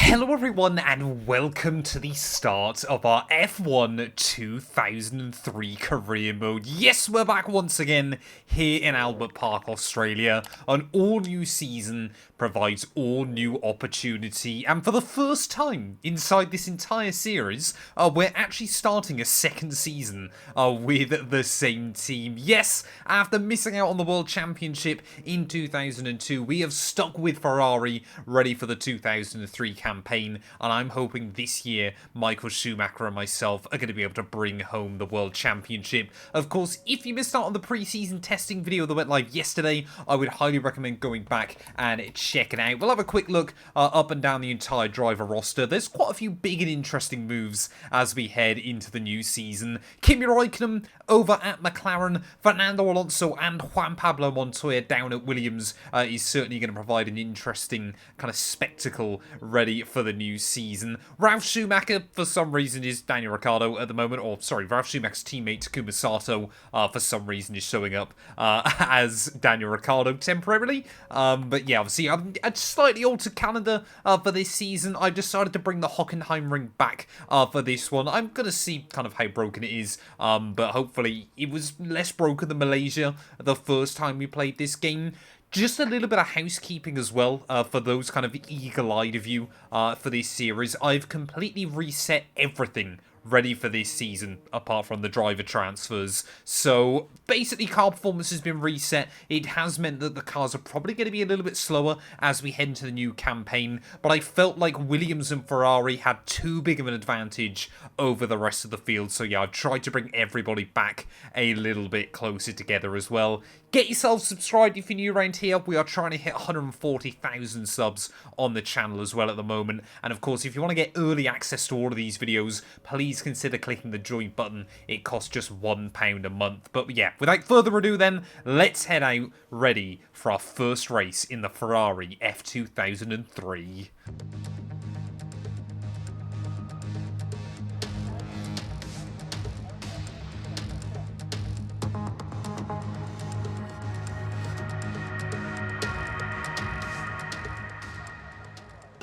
Hello everyone and welcome to the start of our F1 2003 career mode. Yes, we're back once again here in Albert Park, Australia. An all-new season provides all new opportunity, and for the first time inside this entire series, we're actually starting a second season with the same team. Yes, after missing out on the World Championship in 2002, we have stuck with Ferrari, ready for the 2003 campaign, and I'm hoping this year Michael Schumacher and myself are going to be able to bring home the World Championship. Of course, if you missed out on the pre-season testing video that went live yesterday, I would highly recommend going back and checking out. We'll have a quick look up and down the entire driver roster. There's quite a few big and interesting moves as we head into the new season. Kimi Raikkonen over at McLaren, Fernando Alonso and Juan Pablo Montoya down at Williams is certainly going to provide an interesting kind of spectacle ready for the new season. Ralf Schumacher, for some reason, is Daniel Ricciardo at the moment, or sorry, Ralf Schumacher's teammate Takuma Sato, for some reason, is showing up as Daniel Ricciardo temporarily. But yeah, obviously, a slightly altered calendar for this season. I've decided to bring the Hockenheim ring back for this one. I'm going to see kind of how broken it is, but hopefully it was less broken than Malaysia the first time we played this game. Just a little bit of housekeeping as well for those kind of eagle-eyed of you for this series. I've completely reset everything ready for this season, apart from the driver transfers. So basically, car performance has been reset. It has meant that the cars are probably going to be a little bit slower as we head into the new campaign, but I felt like Williams and Ferrari had too big of an advantage over the rest of the field. So yeah, I've tried to bring everybody back a little bit closer together as well. Get yourself subscribed if you're new around here. We are trying to hit 140,000 subs on the channel as well at the moment. And of course, if you want to get early access to all of these videos, please consider clicking the join button. It costs just £1 a month. But yeah, without further ado then, let's head out ready for our first race in the Ferrari F2003.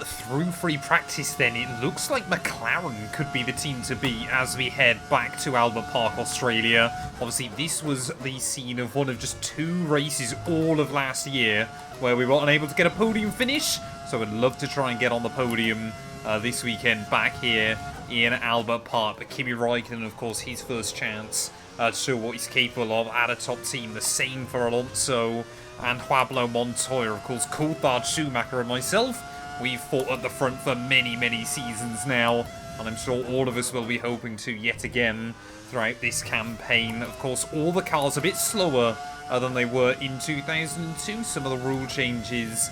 Through free practice then, it looks like McLaren could be the team to beat as we head back to Albert Park, Australia. Obviously, this was the scene of one of just two races all of last year where we were unable to get a podium finish. So I'd love to try and get on the podium this weekend back here in Albert Park. But Kimi Raikkonen, of course, his first chance to show what he's capable of at a top team. The same for Alonso and Pablo Montoya. Of course, Coulthard, Schumacher and myself, we've fought at the front for many, many seasons now, and I'm sure all of us will be hoping to yet again throughout this campaign. Of course, all the cars a bit slower than they were in 2002. Some of the rule changes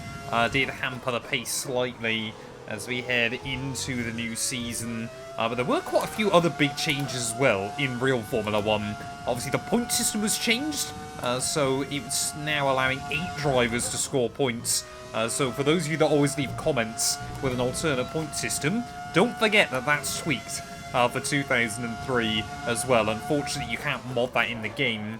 did hamper the pace slightly as we head into the new season. But there were quite a few other big changes as well in real Formula 1. Obviously, the point system was changed, so it's now allowing 8 drivers to score points. So for those of you that always leave comments with an alternate point system, don't forget that that's tweaked for 2003 as well. Unfortunately, you can't mod that in the game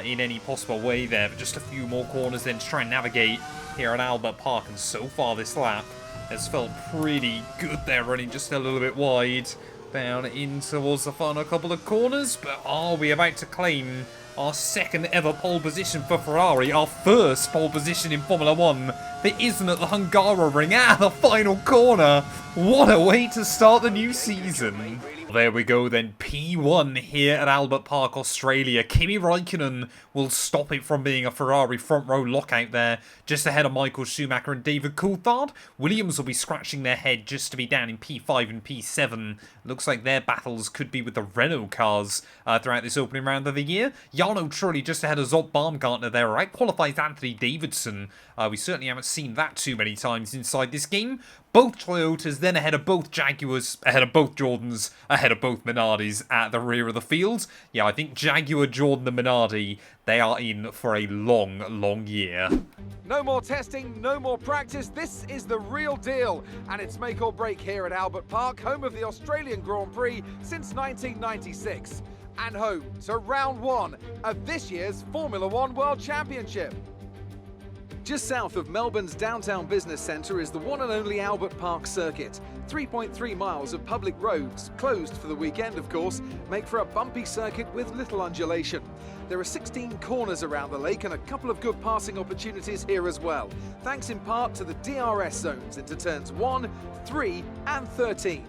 in any possible way there, but just a few more corners then to try and navigate here at Albert Park. And so far this lap has felt pretty good there, running just a little bit wide down in towards the final couple of corners. But are we about to claim our second ever pole position for Ferrari, our first pole position in Formula 1 that isn't at the Hungaroring at the final corner? What a way to start the new season. There we go then, P1 here at Albert Park, Australia. Kimi Raikkonen will stop it from being a Ferrari front row lockout there, just ahead of Michael Schumacher and David Coulthard. Williams will be scratching their head just to be down in P5 and P7. Looks like their battles could be with the Renault cars throughout this opening round of the year. Jarno Trulli just ahead of Zot Baumgartner there, outqualifies Anthony Davidson. We certainly haven't seen that too many times inside this game. Both Toyotas then ahead of both Jaguars, ahead of both Jordans, ahead of both Minardis at the rear of the field. Yeah, I think Jaguar, Jordan and Minardi, they are in for a long, long year. No more testing, no more practice. This is the real deal. And it's make or break here at Albert Park, home of the Australian Grand Prix since 1996. And home to round 1 of this year's Formula 1 World Championship. Just south of Melbourne's downtown business centre is the one and only Albert Park circuit. 3.3 miles of public roads, closed for the weekend of course, make for a bumpy circuit with little undulation. There are 16 corners around the lake and a couple of good passing opportunities here as well, thanks in part to the DRS zones into turns 1, 3 and 13.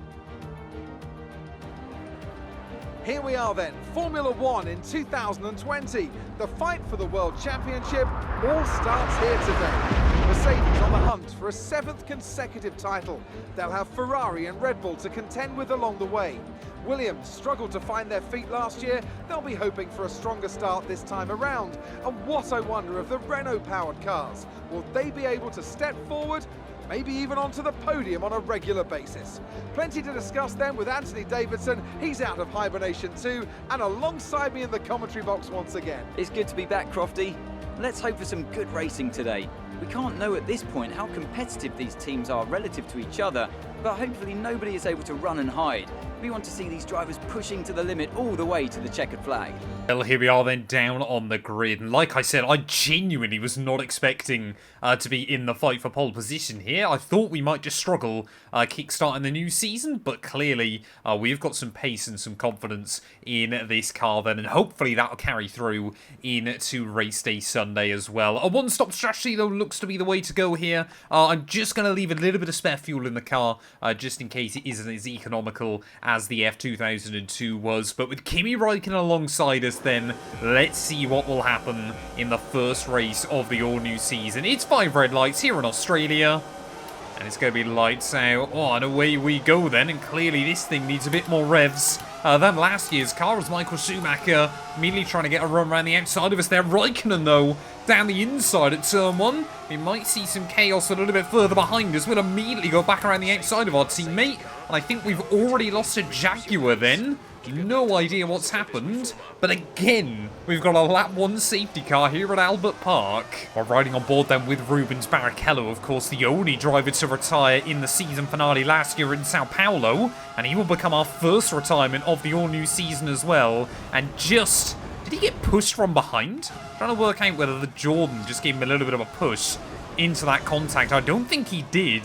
Here we are then, Formula One in 2020. The fight for the World Championship all starts here today. Mercedes on the hunt for a 7th consecutive title. They'll have Ferrari and Red Bull to contend with along the way. Williams struggled to find their feet last year. They'll be hoping for a stronger start this time around. And what I wonder of the Renault-powered cars. Will they be able to step forward? Maybe even onto the podium on a regular basis. Plenty to discuss then with Anthony Davidson. He's out of hibernation too, and alongside me in the commentary box once again. It's good to be back, Crofty. Let's hope for some good racing today. We can't know at this point how competitive these teams are relative to each other, but hopefully nobody is able to run and hide. We want to see these drivers pushing to the limit all the way to the checkered flag. Well, here we are then down on the grid. And like I said, I genuinely was not expecting to be in the fight for pole position here. I thought we might just struggle kickstarting the new season, but clearly we've got some pace and some confidence in this car then, and hopefully that'll carry through into race day Sunday as well. A one-stop strategy though looks to be the way to go here. I'm just going to leave a little bit of spare fuel in the car just in case it isn't as economical as the F2002 was. But with Kimi Räikkönen alongside us then, let's see what will happen in the first race of the all-new season. It's 5 red lights here in Australia. And it's going to be lights out. Oh, and away we go then. And clearly this thing needs a bit more revs than last year's car, as Michael Schumacher immediately trying to get a run around the outside of us there. Räikkönen, though, down the inside at turn 1. We might see some chaos a little bit further behind us. We'll immediately go back around the outside of our teammate. And I think we've already lost a Jaguar then. No idea what's happened, but again, we've got a lap 1 safety car here at Albert Park. We're riding on board then with Rubens Barrichello, of course, the only driver to retire in the season finale last year in Sao Paulo, and he will become our first retirement of the all-new season as well. And just, did he get pushed from behind? I'm trying to work out whether the Jordan just gave him a little bit of a push into that contact. I don't think he did,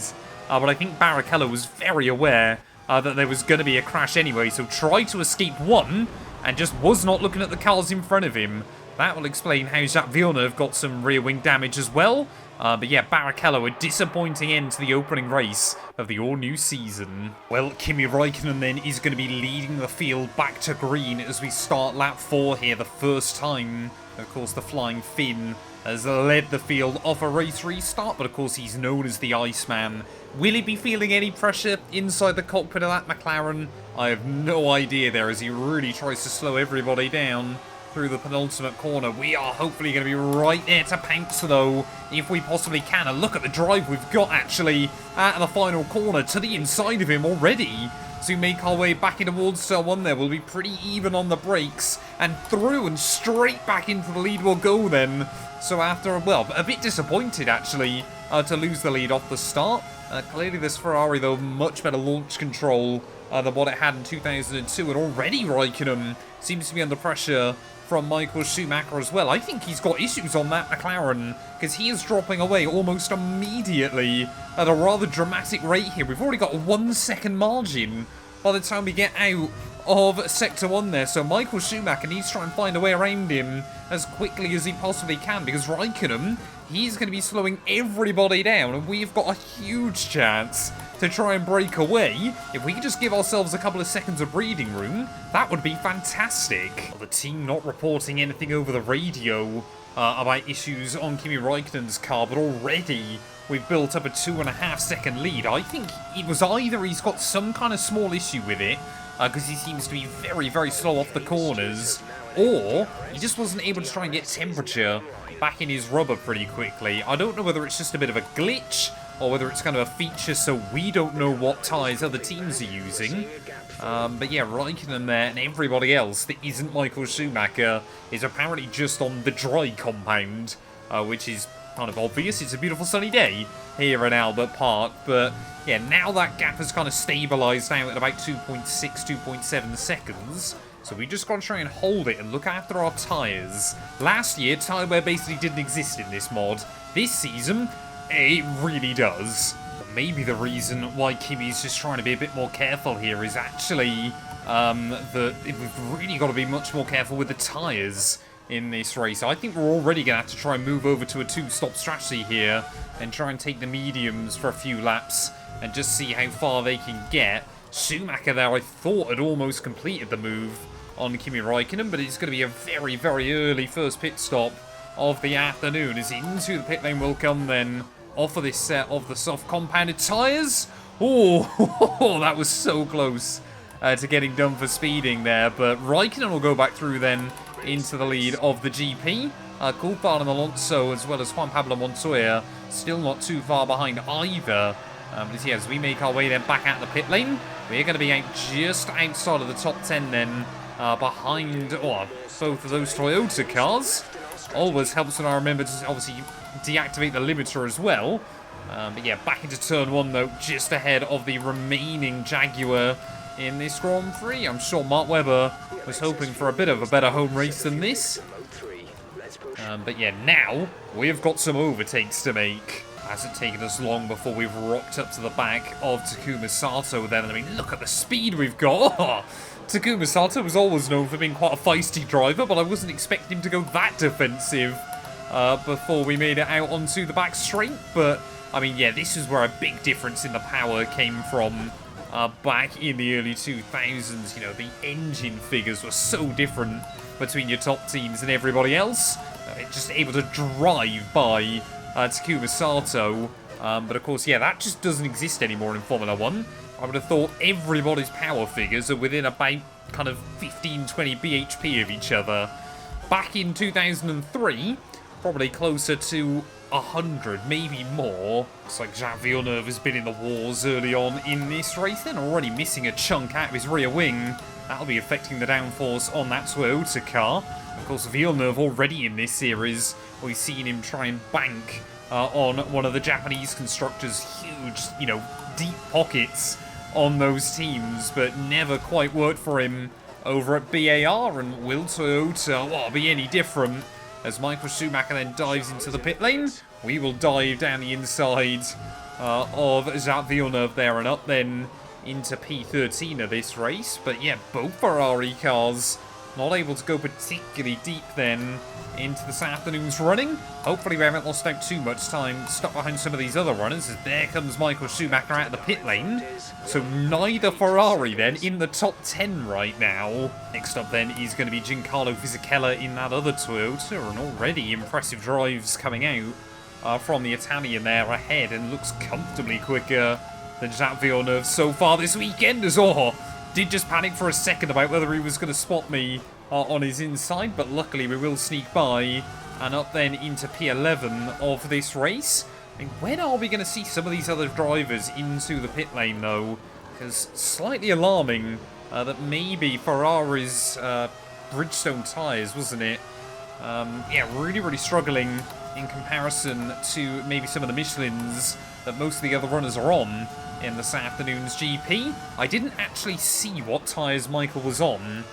but I think Barrichello was very aware that there was going to be a crash anyway, so tried to escape one, and just was not looking at the cars in front of him. That will explain how Jacques Villeneuve got some rear wing damage as well. But yeah, Barrichello, a disappointing end to the opening race of the all-new season. Well, Kimi Räikkönen then is going to be leading the field back to green as we start lap 4 here, the first time. Of course, the Flying Finn has led the field off a race restart, but of course he's known as the Iceman. Will he be feeling any pressure inside the cockpit of that McLaren? I have no idea there, as he really tries to slow everybody down through the penultimate corner. We are hopefully going to be right there to pounce though, if we possibly can. And look at the drive we've got actually at the final corner to the inside of him already. So we make our way back in towards turn 1 there. We'll be pretty even on the brakes, and through and straight back into the lead we'll go then. So after, well, a bit disappointed actually to lose the lead off the start. Clearly this Ferrari though, much better launch control than what it had in 2002, and already Räikkönen seems to be under pressure from Michael Schumacher as well. I think he's got issues on that McLaren, because he is dropping away almost immediately at a rather dramatic rate here. We've already got a 1 second margin by the time we get out of Sector 1 there. So Michael Schumacher needs to try and find a way around him as quickly as he possibly can, because Räikkönen, he's going to be slowing everybody down, and we've got a huge chance to try and break away. If we could just give ourselves a couple of seconds of breathing room, that would be fantastic. Well, the team not reporting anything over the radio about issues on Kimi Räikkönen's car, but already we've built up a 2.5 second lead. I think it was either he's got some kind of small issue with it, because he seems to be very, very slow off the corners, or he just wasn't able to try and get temperature back in his rubber pretty quickly. I don't know whether it's just a bit of a glitch, or whether it's kind of a feature so we don't know what tyres other teams are using. But yeah, Räikkönen there, and everybody else that isn't Michael Schumacher is apparently just on the dry compound, which is kind of obvious. It's a beautiful sunny day here in Albert Park, but yeah, now that gap has kind of stabilised out at about 2.6, 2.7 seconds. So we just got to try and hold it and look after our tyres. Last year, tyre wear basically didn't exist in this mod. this season, it really does. Maybe the reason why Kimi's just trying to be a bit more careful here is actually that we've really got to be much more careful with the tyres in this race. I think we're already going to have to try and move over to a two-stop strategy here and try and take the mediums for a few laps and just see how far they can get. Schumacher there, I thought, had almost completed the move on Kimi Räikkönen, but it's going to be a very, very early first pit stop of the afternoon, as into the pit lane will come then off of this set of the soft compounded tyres. Oh, that was so close to getting done for speeding there, but Räikkönen will go back through then into the lead of the GP. Coulthard and Alonso, as well as Juan Pablo Montoya, still not too far behind either. As we make our way then back out the pit lane, we're going to be out just outside of the top 10 then, behind both of those Toyota cars. Always helps when I remember to obviously deactivate the limiter as well. But yeah, back into turn 1 though, just ahead of the remaining Jaguar in this Grand Prix. I'm sure Mark Webber was hoping for a bit of a better home race than this. But yeah, now we've got some overtakes to make. Hasn't taken us long before we've rocked up to the back of Takuma Sato then. I mean, look at the speed we've got. Takuma Sato was always known for being quite a feisty driver, but I wasn't expecting him to go that defensive before we made it out onto the back straight. But, I mean, yeah, this is where a big difference in the power came from back in the early 2000s. You know, the engine figures were so different between your top teams and everybody else. Just able to drive by Takuma Sato. But of course, yeah, that just doesn't exist anymore in Formula 1. I would have thought everybody's power figures are within about kind of 15-20 bhp of each other. Back in 2003, probably closer to 100, maybe more. Looks like Jacques Villeneuve has been in the wars early on in this race, then already missing a chunk out of his rear wing. That'll be affecting the downforce on that Toyota car. Of course, Villeneuve already in this series, we've seen him try and bank on one of the Japanese constructors' huge, you know, deep pockets on those teams, but never quite worked for him over at BAR. And will Toyota be any different? As Michael Schumacher then dives into the pit lane, we will dive down the inside of Jacques Villeneuve there and up then into P13 of this race. But yeah, both Ferrari cars not able to go particularly deep then into this afternoon's running. Hopefully we haven't lost out too much time stuck behind some of these other runners, as there comes Michael Schumacher out of the pit lane. So neither Ferrari then in the top 10 right now. Next up then is going to be Giancarlo Fisichella in that other Toyota, and already impressive drives coming out from the Italian there ahead, and looks comfortably quicker than Jacques Villeneuve so far this weekend. As did just panic for a second about whether he was going to spot me on his inside, but luckily we will sneak by and up then into P11 of this race. I mean, when are we going to see some of these other drivers into the pit lane though? Because slightly alarming that maybe Ferrari's Bridgestone tyres, wasn't it? Yeah, really struggling in comparison to maybe some of the Michelins that most of the other runners are on in this afternoon's GP. I didn't actually see what tyres Michael was on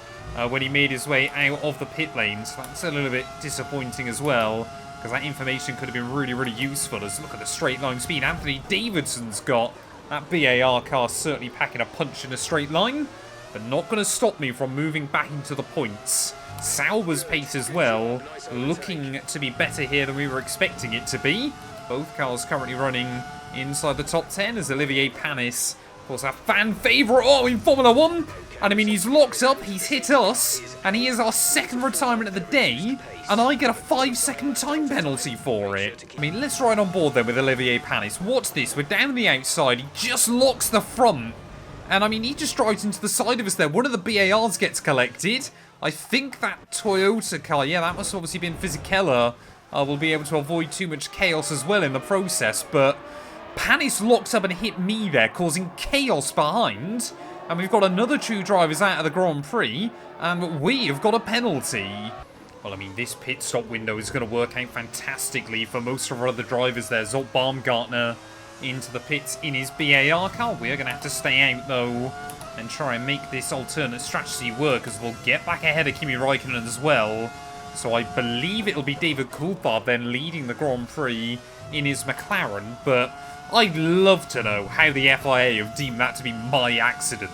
when he made his way out of the pit lane, so that's a little bit disappointing as well, because that information could have been really useful. As look at the straight line speed Anthony Davidson's got. That BAR car certainly packing a punch in a straight line, but not going to stop me from moving back into the points. Sauber's pace as well, looking to be better here than we were expecting it to be. Both cars currently running inside the top 10, as Olivier Panis, of course, our fan favourite in Formula 1. And I mean, he's locked up, he's hit us, and he is our second retirement of the day, and I get a 5-second time penalty for it. I mean, let's ride on board then with Olivier Panis. Watch this, we're down the outside, he just locks the front. And I mean, he just drives into the side of us there. One of the BARs gets collected. I think that Toyota car, yeah, that must have obviously been Fisichella, will be able to avoid too much chaos as well in the process, but Panis locked up and hit me there, causing chaos behind. And we've got another two drivers out of the Grand Prix, and we have got a penalty. Well, I mean, this pit stop window is going to work out fantastically for most of our other drivers there. Zolt Baumgartner into the pits in his BAR car. We're going to have to stay out, though, and try and make this alternate strategy work, as we'll get back ahead of Kimi Räikkönen as well. So I believe it'll be David Coulthard then leading the Grand Prix in his McLaren, but I'd love to know how the FIA have deemed that to be my accident.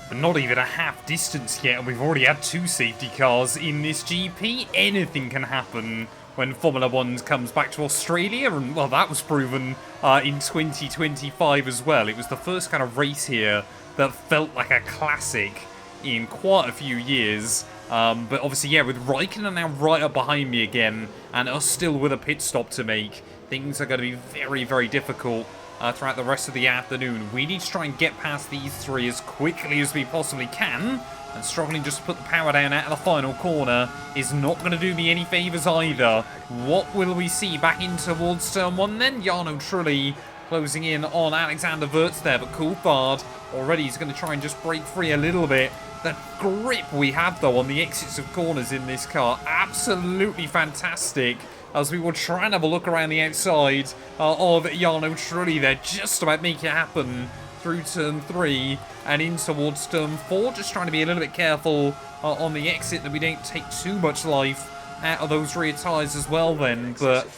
But not even a half distance yet, and we've already had 2 safety cars in this GP. Anything can happen when Formula 1 comes back to Australia, and well, that was proven in 2025 as well. It was the first kind of race here that felt like a classic in quite a few years. But obviously, yeah, with Raikkonen now right up behind me again, and us still with a pit stop to make, things are going to be very, very difficult throughout the rest of the afternoon. We need to try and get past these 3 as quickly as we possibly can, and struggling just to put the power down out of the final corner is not going to do me any favours either. What will we see back in towards turn 1 then? Jarno Trulli closing in on Alexander Wurz there, but Coulthard already is going to try and just break free a little bit. The grip we have, though, on the exits of corners in this car, absolutely fantastic. As we will try and have a look around the outside of Jarno Trulli there, just about make it happen through turn 3 and in towards turn 4. Just trying to be a little bit careful on the exit that we don't take too much life out of those rear tyres as well then. But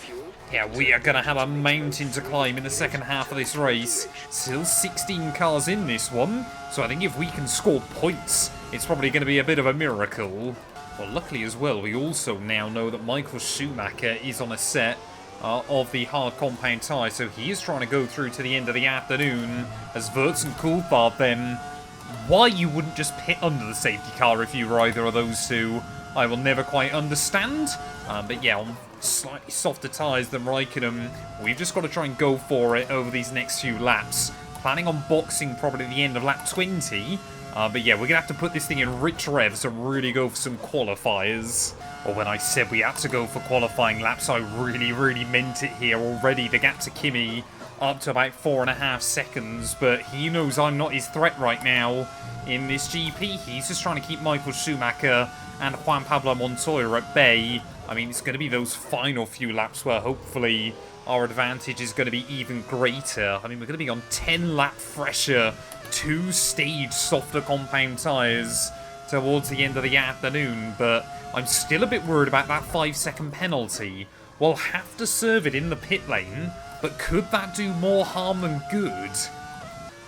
yeah, we are going to have a mountain to climb in the second half of this race. Still 16 cars in this one, so I think if we can score points, it's probably going to be a bit of a miracle. Well, luckily as well, we also now know that Michael Schumacher is on a set of the hard compound tyre, so he is trying to go through to the end of the afternoon, as Wurz and Coulthard then. Why you wouldn't just pit under the safety car if you were either of those two, I will never quite understand. But yeah, on slightly softer tyres than Raikkonen, we've just got to try and go for it over these next few laps. Planning on boxing probably at the end of lap 20. But yeah, we're going to have to put this thing in rich revs and really go for some qualifiers. Or when I said we had to go for qualifying laps, I really, really meant it here already. The gap to Kimi up to about 4.5 seconds, but he knows I'm not his threat right now in this GP. He's just trying to keep Michael Schumacher and Juan Pablo Montoya at bay. I mean, it's going to be those final few laps where hopefully our advantage is going to be even greater. I mean, we're going to be on 10 lap fresher, 2-stage softer compound tyres towards the end of the afternoon, but I'm still a bit worried about that 5-second penalty. We'll have to serve it in the pit lane, but could that do more harm than good?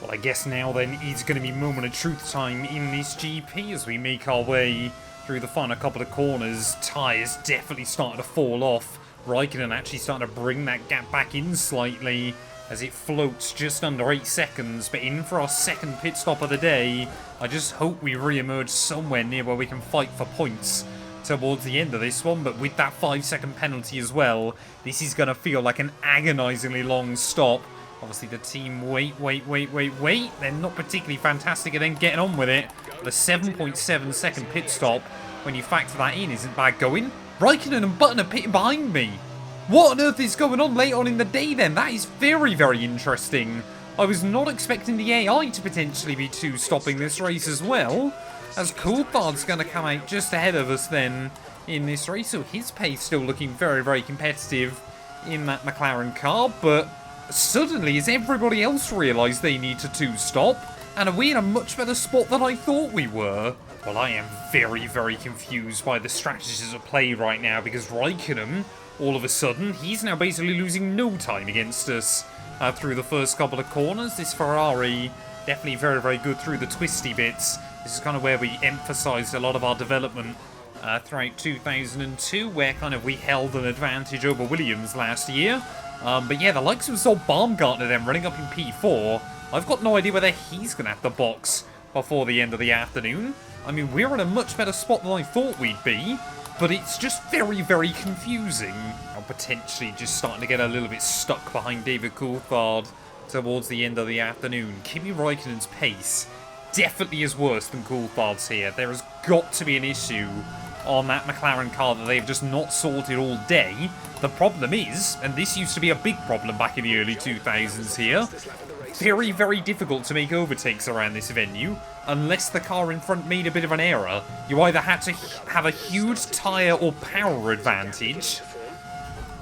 Well, I guess now then is going to be moment of truth time in this GP as we make our way through the final couple of corners. Tyres definitely starting to fall off. Raikkonen actually starting to bring that gap back in slightly as it floats just under 8 seconds. But in for our second pit stop of the day. I just hope we re-emerge somewhere near where we can fight for points towards the end of this one. But with that 5-second penalty as well, this is going to feel like an agonisingly long stop. Obviously the team wait. They're not particularly fantastic at then getting on with it. The 7.7 second pit stop, when you factor that in, isn't bad going. Raikkonen and Button are pitting behind me. What on earth is going on late on in the day then? That is very, very interesting. I was not expecting the AI to potentially be stopping this race as well, as Coulthard's going to come out just ahead of us then in this race. So his pace still looking very, very competitive in that McLaren car, but suddenly has everybody else realised they need to stop, and are we in a much better spot than I thought we were? Well, I am very, very confused by the strategies at play right now, because Raikkonen, all of a sudden, he's now basically losing no time against us through the first couple of corners. This Ferrari, definitely very, very good through the twisty bits. This is kind of where we emphasised a lot of our development throughout 2002, where kind of we held an advantage over Williams last year. But yeah, the likes of Zoll Baumgartner then running up in P4, I've got no idea whether he's going to have to box before the end of the afternoon. I mean, we're in a much better spot than I thought we'd be, but it's just very, very confusing. I'm potentially just starting to get a little bit stuck behind David Coulthard towards the end of the afternoon. Kimi Raikkonen's pace definitely is worse than Coulthard's here. There has got to be an issue on that McLaren car that they've just not sorted all day. The problem is, and this used to be a big problem back in the early 2000s here, very, very difficult to make overtakes around this venue unless the car in front made a bit of an error. You either had to have a huge tyre or power advantage,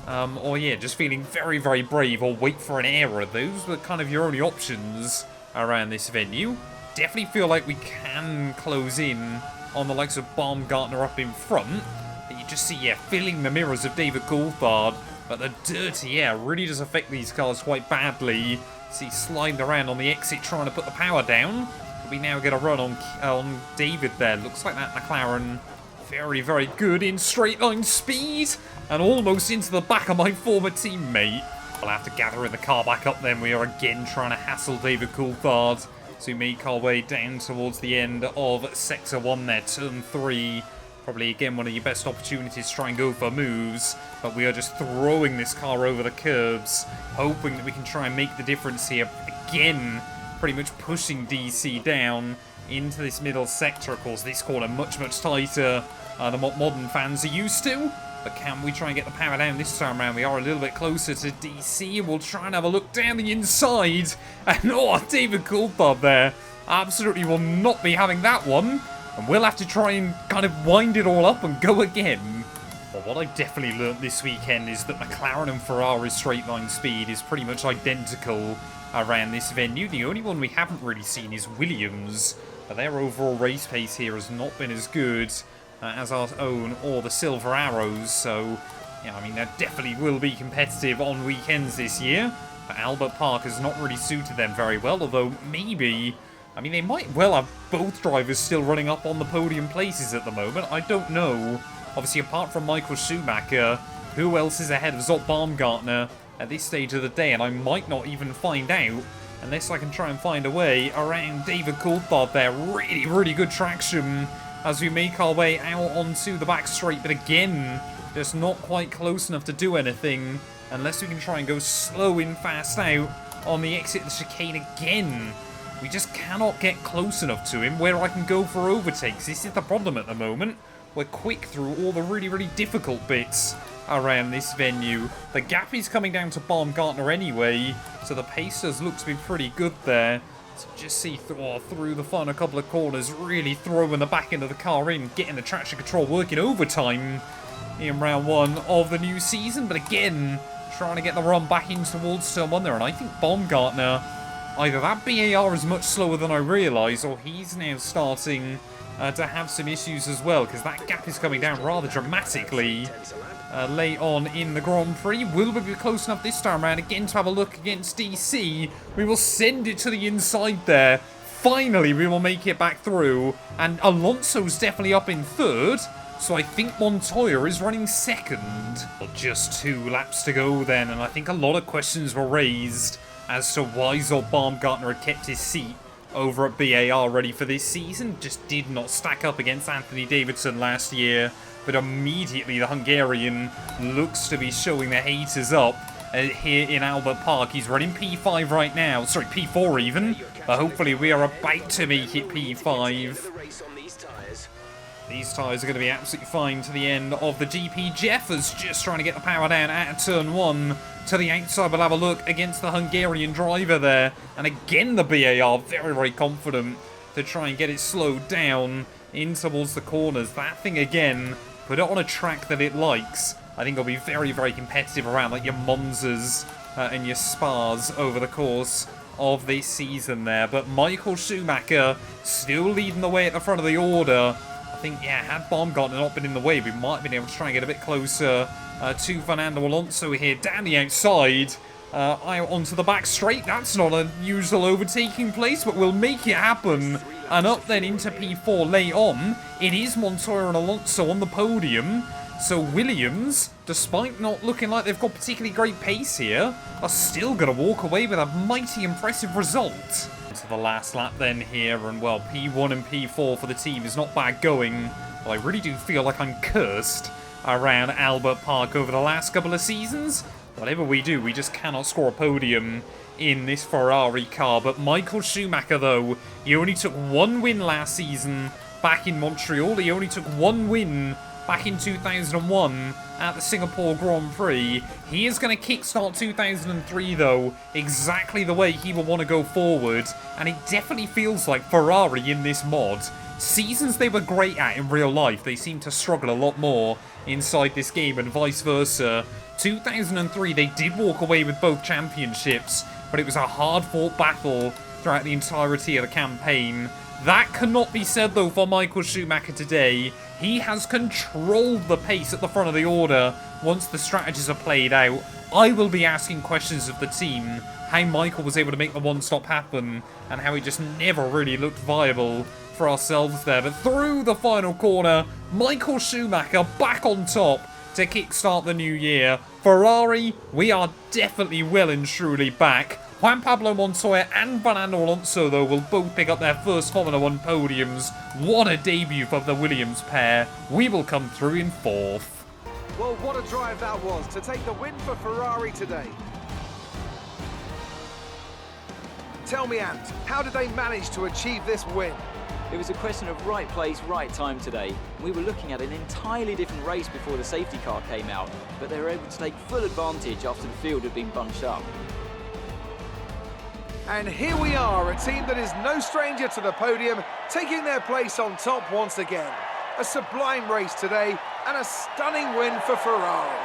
or yeah, just feeling very, very brave or wait for an error. Those were kind of your only options around this venue. Definitely feel like we can close in on the likes of Baumgartner up in front. But you just see, yeah, filling the mirrors of David Coulthard. But the dirty air really does affect these cars quite badly. See, sliding around on the exit trying to put the power down. But we now get a run on David there. Looks like that McLaren very, very good in straight line speed. And almost into the back of my former teammate. We'll have to gather in the car back up then. We are again trying to hassle David Coulthard to make our way down towards the end of Sector 1 there, Turn 3. Probably, again, one of your best opportunities to try and go for moves. But we are just throwing this car over the curbs, hoping that we can try and make the difference here. Again, pretty much pushing DC down into this middle sector. Of course, this corner much, much tighter than what modern fans are used to. But can we try and get the power down this time around? We are a little bit closer to DC. We'll try and have a look down the inside. And, oh, David Coulthard there absolutely will not be having that one. And we'll have to try and kind of wind it all up and go again. Well, what I've definitely learnt this weekend is that McLaren and Ferrari's straight line speed is pretty much identical around this venue. The only one we haven't really seen is Williams. But their overall race pace here has not been as good as our own or the Silver Arrows. So, yeah, I mean, they definitely will be competitive on weekends this year. But Albert Park has not really suited them very well, although maybe... I mean, they might well have both drivers still running up on the podium places at the moment. I don't know. Obviously, apart from Michael Schumacher, who else is ahead of Zott Baumgartner at this stage of the day? And I might not even find out unless I can try and find a way around David Coulthard there. Really, really good traction as we make our way out onto the back straight. But again, just not quite close enough to do anything unless we can try and go slow in, fast out on the exit of the chicane again. We just cannot get close enough to him where I can go for overtakes. This is the problem at the moment. We're quick through all the really, really difficult bits around this venue. The gap is coming down to Baumgartner anyway, so the pace does look to be pretty good there. So just see through the final couple of corners, really throwing the back end of the car in, getting the traction control working overtime in round 1 of the new season. But again, trying to get the run back in towards turn 1 there, and I think Baumgartner... either that BAR is much slower than I realise, or he's now starting to have some issues as well, because that gap is coming down rather dramatically late on in the Grand Prix. Will we be close enough this time around again to have a look against DC? We will send it to the inside there. Finally, we will make it back through, and Alonso's definitely up in third, so I think Montoya is running second. Well, just 2 laps to go then, and I think a lot of questions were raised as to why Zott Baumgartner had kept his seat over at BAR ready for this season. Just did not stack up against Anthony Davidson last year. But immediately the Hungarian looks to be showing the haters up here in Albert Park. He's running P5 right now. Sorry, P4 even. But hopefully we are about to make it P5. These tyres are going to be absolutely fine to the end of the GP. Jeffers just trying to get the power down at turn 1 to the outside. We'll have a look against the Hungarian driver there. And again, the BAR very, very confident to try and get it slowed down in towards the corners. That thing again, put it on a track that it likes. I think it'll be very, very competitive around like your Monzas and your Spas over the course of this season there. But Michael Schumacher still leading the way at the front of the order. I think, yeah, had Baumgartner not been in the way, we might have been able to try and get a bit closer to Fernando Alonso here. Down the outside, out onto the back straight. That's not a usual overtaking place, but we'll make it happen. And up then into P4 late on, it is Montoya and Alonso on the podium. So Williams, despite not looking like they've got particularly great pace here, are still going to walk away with a mighty impressive result. To the last lap then here, and well, P1 and P4 for the team is not bad going. But I really do feel like I'm cursed around Albert Park over the last couple of seasons. Whatever we do, we just cannot score a podium in this Ferrari car. But Michael Schumacher, though, he only took 1 win last season back in Montreal. He only took 1 win back in 2001 at the Singapore Grand Prix. He is going to kickstart 2003, though, exactly the way he will want to go forward. And it definitely feels like Ferrari in this mod. Seasons they were great at in real life, they seem to struggle a lot more inside this game and vice versa. 2003, they did walk away with both championships, but it was a hard-fought battle throughout the entirety of the campaign. That cannot be said, though, for Michael Schumacher today. He has controlled the pace at the front of the order. Once the strategies are played out, I will be asking questions of the team. How Michael was able to make the one-stop happen, and how he just never really looked viable for ourselves there. But through the final corner, Michael Schumacher back on top to kickstart the new year. Ferrari, we are definitely well and truly back. Juan Pablo Montoya and Fernando Alonso, though, will both pick up their first Formula 1 podiums. What a debut for the Williams pair. We will come through in 4th. Well, what a drive that was to take the win for Ferrari today. Tell me, Ant, how did they manage to achieve this win? It was a question of right place, right time today. We were looking at an entirely different race before the safety car came out, but they were able to take full advantage after the field had been bunched up. And here we are, a team that is no stranger to the podium, taking their place on top once again. A sublime race today, and a stunning win for Ferrari.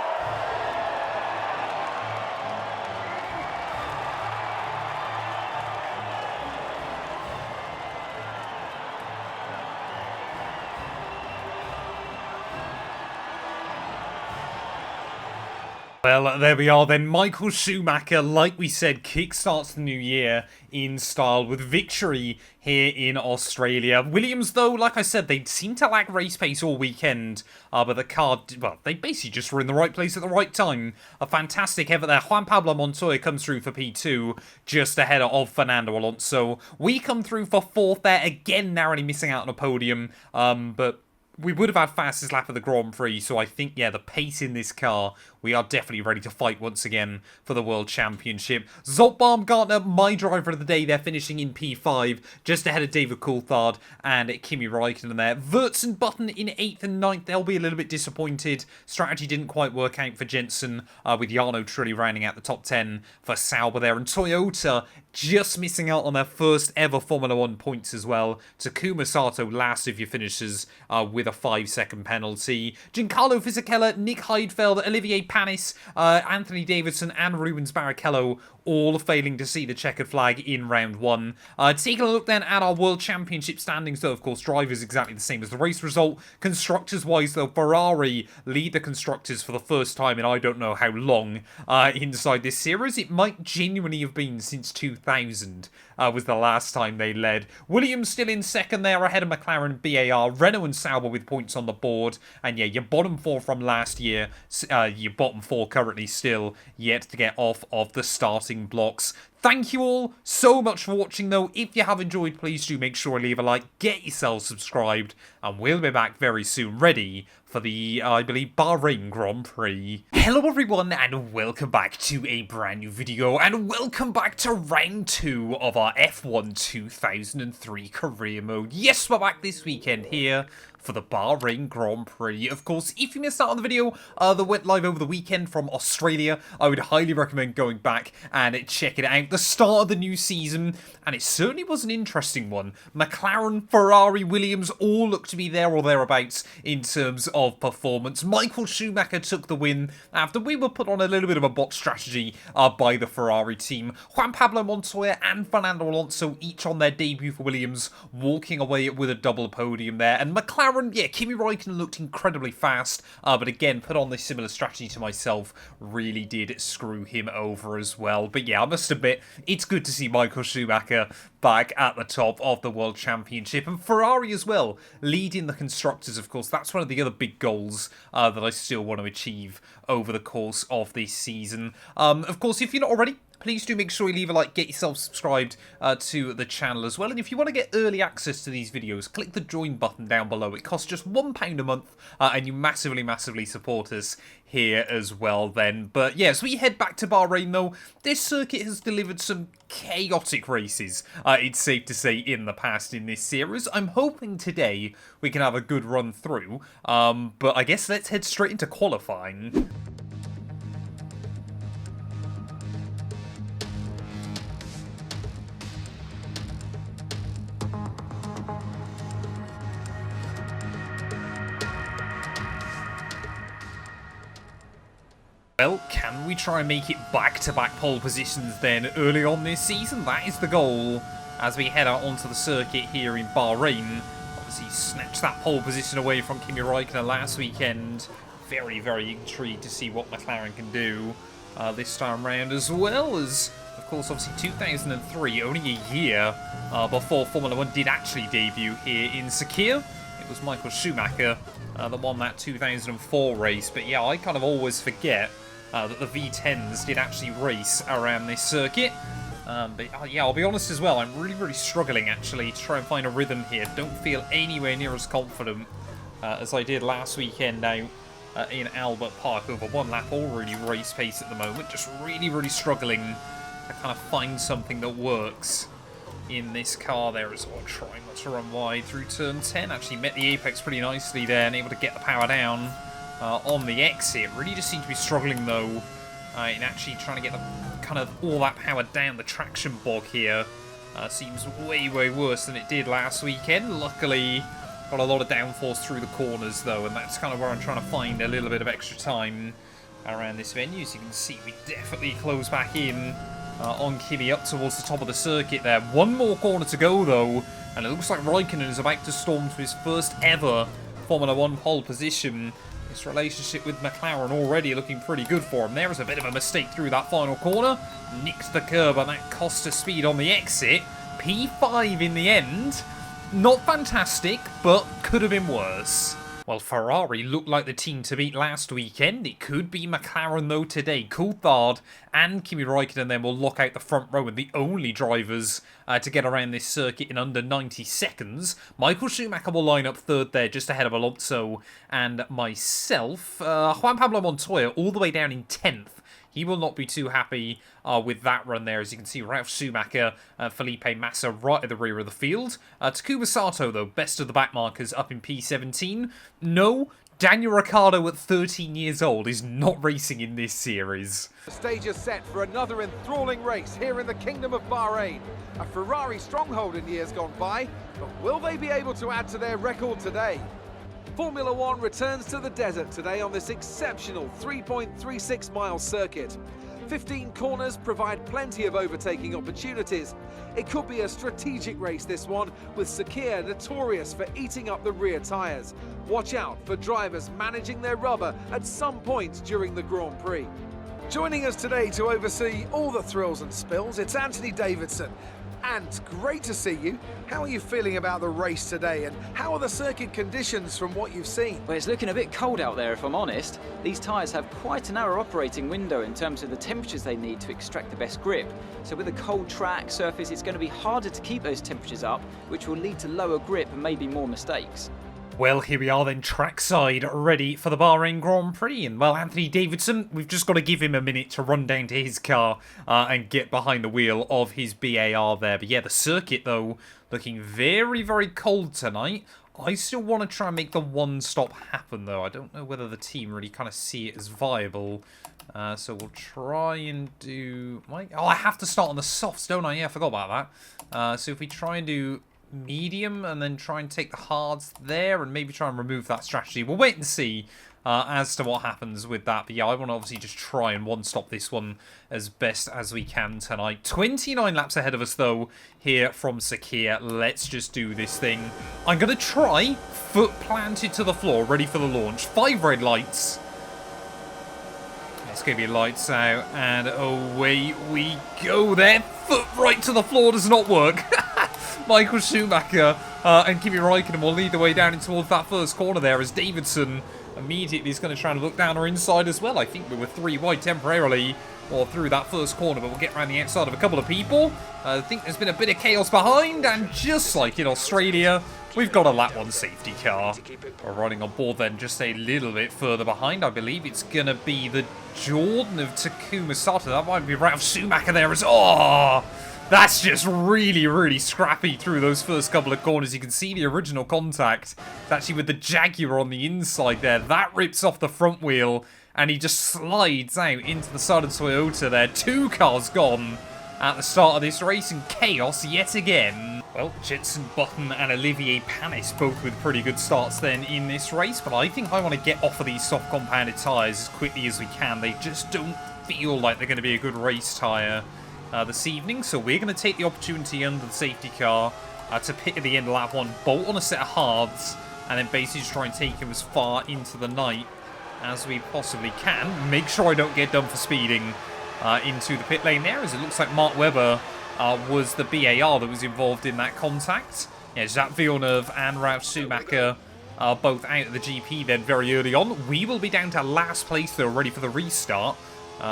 Well, there we are then. Michael Schumacher, like we said, kickstarts the new year in style with victory here in Australia. Williams, though, like I said, they seem to lack race pace all weekend, but the car, well, they basically just were in the right place at the right time. A fantastic effort there. Juan Pablo Montoya comes through for P2, just ahead of Fernando Alonso. We come through for 4th there, again narrowly missing out on a podium, but we would have had fastest lap of the Grand Prix, so I think, yeah, the pace in this car, we are definitely ready to fight once again for the World Championship. Zolt Baumgartner, my driver of the day, they're finishing in P5, just ahead of David Coulthard and Kimi Räikkönen there. Wirtz and Button in 8th and 9th, they'll be a little bit disappointed. Strategy didn't quite work out for Jensen, with Jarno Trulli rounding out the top 10 for Sauber there. And Toyota just missing out on their first ever Formula 1 points as well. Takuma Sato last of your finishers with a 5-second penalty. Giancarlo Fisichella, Nick Heidfeld, Olivier Panis, Anthony Davidson and Rubens Barrichello all failing to see the checkered flag in round 1. Taking a look then at our World Championship standings, though, of course, drivers exactly the same as the race result. Constructors-wise, though, Ferrari lead the Constructors for the first time in I don't know how long inside this series. It might genuinely have been since 2000 was the last time they led. Williams still in 2nd there, ahead of McLaren, BAR, Renault and Sauber with points on the board. And yeah, your bottom 4 from last year, your bottom 4 currently still yet to get off of the starting blocks. Thank you all so much for watching, though. If you have enjoyed, please do make sure to leave a like, get yourself subscribed, and we'll be back very soon, ready for the, I believe, Bahrain Grand Prix. Hello everyone, and welcome back to a brand new video, and welcome back to round 2 of our F1 2003 career mode. Yes, we're back this weekend here for the Bahrain Grand Prix. Of course, if you missed out on the video that went live over the weekend from Australia, I would highly recommend going back and checking it out. The start of the new season, and it certainly was an interesting one. McLaren, Ferrari, Williams all look to be there or thereabouts in terms of performance. Michael Schumacher took the win after we were put on a little bit of a bot strategy by the Ferrari team. Juan Pablo Montoya and Fernando Alonso each on their debut for Williams, walking away with a double podium there. And McLaren, yeah, Kimi Räikkönen looked incredibly fast, but again, put on this similar strategy to myself, really did screw him over as well. But yeah, I must admit, it's good to see Michael Schumacher back at the top of the World Championship. And Ferrari as well, leading the Constructors, of course. That's one of the other big goals that I still want to achieve over the course of this season. Of course, if you're not already, please do make sure you leave a like, get yourself subscribed to the channel as well. And if you want to get early access to these videos, click the join button down below. It costs just £1 a month, and you massively, massively support us here as well then. But yeah, as we head back to Bahrain though, this circuit has delivered some chaotic races, it's safe to say, in the past in this series. I'm hoping today we can have a good run through, but I guess let's head straight into qualifying. Well, can we try and make it back-to-back pole positions then early on this season? That is the goal. as we head out onto the circuit here in Bahrain. Obviously snatched that pole position away from Kimi Räikkönen last weekend. Very, very intrigued to see what McLaren can do this time round, as well as, of course, obviously 2003, only a year before Formula 1 did actually debut here in Sakhir. It was Michael Schumacher that won that 2004 race. But yeah, I kind of always forget that the V10s did actually race around this circuit. But yeah, I'll be honest as well, I'm really, really struggling actually to try and find a rhythm here. Don't feel anywhere near as confident as I did last weekend out in Albert Park. Over one lap, already race pace at the moment. Just really, really struggling to kind of find something that works in this car there as well. Trying not to run wide through turn 10. Actually met the apex pretty nicely there and able to get the power down on the exit. Really just seem to be struggling though in actually trying to get the kind of all that power down. The traction bog here seems way, way worse than it did last weekend. Luckily, got a lot of downforce through the corners though, and that's kind of where I'm trying to find a little bit of extra time around this venue. As you can see, we definitely close back in on Kimi up towards the top of the circuit there. One more corner to go though, and it looks like Räikkönen is about to storm to his first ever Formula 1 pole position. His relationship with McLaren already looking pretty good for him. There was a bit of a mistake through that final corner. Nicked the curb, and that cost us speed on the exit. P5 in the end. Not fantastic, but could have been worse. Well, Ferrari looked like the team to beat last weekend. It could be McLaren though today. Coulthard and Kimi Räikkönen then will lock out the front row and the only drivers to get around this circuit in under 90 seconds. Michael Schumacher will line up third there, just ahead of Alonso and myself. Juan Pablo Montoya all the way down in 10th. He will not be too happy with that run there. As you can see, Ralf Schumacher, Felipe Massa right at the rear of the field. Takuma Sato, though, best of the backmarkers up in P17. No, Daniel Ricciardo at 13 years old is not racing in this series. The stage is set for another enthralling race here in the Kingdom of Bahrain. A Ferrari stronghold in years gone by, but will they be able to add to their record today? Formula 1 returns to the desert today on this exceptional 3.36-mile circuit. 15 corners provide plenty of overtaking opportunities. It could be a strategic race, this one, with Sakhir notorious for eating up the rear tyres. Watch out for drivers managing their rubber at some point during the Grand Prix. Joining us today to oversee all the thrills and spills, it's Anthony Davidson. And great to see you. How are you feeling about the race today, and how are the circuit conditions from what you've seen? Well, it's looking a bit cold out there, if I'm honest. These tyres have quite a narrow operating window in terms of the temperatures they need to extract the best grip. So with a cold track surface, it's going to be harder to keep those temperatures up, which will lead to lower grip and maybe more mistakes. Well, here we are then, trackside, ready for the Bahrain Grand Prix. And, well, Anthony Davidson, we've just got to give him a minute to run down to his car and get behind the wheel of his BAR there. But, yeah, the circuit, though, looking very, very cold tonight. I still want to try and make the one-stop happen, though. I don't know whether the team really kind of see it as viable. So we'll try and do... Oh, I have to start on the softs, don't I? Yeah, I forgot about that. So if we try and do medium and then try and take the hards there and maybe try and remove that strategy. We'll wait and see as to what happens with that. But yeah, I want to obviously just try and one-stop this one as best as we can tonight. 29 laps ahead of us, though, here from Sakhir. Let's just do this thing. I'm going to try foot planted to the floor, ready for the launch. 5 red lights. It's going to be lights out, and away we go there. Foot right to the floor does not work. Michael Schumacher and Kimi Räikkönen will lead the way down towards that first corner there, as Davidson immediately is going to try and look down our inside as well. I think we were 3 wide temporarily or through that first corner, but we'll get around the outside of a couple of people. I think there's been a bit of chaos behind, and just like in Australia, we've got a lap 1 safety car. We're running on board then just a little bit further behind. I believe it's going to be the Jordan of Takuma Sato. That might be Ralf Schumacher there as... Oh! That's just really, really scrappy through those first couple of corners. You can see the original contact. It's actually with the Jaguar on the inside there. That rips off the front wheel, and he just slides out into the side of Toyota there. 2 cars gone at the start of this race, and chaos yet again. Well, Jenson Button and Olivier Panis both with pretty good starts then in this race, but I think I want to get off of these soft compounded tyres as quickly as we can. They just don't feel like they're going to be a good race tyre this evening. So we're going to take the opportunity under the safety car to pit at the end of lap 1, bolt on a set of hards, and then basically just try and take him as far into the night as we possibly can. Make sure I don't get done for speeding into the pit lane there, as it looks like Mark Webber was the BAR that was involved in that contact. Yeah, Jacques Villeneuve and Ralf Schumacher are both out of the GP then very early on. We will be down to last place though, ready for the restart.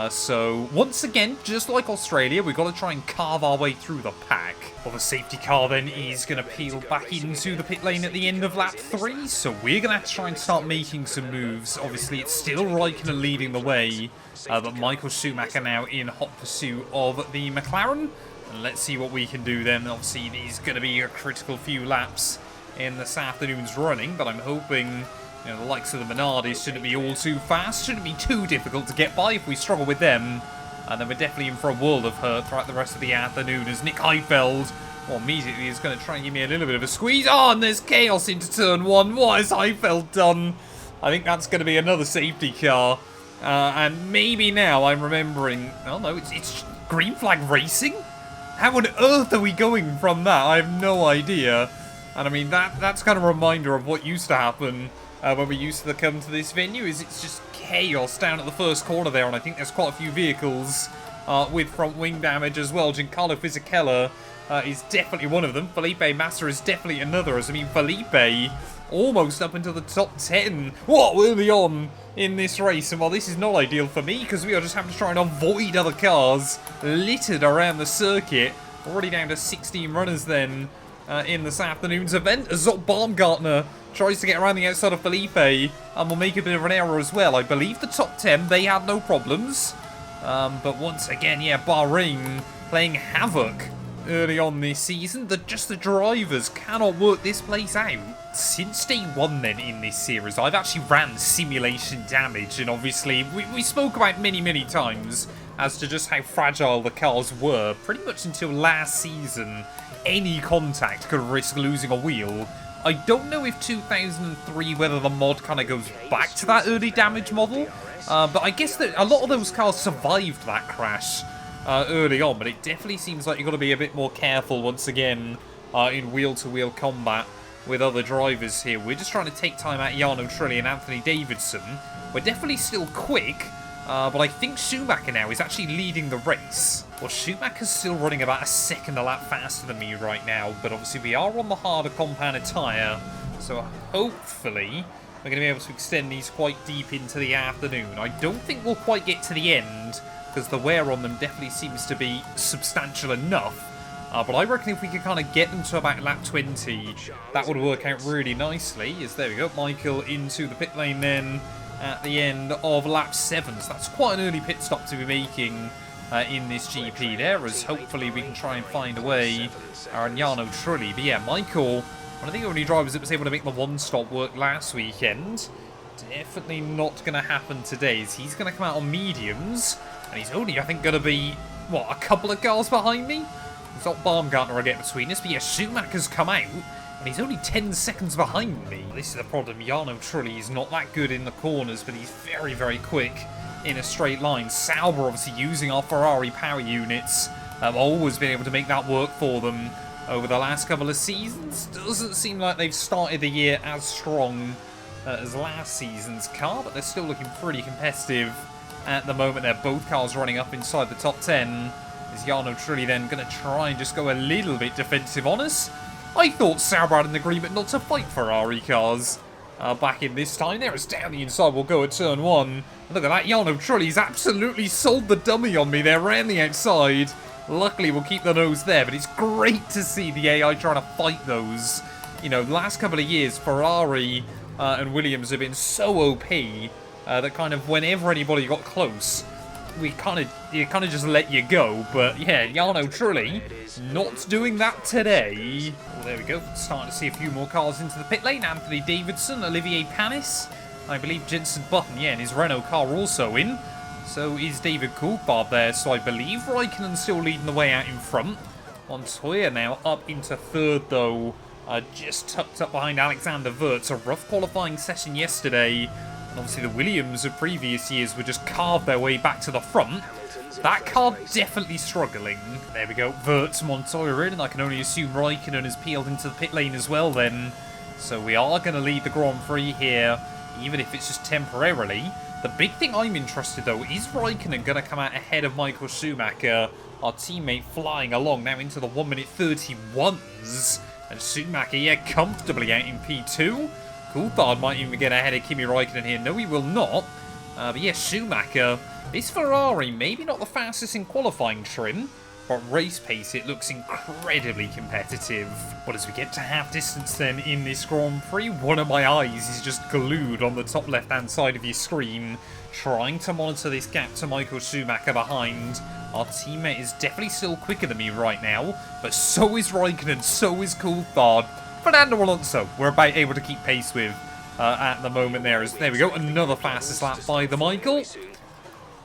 So once again, just like Australia, we've got to try and carve our way through the pack. Well, the safety car then is going to peel back into the pit lane at the end of lap 3. So we're going to have to try and start making some moves. Obviously, it's still Raikkonen leading the way, but Michael Schumacher now in hot pursuit of the McLaren. And let's see what we can do then. Obviously, these going to be a critical few laps in this afternoon's running, but I'm hoping, you know, the likes of the Minardis shouldn't be all too fast, shouldn't be too difficult to get by. If we struggle with them, and then we're definitely in for a world of hurt throughout the rest of the afternoon, as Nick Heifeld, well, immediately is going to try and give me a little bit of a squeeze. Oh, and there's chaos into turn 1. What has Heifeld done? I think that's going to be another safety car. And maybe now I'm remembering, oh no, it's green flag racing? How on earth are we going from that? I have no idea. And I mean, that's kind of a reminder of what used to happen when we used to come to this venue, is it's just chaos down at the first corner there, and I think there's quite a few vehicles with front wing damage as well. Giancarlo Fisichella is definitely one of them. Felipe Massa is definitely another, as I mean, Felipe almost up into the top 10. What, early on in this race, and while this is not ideal for me, because we are just having to try and avoid other cars littered around the circuit. Already down to 16 runners then in this afternoon's event, as Zot Baumgartner tries to get around the outside of Felipe and will make a bit of an error as well. I believe the top 10, they had no problems. But once again, yeah, Bahrain playing havoc early on this season. Just the drivers cannot work this place out. Since day 1 then in this series, I've actually ran simulation damage, and obviously we spoke about many times as to just how fragile the cars were. Pretty much until last season, any contact could risk losing a wheel. I don't know if 2003, whether the mod kind of goes back to that early damage model, but I guess that a lot of those cars survived that crash early on, but it definitely seems like you've got to be a bit more careful once again in wheel-to-wheel combat with other drivers here. We're just trying to take time out Jarno Trulli and Anthony Davidson. We're definitely still quick, but I think Schumacher now is actually leading the race. Well, Schumacher's still running about a second a lap faster than me right now, but obviously we are on the harder compounded tyre, so hopefully we're going to be able to extend these quite deep into the afternoon. I don't think we'll quite get to the end, because the wear on them definitely seems to be substantial enough. But I reckon if we could kind of get them to about lap 20, that would work out really nicely. As there we go, Michael into the pit lane then at the end of lap 7. So that's quite an early pit stop to be making in this GP there, as hopefully we can try and find a way around Jarno Trulli. But yeah, Michael, one of the only drivers that was able to make the one stop work last weekend. Definitely not going to happen today, as he's going to come out on mediums, and he's only, I think, going to be, what, a couple of cars behind me? It's not Baumgartner I get between us, but yeah, Schumacher's come out, and he's only 10 seconds behind me. This is the problem. Jarno Trulli is not that good in the corners, but he's very quick in a straight line. Sauber obviously using our Ferrari power units. I've always been able to make that work for them over the last couple of seasons. Doesn't seem like they've started the year as strong as last season's car, but they're still looking pretty competitive at the moment. They're both cars running up inside the top 10. Is Jarno Trulli then going to try and just go a little bit defensive on us? I thought Sauber had an agreement not to fight Ferrari cars back in this time. There is down the inside. We'll go at turn 1. Look at that. Jarno Trulli's absolutely sold the dummy on me there around the outside. Luckily, we'll keep the nose there, but it's great to see the AI trying to fight those. You know, the last couple of years, Ferrari and Williams have been so OP that kind of whenever anybody got close, you kind of just let you go. But yeah, Jarno Trulli not doing that today. Well, there we go. Starting to see a few more cars into the pit lane. Anthony Davidson, Olivier Panis, I believe Jenson Button, yeah, and his Renault car also in. So is David Coulthard there. So I believe Raikkonen still leading the way out in front. Montoya now up into third though, just tucked up behind Alexander Wirtz. A rough qualifying session yesterday. And obviously the Williams of previous years would just carve their way back to the front. That car definitely struggling. There we go. Vert's Montoya in, and I can only assume Raikkonen has peeled into the pit lane as well then. So we are going to lead the Grand Prix here, even if it's just temporarily. The big thing I'm interested, though, is Raikkonen going to come out ahead of Michael Schumacher, our teammate, flying along now into the 1 minute 31s. And Schumacher, yeah, comfortably out in P2. Coulthard might even get ahead of Kimi Raikkonen here. No, he will not. But yeah, Schumacher, this Ferrari, maybe not the fastest in qualifying trim, but race pace, it looks incredibly competitive. But as we get to half distance then in this Grand Prix, one of my eyes is just glued on the top left-hand side of your screen, trying to monitor this gap to Michael Schumacher behind. Our teammate is definitely still quicker than me right now, but so is Raikkonen, so is Coulthard. Fernando Alonso, we're about able to keep pace with at the moment there. There we go, another fastest lap by the Michael.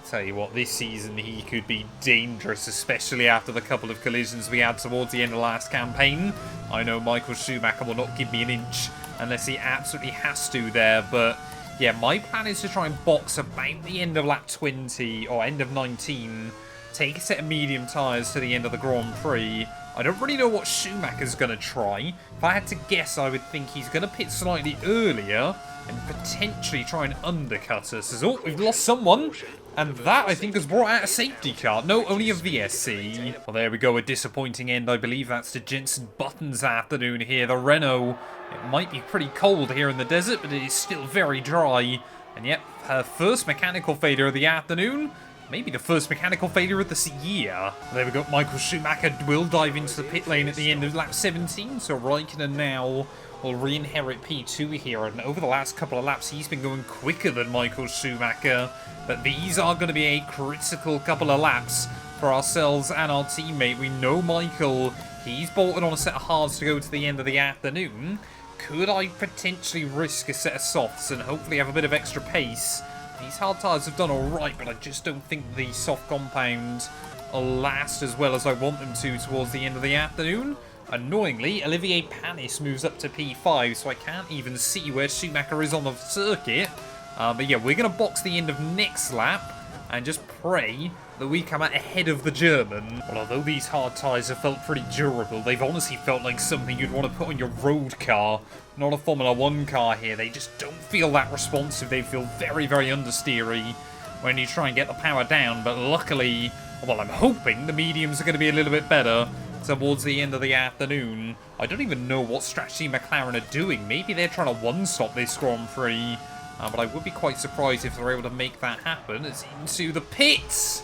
Tell you what, this season he could be dangerous, especially after the couple of collisions we had towards the end of the last campaign. I know Michael Schumacher will not give me an inch unless he absolutely has to there, but yeah, my plan is to try and box about the end of lap 20 or end of 19, take a set of medium tyres to the end of the Grand Prix. I don't really know what Schumacher's going to try. If I had to guess, I would think he's going to pit slightly earlier and potentially try and undercut us. As, oh, we've lost someone. And that, I think, has brought out a safety car. No, only a VSC. Well, there we go. A disappointing end. I believe that's to Jenson Button's afternoon here. The Renault. It might be pretty cold here in the desert, but it is still very dry. And yep, her first mechanical failure of the afternoon. Maybe the first mechanical failure of the year. There we go. Michael Schumacher will dive into the pit lane at the end of lap 17. So Raikkonen now will re-inherit P2 here. And over the last couple of laps, he's been going quicker than Michael Schumacher. But these are going to be a critical couple of laps for ourselves and our teammate. We know Michael, he's bolted on a set of hards to go to the end of the afternoon. Could I potentially risk a set of softs and hopefully have a bit of extra pace? These hard tyres have done alright, but I just don't think the soft compound will last as well as I want them to towards the end of the afternoon. Annoyingly, Olivier Panis moves up to P5, so I can't even see where Schumacher is on the circuit. But yeah, we're going to box the end of next lap and just pray that we come out ahead of the German. Well, although these hard tyres have felt pretty durable, they've honestly felt like something you'd want to put on your road car, not a Formula 1 car here. They just don't feel that responsive. They feel very, very understeery when you try and get the power down. But luckily, well, I'm hoping the mediums are going to be a little bit better towards the end of the afternoon. I don't even know what strategy McLaren are doing. Maybe they're trying to one-stop this Grand Prix. But I would be quite surprised if they're able to make that happen. It's into the pits.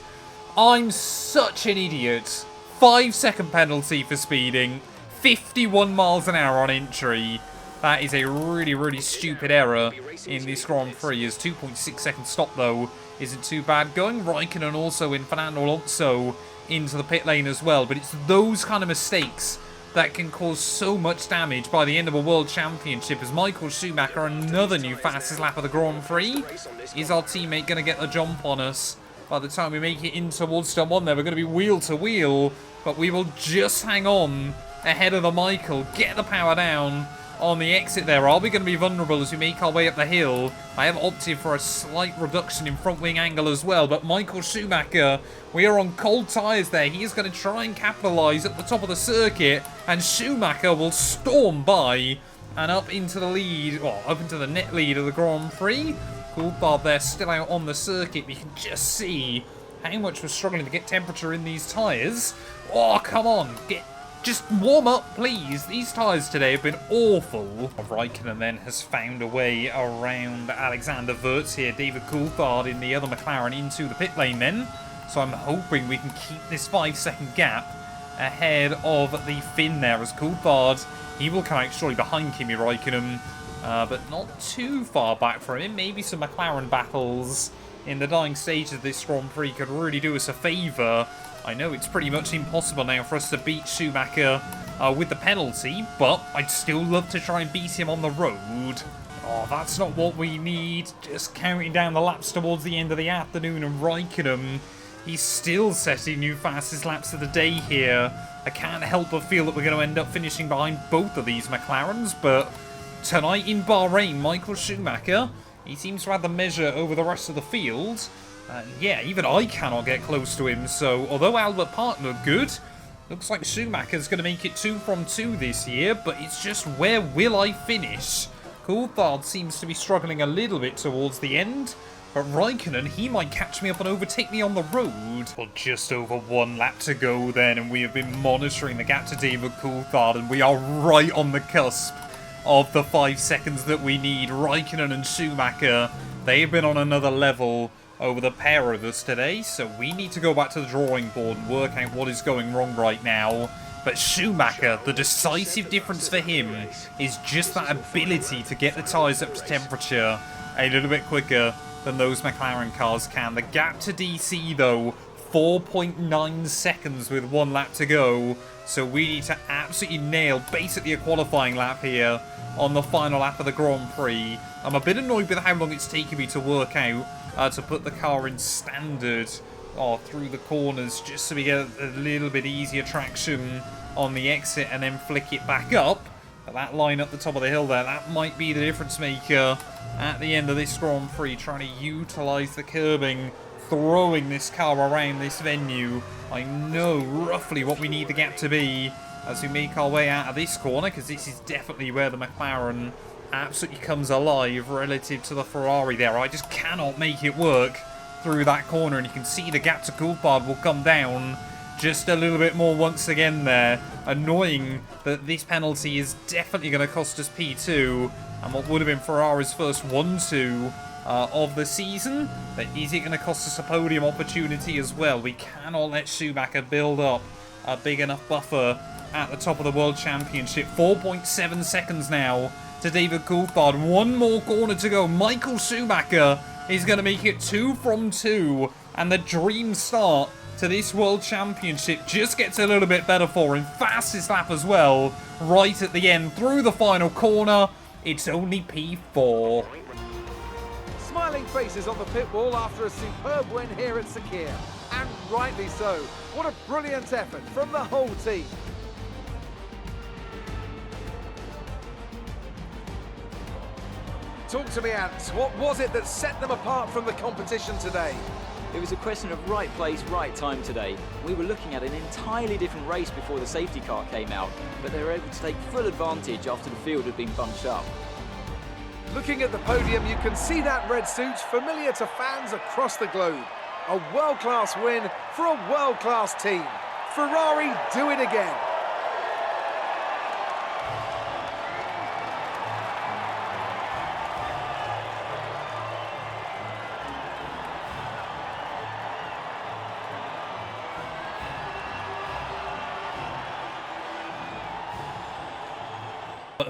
I'm such an idiot. 5-second penalty for speeding. 51 miles an hour on entry. That is a really, really stupid error in this Grand Prix. His 2.6 second stop, though, isn't too bad. Going Raikkonen also in, Fernando Alonso into the pit lane as well. But it's those kind of mistakes that can cause so much damage by the end of a World Championship. As Michael Schumacher, another new fastest lap of the Grand Prix. Is our teammate going to get the jump on us? By the time we make it in towards turn 1 there, we're going to be wheel to wheel. But we will just hang on ahead of the Michael. Get the power down on the exit there. Are we going to be vulnerable as we make our way up the hill? I have opted for a slight reduction in front wing angle as well. But Michael Schumacher, we are on cold tyres there. He is going to try and capitalise at the top of the circuit. And Schumacher will storm by and up into the lead, well, up into the net lead of the Grand Prix. Coulthard there still out on the circuit. We can just see how much we're struggling to get temperature in these tyres. Oh, come on. Just warm up, please. These tyres today have been awful. Raikkonen then has found a way around Alexander Wurz here. David Coulthard in the other McLaren into the pit lane then. So I'm hoping we can keep this 5-second gap ahead of the Finn there as Coulthard. He will come out shortly behind Kimi Raikkonen, but not too far back from him. Maybe some McLaren battles in the dying stages of this Grand Prix could really do us a favour. I know it's pretty much impossible now for us to beat Schumacher with the penalty, but I'd still love to try and beat him on the road. Oh, that's not what we need. Just counting down the laps towards the end of the afternoon, and Raikkonen, he's still setting new fastest laps of the day here. I can't help but feel that we're going to end up finishing behind both of these McLarens, but tonight in Bahrain, Michael Schumacher, he seems to have the measure over the rest of the field. Yeah, even I cannot get close to him, so although Albert Park looked good, looks like Schumacher's going to make it 2 from 2 this year, but it's just where will I finish? Coulthard seems to be struggling a little bit towards the end, but Raikkonen, he might catch me up and overtake me on the road. Well, just over 1 lap to go then, and we have been monitoring the gap to David Coulthard, and we are right on the cusp of the 5 seconds that we need. Raikkonen and Schumacher, they've been on another level over the pair of us today, so we need to go back to the drawing board and work out what is going wrong right now. But Schumacher, the decisive difference for him is just that ability to get the tyres up to temperature a little bit quicker than those McLaren cars can. The gap to DC, though, 4.9 seconds with 1 lap to go, so we need to absolutely nail basically a qualifying lap here on the final lap of the Grand Prix. I'm a bit annoyed with how long it's taken me to work out to put the car in standard through the corners, just so we get a little bit easier traction on the exit and then flick it back up. But that line up the top of the hill there, that might be the difference maker at the end of this Grand Prix, trying to utilise the curbing, throwing this car around this venue. I know roughly what we need the gap to be as we make our way out of this corner, because this is definitely where the McLaren absolutely comes alive relative to the Ferrari there. I just cannot make it work through that corner, and you can see the gap to Coulthard will come down just a little bit more once again there. Annoying that this penalty is definitely going to cost us P2, and what would have been Ferrari's first 1-2 of the season. But is it going to cost us a podium opportunity as well? We cannot let Schumacher build up a big enough buffer at the top of the World Championship. 4.7 seconds now to David Coulthard. 1 more corner to go. Michael Schumacher is going to make it 2 from 2. And the dream start to this World Championship just gets a little bit better for him. Fastest lap as well, right at the end, through the final corner. It's only P4. Smiling faces on the pit wall after a superb win here at Sakir. And rightly so. What a brilliant effort from the whole team. Talk to me, Ant. What was it that set them apart from the competition today? It was a question of right place, right time today. We were looking at an entirely different race before the safety car came out, but they were able to take full advantage after the field had been bunched up. Looking at the podium, you can see that red suit familiar to fans across the globe. A world-class win for a world-class team. Ferrari do it again.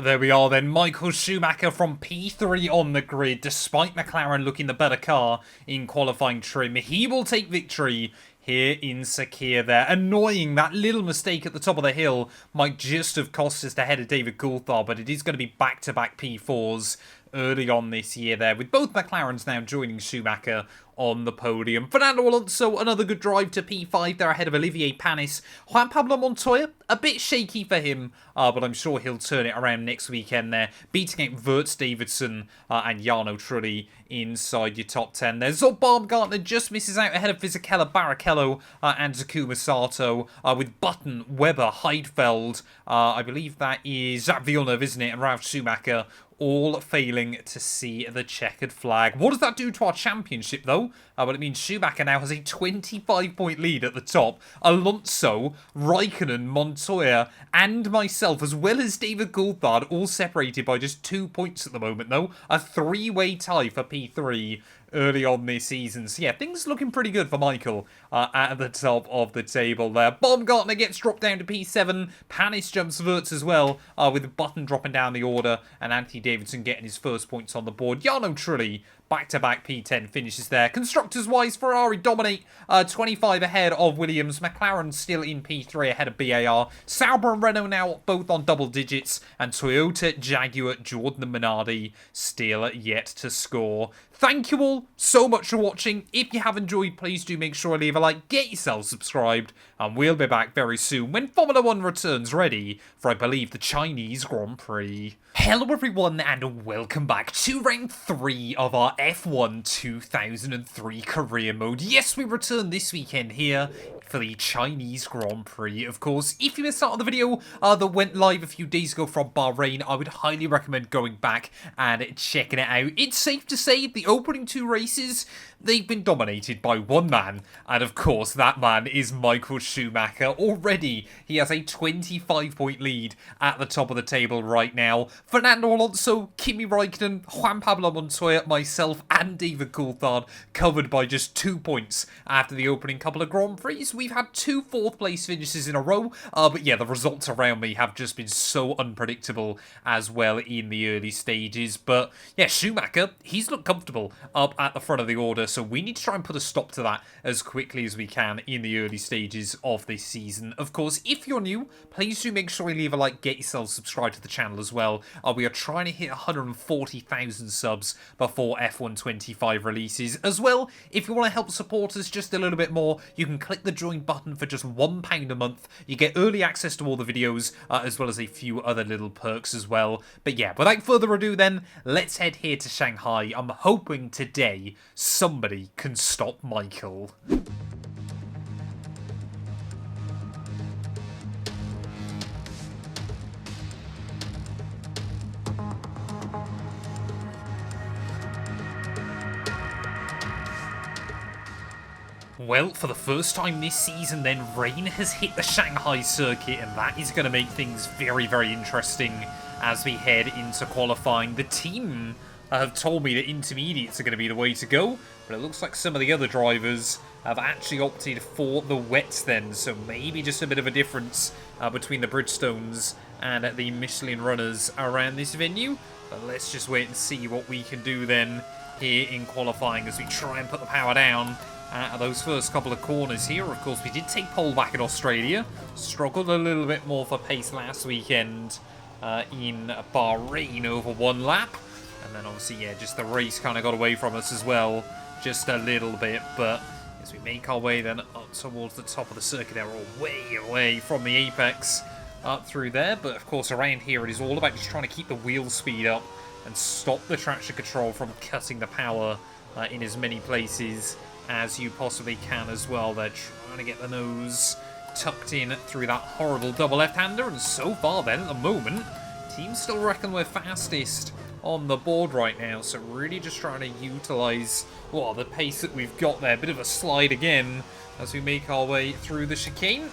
There we are then, Michael Schumacher from P3 on the grid. Despite McLaren looking the better car in qualifying trim, he will take victory here in Sakir there. Annoying, that little mistake at the top of the hill might just have cost us the head of David Coulthard, but it is going to be back-to-back P4s early on this year there, with both McLarens now joining Schumacher on the podium. Fernando Alonso, another good drive to P5 there ahead of Olivier Panis. Juan Pablo Montoya, a bit shaky for him, but I'm sure he'll turn it around next weekend there, beating out Verts Davidson and Jarno Trulli inside your top 10 there. Zob Baumgartner just misses out ahead of Fisichella, Barrichello and Takuma Sato, with Button, Webber, Heidfeld, I believe that is Jacques Villeneuve, isn't it, and Ralf Schumacher, all failing to see the checkered flag. What does that do to our championship, though? Well, it means Schumacher now has a 25-point lead at the top. Alonso, Raikkonen, Montoya, and myself, as well as David Coulthard, all separated by just 2 points at the moment, though. A 3-way tie for P3 early on this season. So yeah, things looking pretty good for Michael at the top of the table there. Baumgartner gets dropped down to P7. Panis jumps Verts as well, with Button dropping down the order, and Anthony Davidson getting his first points on the board. Jarno Trulli, back-to-back P10 finishes there. Constructors-wise, Ferrari dominate, 25 ahead of Williams. McLaren still in P3 ahead of BAR. Sauber and Renault now both on double digits. And Toyota, Jaguar, Jordan and Minardi still yet to score. Thank you all so much for watching. If you have enjoyed, please do make sure to leave a like, get yourself subscribed, And we'll be back very soon when Formula 1 returns ready for, I believe, the Chinese Grand Prix. Hello everyone and welcome back to round 3 of our F1 2003 career mode. Yes, we return this weekend here for the Chinese Grand Prix. Of course, if you missed out on the video that went live a few days ago from Bahrain, I would highly recommend going back and checking it out. It's safe to say the opening 2 races, they've been dominated by one man, and of course that man is Michael Schumacher. Already he has a 25-point lead at the top of the table right now. Fernando Alonso, Kimi Raikkonen, Juan Pablo Montoya, myself and David Coulthard covered by just 2 points after the opening couple of Grand Prix. We've had 2 4th place finishes in a row, but yeah, the results around me have just been so unpredictable as well in the early stages. But yeah, Schumacher, he's looked comfortable up at the front of the order, so we need to try and put a stop to that as quickly as we can in the early stages of this season. Of course, if you're new, please do make sure you leave a like, get yourself subscribed to the channel as well. We are trying to hit 140,000 subs before F1 25 releases. As well, if you want to help support us just a little bit more, you can click the join button for just £1 a month. You get early access to all the videos, as well as a few other little perks as well. But yeah, without further ado then, let's head here to Shanghai. I'm hoping today somebody can stop Michael. Well, for the first time this season then, rain has hit the Shanghai circuit, and that is going to make things very, very interesting as we head into qualifying. The team have told me that intermediates are going to be the way to go, but it looks like some of the other drivers have actually opted for the wets then, so maybe just a bit of a difference between the Bridgestones and the Michelin runners around this venue. But let's just wait and see what we can do then here in qualifying as we try and put the power down at those first couple of corners here. Of course, we did take pole back in Australia, struggled a little bit more for pace last weekend in Bahrain over 1 lap. And then obviously, yeah, just the race kind of got away from us as well, just a little bit. But as we make our way then up towards the top of the circuit, there, we're way away from the apex up through there. But of course, around here, it is all about just trying to keep the wheel speed up and stop the traction control from cutting the power in as many places as you possibly can as well. They're trying to get the nose tucked in through that horrible double left-hander, and so far then, at the moment, teams still reckon we're fastest on the board right now, so really just trying to utilise, well, the pace that we've got there. Bit of a slide again as we make our way through the chicane.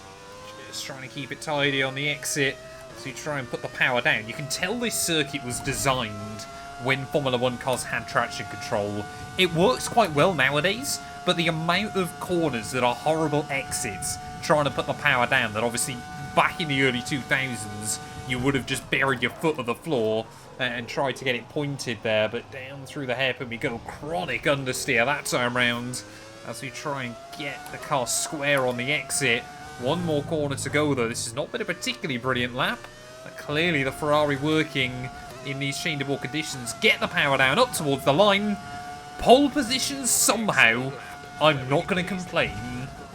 Just trying to keep it tidy on the exit as we try and put the power down. You can tell this circuit was designed when Formula 1 cars had traction control. It works quite well nowadays, but the amount of corners that are horrible exits trying to put the power down, that obviously back in the early 2000s you would have just buried your foot on the floor and tried to get it pointed there, but down through the hairpin we go. Chronic understeer that time round as we try and get the car square on the exit. 1 more corner to go though. This has not been a particularly brilliant lap, but clearly the Ferrari working in these changeable conditions. Get the power down up towards the line. Pole position somehow. I'm not going to complain.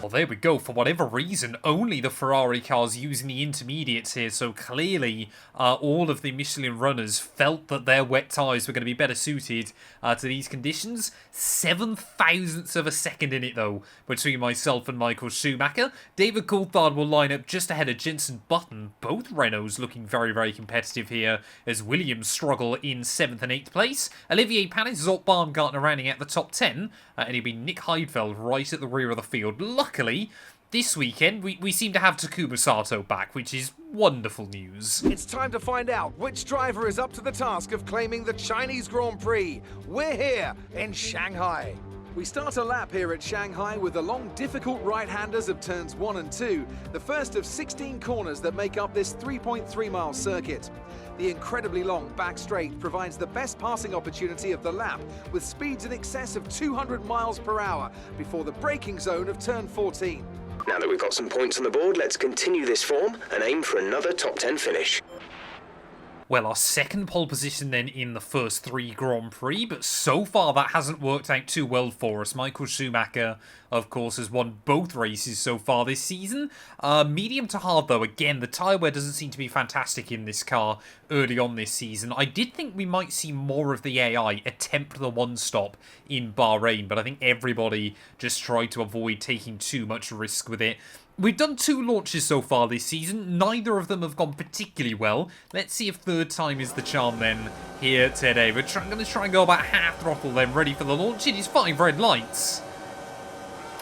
Well, there we go. For whatever reason, only the Ferrari cars using the intermediates here. So clearly, all of the Michelin runners felt that their wet tyres were going to be better suited to these conditions. 7,000ths of a second in it, though, between myself and Michael Schumacher. David Coulthard will line up just ahead of Jenson Button. Both Renaults looking very, very competitive here as Williams struggle in 7th and 8th place. Olivier Panis, Zoltan Baumgartner rounding out the top 10. And it'll be Nick Heidfeld right at the rear of the field. Luckily, this weekend, we seem to have Takuma Sato back, which is wonderful news. It's time to find out which driver is up to the task of claiming the Chinese Grand Prix. We're here in Shanghai. We start a lap here at Shanghai with the long, difficult right-handers of turns 1 and 2, the first of 16 corners that make up this 3.3-mile circuit. The incredibly long back straight provides the best passing opportunity of the lap, with speeds in excess of 200 miles per hour before the braking zone of turn 14. Now that we've got some points on the board, let's continue this form and aim for another top 10 finish. Well, our second pole position then in the first 3 Grand Prix, but so far that hasn't worked out too well for us. Michael Schumacher, of course, has won both races so far this season. Medium to hard, though. Again, the tyre wear doesn't seem to be fantastic in this car early on this season. I did think we might see more of the AI attempt the one-stop in Bahrain, but I think everybody just tried to avoid taking too much risk with it. We've done 2 launches so far this season. Neither of them have gone particularly well. Let's see if third time is the charm then here today. We're going to try and go about half throttle then, ready for the launch. It is 5 red lights.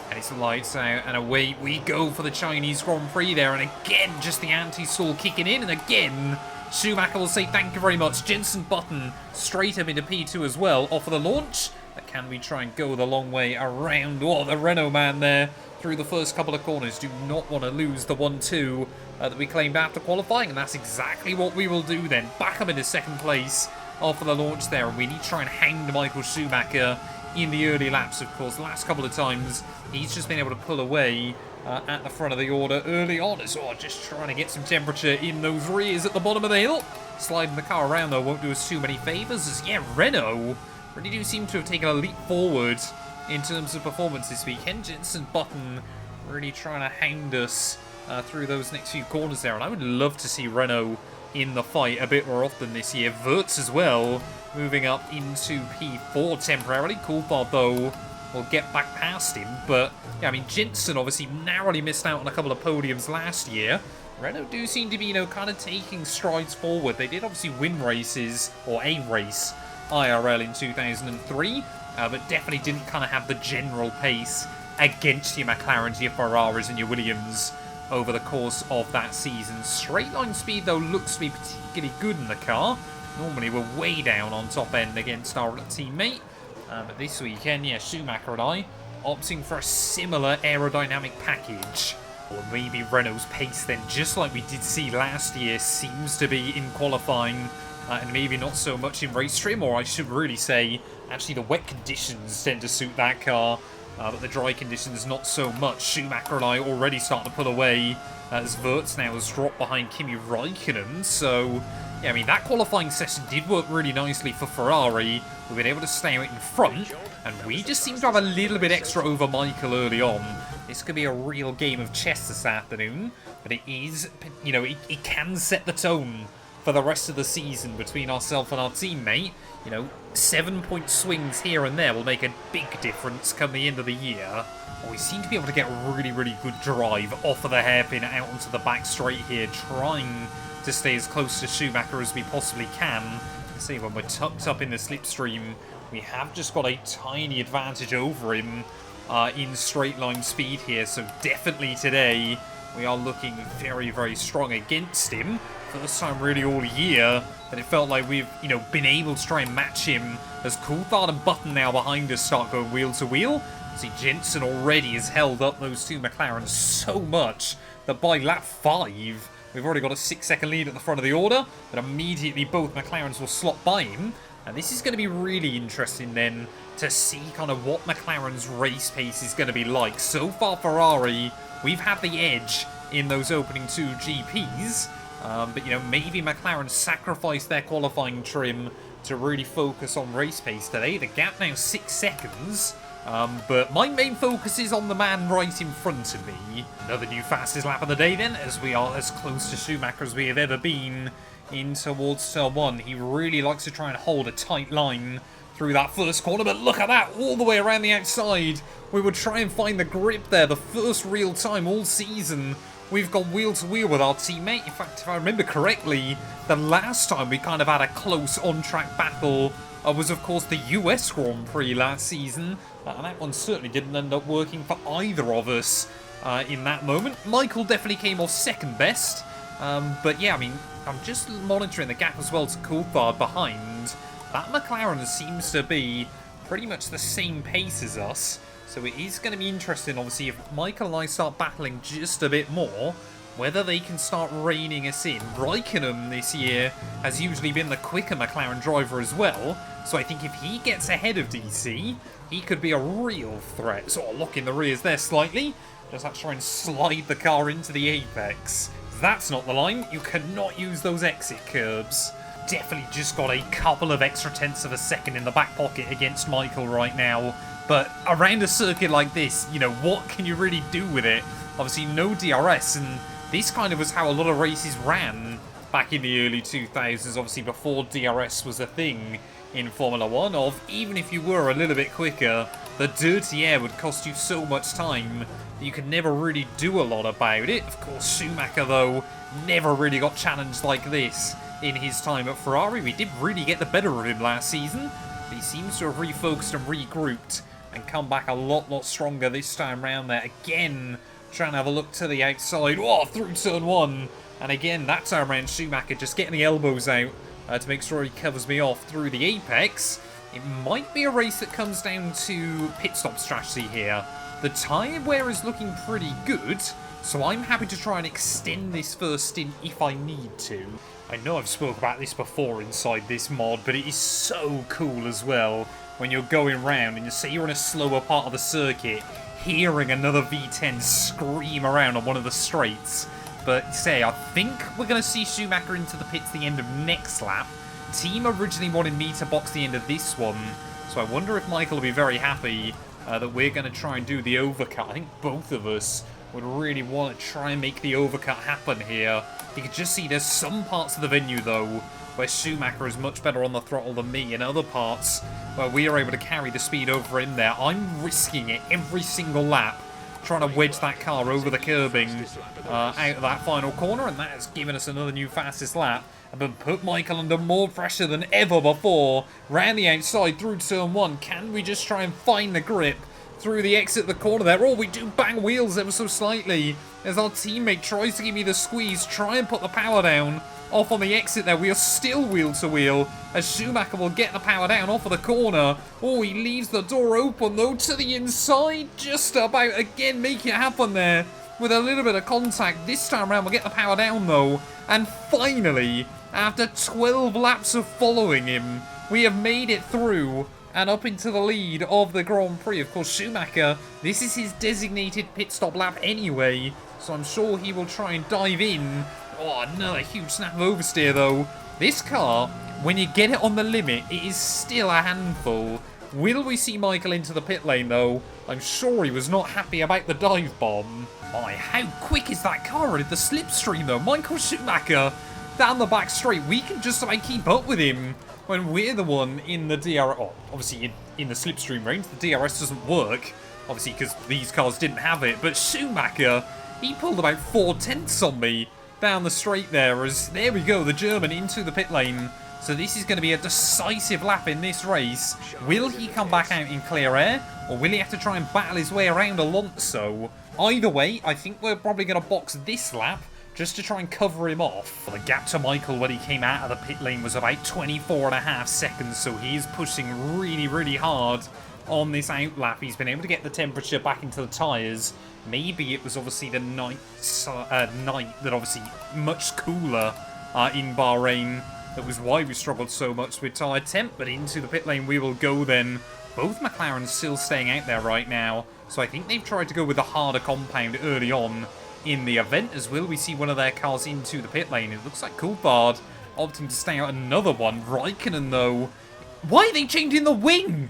And it's lights out, and away we go for the Chinese Grand Prix there. And again, just the anti-stall kicking in. And again, Schumacher will say thank you very much. Jenson Button straight up into P2 as well. Off for the launch. But can we try and go the long way around? Oh, the Renault man there. Through the first couple of corners. Do not want to lose the 1-2 that we claimed after qualifying, and that's exactly what we will do then. Back up into second place after the launch there, and we need to try and hang Michael Schumacher in the early laps, of course. The last couple of times, he's just been able to pull away at the front of the order early on. So just trying to get some temperature in those rears at the bottom of the hill. Sliding the car around, though, won't do us too many favours, as, yeah, Renault really do seem to have taken a leap forward in terms of performance this weekend. Jenson Button really trying to hound us through those next few corners there. And I would love to see Renault in the fight a bit more often this year. Wirtz as well, moving up into P4 temporarily. Coulthard, though, will get back past him. But, yeah, I mean, Jenson obviously narrowly missed out on a couple of podiums last year. Renault do seem to be, you know, kind of taking strides forward. They did obviously win races, or a race, IRL in 2003. But definitely didn't kind of have the general pace against your McLarens, your Ferraris and your Williams over the course of that season. Straight line speed, though, looks to be particularly good in the car. Normally we're way down on top end against our teammate. But this weekend, yeah, Schumacher and I opting for a similar aerodynamic package. Or maybe Renault's pace then, just like we did see last year, seems to be in qualifying. And maybe not so much in race trim, or I should really say, actually the wet conditions tend to suit that car, but the dry conditions not so much. Schumacher and I already starting to pull away as Wirtz now has dropped behind Kimi Räikkönen. So, yeah, I mean, that qualifying session did work really nicely for Ferrari. We've been able to stay out in front, and we just seem to have a little bit extra over Michael early on. This could be a real game of chess this afternoon, but it is, you know, it can set the tone for the rest of the season between ourselves and our teammate. You know, 7-point swings here and there will make a big difference come the end of the year. We seem to be able to get really, really good drive off of the hairpin out onto the back straight here, trying to stay as close to Schumacher as we possibly can. See, when we're tucked up in the slipstream, we have just got a tiny advantage over him in straight line speed here. So definitely today, we are looking very, very strong against him. First time really all year that it felt like we've, you know, been able to try and match him, as Coulthard and Button now behind us start going wheel to wheel. See, Jenson already has held up those 2 McLarens so much that by lap 5, we've already got a 6-second lead at the front of the order, but immediately both McLarens will slot by him. And this is going to be really interesting then to see kind of what McLaren's race pace is going to be like. So far, Ferrari, we've had the edge in those opening 2 GPs. But, you know, maybe McLaren sacrificed their qualifying trim to really focus on race pace today. The gap now 6 seconds. But my main focus is on the man right in front of me. Another new fastest lap of the day then, as we are as close to Schumacher as we have ever been in towards turn 1. He really likes to try and hold a tight line through that first corner, but look at that, all the way around the outside. We would try and find the grip there, the first real time all season we've gone wheel to wheel with our teammate. In fact, if I remember correctly, the last time we kind of had a close on-track battle was, of course, the US Grand Prix last season. And that one certainly didn't end up working for either of us in that moment. Michael definitely came off second best. But yeah, I mean, I'm just monitoring the gap as well to Coulthard behind. That McLaren seems to be pretty much the same pace as us. So it is going to be interesting, obviously, if Michael and I start battling just a bit more, whether they can start reining us in. Räikkönen this year has usually been the quicker McLaren driver as well, so I think if he gets ahead of DC, he could be a real threat. Sort of locking the rears there slightly, just have to try and slide the car into the apex. That's not the line, you cannot use those exit curbs. definitely just got a couple of extra tenths of a second in the back pocket against Michael right now. But around a circuit like this, you know, what can you really do with it? Obviously, no DRS, and this kind of was how a lot of races ran back in the early 2000s, obviously before DRS was a thing in Formula 1, of even if you were a little bit quicker, the dirty air would cost you so much time that you could never really do a lot about it. Of course, Schumacher, though, never really got challenged like this in his time at Ferrari. We did really get the better of him last season, but he seems to have refocused and regrouped and come back a lot stronger this time round there. Again, trying to have a look to the outside. Oh, through turn one. And again, that time around, Schumacher just getting the elbows out to make sure he covers me off through the apex. It might be a race that comes down to pit stop strategy here. The tyre wear is looking pretty good, so I'm happy to try and extend this first stint if I need to. I know I've spoke about this before inside this mod, but it is so cool as well when you're going round and you say you're in a slower part of the circuit, hearing another V10 scream around on one of the straights. But say, I think we're going to see Schumacher into the pits the end of next lap. Team originally wanted me to box the end of this one, so I wonder if Michael will be very happy that we're going to try and do the overcut. I think both of us would really want to try and make the overcut happen here. You can just see there's some parts of the venue, though, where Schumacher is much better on the throttle than me, and other parts where we are able to carry the speed over in there. I'm risking it every single lap, trying to wedge that car over the curbing out of that final corner, and that has given us another new fastest lap, and then put Michael under more pressure than ever before. Round the outside through turn one. Can we just try and find the grip through the exit of the corner there? Oh, we do bang wheels ever so slightly as our teammate tries to give me the squeeze, try and put the power down. Off on the exit there, we are still wheel to wheel as Schumacher will get the power down off of the corner. Oh, he leaves the door open though to the inside, just about again make it happen there with a little bit of contact. This time around we'll get the power down though, and finally, after 12 laps of following him, we have made it through and up into the lead of the Grand Prix. Of course, Schumacher, this is his designated pit stop lap anyway, so I'm sure he will try and dive in. Oh, another huge snap of oversteer, though. This car, when you get it on the limit, it is still a handful. Will we see Michael into the pit lane, though? I'm sure he was not happy about the dive bomb. My, how quick is that car at the slipstream, though? Michael Schumacher down the back straight. We can just about keep up with him when we're the one in the DRS. Oh, obviously, in the slipstream range, the DRS doesn't work. Obviously, because these cars didn't have it. But Schumacher, he pulled about 4/10 on me down the straight there, as there we go, the German into the pit lane. So this is going to be a decisive lap in this race. Will he come back out in clear air, or will he have to try and battle his way around Alonso? Either way, I think we're probably going to box this lap just to try and cover him off. The gap to Michael when he came out of the pit lane was about 24.5 seconds, so he is pushing really hard on this out lap. He's been able to get the temperature back into the tyres. Maybe it was obviously the night that obviously much cooler in Bahrain. That was why we struggled so much with tyre temp, but into the pit lane we will go then. Both McLarens still staying out there right now, so I think they've tried to go with a harder compound early on in the event, as will we see one of their cars into the pit lane. It looks like Coulthard opting to stay out another one. Raikkonen though, why are they changing the wing?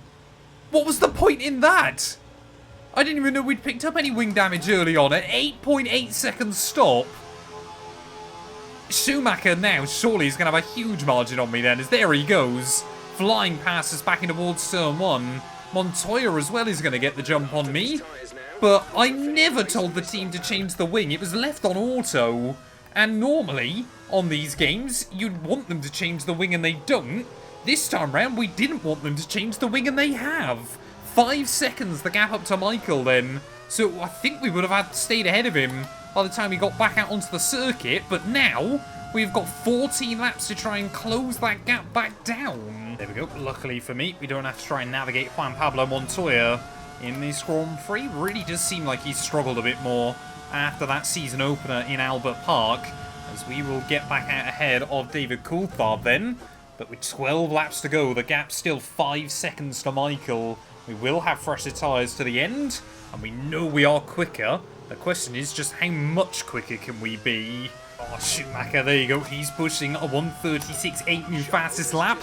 What was the point in that? I didn't even know we'd picked up any wing damage early on. At 8.8 seconds stop. Schumacher now surely is going to have a huge margin on me then, as there he goes. Flying past us back in towards turn one. Montoya as well is going to get the jump on me. But I never told the team to change the wing. It was left on auto. And normally, on these games, you'd want them to change the wing and they don't. This time round, we didn't want them to change the wing and they have. 5 seconds the gap up to Michael then. So I think we would have had stayed ahead of him by the time he got back out onto the circuit. But now, we've got 14 laps to try and close that gap back down. There we go. Luckily for me, we don't have to try and navigate Juan Pablo Montoya in this Grand Prix. Really does seem like he's struggled a bit more after that season opener in Albert Park, as we will get back out ahead of David Coulthard then. But with 12 laps to go, the gap's still 5 seconds to Michael. We will have fresher tyres to the end, and we know we are quicker. The question is just how much quicker can we be? Oh, Schumacher, there you go. He's pushing a 1:36.8 new fastest lap.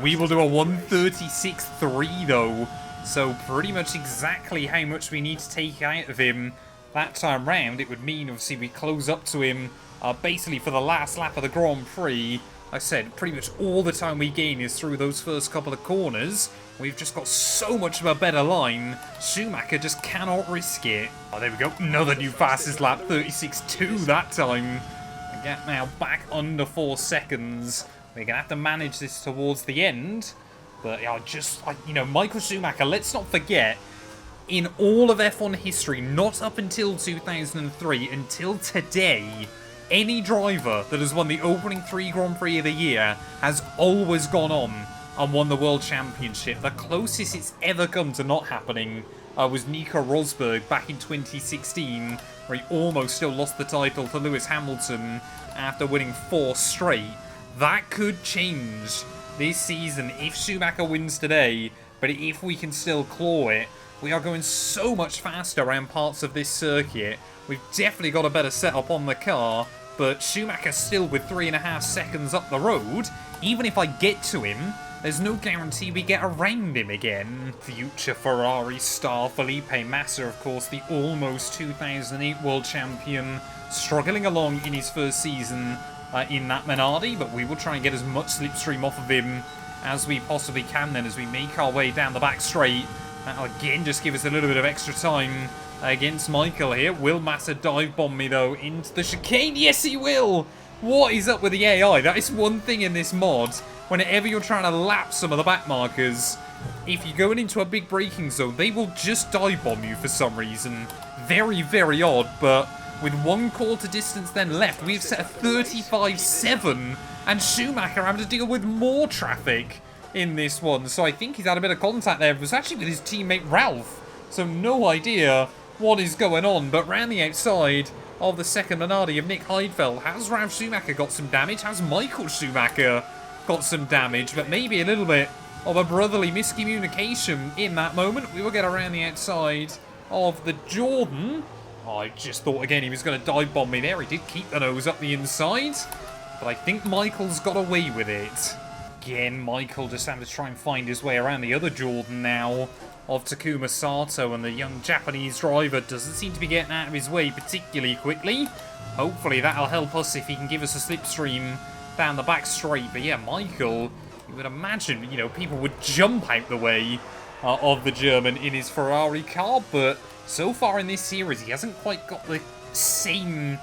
We will do a 1:36.3 though. So pretty much exactly how much we need to take out of him that time round. It would mean, obviously, we close up to him basically for the last lap of the Grand Prix. I said, pretty much all the time we gain is through those first couple of corners. We've just got so much of a better line. Schumacher just cannot risk it. Oh, there we go. Another new fastest lap. 36.2 that time. The gap now back under 4 seconds. We're going to have to manage this towards the end. But, you know, Michael Schumacher, let's not forget, in all of F1 history, not up until 2003, until today, any driver that has won the opening 3 Grand Prix of the year has always gone on and won the World Championship. The closest it's ever come to not happening was Nico Rosberg back in 2016, where he almost still lost the title to Lewis Hamilton after winning 4 straight. That could change this season if Schumacher wins today, but if we can still claw it, we are going so much faster around parts of this circuit. We've definitely got a better setup on the car, but Schumacher's still with 3.5 seconds up the road. Even if I get to him, there's no guarantee we get around him again. Future Ferrari star Felipe Massa, of course, the almost 2008 world champion, struggling along in his first season in that Minardi, but we will try and get as much slipstream off of him as we possibly can then as we make our way down the back straight. That'll again just give us a little bit of extra time against Michael here. Will Massa dive bomb me though into the chicane? Yes, he will! What is up with the AI? That is one thing in this mod. Whenever you're trying to lap some of the back markers, if you're going into a big braking zone, they will just dive bomb you for some reason. Very, very odd, but with 1/4 distance then left, we've set a 35.7, and Schumacher having to deal with more traffic in this one. So I think he's had a bit of contact there. It was actually with his teammate Ralph, so no idea what is going on. But round the outside of the second Minardi of Nick Heidfeld, has Ralf Schumacher got some damage? Has Michael Schumacher got some damage? But maybe a little bit of a brotherly miscommunication in that moment. We will get around the outside of the Jordan. I just thought again he was going to dive bomb me there. He did keep the nose up the inside, but I think Michael's got away with it. Again, Michael just having to try and find his way around the other Jordan now of Takuma Sato, and the young Japanese driver doesn't seem to be getting out of his way particularly quickly. Hopefully that'll help us if he can give us a slipstream down the back straight. But yeah, Michael, you would imagine, you know, people would jump out the way of the German in his Ferrari car, but so far in this series he hasn't quite got the same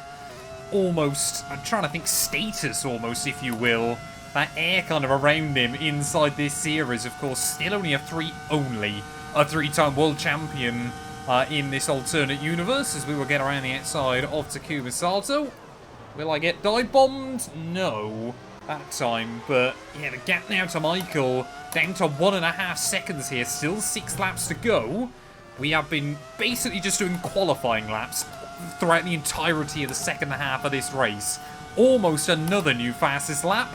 almost, I'm trying to think, status almost, if you will. That air kind of around him inside this series. Of course, still only a 3-time world champion in this alternate universe, as we will get around the outside of Takuma Sato. Will I get dive bombed? No, that time. But yeah, the gap now to Michael down to 1.5 seconds here. Still 6 laps to go. We have been basically just doing qualifying laps throughout the entirety of the second half of this race. Almost another new fastest lap.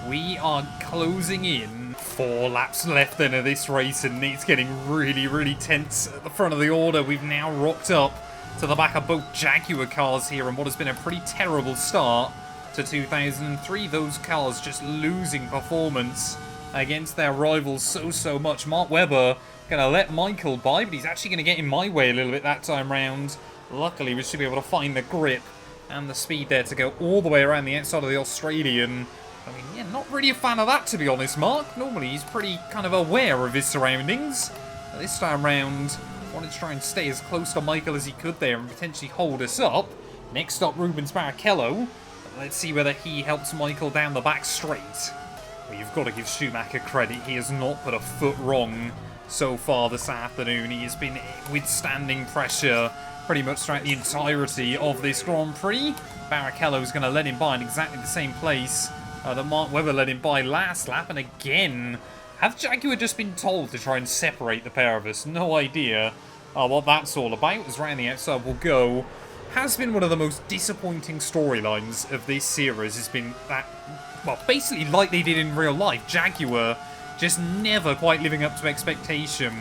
We are closing in. 4 laps left then of this race, and it's getting really, really tense at the front of the order. We've now rocked up to the back of both Jaguar cars here, and what has been a pretty terrible start to 2003. Those cars just losing performance against their rivals so much. Mark Webber going to let Michael by, but he's actually going to get in my way a little bit that time round. Luckily, we should be able to find the grip and the speed there to go all the way around the outside of the Australian. I mean, yeah, not really a fan of that, to be honest, Mark. Normally, he's pretty kind of aware of his surroundings. But this time round, wanted to try and stay as close to Michael as he could there and potentially hold us up. Next up, Rubens Barrichello. Let's see whether he helps Michael down the back straight. Well, you've got to give Schumacher credit. He has not put a foot wrong so far this afternoon. He has been withstanding pressure pretty much throughout the entirety of this Grand Prix. Barrichello's going to let him by in exactly the same place that Mark Webber led him by last lap. And again, have Jaguar just been told to try and separate the pair of us? No idea what that's all about. As round the outside will go. Has been one of the most disappointing storylines of this series. Has been that, well, basically like they did in real life. Jaguar just never quite living up to expectation.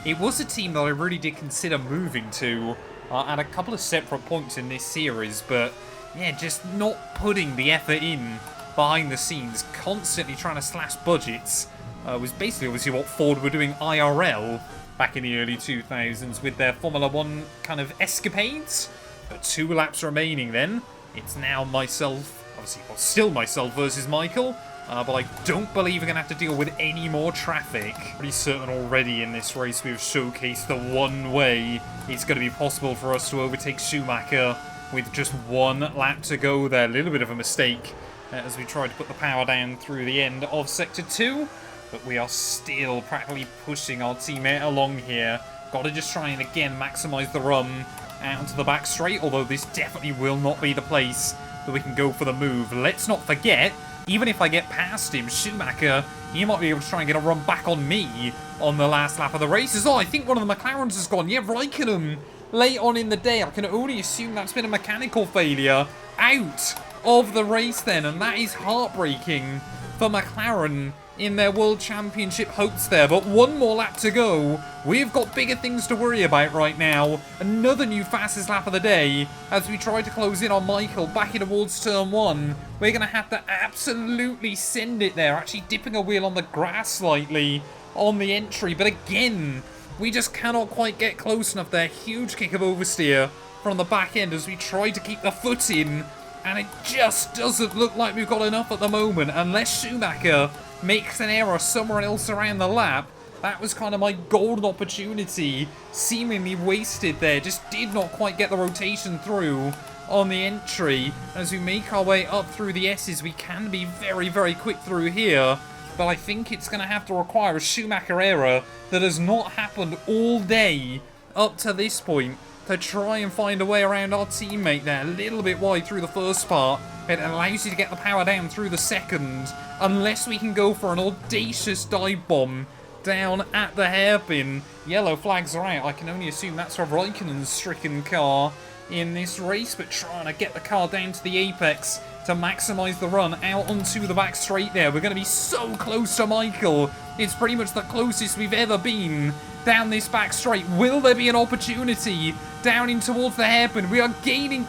It was a team that I really did consider moving to at a couple of separate points in this series, but yeah, just not putting the effort in behind the scenes, constantly trying to slash budgets, was basically obviously what Ford were doing IRL back in the early 2000s with their Formula 1 kind of escapades. But 2 laps remaining then. It's now myself, obviously, well, still myself versus Michael. But I don't believe we're going to have to deal with any more traffic. Pretty certain already in this race we've showcased the one way it's going to be possible for us to overtake Schumacher with just 1 lap to go there. A little bit of a mistake as we tried to put the power down through the end of Sector 2. But we are still practically pushing our teammate along here. Got to just try and again maximise the run out onto the back straight, although this definitely will not be the place that we can go for the move. Let's not forget, even if I get past him, Schumacher, he might be able to try and get a run back on me on the last lap of the race as well. I think one of the McLarens has gone. Yeah, Raikkonen, late on in the day. I can only assume that's been a mechanical failure out of the race then, and that is heartbreaking for McLaren in their World Championship hopes there. But 1 more lap to go. We've got bigger things to worry about right now. Another new fastest lap of the day as we try to close in on Michael back in towards turn 1. We're going to have to absolutely send it there. Actually dipping a wheel on the grass slightly on the entry. But again, we just cannot quite get close enough there. Huge kick of oversteer from the back end as we try to keep the foot in. And it just doesn't look like we've got enough at the moment, unless Schumacher makes an error somewhere else around the lap. That was kind of my golden opportunity, seemingly wasted there. Just did not quite get the rotation through on the entry. As we make our way up through the S's, we can be very, very quick through here. But I think it's going to have to require a Schumacher error that has not happened all day up to this point to try and find a way around our teammate there. A little bit wide through the first part. It allows you to get the power down through the second, unless we can go for an audacious dive bomb down at the hairpin. Yellow flags are out. I can only assume that's for Raikkonen's stricken car in this race, but trying to get the car down to the apex to maximise the run out onto the back straight there. We're going to be so close to Michael. It's pretty much the closest we've ever been down this back straight. Will there be an opportunity down in towards the hairpin? We are gaining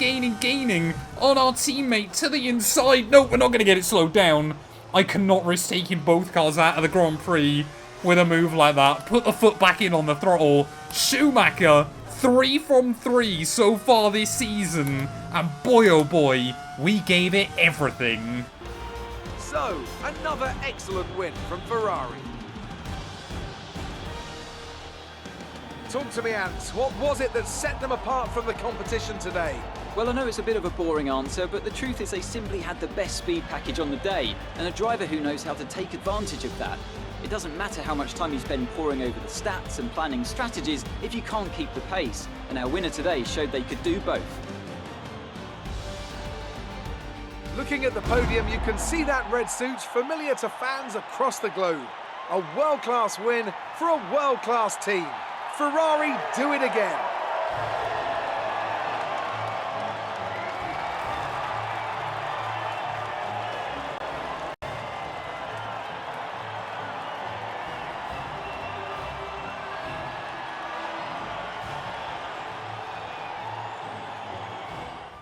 on our teammate to the inside. No, we're not going to get it slowed down. I cannot risk taking both cars out of the Grand Prix with a move like that. Put the foot back in on the throttle. Schumacher, 3 from 3 so far this season. And boy, oh boy, we gave it everything. So, another excellent win from Ferrari. Talk to me, Ant. What was it that set them apart from the competition today? Well, I know it's a bit of a boring answer, but the truth is they simply had the best speed package on the day, and a driver who knows how to take advantage of that. It doesn't matter how much time you spend poring over the stats and planning strategies if you can't keep the pace, and our winner today showed they could do both. Looking at the podium, you can see that red suit familiar to fans across the globe. A world-class win for a world-class team. Ferrari do it again.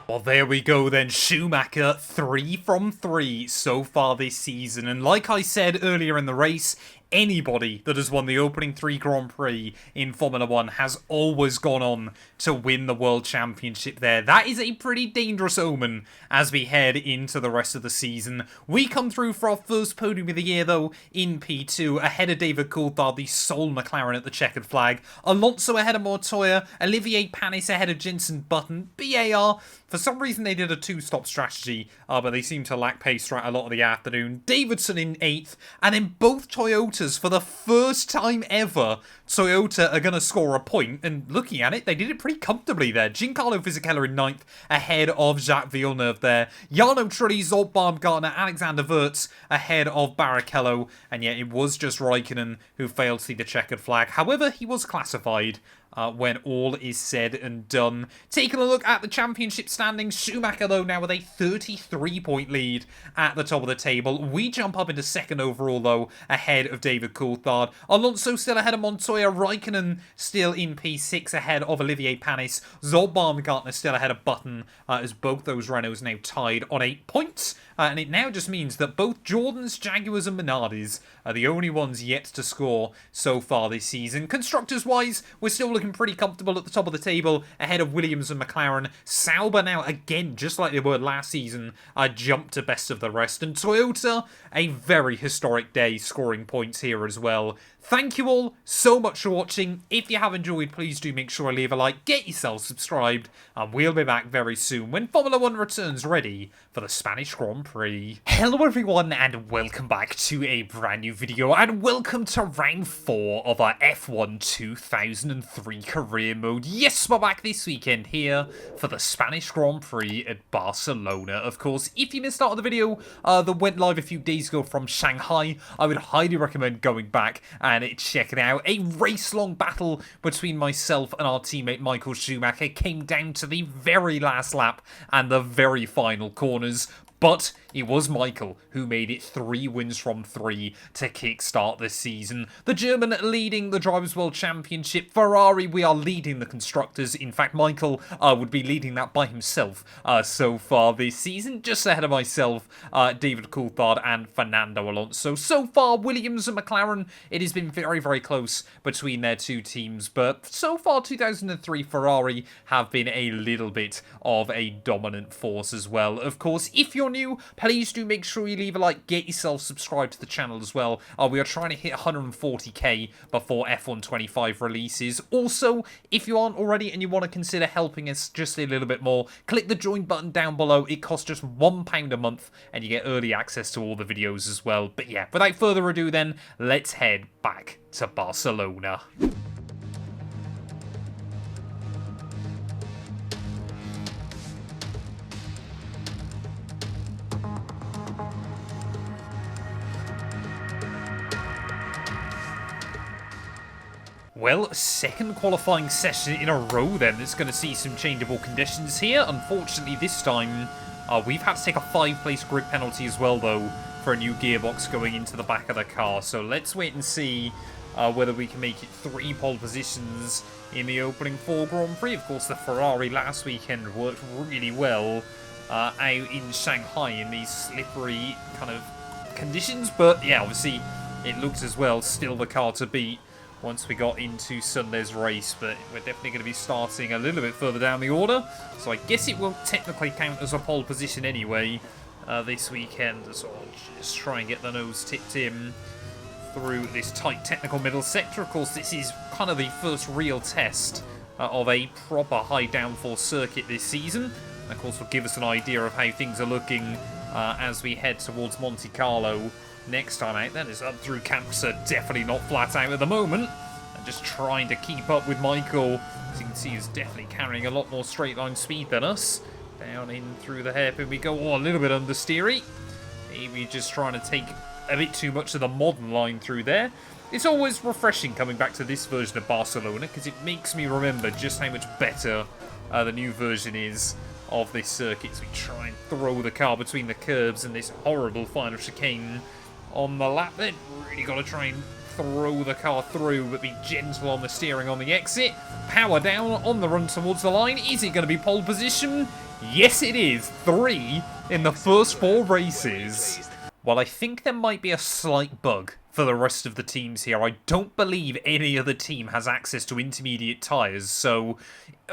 Well, there we go then. Schumacher, 3 from 3 so far this season. And like I said earlier in the race, anybody that has won the opening 3 Grand Prix in Formula 1 has always gone on to win the World Championship there. That is a pretty dangerous omen as we head into the rest of the season. We come through for our first podium of the year, though, in P2, ahead of David Coulthard, the sole McLaren at the checkered flag. Alonso ahead of Montoya, Olivier Panis ahead of Jenson Button, BAR. For some reason, they did a 2-stop strategy, but they seem to lack pace throughout a lot of the afternoon. Davidson in 8th, and then both Toyotas, for the first time ever, Toyota are going to score a point, and looking at it, they did it pretty comfortably there. Giancarlo Fisichella in 9th, ahead of Jacques Villeneuve there. Jarno Trulli, Zolt Baumgartner, Alexander Wurz ahead of Barrichello, and yet it was just Raikkonen who failed to see the checkered flag. However, he was classified when all is said and done. Taking a look at the championship standings, Schumacher, though, now with a 33-point lead at the top of the table. We jump up into second overall, though, ahead of David Coulthard. Alonso still ahead of Montoya. Raikkonen still in P6 ahead of Olivier Panis. Zoll Baumgartner still ahead of Button, as both those Renaults now tied on 8 points. And it now just means that both Jordans, Jaguars and Minardis are the only ones yet to score so far this season. Constructors-wise, we're still looking pretty comfortable at the top of the table, ahead of Williams and McLaren. Sauber now, again, just like they were last season, jumped to best of the rest. And Toyota, a very historic day, scoring points here as well. Thank you all so much for watching. If you have enjoyed, please do make sure to leave a like, get yourself subscribed, and we'll be back very soon when Formula 1 returns ready for the Spanish Grand Prix. Hello everyone, and welcome back to a brand new video, and welcome to round 4 of our F1 2003 career mode. Yes, we're back this weekend here for the Spanish Grand Prix at Barcelona. Of course, if you missed out on the video that went live a few days ago from Shanghai, I would highly recommend going back and check it out. A race-long battle between myself and our teammate Michael Schumacher came down to the very last lap and the very final corners. But it was Michael who made it 3 wins from 3 to kickstart this season. The German leading the Drivers' World Championship. Ferrari, we are leading the Constructors. In fact, Michael would be leading that by himself so far this season. Just ahead of myself, David Coulthard and Fernando Alonso. So far, Williams and McLaren, it has been very, very close between their two teams. But so far, 2003 Ferrari have been a little bit of a dominant force as well. Of course, if you're new, please do make sure you leave a like, get yourself subscribed to the channel as well. We are trying to hit 140k before F1 25 releases. Also, if you aren't already and you want to consider helping us just a little bit more, click the join button down below. It costs just £1 a month and you get early access to all the videos as well. But yeah, without further ado then, let's head back to Barcelona. Well, second qualifying session in a row then. It's going to see some changeable conditions here. Unfortunately, this time, we've had to take a 5-place grid penalty as well, though, for a new gearbox going into the back of the car. So let's wait and see whether we can make it 3 pole positions in the opening 4 Grand Prix. Of course, the Ferrari last weekend worked really well out in Shanghai in these slippery kind of conditions. But yeah, obviously, it looked as well still the car to beat once we got into Sunday's race, but we're definitely going to be starting a little bit further down the order, so I guess it won't technically count as a pole position anyway this weekend, so I'll just try and get the nose tipped in through this tight technical middle sector. Of course, this is kind of the first real test of a proper high downforce circuit this season, and of course will give us an idea of how things are looking as we head towards Monte Carlo next time out. Then is up through camps are definitely not flat out at the moment. And just trying to keep up with Michael. As you can see, he's definitely carrying a lot more straight line speed than us. Down in through the hairpin we go. Oh, a little bit understeery. Maybe just trying to take a bit too much of the modern line through there. It's always refreshing coming back to this version of Barcelona because it makes me remember just how much better the new version is of this circuit. So we try and throw the car between the curbs and this horrible final chicane on the lap. Then really got to try and throw the car through, but be gentle on the steering on the exit. Power down on the run towards the line. Is it going to be pole position? Yes, it is. 3 in the first 4 races. Well, I think there might be a slight bug for the rest of the teams here. I don't believe any other team has access to intermediate tyres, so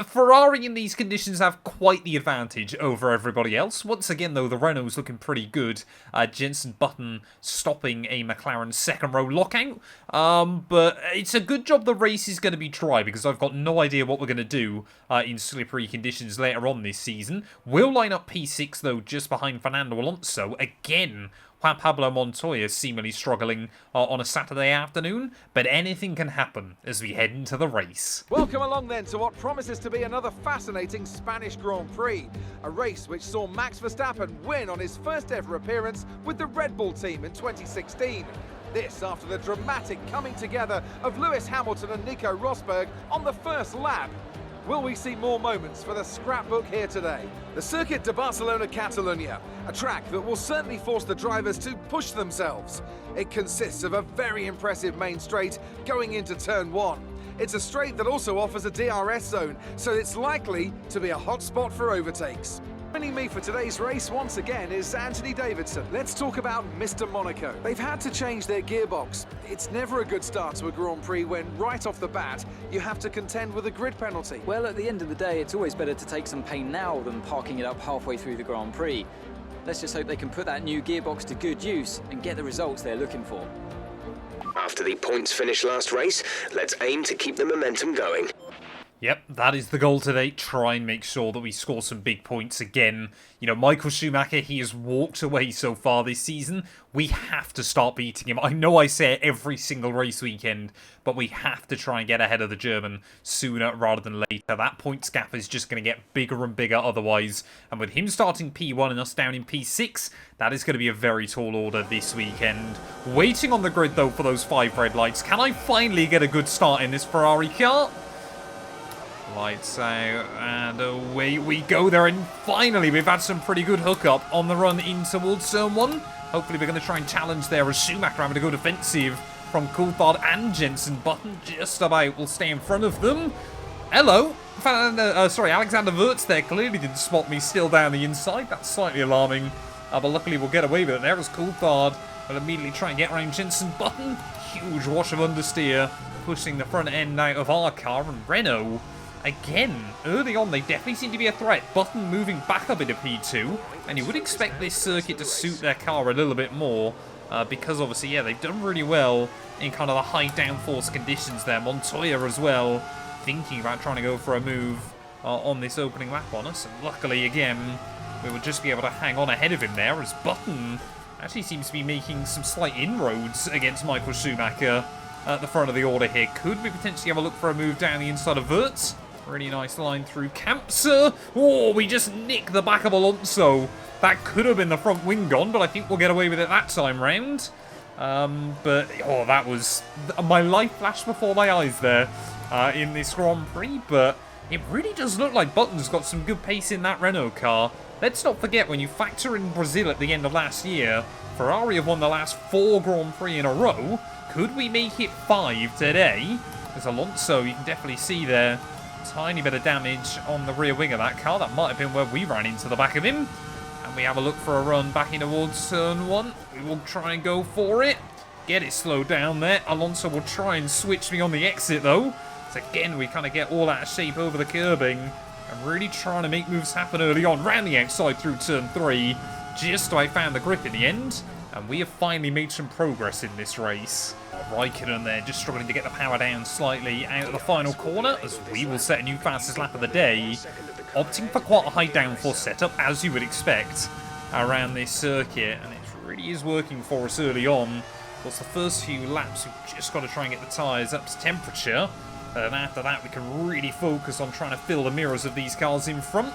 Ferrari in these conditions have quite the advantage over everybody else. Once again, though, the Renault's looking pretty good. Jenson Button stopping a McLaren second row lockout, but it's a good job the race is going to be dry because I've got no idea what we're going to do in slippery conditions later on this season. We'll line up P6, though, just behind Fernando Alonso. Again, Juan Pablo Montoya seemingly struggling on a Saturday afternoon, but anything can happen as we head into the race. Welcome along then to what promises to be another fascinating Spanish Grand Prix, a race which saw Max Verstappen win on his first ever appearance with the Red Bull team in 2016. This after the dramatic coming together of Lewis Hamilton and Nico Rosberg on the first lap. Will we see more moments for the scrapbook here today? The Circuit de Barcelona-Catalunya, a track that will certainly force the drivers to push themselves. It consists of a very impressive main straight going into turn 1. It's a straight that also offers a DRS zone, so it's likely to be a hot spot for overtakes. Joining me for today's race once again is Anthony Davidson. Let's talk about Mr. Monaco. They've had to change their gearbox. It's never a good start to a Grand Prix when right off the bat you have to contend with a grid penalty. Well, at the end of the day, it's always better to take some pain now than parking it up halfway through the Grand Prix. Let's just hope they can put that new gearbox to good use and get the results they're looking for. After the points finish last race, let's aim to keep the momentum going. Yep, that is the goal today. Try and make sure that we score some big points again. You know, Michael Schumacher, he has walked away so far this season. We have to start beating him. I know I say it every single race weekend, but we have to try and get ahead of the German sooner rather than later. That points gap is just going to get bigger and bigger otherwise. And with him starting P1 and us down in P6, that is going to be a very tall order this weekend. Waiting on the grid, though, for those 5 red lights. Can I finally get a good start in this Ferrari car? Lights out, and away we go there, and finally we've had some pretty good hookup on the run in towards turn 1. Hopefully we're going to try and challenge there as Schumacher having to go defensive from Coulthard and Jensen. Button just about will stay in front of them. Hello. Sorry, Alexander Wurz there clearly didn't spot me still down the inside. That's slightly alarming, but luckily we'll get away with it there as Coulthard will immediately try and get around Jensen. Button, huge wash of understeer, pushing the front end out of our car, and Renault, again, early on, they definitely seem to be a threat. Button moving back up into P2, and you would expect this circuit to suit their car a little bit more, because obviously, yeah, they've done really well in kind of the high downforce conditions there. Montoya as well, thinking about trying to go for a move on this opening lap on us, and luckily, again, we will just be able to hang on ahead of him there, as Button actually seems to be making some slight inroads against Michael Schumacher at the front of the order here. Could we potentially have a look for a move down the inside of Wurz? Really nice line through Kampser. Oh, we just nicked the back of Alonso. That could have been the front wing gone, but I think we'll get away with it that time round. But, oh, that was... My life flashed before my eyes there in this Grand Prix, but it really does look like Button's got some good pace in that Renault car. Let's not forget, when you factor in Brazil at the end of last year, Ferrari have won the last 4 Grand Prix in a row. Could we make it 5 today? There's Alonso, you can definitely see there. Tiny bit of damage on the rear wing of that car. That might have been where we ran into the back of him. And we have a look for a run back in towards turn 1. We will try and go for it. Get it slowed down there. Alonso will try and switch me on the exit, though. So again, we kind of get all out of shape over the curbing. And really trying to make moves happen early on. Round the outside through turn 3. Just so I found the grip in the end. And we have finally made some progress in this race. Raikkonen there just struggling to get the power down slightly out of the final corner, as we will set a new fastest lap of the day, opting for quite a high downforce setup, as you would expect, around this circuit, and it really is working for us early on. Plus the first few laps, we've just got to try and get the tyres up to temperature, and after that we can really focus on trying to fill the mirrors of these cars in front.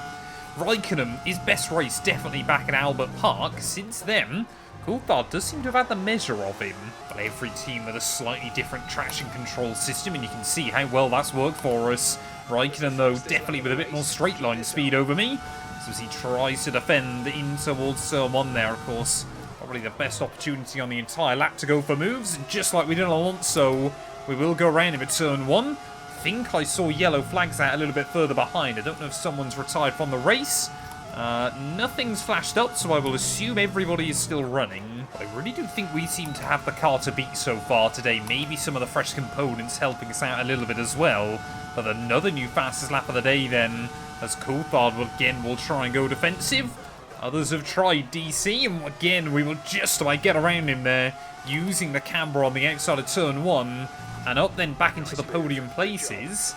Raikkonen, his best race definitely back at Albert Park. Since then, Coulthard does seem to have had the measure of him, but every team with a slightly different traction control system, and you can see how well that's worked for us. Raikkonen, though, definitely with a bit more straight line speed over me, so as he tries to defend in towards turn 1 there, of course. Probably the best opportunity on the entire lap to go for moves, and just like we did on Alonso, we will go around him at turn 1. I think I saw yellow flags out a little bit further behind. I don't know if someone's retired from the race. Nothing's flashed up, so I will assume everybody is still running. I really do think we seem to have the car to beat so far today. Maybe some of the fresh components helping us out a little bit as well. But another new fastest lap of the day then, as Coulthard will try and go defensive. Others have tried DC, and again we will just about get around him there, using the camber on the outside of turn 1, and up then back into the podium places.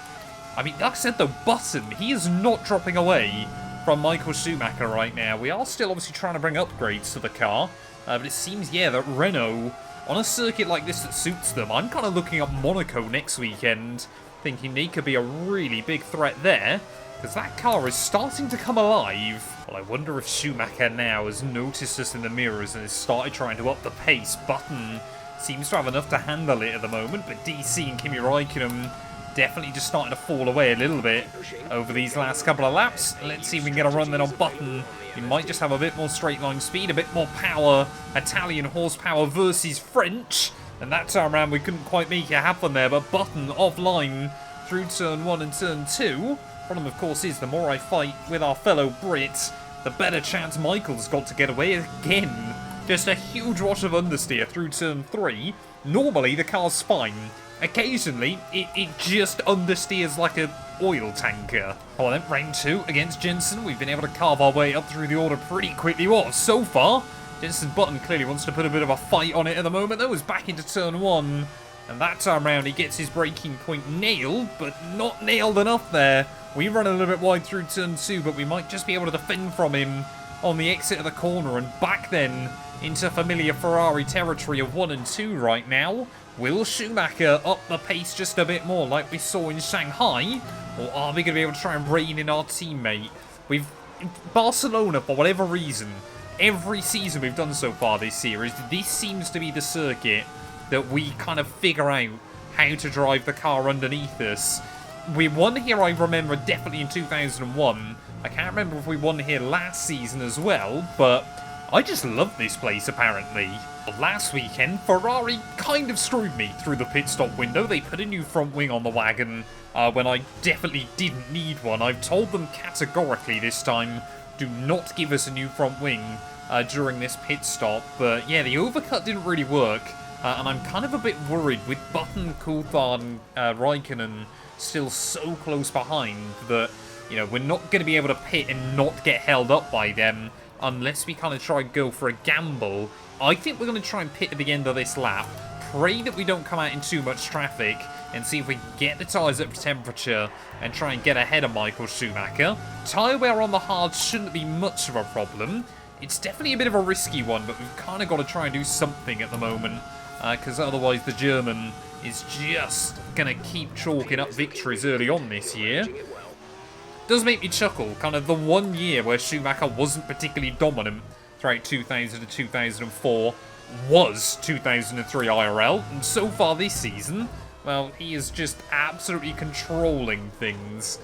I mean, like I said though, Button, he is not dropping away from Michael Schumacher right now. We are still obviously trying to bring upgrades to the car, but it seems, yeah, that Renault, on a circuit like this that suits them, I'm kind of looking at Monaco next weekend, thinking they could be a really big threat there, because that car is starting to come alive. Well, I wonder if Schumacher now has noticed us in the mirrors and has started trying to up the pace. Button seems to have enough to handle it at the moment, but DC and Kimi Räikkönen definitely just starting to fall away a little bit over these last couple of laps. Let's see if we can get a run then on Button. He might just have a bit more straight line speed, a bit more power. Italian horsepower versus French. And that time around we couldn't quite make it happen there, but Button offline through turn 1 and turn 2. Problem, of course, is the more I fight with our fellow Brits, the better chance Michael's got to get away again. Just a huge wash of understeer through turn 3. Normally the car's fine. Occasionally, it just understeers like an oil tanker. Oh, then round 2 against Jensen. We've been able to carve our way up through the order pretty quickly. Well, so far, Jensen's Button clearly wants to put a bit of a fight on it at the moment, though. He's back into turn 1. And that time round, he gets his braking point nailed, but not nailed enough there. We run a little bit wide through turn 2, but we might just be able to defend from him on the exit of the corner and back then into familiar Ferrari territory of 1 and 2 right now. Will Schumacher up the pace just a bit more like we saw in Shanghai? Or are we going to be able to try and rein in our teammate? Barcelona, for whatever reason, every season we've done so far this series, this seems to be the circuit that we kind of figure out how to drive the car underneath us. We won here, I remember, definitely in 2001. I can't remember if we won here last season as well, but I just love this place, apparently. Last weekend, Ferrari kind of screwed me through the pit stop window. They put a new front wing on the wagon when I definitely didn't need one. I've told them categorically this time, do not give us a new front wing during this pit stop. But yeah, the overcut didn't really work. And I'm kind of a bit worried with Button, Coulthard, and Räikkönen still so close behind that, you know, we're not going to be able to pit and not get held up by them unless we kind of try and go for a gamble. I think we're going to try and pit at the end of this lap, pray that we don't come out in too much traffic, and see if we can get the tyres up to temperature and try and get ahead of Michael Schumacher. Tyre wear on the hards shouldn't be much of a problem. It's definitely a bit of a risky one, but we've kind of got to try and do something at the moment, because otherwise the German is just going to keep chalking up victories early on this year. Does make me chuckle, kind of the one year where Schumacher wasn't particularly dominant throughout 2000 to 2004 was 2003 IRL, and so far this season, well, he is just absolutely controlling things.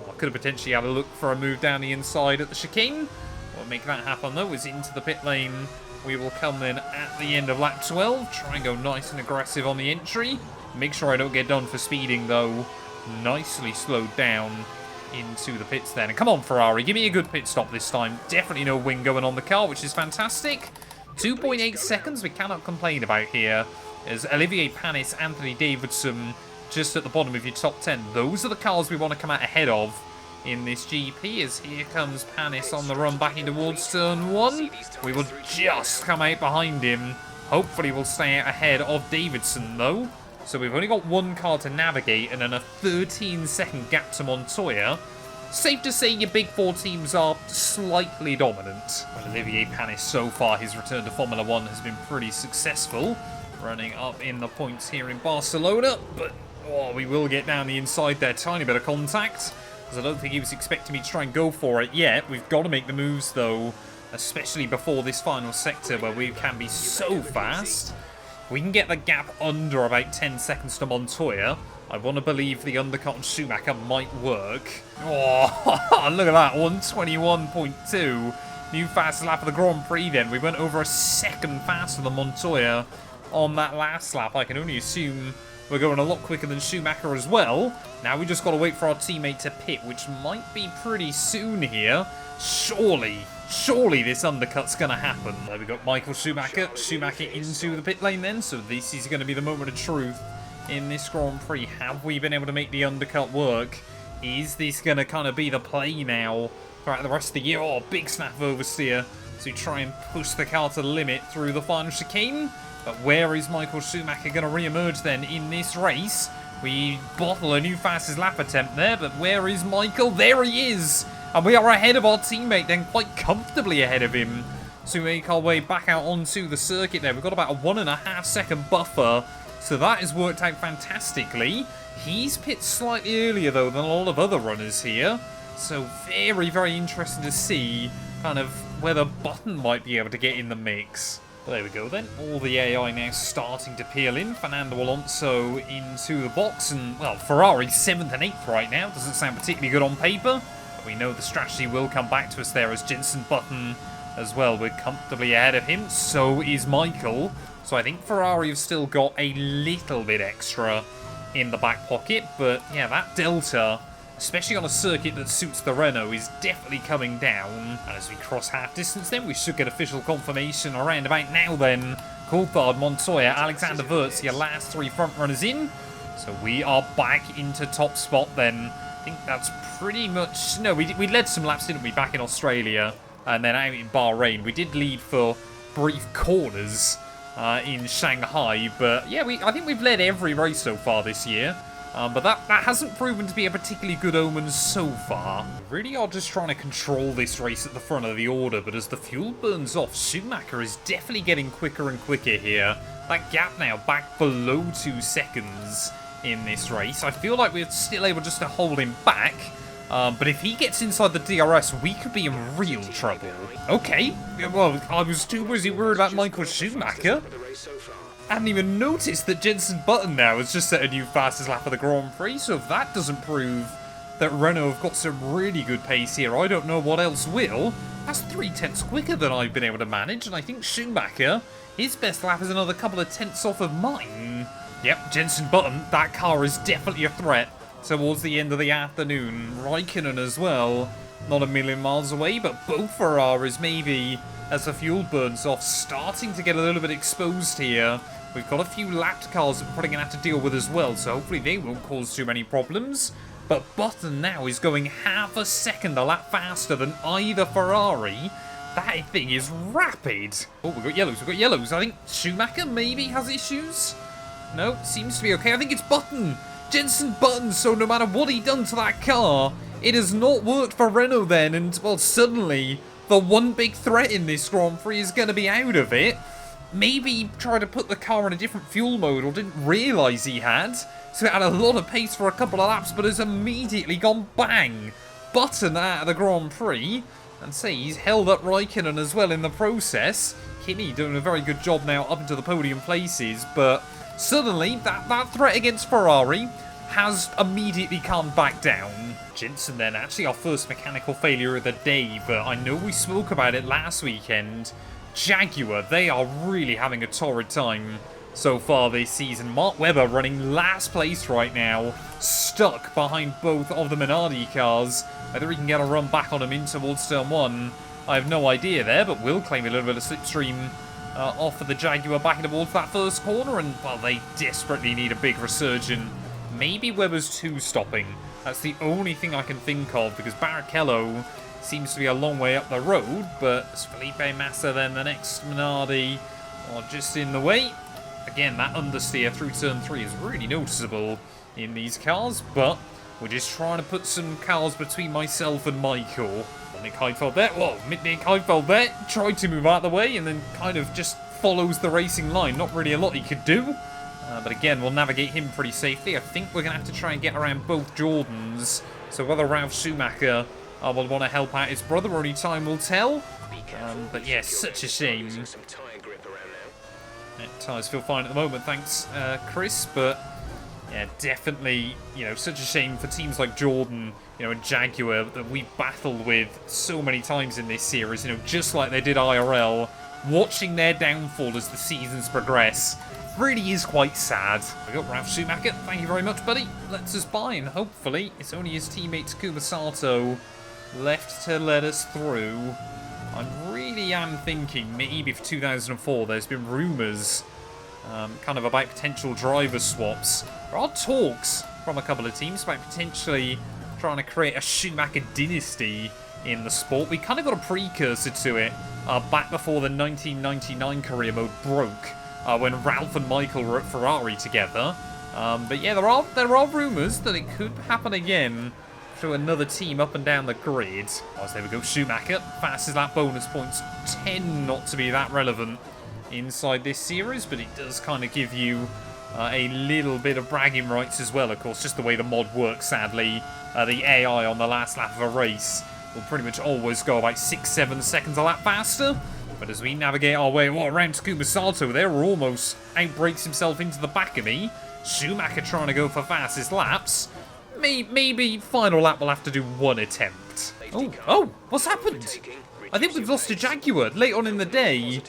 I could have potentially had a look for a move down the inside at the chicane. What make that happen though is into the pit lane. We will come then at the end of lap 12, try and go nice and aggressive on the entry. Make sure I don't get done for speeding though. Nicely slowed down into the pits then. And come on, Ferrari, give me a good pit stop this time. Definitely no wing going on the car, which is fantastic. 2.8 seconds we cannot complain about here, as Olivier Panis, Anthony Davidson just at the bottom of your top 10. Those are the cars we want to come out ahead of in this GP, as here comes Panis on the run back in towards turn 1. We will just come out behind him. Hopefully we'll stay out ahead of Davidson though. So we've only got one car to navigate and then a 13-second gap to Montoya. Safe to say your big four teams are slightly dominant. But Olivier Panis, so far, his return to Formula 1 has been pretty successful. Running up in the points here in Barcelona. But we will get down the inside there. Tiny bit of contact, because I don't think he was expecting me to try and go for it yet. We've got to make the moves, though, especially before this final sector where we can be so fast. We can get the gap under about 10 seconds to Montoya. I want to believe the undercut on Schumacher might work. Oh, look at that, 121.2. New fastest lap of the Grand Prix then. We went over a second faster than Montoya on that last lap. I can only assume we're going a lot quicker than Schumacher as well. Now we just got to wait for our teammate to pit, which might be pretty soon here. Surely this undercut's going to happen. There we got Michael Schumacher. Schumacher into the pit lane then. So this is going to be the moment of truth in this Grand Prix. Have we been able to make the undercut work? Is this going to kind of be the play now throughout the rest of the year? Oh, big snap of oversteer to try and push the car to the limit through the final chicane. But where is Michael Schumacher going to re-emerge then in this race? We bottle a new fastest lap attempt there, but where is Michael? There he is! And we are ahead of our teammate then, quite comfortably ahead of him. So we make our way back out onto the circuit there. We've got about a 1.5 second buffer. So that has worked out fantastically. He's pit slightly earlier though than a lot of other runners here. So very, very interesting to see kind of whether Button might be able to get in the mix. Well, there we go then. All the AI now starting to peel in. Fernando Alonso into the box. And, well, Ferrari's 7th and 8th right now. Doesn't sound particularly good on paper. But we know the strategy will come back to us there as Jenson Button as well. We're comfortably ahead of him. So is Michael. So I think Ferrari have still got a little bit extra in the back pocket. But, yeah, that delta, especially on a circuit that suits the Renault, is definitely coming down. And as we cross half distance then, we should get official confirmation around about now then. Coulthard, Montoya, Alexander Wurz, your last 3 front runners in. So we are back into top spot then. I think that's pretty much... No, we led some laps, didn't we, back in Australia. And then out in Bahrain. We did lead for brief corners in Shanghai. But yeah, I think we've led every race so far this year. But that hasn't proven to be a particularly good omen so far. We really are just trying to control this race at the front of the order, but as the fuel burns off, Schumacher is definitely getting quicker and quicker here. That gap now back below 2 seconds in this race. I feel like we're still able just to hold him back, but if he gets inside the DRS, we could be in real trouble. Okay, well, I was too busy worried about Michael Schumacher. I hadn't even noticed that Jenson Button now has just set a new fastest lap of the Grand Prix, so if that doesn't prove that Renault have got some really good pace here, I don't know what else will. That's 3/10 quicker than I've been able to manage, and I think Schumacher, his best lap is another couple of tenths off of mine. Yep, Jenson Button, that car is definitely a threat towards the end of the afternoon. Raikkonen as well, not a million miles away, but both Ferraris maybe, as the fuel burns off, starting to get a little bit exposed here. We've got a few lapped cars that we're probably going to have to deal with as well, so hopefully they won't cause too many problems. But Button now is going half a second a lap faster than either Ferrari. That thing is rapid. Oh, we've got yellows. I think Schumacher maybe has issues. No, seems to be okay. I think it's Button. Jenson Button, so no matter what he done to that car, it has not worked for Renault then. And, well, suddenly the one big threat in this Grand Prix is going to be out of it. Maybe tried to put the car in a different fuel mode or didn't realise he had. So it had a lot of pace for a couple of laps, but has immediately gone bang. Button out of the Grand Prix. And say he's held up Raikkonen as well in the process. Kimi doing a very good job now up into the podium places. But suddenly that threat against Ferrari has immediately calmed back down. Jenson then, actually our first mechanical failure of the day. But I know we spoke about it last weekend. Jaguar, they are really having a torrid time so far this season. Mark Webber running last place right now, stuck behind both of the Minardi cars. Whether he can get a run back on him in towards turn 1, I have no idea there, but will claim a little bit of slipstream off of the Jaguar back towards that first corner, and, well, they desperately need a big resurgent. Maybe Webber's 2 stopping. That's the only thing I can think of, because Barrichello seems to be a long way up the road, but Felipe Massa then, the next Minardi, are just in the way. Again, that understeer through turn 3 is really noticeable in these cars, but we're just trying to put some cars between myself and Michael. Nick Heidfeld there, Nick Heidfeld there, tried to move out of the way and then kind of just follows the racing line. Not really a lot he could do, but again, we'll navigate him pretty safely. I think we're going to have to try and get around both Jordans, so whether Ralf Schumacher will want to help out his brother, only time will tell. But yeah, such a shame. Yeah, tyres feel fine at the moment, thanks Chris, but yeah, definitely, you know, such a shame for teams like Jordan, you know, and Jaguar that we battled with so many times in this series, you know, just like they did IRL. Watching their downfall as the seasons progress really is quite sad. We got Ralf Schumacher, thank you very much, buddy. Lets us by, and hopefully it's only his teammate Takuma Sato left to let us through. I really am thinking maybe for 2004 there's been rumours kind of about potential driver swaps. There are talks from a couple of teams about potentially trying to create a Schumacher dynasty in the sport. We kind of got a precursor to it back before the 1999 career mode broke when Ralph and Michael were at Ferrari together. But yeah, there are rumours that it could happen again through another team up and down the grid. Oh, so there we go, Schumacher. Fastest lap bonus points tend not to be that relevant inside this series, but it does kind of give you a little bit of bragging rights as well, of course, just the way the mod works, sadly. The AI on the last lap of a race will pretty much always go about 6-7 seconds a lap faster. But as we navigate our way around Takuma Sato there, we're almost outbreaks himself into the back of me. Schumacher trying to go for fastest laps. Maybe final lap we'll have to do one attempt. Oh, what's happened? I think we've lost a Jaguar late on in the day.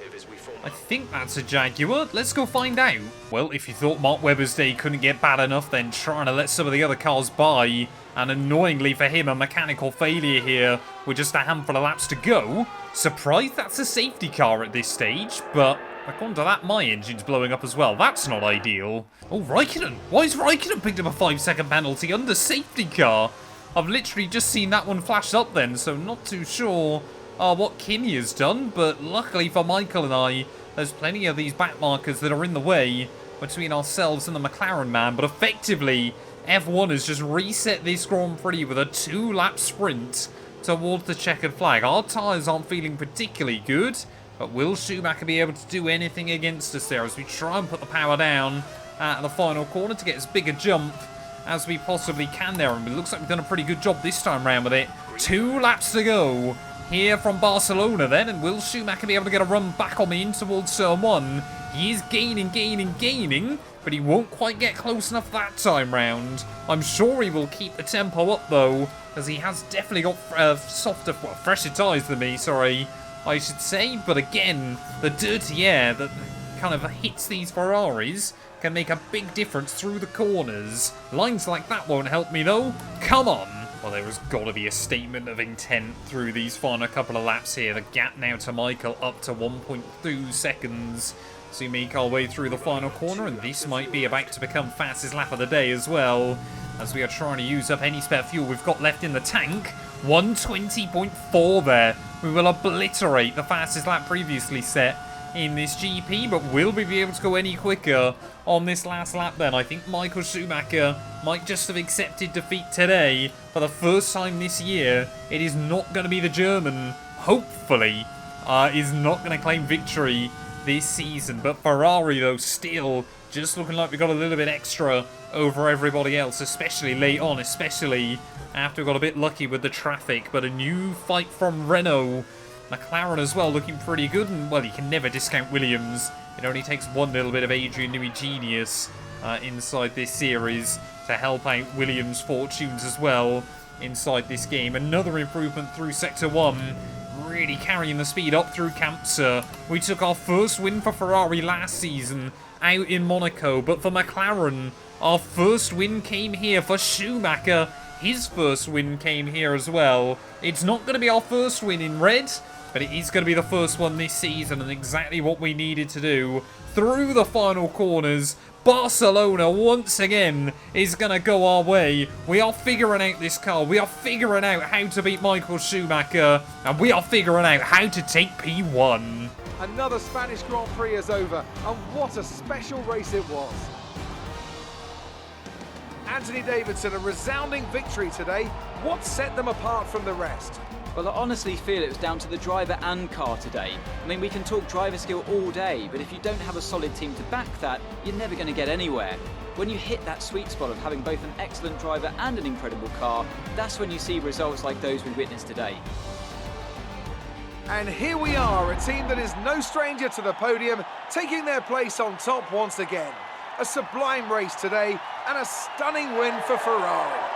I think that's a Jaguar. Let's go find out. Well, if you thought Mark Webber's day couldn't get bad enough, then trying to let some of the other cars by. And annoyingly for him, a mechanical failure here with just a handful of laps to go. Surprised that's a safety car at this stage, but according to that, my engine's blowing up as well. That's not ideal. Oh, Raikkonen. Why has Raikkonen picked up a 5-second penalty under safety car? I've literally just seen that one flash up then, so not too sure what Kimi has done. But luckily for Michael and I, there's plenty of these back markers that are in the way between ourselves and the McLaren man. But effectively, F1 has just reset this Grand Prix with a 2-lap sprint towards the checkered flag. Our tyres aren't feeling particularly good, but will Schumacher be able to do anything against us there as we try and put the power down at the final corner to get as big a jump as we possibly can there? And it looks like we've done a pretty good job this time round with it. 2 laps to go here from Barcelona then, and will Schumacher be able to get a run back on me in towards Turn 1? He is gaining, but he won't quite get close enough that time round. I'm sure he will keep the tempo up though, as he has definitely got fresher tyres than me, sorry, I should say. But again, the dirty air that kind of hits these Ferraris can make a big difference through the corners. Lines like that won't help me though. Come on. Well, there has got to be a statement of intent through these final couple of laps here. The gap now to Michael up to 1.2 seconds. So we make our way through the final corner, and this might be about to become fastest lap of the day as well, as we are trying to use up any spare fuel we've got left in the tank. 120.4 there. We will obliterate the fastest lap previously set in this GP, but will we be able to go any quicker on this last lap then? I think Michael Schumacher might just have accepted defeat today. For the first time this year, it is not going to be the German, hopefully, is not going to claim victory this season. But Ferrari, though, still just looking like we got a little bit extra over everybody else, especially late on, especially after we got a bit lucky with the traffic. But a new fight from Renault. McLaren as well looking pretty good, and well, you can never discount Williams. It only takes one little bit of Adrian Newey genius inside this series to help out Williams' fortunes as well inside this game. Another improvement through Sector 1, really carrying the speed up through Kampser. We took our first win for Ferrari last season out in Monaco, but for McLaren, our first win came here. For Schumacher, his first win came here as well. It's not going to be our first win in red, but it is going to be the first one this season, and exactly what we needed to do. Through the final corners, Barcelona once again is going to go our way. We are figuring out this car. We are figuring out how to beat Michael Schumacher, and we are figuring out how to take P1. Another Spanish Grand Prix is over, and what a special race it was. Anthony Davidson, a resounding victory today. What set them apart from the rest? Well, I honestly feel it was down to the driver and car today. I mean, we can talk driver skill all day, but if you don't have a solid team to back that, you're never going to get anywhere. When you hit that sweet spot of having both an excellent driver and an incredible car, that's when you see results like those we witnessed today. And here we are, a team that is no stranger to the podium, taking their place on top once again. A sublime race today, and a stunning win for Ferrari.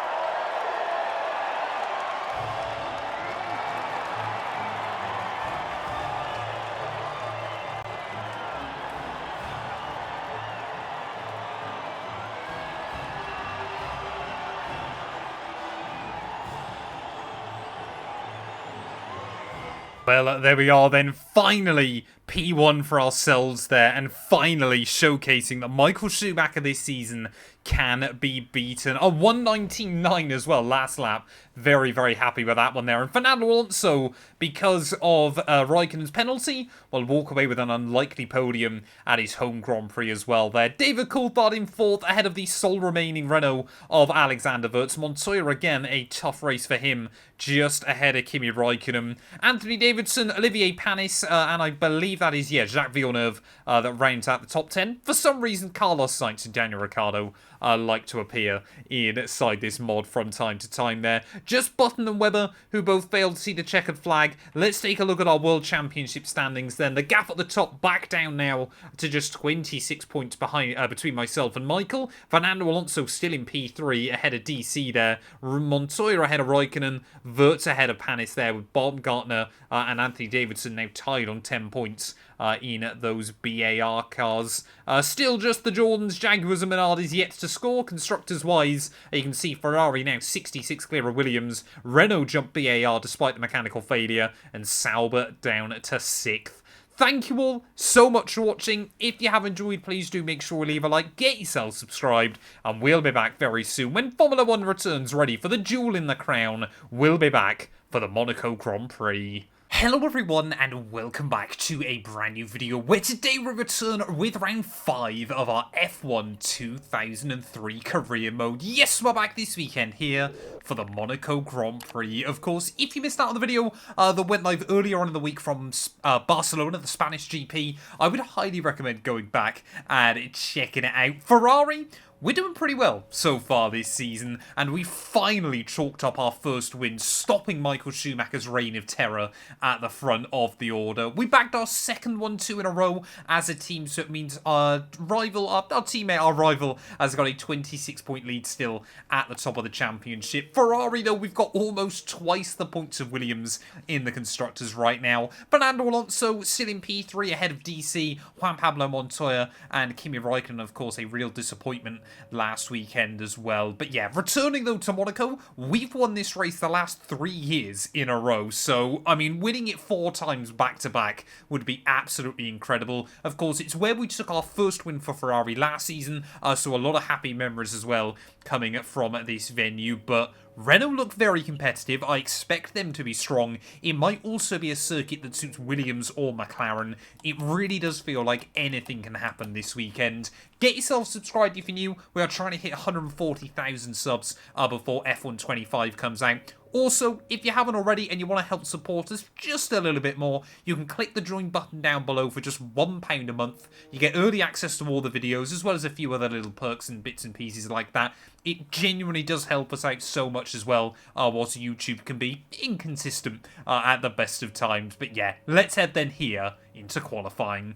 Well, there we are then, finally P1 for ourselves there, and finally showcasing that Michael Schumacher this season can be beaten. A 119.9 as well last lap. Very, very happy with that one there. And Fernando Alonso, because of Raikkonen's penalty, will walk away with an unlikely podium at his home Grand Prix as well there. David Coulthard in 4th ahead of the sole remaining Renault of Alexander Wurz. Montoya again, a tough race for him, just ahead of Kimi Raikkonen. Anthony Davidson, Olivier Panis, and I believe that is, Jacques Villeneuve that rounds out the top 10. For some reason, Carlos Sainz and Daniel Ricciardo like to appear inside this mod from time to time there. Just Button and Webber, who both failed to see the checkered flag. Let's take a look at our World Championship standings then. The gap at the top back down now to just 26 points behind between myself and Michael. Fernando Alonso still in P3 ahead of DC there. Montoya ahead of Raikkonen. Wirtz ahead of Panis there with Baumgartner and Anthony Davidson now tied on 10 points in those BAR cars. Still just the Jordans, Jaguars and Minardis yet to score. Constructors-wise, you can see Ferrari now 66 clear of Williams. Renault jumped BAR despite the mechanical failure. And Sauber down to 6th. Thank you all so much for watching. If you have enjoyed, please do make sure to leave a like, get yourself subscribed, and we'll be back very soon when Formula 1 returns ready for the jewel in the crown. We'll be back for the Monaco Grand Prix. Hello everyone and welcome back to a brand new video where today we return with round 5 of our F1 2003 career mode. Yes, we're back this weekend here for the Monaco Grand Prix. Of course, if you missed out on the video that went live earlier on in the week from Barcelona, the Spanish GP, I would highly recommend going back and checking it out. Ferrari, we're doing pretty well so far this season, and we finally chalked up our first win, stopping Michael Schumacher's reign of terror at the front of the order. We bagged our second 1-2 in a row as a team, so it means our rival, our teammate, our rival, has got a 26-point lead still at the top of the championship. Ferrari, though, we've got almost twice the points of Williams in the Constructors right now. Fernando Alonso still in P3 ahead of DC, Juan Pablo Montoya, and Kimi Raikkonen, of course, a real disappointment last weekend as well. But yeah, returning though to Monaco, we've won this race the last 3 years in a row. So, I mean, winning it 4 times back to back would be absolutely incredible. Of course, it's where we took our first win for Ferrari last season. So a lot of happy memories as well coming from this venue. But Renault look very competitive. I expect them to be strong. It might also be a circuit that suits Williams or McLaren. It really does feel like anything can happen this weekend. Get yourself subscribed if you're new. We are trying to hit 140,000 subs before F1 25 comes out. Also, if you haven't already and you want to help support us just a little bit more, you can click the join button down below for just £1 a month. You get early access to all the videos, as well as a few other little perks and bits and pieces like that. It genuinely does help us out so much as well, whilst YouTube can be inconsistent at the best of times. But yeah, let's head then here into qualifying.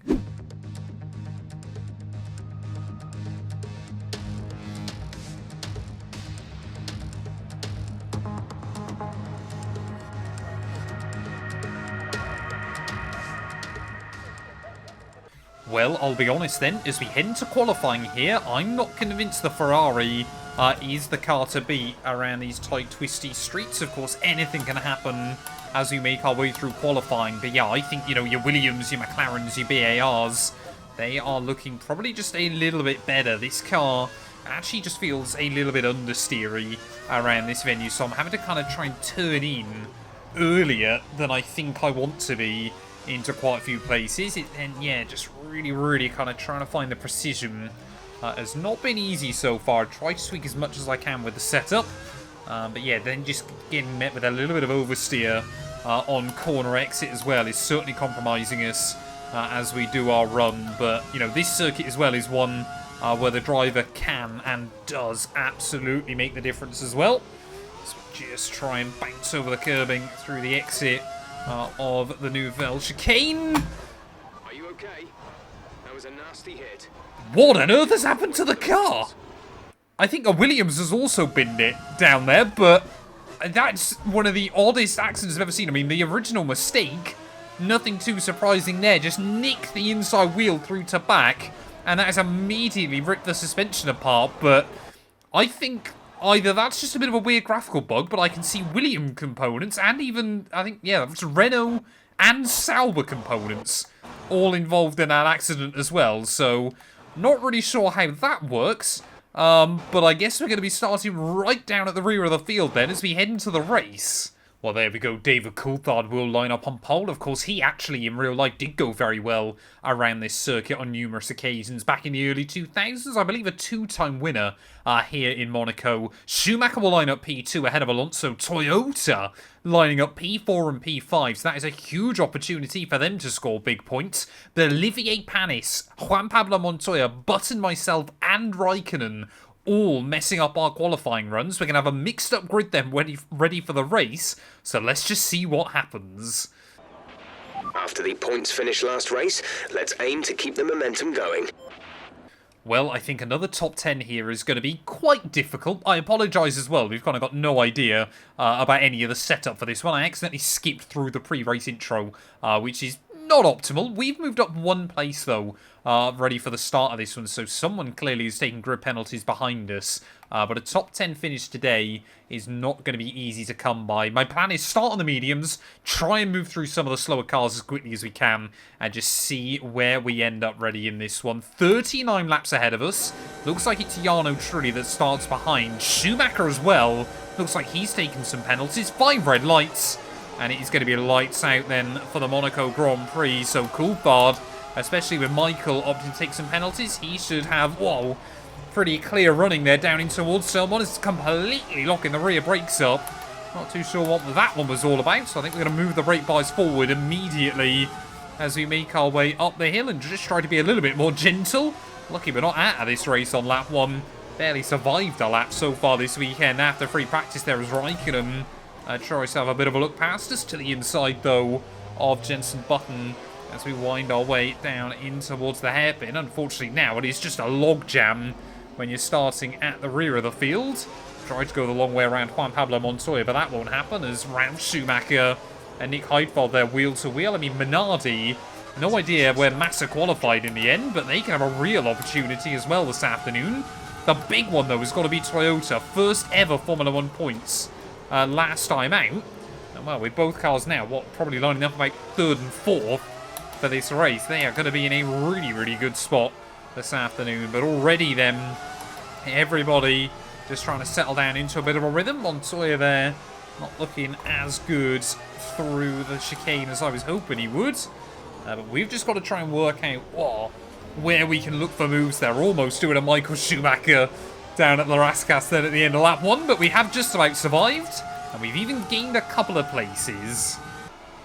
Well, I'll be honest then, as we head into qualifying here, I'm not convinced the Ferrari is the car to beat around these tight, twisty streets. Of course, anything can happen as we make our way through qualifying. But yeah, I think, you know, your Williams, your McLarens, your BARs, they are looking probably just a little bit better. This car actually just feels a little bit understeery around this venue, so I'm having to kind of try and turn in earlier than I think I want to be into quite a few places. And yeah, just really kind of trying to find the precision has not been easy so far. Try to tweak as much as I can with the setup, but yeah, then just getting met with a little bit of oversteer on corner exit as well is certainly compromising us as we do our run. But you know, this circuit as well is one where the driver can and does absolutely make the difference as well. So we just try and bounce over the curbing through the exit of the Nouvelle Chicane. Are you okay? That was a nasty hit. What on earth has happened to the car? I think a Williams has also binned it down there, but that's one of the oddest accidents I've ever seen. I mean, the original mistake, nothing too surprising there. Just nick the inside wheel through to back, and that has immediately ripped the suspension apart. But I think either that's just a bit of a weird graphical bug, but I can see Williams components and even, I think, yeah, it's Renault and Sauber components all involved in that accident as well. So not really sure how that works, but I guess we're going to be starting right down at the rear of the field then as we head into the race. Well, there we go. David Coulthard will line up on pole. Of course, he actually, in real life, did go very well around this circuit on numerous occasions. Back in the early 2000s, I believe a 2-time winner here in Monaco. Schumacher will line up P2 ahead of Alonso. Toyota lining up P4 and P5. So that is a huge opportunity for them to score big points. But Olivier Panis, Juan Pablo Montoya, Button, myself, and Raikkonen all messing up our qualifying runs. We're going to have a mixed up grid then ready for the race. So let's just see what happens. After the points finish last race, let's aim to keep the momentum going. Well, I think another top 10 here is going to be quite difficult. I apologise as well. We've kind of got no idea about any of the setup for this one. I accidentally skipped through the pre-race intro, which is not optimal. We've moved up one place, though, ready for the start of this one. So someone clearly is taking grid penalties behind us. But a top 10 finish today is not going to be easy to come by. My plan is start on the mediums, try and move through some of the slower cars as quickly as we can, and just see where we end up ready in this one. 39 laps ahead of us. Looks like it's Jarno Trulli that starts behind. Schumacher as well. Looks like he's taken some penalties. 5 red lights. And it is going to be lights out then for the Monaco Grand Prix. So Coulthard, especially with Michael opting to take some penalties, he should have, whoa, pretty clear running there down in towards someone. Is completely locking the rear brakes up. Not too sure what that one was all about. So I think we're going to move the brake bars forward immediately as we make our way up the hill and just try to be a little bit more gentle. Lucky we're not out of this race on lap 1. Barely survived a lap so far this weekend after free practice there as Raikkonen tries to have a bit of a look past us to the inside, though, of Jenson Button as we wind our way down in towards the hairpin. Unfortunately, now it is just a log jam when you're starting at the rear of the field. Try to go the long way around Juan Pablo Montoya, but that won't happen as Ralf Schumacher and Nick Heidfeld there wheel to wheel. I mean, Minardi, no idea where Massa qualified in the end, but they can have a real opportunity as well this afternoon. The big one, though, has got to be Toyota. First ever Formula 1 points last time out. And, well, with both cars now, probably lining up about 3rd and 4th for this race. They are going to be in a really, really good spot this afternoon. But already then, everybody just trying to settle down into a bit of a rhythm. Montoya there not looking as good through the chicane as I was hoping he would. But we've just got to try and work out where we can look for moves there. Almost doing a Michael Schumacher down at Las Rascas then at the end of lap 1. But we have just about survived. And we've even gained a couple of places.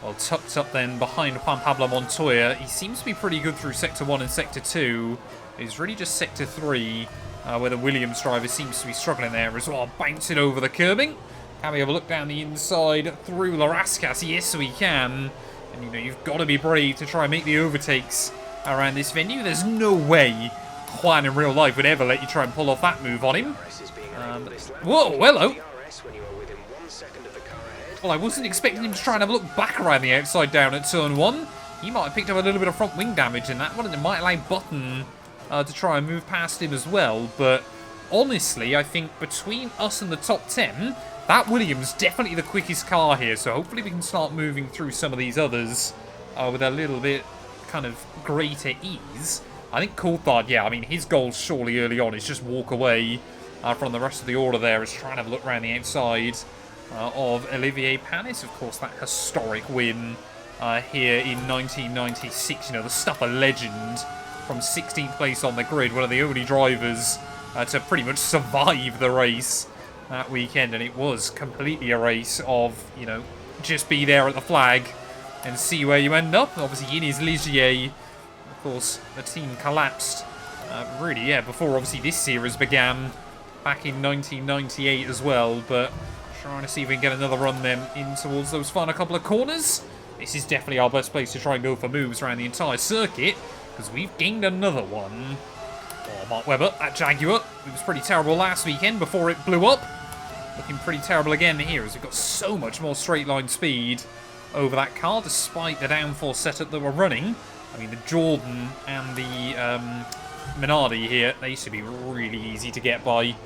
Well, tucked up then behind Juan Pablo Montoya. He seems to be pretty good through Sector 1 and Sector 2. It's really just Sector 3 where the Williams driver seems to be struggling there as well. Bouncing over the curbing. Can we have a look down the inside through Las Rascas? Yes, we can. And, you know, you've got to be brave to try and make the overtakes around this venue. There's no way Juan in real life would ever let you try and pull off that move on him. Whoa, hello. Well, I wasn't expecting him to try and have a look back around the outside down at turn 1. He might have picked up a little bit of front wing damage in that one, and it might allow Button to try and move past him as well. But honestly, I think between us and the top 10, that Williams definitely the quickest car here. So hopefully we can start moving through some of these others with a little bit kind of greater ease. I think Coulthard, yeah, I mean, his goal surely early on is just walk away from the rest of the order there, is trying to have a look around the outside of Olivier Panis. Of course, that historic win here in 1996. You know, the stuff of legend from 16th place on the grid. One of the only drivers to pretty much survive the race that weekend. And it was completely a race of, you know, just be there at the flag and see where you end up. Obviously, Ines Ligier, of course, the team collapsed really, yeah, before obviously this series began back in 1998 as well. But trying to see if we can get another run then in towards those final couple of corners. This is definitely our best place to try and go for moves around the entire circuit, because we've gained another one. Oh, Mark Webber, that Jaguar. It was pretty terrible last weekend before it blew up. Looking pretty terrible again here, as we've got so much more straight line speed over that car, despite the downforce setup that we're running. I mean, the Jordan and the Minardi here, they should be really easy to get by.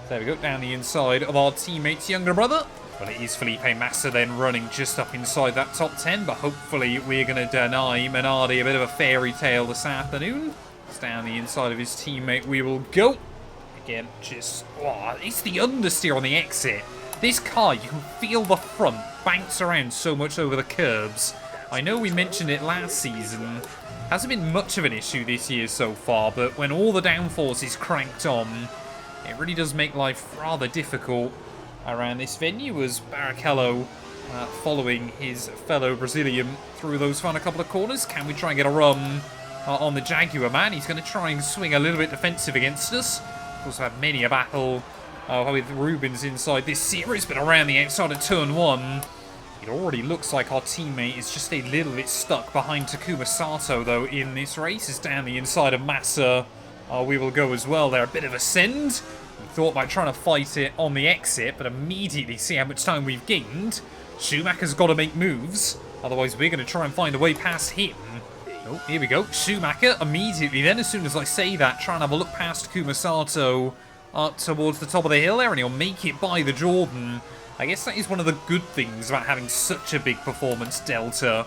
There we go, down the inside of our teammate's younger brother. Well, it is Felipe Massa then running just up inside that top 10, but hopefully we're going to deny Minardi a bit of a fairy tale this afternoon. It's down the inside of his teammate we will go. Again, just, it's the understeer on the exit. This car, you can feel the front bounce around so much over the curbs. I know we mentioned it last season. Hasn't been much of an issue this year so far, but when all the downforce is cranked on, it really does make life rather difficult around this venue, as Barrichello following his fellow Brazilian through those final couple of corners. Can we try and get a run on the Jaguar man? He's going to try and swing a little bit defensive against us. Of course, we've had many a battle with Rubens inside this series, but around the outside of turn 1, it already looks like our teammate is just a little bit stuck behind Takuma Sato, though, in this race. Is down the inside of Massa. We will go as well there. A bit of a send. We thought about trying to fight it on the exit, but immediately see how much time we've gained. Schumacher's got to make moves. Otherwise, we're going to try and find a way past him. Oh, here we go. Schumacher immediately then, as soon as I say that, try and have a look past Takuma Sato up towards the top of the hill there, and he'll make it by the Jordan. I guess that is one of the good things about having such a big performance delta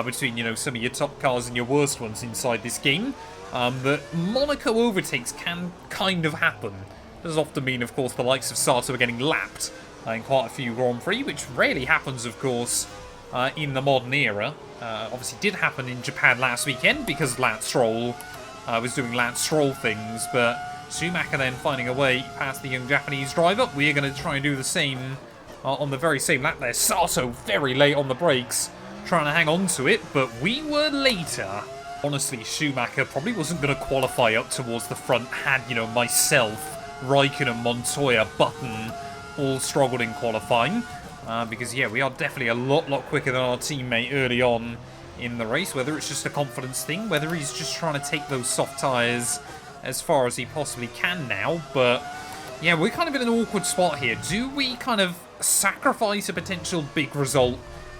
between, you know, some of your top cars and your worst ones inside this game. That Monaco overtakes can kind of happen. Does often mean, of course, the likes of Sato are getting lapped in quite a few Grand Prix, which rarely happens, of course, in the modern era. Obviously did happen in Japan last weekend because Lance Stroll was doing Lance Stroll things, but Schumacher then finding a way past the young Japanese driver. We're going to try and do the same on the very same lap there. Sato very late on the brakes, trying to hang on to it, but we were later. Honestly, Schumacher probably wasn't going to qualify up towards the front had, you know, myself, Raikkonen, Montoya, Button all struggled in qualifying. Because, yeah, we are definitely a lot quicker than our teammate early on in the race. Whether it's just a confidence thing, whether he's just trying to take those soft tyres as far as he possibly can now. But, yeah, we're kind of in an awkward spot here. Do we kind of sacrifice a potential big result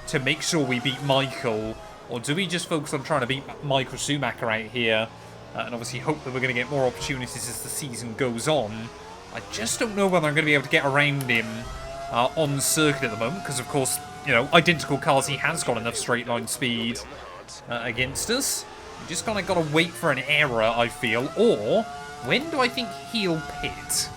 to make sure we beat Michael? Or do we just focus on trying to beat Michael Schumacher out here? And obviously hope that we're going to get more opportunities as the season goes on. I just don't know whether I'm going to be able to get around him on circuit at the moment, because of course, you know, identical cars, he has got enough straight line speed against us. We just kind of got to wait for an error, I feel. Or, when do I think he'll pit?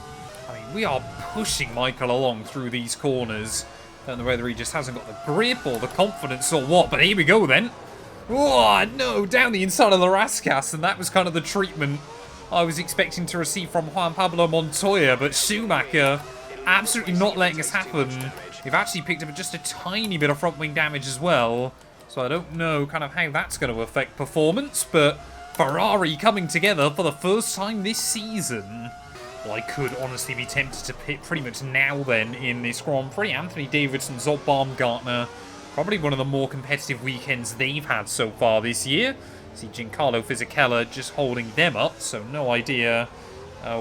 I mean, we are pushing Michael along through these corners. Don't know whether he just hasn't got the grip or the confidence or what, but here we go then. Oh, no, down the inside of the Rascas, and that was kind of the treatment I was expecting to receive from Juan Pablo Montoya, but Schumacher absolutely not letting us happen. We've actually picked up just a tiny bit of front wing damage as well, so I don't know kind of how that's going to affect performance, but Ferrari coming together for the first time this season. Well, I could honestly be tempted to pit pretty much now then in this Grand Prix. Anthony Davidson, Zob Baumgartner, probably one of the more competitive weekends they've had so far this year. See Giancarlo Fisichella just holding them up, so no idea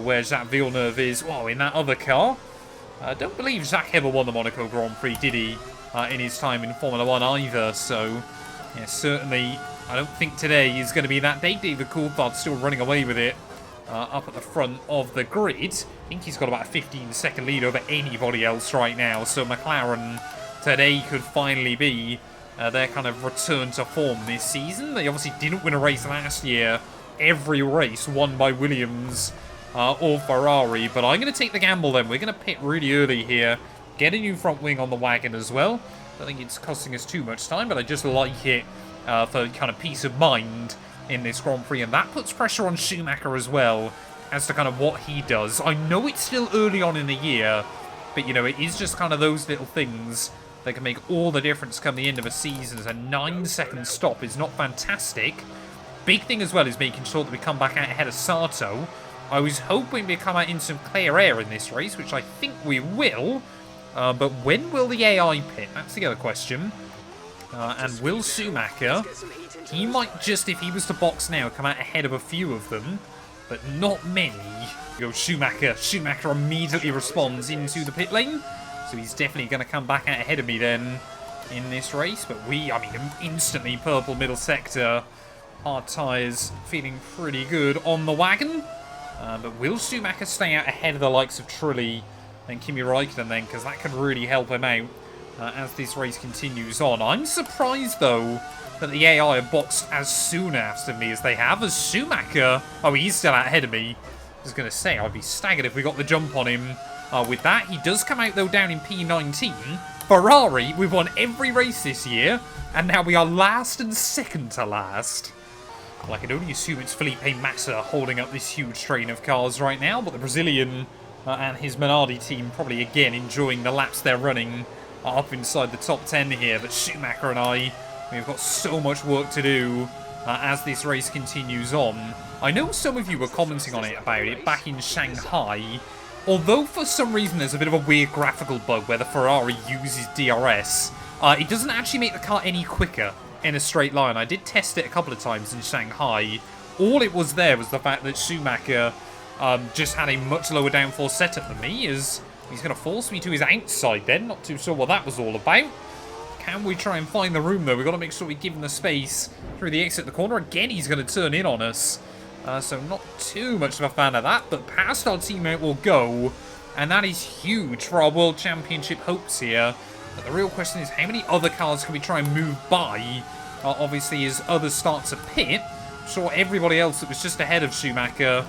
where Jacques Villeneuve is. Well, in that other car. I don't believe Jacques ever won the Monaco Grand Prix, did he, in his time in Formula 1 either, so yeah, certainly I don't think today is going to be that day. David Coulthard's still running away with it up at the front of the grid. I think he's got about a 15-second lead over anybody else right now, so McLaren today could finally be their kind of return to form this season. They obviously didn't win a race last year. Every race won by Williams or Ferrari, but I'm going to take the gamble then. We're going to pit really early here, get a new front wing on the wagon as well. I think it's costing us too much time, but I just like it for kind of peace of mind in this Grand Prix, and that puts pressure on Schumacher as well as to kind of what he does. I know it's still early on in the year, but you know, it is just kind of those little things that can make all the difference come the end of a season. A 9-second stop is not fantastic. Big thing as well is making sure that we come back out ahead of Sato. I was hoping to come out in some clear air in this race, which I think we will. But when will the AI pit? That's the other question. And will Schumacher, he might just, if he was to box now, come out ahead of a few of them, but not many. Go Schumacher. Schumacher immediately responds into the pit lane. So he's definitely going to come back out ahead of me then in this race. But I mean, instantly purple middle sector. Hard tyres feeling pretty good on the wagon. But will Schumacher stay out ahead of the likes of Trulli and Kimi Raikkonen then? Because that could really help him out as this race continues on. I'm surprised, though, that the AI have boxed as soon after me as they have. As Schumacher... Oh, he's still out ahead of me. I was going to say, I'd be staggered if we got the jump on him with that. He does come out, though, down in P19. Ferrari, we've won every race this year, and now we are last and second to last. Well, I can only assume it's Felipe Massa holding up this huge train of cars right now, but the Brazilian and his Minardi team probably, again, enjoying the laps they're running up inside the top 10 here. But Schumacher and I, we've got so much work to do as this race continues on. I know some of you were commenting on it about it back in Shanghai, although for some reason there's a bit of a weird graphical bug where the Ferrari uses DRS. It doesn't actually make the car any quicker in a straight line. I did test it a couple of times in Shanghai. All it was there was the fact that Schumacher just had a much lower downforce setup than me, as he's going to force me to his outside then. Not too sure what that was all about. Can we try and find the room, though? We've got to make sure we give him the space through the exit of the corner. Again, he's going to turn in on us. So not too much of a fan of that, but past our teammate will go. And that is huge for our World Championship hopes here. But the real question is, how many other cars can we try and move by? Obviously, as others start to pit, I'm sure everybody else that was just ahead of Schumacher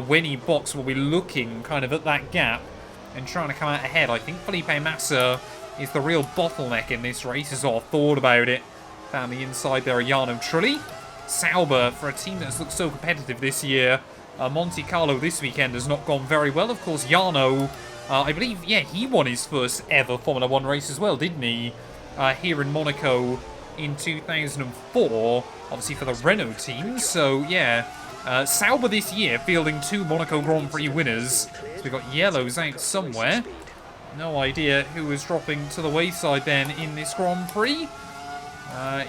when he boxed will be looking kind of at that gap and trying to come out ahead. I think Felipe Massa is the real bottleneck in this race, as I thought about it. Down the inside there are Jarno Trulli. Sauber, for a team that's looked so competitive this year. Monte Carlo this weekend has not gone very well. Of course, Jarno, I believe, yeah, he won his first ever Formula 1 race as well, didn't he? Here in Monaco in 2004, obviously for the Renault team. So, yeah, Sauber this year fielding 2 Monaco Grand Prix winners. So we've got yellows out somewhere. No idea who is dropping to the wayside then in this Grand Prix.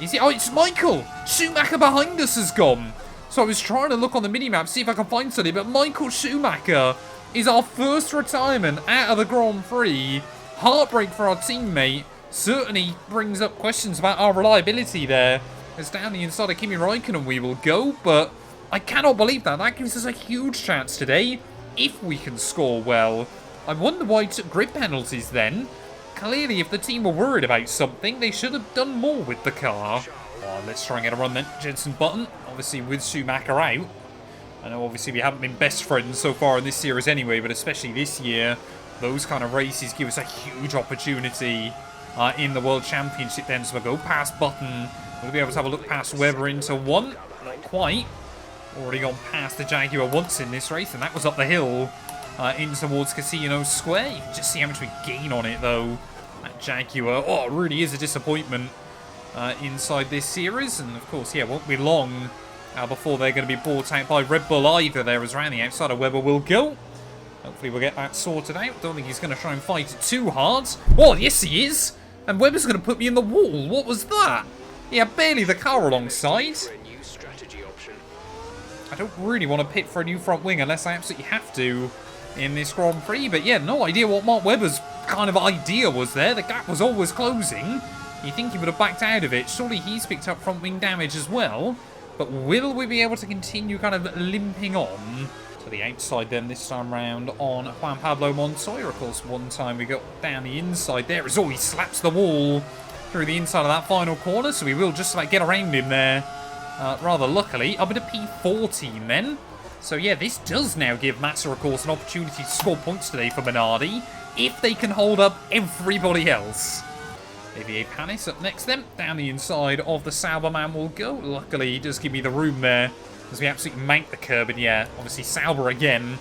Is it? Oh, it's Michael! Schumacher behind us has gone. So I was trying to look on the minimap, see if I can find something, but Michael Schumacher is our first retirement out of the Grand Prix. Heartbreak for our teammate. Certainly brings up questions about our reliability there. As down the inside of Kimi Räikkönen we will go, but I cannot believe that. That gives us a huge chance today, if we can score well. I wonder why he took grid penalties then. Clearly, if the team were worried about something, they should have done more with the car. Oh, let's try and get a run then. Jenson Button, obviously with Schumacher out. I know obviously we haven't been best friends so far in this series anyway, but especially this year, those kind of races give us a huge opportunity in the World Championship then. So we'll go past Button. We'll be able to have a look past Webber into one. Not quite. Already gone past the Jaguar once in this race, and that was up the hill in towards Casino Square. You can just see how much we gain on it, though. That Jaguar, oh, it really is a disappointment inside this series. And, of course, yeah, it won't be long before they're going to be bought out by Red Bull either. There is around the outside of Webber will go. Hopefully we'll get that sorted out. Don't think he's going to try and fight it too hard. Oh, yes, he is. And Webber's going to put me in the wall. What was that? Yeah, barely the car alongside. I don't really want to pit for a new front wing unless I absolutely have to in this Grand Prix. But yeah, no idea what Mark Webber's kind of idea was there. The gap was always closing. You think he would have backed out of it. Surely he's picked up front wing damage as well. But will we be able to continue kind of limping on to the outside then this time round on Juan Pablo Montoya? Of course, one time we got down the inside there. As he slaps the wall through the inside of that final corner. So we will just about get around him there. Rather luckily, up into P14 then. So yeah, this does now give Massa, of course, an opportunity to score points today for Minardi, if they can hold up everybody else. Xavier Panis up next then. Down the inside of the Sauber man will go. Luckily, he does give me the room there, as we absolutely mank the curb. And yeah, obviously Sauber again,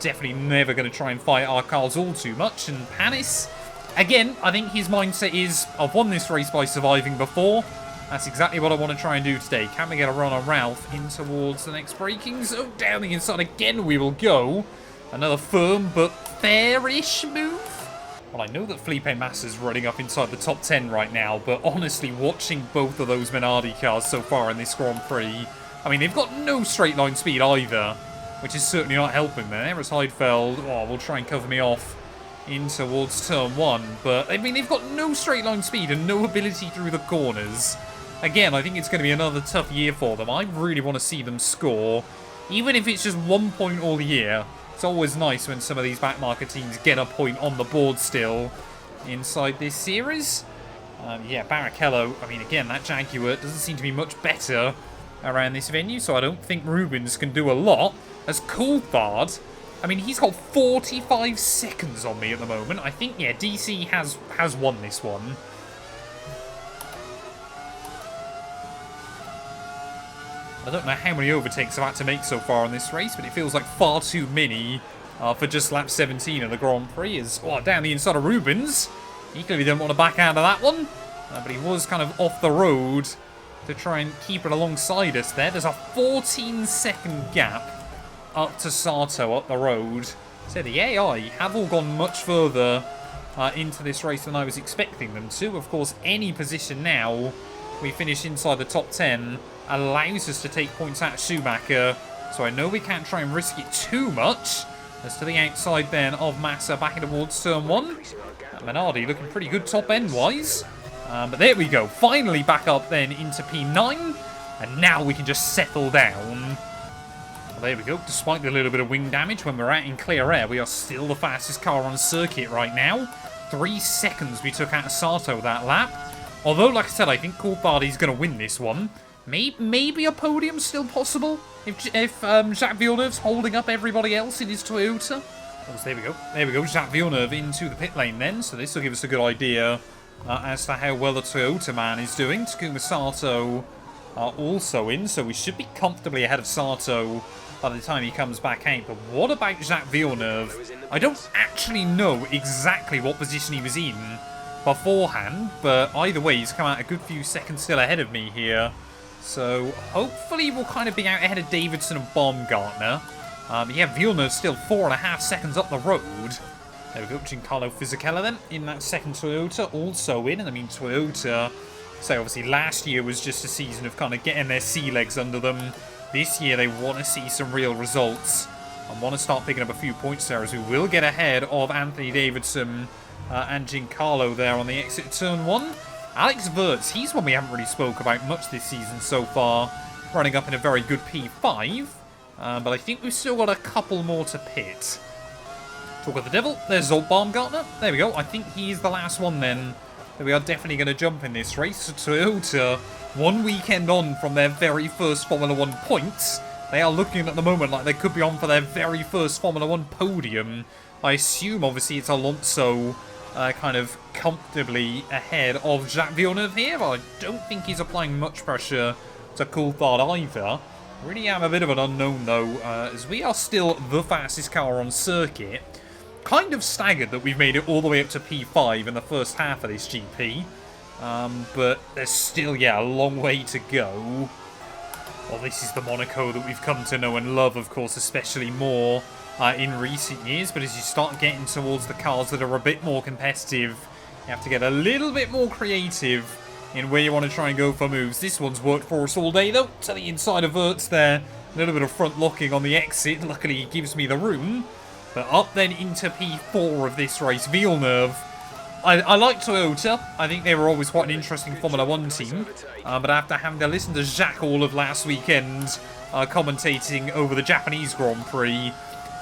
definitely never going to try and fight our cars all too much. And Panis, again, I think his mindset is, I've won this race by surviving before. That's exactly what I want to try and do today. Can we get a run on Ralph in towards the next braking zone? Down the inside again we will go. Another firm but fairish move. Well, I know that Felipe Massa's running up inside the top 10 right now, but honestly, watching both of those Minardi cars so far in this Grand Prix, I mean, they've got no straight line speed either, which is certainly not helping there. As Heidfeld, will try and cover me off in towards turn 1, but I mean, they've got no straight line speed and no ability through the corners. Again, I think it's going to be another tough year for them. I really want to see them score, even if it's just 1 point all year. It's always nice when some of these backmarker teams get a point on the board still inside this series. Yeah, Barrichello, I mean, again, that Jaguar doesn't seem to be much better around this venue, so I don't think Rubens can do a lot. As Coulthard, I mean, he's got 45 seconds on me at the moment. I think, yeah, DC has won this one. I don't know how many overtakes I've had to make so far in this race, but it feels like far too many for just lap 17 of the Grand Prix. Down the inside of Rubens. He clearly didn't want to back out of that one, but he was kind of off the road. to try and keep it alongside us there. There's a 14-second gap up to Sato up the road. So the AI have all gone much further into this race than I was expecting them to. Of course, any position now we finish inside the top 10 allows us to take points out of Schumacher. So I know we can't try and risk it too much. As to the outside then of Massa back in towards turn 1. Minardi looking pretty good top end wise. But there we go. Finally back up then into P9. And now we can just settle down. Well, there we go. Despite the little bit of wing damage when we're out in clear air, we are still the fastest car on circuit right now. 3 seconds we took out of Sato that lap. Although, like I said, I think Coulthard is going to win this one. Maybe a podium still possible if Jacques Villeneuve's holding up everybody else in his Toyota. Oh, there we go. There we go. Jacques Villeneuve into the pit lane then. So this will give us a good idea as to how well the Toyota man is doing. Takuma Sato are also in, so we should be comfortably ahead of Sato by the time he comes back out. But what about Jacques Villeneuve? I don't actually know exactly what position he was in beforehand, but either way, he's come out a good few seconds still ahead of me here. So hopefully we'll kind of be out ahead of Davidson and Baumgartner. Yeah, Villeneuve still 4.5 seconds up the road. There we go, Giancarlo Fisichella then in that second Toyota also in. And I mean, Toyota, so obviously last year was just a season of kind of getting their sea legs under them. This year they want to see some real results and want to start picking up a few points there, as we will get ahead of Anthony Davidson and Giancarlo there on the exit of turn 1. Alex Wirtz, he's one we haven't really spoke about much this season so far, running up in a very good P5, but I think we've still got a couple more to pit. Talk of the devil, there's Zolt Baumgartner, there we go, I think he's the last one then that we are definitely going to jump in this race. So Toyota, 1 weekend on from their very first Formula 1 points, they are looking at the moment like they could be on for their very first Formula 1 podium. I assume obviously it's Alonso kind of comfortably ahead of Jacques Villeneuve here. I don't think he's applying much pressure to Coulthard either. Really am a bit of an unknown though, as we are still the fastest car on circuit. Kind of staggered that we've made it all the way up to P5 in the first half of this GP. But there's still, yeah, a long way to go. Well, this is the Monaco that we've come to know and love, of course, especially more in recent years. But as you start getting towards the cars that are a bit more competitive, you have to get a little bit more creative in where you want to try and go for moves. This one's worked for us all day, though. To the inside of Wirtz there. A little bit of front locking on the exit. Luckily, he gives me the room. But up then into P4 of this race, Villeneuve. I like Toyota. I think they were always quite an interesting Formula 1 team. But after having to listen to Jacques all of last weekend commentating over the Japanese Grand Prix,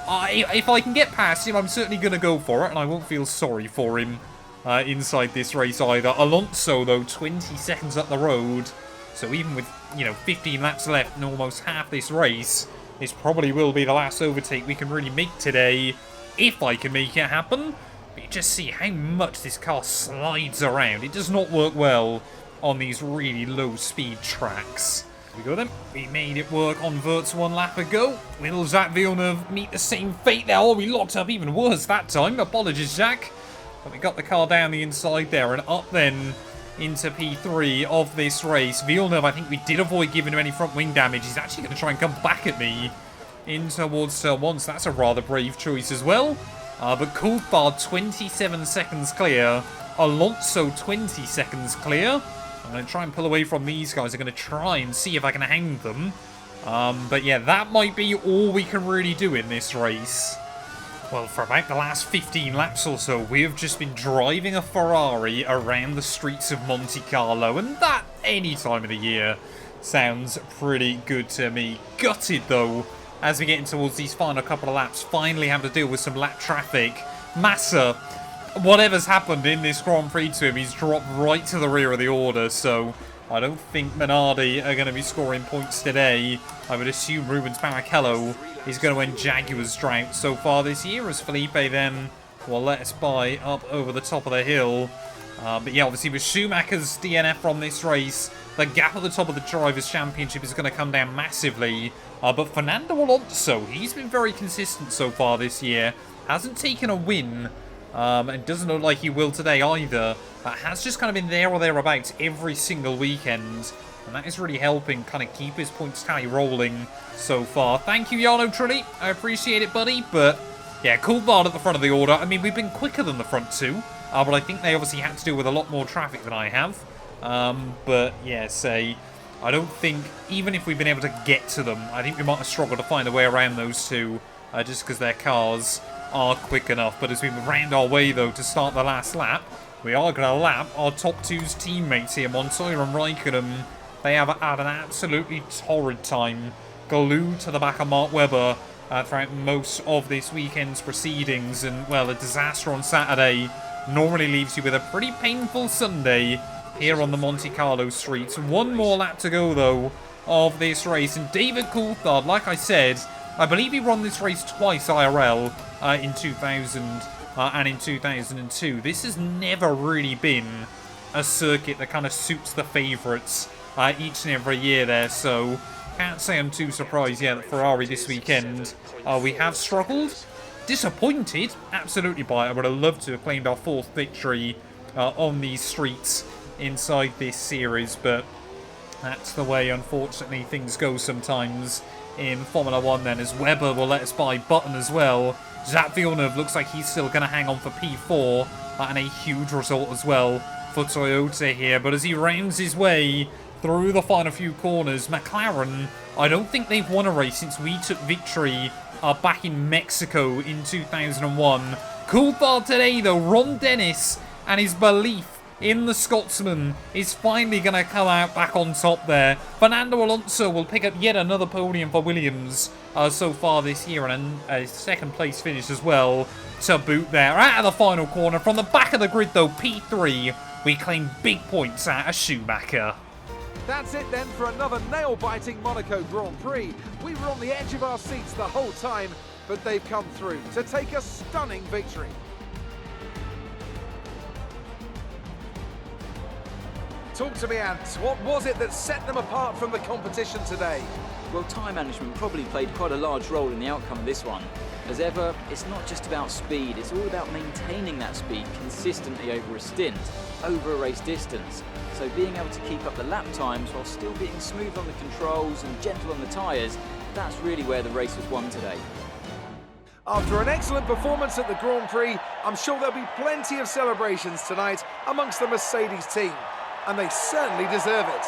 if I can get past him, I'm certainly going to go for it. And I won't feel sorry for him inside this race either. Alonso, though, 20 seconds up the road. So even with, 15 laps left and almost half this race, this probably will be the last overtake we can really make today, if I can make it happen. But you just see how much this car slides around. It does not work well on these really low-speed tracks. Here we go then. We made it work on Wirtz 1 lap ago. Will Jacques Villeneuve meet the same fate there? Oh, we locked up even worse that time. Apologies, Jacques. But we got the car down the inside there and up then into P3 of this race. Villeneuve, I think we did avoid giving him any front wing damage. He's actually going to try and come back at me in towards turn 1, so that's a rather brave choice as well. But Coulthard 27 seconds clear. Alonso 20 seconds clear. I'm going to try and pull away from these guys. I'm going to try and see if I can hang them. But yeah, that might be all we can really do in this race. Well, for about the last 15 laps or so, we have just been driving a Ferrari around the streets of Monte Carlo, and that, any time of the year, sounds pretty good to me. Gutted, though, as we get in towards these final couple of laps, finally have to deal with some lap traffic. Massa, whatever's happened in this Grand Prix to him, he's dropped right to the rear of the order, so I don't think Minardi are going to be scoring points today. I would assume Rubens Barrichello is going to end Jaguar's drought so far this year, as Felipe then will let us by up over the top of the hill. But yeah, obviously with Schumacher's DNF from this race, the gap at the top of the Drivers' Championship is going to come down massively. But Fernando Alonso, he's been very consistent so far this year. Hasn't taken a win, and doesn't look like he will today either. But has just kind of been there or thereabouts every single weekend. And that is really helping kind of keep his points tally rolling so far. Thank you, Jarno Trulli. I appreciate it, buddy. But, yeah, Coulthard at the front of the order. I mean, we've been quicker than the front two. But I think they obviously had to deal with a lot more traffic than I have. But, yeah, I don't think, even if we've been able to get to them, I think we might have struggled to find a way around those two. Just because their cars are quick enough. But as we round our way, though, to start the last lap, we are going to lap our top two's teammates here, Montoya and Raikkonen. They have had an absolutely torrid time, glued to the back of Mark Webber throughout most of this weekend's proceedings. And, well, a disaster on Saturday normally leaves you with a pretty painful Sunday here on the Monte Carlo streets. One more lap to go, though, of this race. And David Coulthard, like I said, I believe he won this race twice IRL in 2000 and in 2002. This has never really been a circuit that kind of suits the favourites each and every year there. So can't say I'm too surprised yet that Ferrari this weekend, we have struggled. Disappointed, absolutely, by it. I would have loved to have claimed our fourth victory on these streets inside this series, but that's the way, unfortunately, things go sometimes in Formula 1 then, as Webber will let us by Button as well. Jacques Villeneuve looks like he's still going to hang on for P4, and a huge result as well for Toyota here. But as he rounds his way through the final few corners, McLaren, I don't think they've won a race since we took victory back in Mexico in 2001. Coulthard today, though, Ron Dennis and his belief in the Scotsman is finally going to come out back on top there. Fernando Alonso will pick up yet another podium for Williams so far this year, and a second place finish as well to boot there. Out of the final corner, from the back of the grid though, P3, we claim big points out of Schumacher. That's it then for another nail-biting Monaco Grand Prix. We were on the edge of our seats the whole time, but they've come through to take a stunning victory. Talk to me, Ant. What was it that set them apart from the competition today? Well, time management probably played quite a large role in the outcome of this one. As ever, it's not just about speed, it's all about maintaining that speed consistently over a stint, over a race distance. So being able to keep up the lap times while still being smooth on the controls and gentle on the tyres, that's really where the race was won today. After an excellent performance at the Grand Prix, I'm sure there'll be plenty of celebrations tonight amongst the Mercedes team. And they certainly deserve it.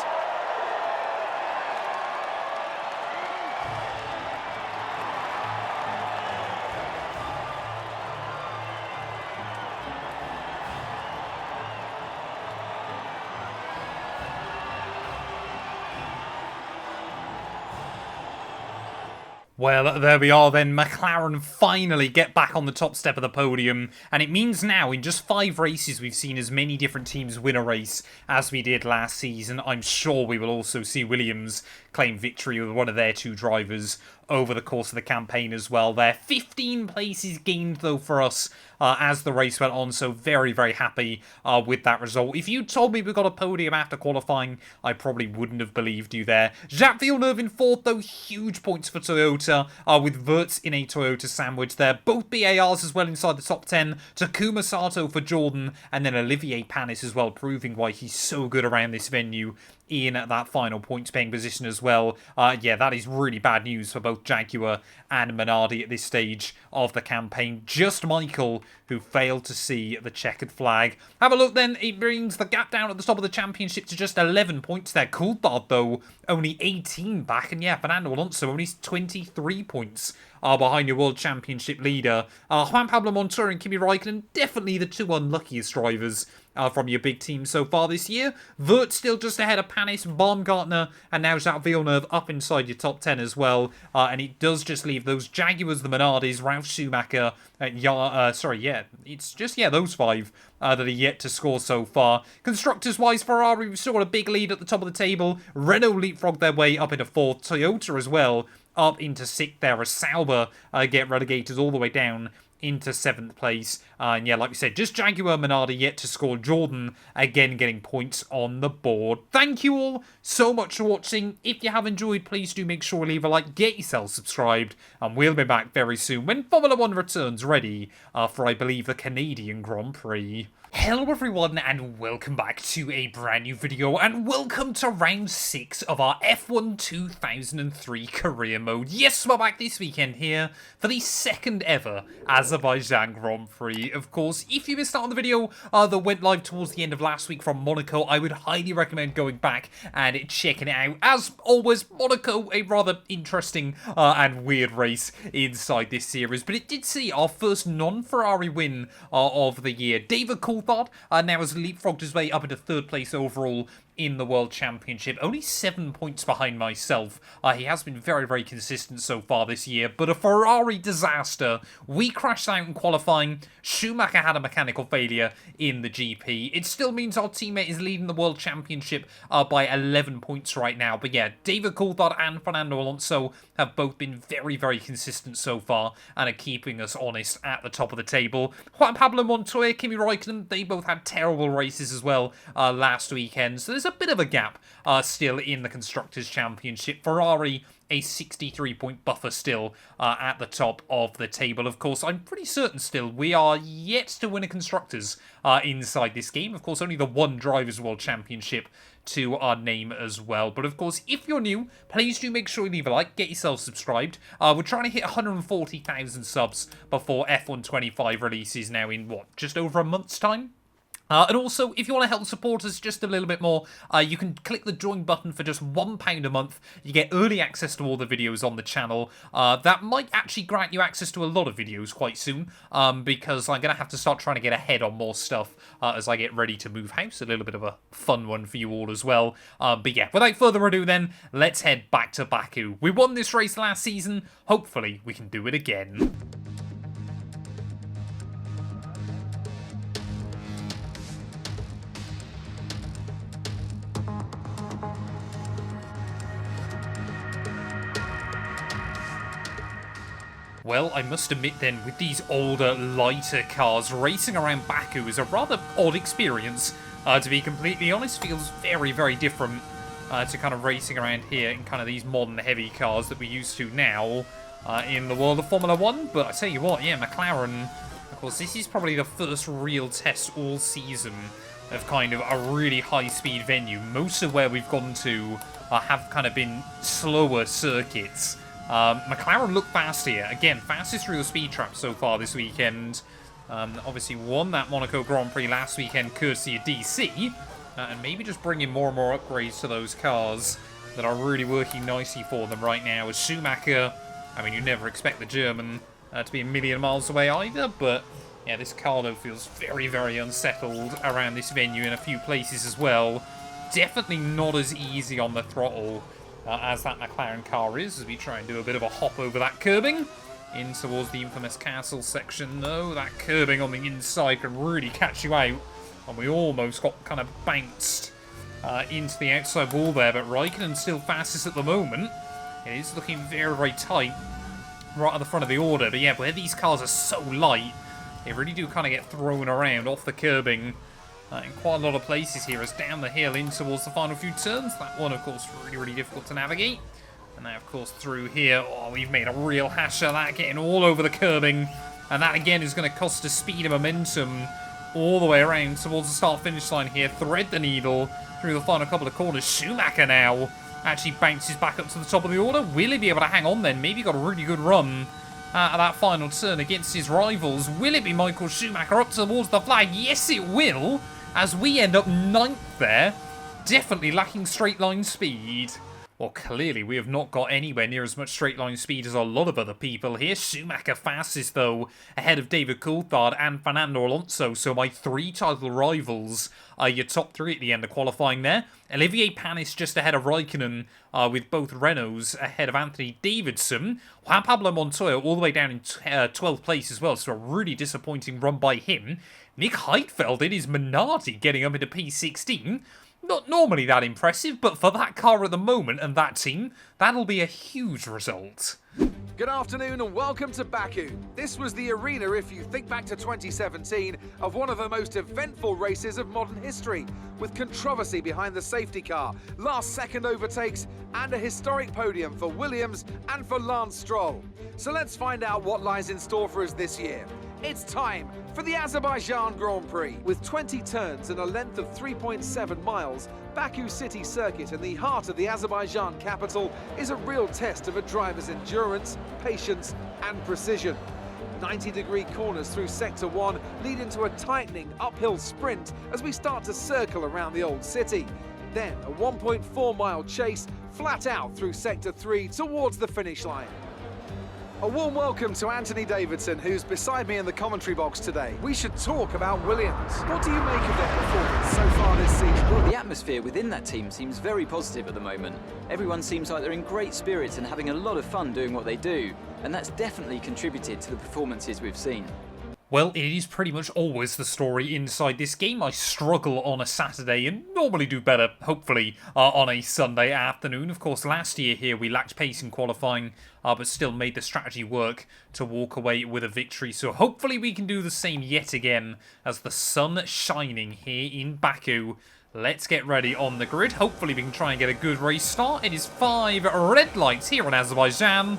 Well, there we are then. McLaren finally get back on the top step of the podium. And it means now, in just 5 races, we've seen as many different teams win a race as we did last season. I'm sure we will also see Williams claim victory with one of their 2 drivers over the course of the campaign as well. There 15 places gained, though, for us as the race went on. So very, very happy with that result. If you told me we got a podium after qualifying, I probably wouldn't have believed you there. Jacques Villeneuve in 4th, though. Huge points for Toyota, with Wirtz in a Toyota sandwich there. Both BARs as well inside the top 10. Takuma Sato for Jordan, and then Olivier Panis as well, proving why he's so good around this venue in that final points-paying position as well. Yeah, that is really bad news for both Jaguar and Minardi at this stage of the campaign. Just Michael, who failed to see the checkered flag. Have a look then. It brings the gap down at the top of the championship to just 11 points there. Coulthard, though, only 18 back. And yeah, Fernando Alonso only 23 points behind your World Championship leader. Juan Pablo Montoya and Kimi Raikkonen, definitely the 2 unluckiest drivers from your big team so far this year. Wirtz still just ahead of Panis, Baumgartner, and now Jacques Villeneuve up inside your top 10 as well. And it does just leave those Jaguars, the Minardis, Ralf Schumacher, it's just, those 5 that are yet to score so far. Constructors-wise, Ferrari, we've still got a big lead at the top of the table. Renault leapfrogged their way up into 4th. Toyota as well up into 6th there, as Sauber get relegated all the way down into 7th place. And yeah, like we said, just Jaguar Minardi yet to score. Jordan, again, getting points on the board. Thank you all so much for watching. If you have enjoyed, please do make sure to leave a like, get yourself subscribed, and we'll be back very soon when Formula 1 returns ready for, I believe, the Canadian Grand Prix. Hello everyone and welcome back to a brand new video, and welcome to round 6 of our F1 2003 career mode. Yes, we're back this weekend here for the second ever Azerbaijan Grand Prix. Of course, if you missed out on the video that went live towards the end of last week from Monaco, I would highly recommend going back and checking it out. As always, Monaco, a rather interesting and weird race inside this series, but it did see our first non-Ferrari win of the year. David Coulthard now has leapfrogged his way up into 3rd place overall in the World Championship, only 7 points behind myself. He has been very, very consistent so far this year, but a Ferrari disaster. We crashed out in qualifying. Schumacher had a mechanical failure in the GP. It still means our teammate is leading the World Championship by 11 points right now. But yeah, David Coulthard and Fernando Alonso have both been very, very consistent so far and are keeping us honest at the top of the table. Juan Pablo Montoya, Kimi Raikkonen, they both had terrible races as well last weekend. So there's a bit of a gap still in the Constructors' Championship. Ferrari, a 63-point buffer still at the top of the table. Of course, I'm pretty certain still we are yet to win a Constructors inside this game. Of course, only the one Drivers' World Championship to our name as well. But of course, if you're new, please do make sure you leave a like, get yourself subscribed. We're trying to hit 140,000 subs before F1 25 releases now in, what, just over a month's time? And also, if you want to help support us just a little bit more, you can click the join button for just £1 a month. You get early access to all the videos on the channel. That might actually grant you access to a lot of videos quite soon, because I'm going to have to start trying to get ahead on more stuff as I get ready to move house. A little bit of a fun one for you all as well. But yeah, without further ado then, let's head back to Baku. We won this race last season. Hopefully, we can do it again. Well, I must admit then, with these older, lighter cars, racing around Baku is a rather odd experience. To be completely honest, feels very, very different to kind of racing around here in kind of these modern heavy cars that we're used to now in the world of Formula 1. But I tell you what, yeah, McLaren, of course, this is probably the first real test all season of kind of a really high-speed venue. Most of where we've gone to have kind of been slower circuits. McLaren look fast here. Again, fastest real speed trap so far this weekend. Obviously won that Monaco Grand Prix last weekend courtesy of DC. And maybe just bringing more and more upgrades to those cars that are really working nicely for them right now. As Schumacher, I mean, you never expect the German to be a million miles away either. But yeah, this car though feels very, very unsettled around this venue in a few places as well. Definitely not as easy on the throttle as that McLaren car is, as we try and do a bit of a hop over that curbing in towards the infamous castle section. No, that curbing on the inside can really catch you out, and we almost got kind of bounced into the outside wall there, but Raikkonen's still fastest at the moment. It is looking very, very tight right at the front of the order, but yeah, where these cars are so light, they really do kind of get thrown around off the curbing in quite a lot of places here, as down the hill in towards the final few turns. That one, of course, really, really difficult to navigate. And now, of course, through here, oh, we've made a real hash of that, getting all over the curbing. And that, again, is going to cost us speed and momentum all the way around towards the start-finish line here. Thread the needle through the final couple of corners. Schumacher now actually bounces back up to the top of the order. Will he be able to hang on then? Maybe got a really good run at that final turn against his rivals. Will it be Michael Schumacher up towards the flag? Yes, it will, as we end up 9th there. Definitely lacking straight line speed. Well, clearly we have not got anywhere near as much straight line speed as a lot of other people here. Schumacher fastest, though, ahead of David Coulthard and Fernando Alonso. So my 3 title rivals are your top 3 at the end of qualifying there. Olivier Panis just ahead of Raikkonen, with both Renaults ahead of Anthony Davidson. Juan Pablo Montoya all the way down in 12th place as well, so a really disappointing run by him. Nick Heidfeld in his Minardi getting up into P16. Not normally that impressive, but for that car at the moment and that team, that'll be a huge result. Good afternoon and welcome to Baku. This was the arena, if you think back to 2017, of one of the most eventful races of modern history, with controversy behind the safety car, last-second overtakes, and a historic podium for Williams and for Lance Stroll. So let's find out what lies in store for us this year. It's time for the Azerbaijan Grand Prix. With 20 turns and a length of 3.7 miles, Baku City Circuit in the heart of the Azerbaijan capital is a real test of a driver's endurance, patience and precision. 90-degree corners through Sector 1 lead into a tightening uphill sprint as we start to circle around the old city. Then a 1.4-mile chase flat out through Sector 3 towards the finish line. A warm welcome to Anthony Davidson, who's beside me in the commentary box today. We should talk about Williams. What do you make of their performance so far this season? Well, the atmosphere within that team seems very positive at the moment. Everyone seems like they're in great spirits and having a lot of fun doing what they do, and that's definitely contributed to the performances we've seen. Well, it is pretty much always the story inside this game. I struggle on a Saturday and normally do better, hopefully, on a Sunday afternoon. Of course, last year here we lacked pace in qualifying, but still made the strategy work to walk away with a victory. So hopefully we can do the same yet again as the sun shining here in Baku. Let's get ready on the grid. Hopefully we can try and get a good race start. It is 5 red lights here in Azerbaijan.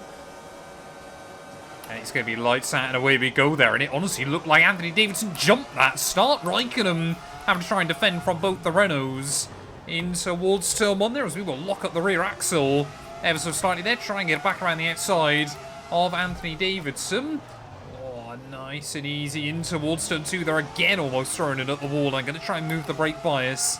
And it's going to be lights out and away we go there. And it honestly looked like Anthony Davidson jumped that start. Raikkonen having to try and defend from both the Renaults in towards turn 1 there as we will lock up the rear axle ever so slightly there. Try and get back around the outside of Anthony Davidson. Oh, nice and easy in towards turn 2 there again. Almost throwing it at the wall. I'm going to try and move the brake bias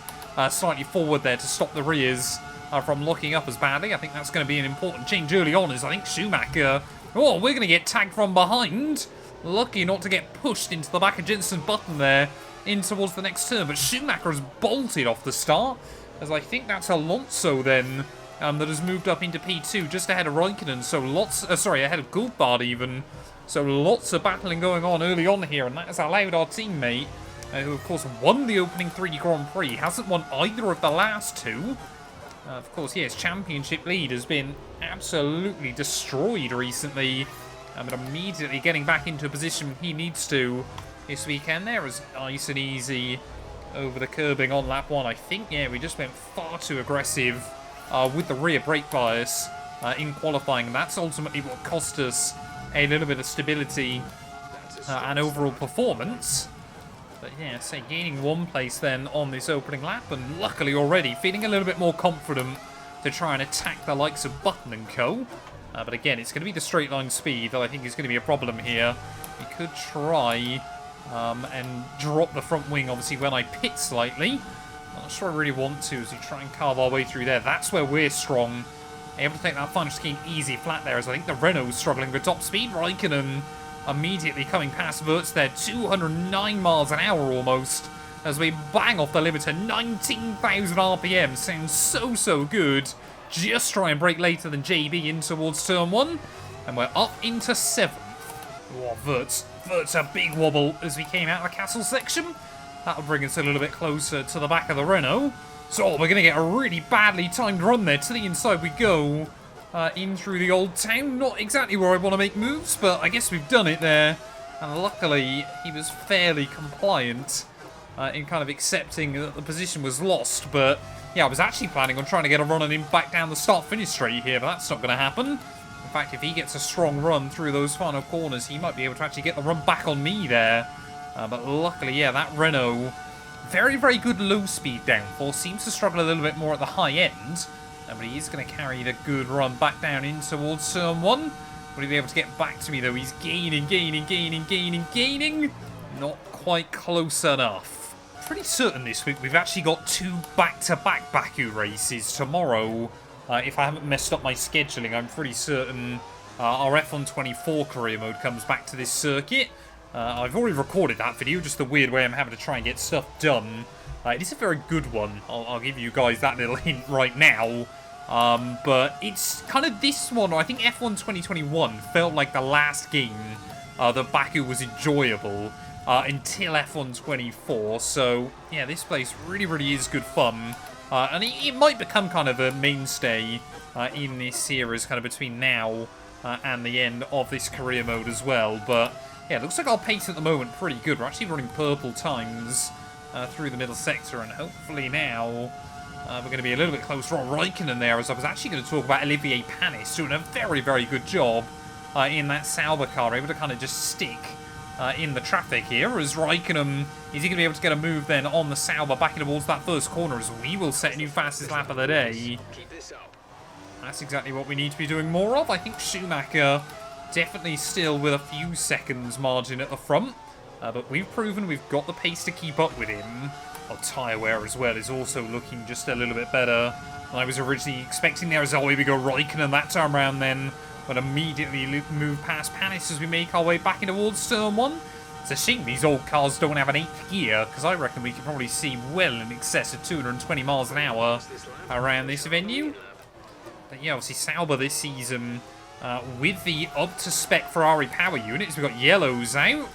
slightly forward there to stop the rears from locking up as badly. I think that's going to be an important change early on as I think Schumacher... Oh, we're going to get tagged from behind. Lucky not to get pushed into the back of Jensen Button there in towards the next turn. But Schumacher has bolted off the start, as I think that's Alonso then that has moved up into P2 just ahead of Raikkonen. So ahead of Goulthard even. So lots of battling going on early on here, and that has allowed our teammate, who of course won the opening 3 Grand Prix, hasn't won either of the last 2. Of course, yes, championship lead has been absolutely destroyed recently. But immediately getting back into a position he needs to this weekend. There is nice and easy over the curbing on lap 1. I think, yeah, we just went far too aggressive with the rear brake bias in qualifying. That's ultimately what cost us a little bit of stability and overall performance. But yeah, say gaining 1 place then on this opening lap, and luckily already feeling a little bit more confident to try and attack the likes of Button and co. But again, it's going to be the straight line speed that I think is going to be a problem here. We could try and drop the front wing, obviously, when I pit slightly. I'm not sure I really want to as we try and carve our way through there. That's where we're strong. Able to take that final scheme easy flat there, as I think the Renault's struggling with top speed. Raikkonen immediately coming past Wirtz there, 209 miles an hour almost, as we bang off the limit to 19,000 RPM. Sounds so good. Just try and break later than JB in towards turn 1, and we're up into 7th. Oh, Wirtz a big wobble as we came out of the castle section. That'll bring us a little bit closer to the back of the Renault. So we're going to get a really badly timed run there. To the inside we go. In through the old town. Not exactly where I want to make moves, but I guess we've done it there. And luckily, he was fairly compliant in kind of accepting that the position was lost. But yeah, I was actually planning on trying to get a run on him back down the start-finish straight here, but that's not going to happen. In fact, if he gets a strong run through those final corners, he might be able to actually get the run back on me there. But luckily, yeah, that Renault, very good low-speed downforce, seems to struggle a little bit more at the high end. But he is going to carry the good run back down in towards turn 1. Will he be able to get back to me, though? He's gaining. Not quite close enough. Pretty certain this week we've actually got 2 back-to-back Baku races tomorrow. If I haven't messed up my scheduling, I'm pretty certain our F1 24 career mode comes back to this circuit. I've already recorded that video, just the weird way I'm having to try and get stuff done. It is a very good one. I'll give you guys that little hint right now. But it's kind of this one. I think F1 2021 felt like the last game that Baku was enjoyable until F1 24. So, yeah, this place really is good fun. And it might become kind of a mainstay in this series kind of between now and the end of this career mode as well. But yeah, it looks like our pace at the moment pretty good. We're actually running purple times through the middle sector, and hopefully now we're going to be a little bit closer on Raikkonen there, as I was actually going to talk about Olivier Panis doing a very, very good job in that Sauber car, able to kind of just stick in the traffic here. As Raikkonen, is he going to be able to get a move then on the Sauber back in towards that first corner, as we will set a new fastest lap of the day. That's exactly what we need to be doing more of. I think Schumacher definitely still with a few seconds margin at the front, but we've proven we've got the pace to keep up with him. Our tyre wear as well is also looking just a little bit better than I was originally expecting there. As oh, here we go, Raikkonen that time around then, but immediately move past Panis as we make our way back in towards turn 1. It's a shame these old cars don't have an 8th gear, because I reckon we could probably see well in excess of 220 miles an hour around this venue. But yeah, obviously Sauber this season with the up-to-spec Ferrari power units. We've got yellows out.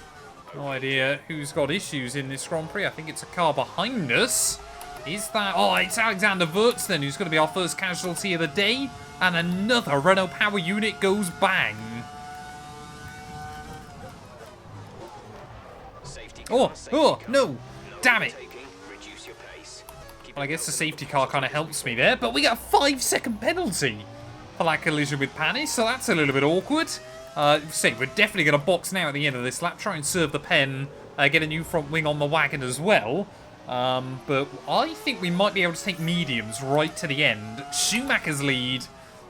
No idea who's got issues in this Grand Prix. I think it's a car behind us. Is that... Oh, it's Alexander Wurz then, who's going to be our first casualty of the day. And another Renault power unit goes bang. Oh, no. Damn it. Well, I guess the safety car kind of helps me there, but we got a 5-second penalty for that collision with Panis, so that's a little bit awkward. Say, we're definitely going to box now at the end of this lap, try and serve the pen, get a new front wing on the wagon as well. But I think we might be able to take mediums right to the end. Schumacher's lead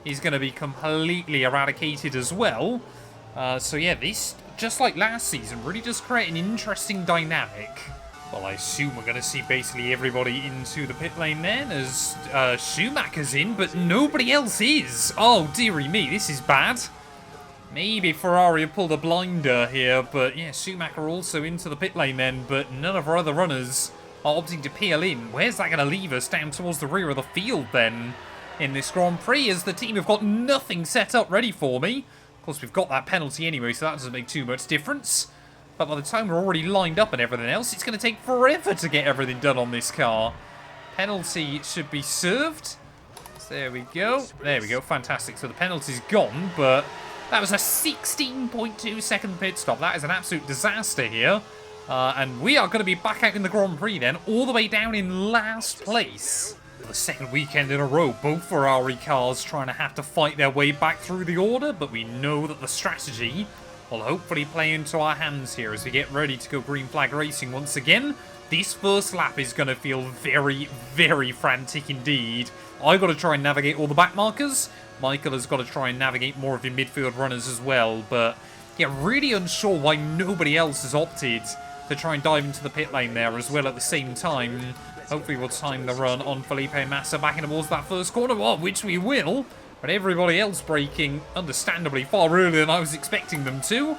is going to be completely eradicated as well. So yeah, this, just like last season, really does create an interesting dynamic. Well, I assume we're going to see basically everybody into the pit lane then, as Schumacher's in, but nobody else is. Oh, dearie me, this is bad. Maybe Ferrari have pulled a blinder here, but yeah, Schumacher also into the pit lane then, but none of our other runners are opting to peel in. Where's that going to leave us? Down towards the rear of the field then in this Grand Prix, as the team have got nothing set up ready for me. Of course, we've got that penalty anyway, so that doesn't make too much difference. But by the time we're already lined up and everything else, it's going to take forever to get everything done on this car. Penalty should be served. So there we go. There we go. Fantastic. So the penalty's gone, but that was a 16.2 second pit stop. That is an absolute disaster here. And we are going to be back out in the Grand Prix then, all the way down in last place. For the second weekend in a row, both Ferrari cars trying to have to fight their way back through the order, but we know that the strategy will hopefully play into our hands here as we get ready to go green flag racing once again. This first lap is going to feel very, very frantic indeed. I've got to try and navigate all the back markers. Michael has got to try and navigate more of the midfield runners as well. But yeah, really unsure why nobody else has opted to try and dive into the pit lane there as well at the same time. Hopefully we'll time the run on Felipe Massa back in towards that first corner, which we will. But everybody else braking, understandably, far earlier than I was expecting them to.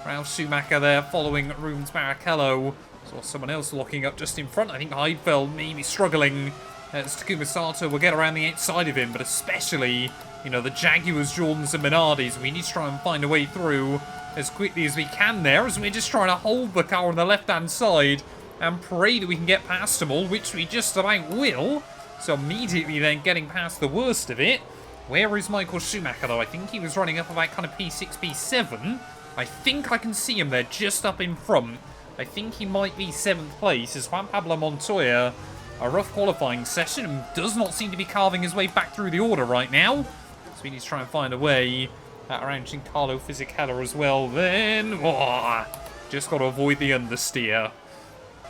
Ralf Schumacher there following Rubens Barrichello. Saw someone else locking up just in front. I think Heidfeld may be struggling as Takuma Sato will get around the outside of him. But especially, you know, the Jaguars, Jordans and Minardis. We need to try and find a way through as quickly as we can there, as we're just trying to hold the car on the left-hand side and pray that we can get past them all, which we just about will. So immediately then getting past the worst of it. Where is Michael Schumacher, though? I think he was running up about kind of P6, P7. I think I can see him there just up in front. I think he might be 7th place, as Juan Pablo Montoya, a rough qualifying session, and does not seem to be carving his way back through the order right now. So we need to try and find a way around Giancarlo Fisichella as well then. Oh, just got to avoid the understeer.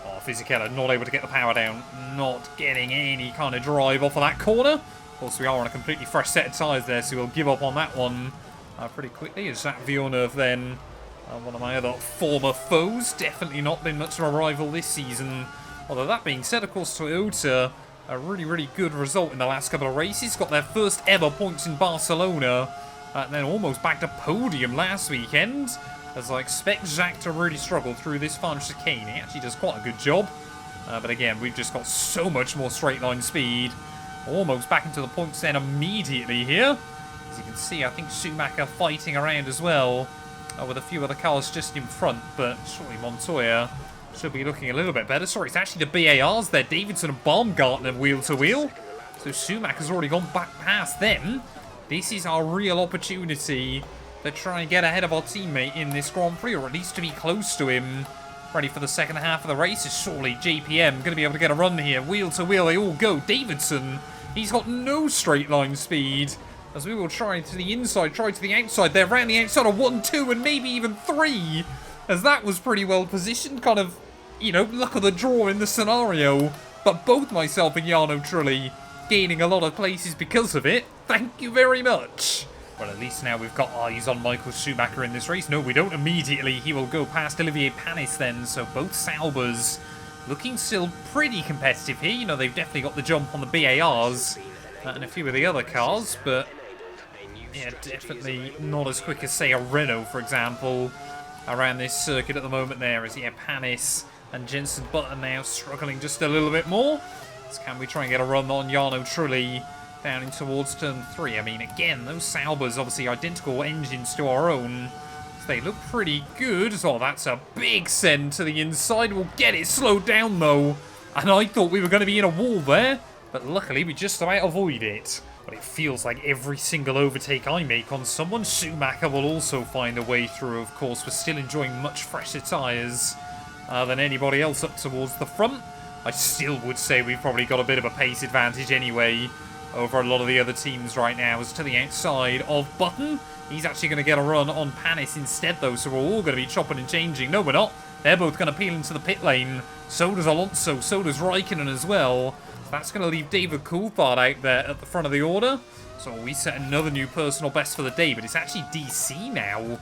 Oh, Fisichella not able to get the power down. Not getting any kind of drive off of that corner. Of course, we are on a completely fresh set of tyres there, so we'll give up on that one pretty quickly. As Jacques Villeneuve then, one of my other former foes, definitely not been much of a rival this season. Although that being said, of course, Toyota, a really, really good result in the last couple of races. Got their first ever points in Barcelona, and then almost backed a podium last weekend. As I expect Jacques to really struggle through this final chicane. He actually does quite a good job. But again, we've just got so much more straight line speed. Almost back into the points then immediately here. As you can see, I think Schumacher fighting around as well with a few other cars just in front. But surely Montoya should be looking a little bit better. Sorry, it's actually the BARs there. Davidson and Baumgartner wheel to wheel. So Schumacher's already gone back past them. This is our real opportunity to try and get ahead of our teammate in this Grand Prix, or at least to be close to him. Ready for the second half of the race is surely JPM. Going to be able to get a run here. Wheel to wheel, they all go. Davidson, he's got no straight line speed. As we will try to the inside, try to the outside. They're around the outside of 1, 2, and maybe even 3. As that was pretty well positioned. Kind of, you know, luck of the draw in the scenario. But both myself and Jarno Trulli gaining a lot of places because of it. Thank you very much. Well, at least now we've got eyes on Michael Schumacher in this race. No, we don't immediately. He will go past Olivier Panis then. So both Saubers looking still pretty competitive here. You know, they've definitely got the jump on the BARs and a few of the other cars. But, yeah, definitely not as quick as, say, a Renault, for example, around this circuit at the moment there. As, yeah, Panis and Jensen Button now struggling just a little bit more. So can we try and get a run on Jarno Trulli down in towards turn 3? I mean, again, those Saubers, obviously identical engines to our own. So they look pretty good. Oh, that's a big send to the inside. We'll get it slowed down, though. And I thought we were going to be in a wall there. But luckily, we just about avoid it. But it feels like every single overtake I make on someone, Schumacher will also find a way through. Of course, we're still enjoying much fresher tyres than anybody else up towards the front. I still would say we've probably got a bit of a pace advantage anyway over a lot of the other teams right now. As to the outside of Button, he's actually going to get a run on Panis instead, though, so we're all going to be chopping and changing. No, we're not. They're both going to peel into the pit lane. So does Alonso, so does Raikkonen as well. So that's going to leave David Coulthard out there at the front of the order. So we set another new personal best for the day, but it's actually DC now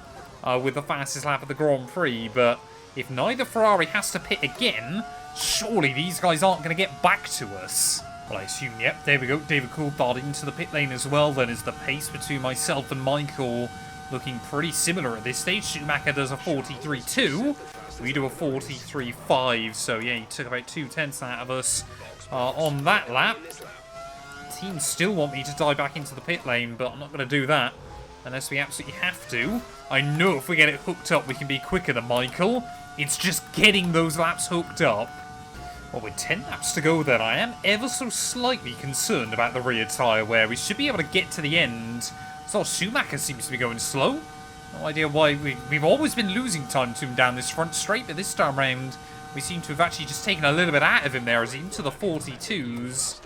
with the fastest lap of the Grand Prix. But if neither Ferrari has to pit again, surely these guys aren't going to get back to us. Well, I assume, yep, there we go. David Coulthard into the pit lane as well. Then is the pace between myself and Michael looking pretty similar at this stage. Schumacher does a 43.2. We do a 43.5. So, yeah, he took about 2/10 out of us on that lap. Teams still want me to dive back into the pit lane, but I'm not going to do that unless we absolutely have to. I know if we get it hooked up, we can be quicker than Michael. It's just getting those laps hooked up. Well, with 10 laps to go then, I am ever so slightly concerned about the rear tyre wear. We should be able to get to the end. So Schumacher seems to be going slow. No idea why. We've always been losing time to him down this front straight, but this time round, we seem to have actually just taken a little bit out of him there as he's into the 42s.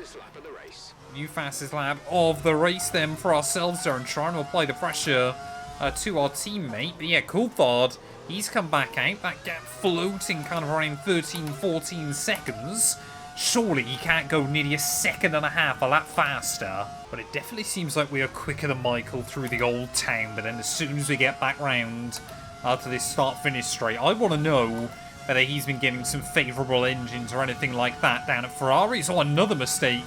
New fastest lap of the race then for ourselves there, and trying to apply the pressure to our teammate. But yeah, Coulthard, he's come back out. That gap floating kind of around 13, 14 seconds. Surely he can't go nearly a second and a half a lap faster. But it definitely seems like we are quicker than Michael through the old town. But then as soon as we get back round to this start-finish straight, I want to know whether he's been getting some favourable engines or anything like that down at Ferrari. So another mistake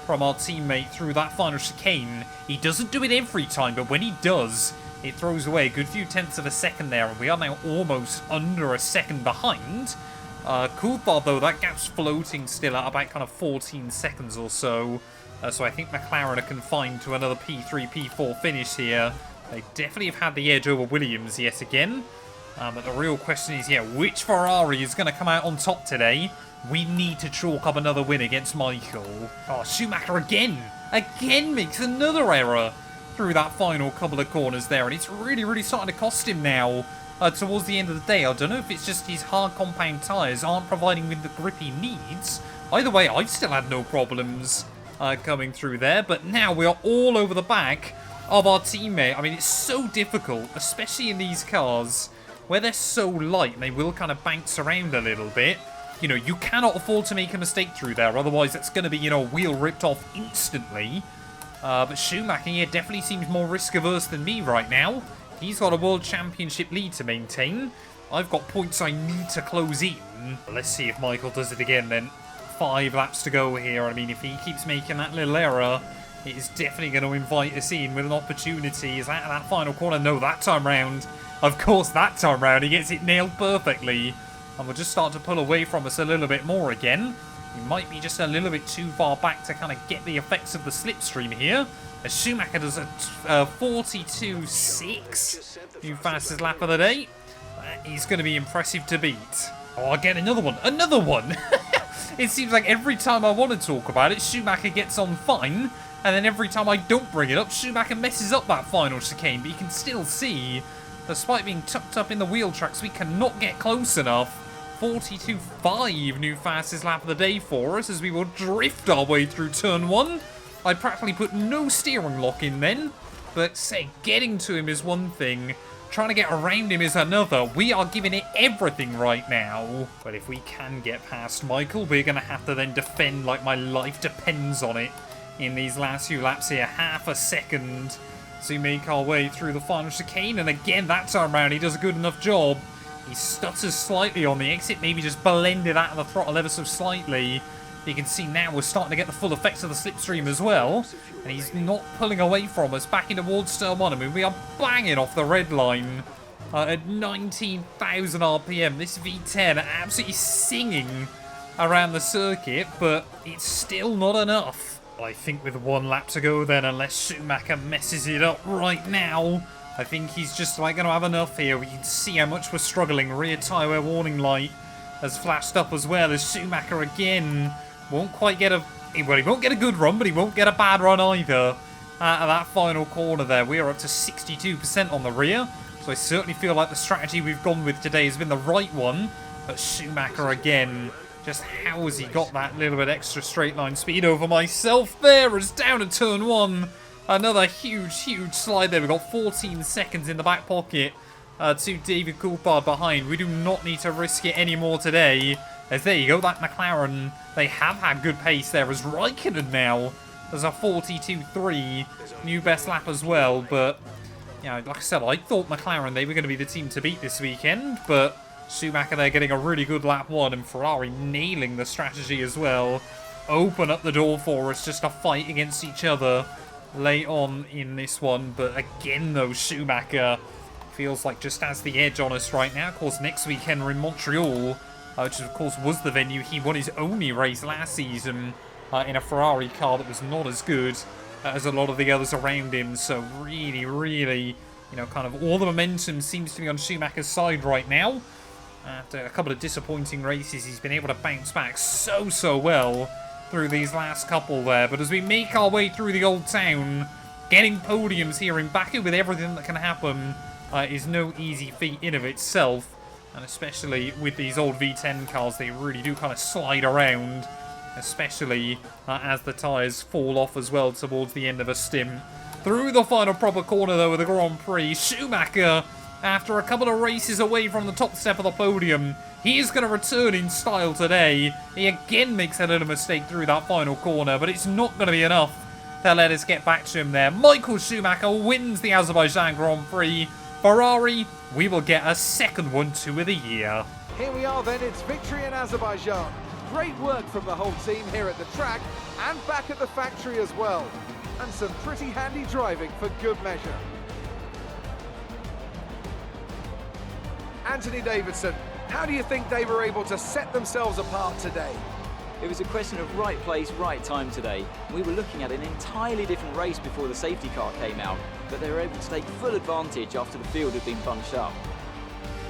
from our teammate through that final chicane. He doesn't do it every time, but when he does, it throws away a good few tenths of a second there, and we are now almost under a second behind. Coulthard, though, that gap's floating still at about kind of 14 seconds or so. So I think McLaren are confined to another P3, P4 finish here. They definitely have had the edge over Williams yet again. But the real question is, yeah, which Ferrari is going to come out on top today? We need to chalk up another win against Michael. Oh, Schumacher again makes another error through that final couple of corners there, and it's really starting to cost him now towards the end of the day. I don't know if it's just his hard compound tyres aren't providing him the grip he needs. Either way, I've still had no problems coming through there, but now we are all over the back of our teammate. I mean, it's so difficult, especially in these cars where they're so light and they will kind of bounce around a little bit. You know, you cannot afford to make a mistake through there, otherwise it's going to be, you know, wheel ripped off instantly. But Schumacher here definitely seems more risk-averse than me right now. He's got a World Championship lead to maintain. I've got points I need to close in. Let's see if Michael does it again then. 5 laps to go here. I mean, if he keeps making that little error, it is definitely going to invite us in with an opportunity. Is that final corner? No, that time round. Of course, that time round, he gets it nailed perfectly. And we'll just start to pull away from us a little bit more again. We might be just a little bit too far back to kind of get the effects of the slipstream here. As Schumacher does a 42.6, new fastest lap of the day. That is going to be impressive to beat. Oh, again, another one. Another one! It seems like every time I want to talk about it, Schumacher gets on fine, And then every time I don't bring it up, Schumacher messes up that final chicane. But you can still see, despite being tucked up in the wheel tracks, we cannot get close enough. 42.5 new fastest lap of the day for us as we will drift our way through turn 1. I practically put no steering lock in then. But say, getting to him is one thing. Trying to get around him is another. We are giving it everything right now. But if we can get past Michael, we're going to have to then defend like my life depends on it in these last few laps here. Half a second to make our way through the final chicane. And again, that time around, he does a good enough job. He stutters slightly on the exit, maybe just blended out of the throttle ever so slightly. You can see now we're starting to get the full effects of the slipstream as well. And he's not pulling away from us, back in towards turn 1. I mean, we are banging off the red line at 19,000 RPM. This V10 absolutely singing around the circuit, but it's still not enough. Well, I think with 1 lap to go then, unless Schumacher messes it up right now, I think he's just like going to have enough here. We can see how much we're struggling. Rear tyre wear warning light has flashed up as well as Schumacher again won't quite get a... Well, he won't get a good run, but he won't get a bad run either. At that final corner there, we are up to 62% on the rear. So I certainly feel like the strategy we've gone with today has been the right one. But Schumacher again, just how has he got that little bit extra straight line speed over myself there as down to turn 1. Another huge slide there. We've got 14 seconds in the back pocket to David Coulthard behind. We do not need to risk it anymore today. As there you go, that McLaren, they have had good pace there as Raikkonen now. There's a 42.3 new best lap as well. But, you know, like I said, I thought McLaren, they were going to be the team to beat this weekend. But Schumacher, they're getting a really good lap 1 and Ferrari nailing the strategy as well. Open up the door for us just to fight against each other late on in this one. But again though, Schumacher feels like just has the edge on us right now. Of course, next weekend we're in Montreal, which of course was the venue he won his only race last season in a Ferrari car that was not as good as a lot of the others around him. So really, you know, kind of all the momentum seems to be on Schumacher's side right now. After a couple of disappointing races, he's been able to bounce back so well through these last couple there. But as we make our way through the old town, getting podiums here in Baku with everything that can happen is no easy feat in of itself. And especially with these old V10 cars, they really do kind of slide around, especially as the tyres fall off as well towards the end of a stint. Through the final proper corner though of the Grand Prix, Schumacher, after a couple of races away from the top step of the podium, he is going to return in style today. He again makes a little mistake through that final corner, but it's not going to be enough to let us get back to him there. Michael Schumacher wins the Azerbaijan Grand Prix. Ferrari, we will get a second 1-2 of the year. Here we are then, it's victory in Azerbaijan. Great work from the whole team here at the track and back at the factory as well. And some pretty handy driving for good measure. Anthony Davidson, how do you think they were able to set themselves apart today? It was a question of right place, right time today. We were looking at an entirely different race before the safety car came out, but they were able to take full advantage after the field had been bunched up.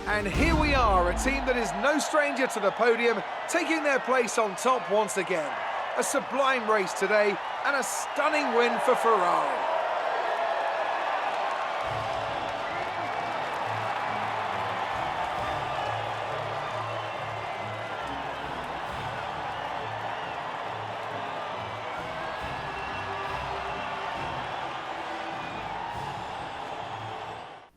And here we are, a team that is no stranger to the podium, taking their place on top once again. A sublime race today and a stunning win for Ferrari.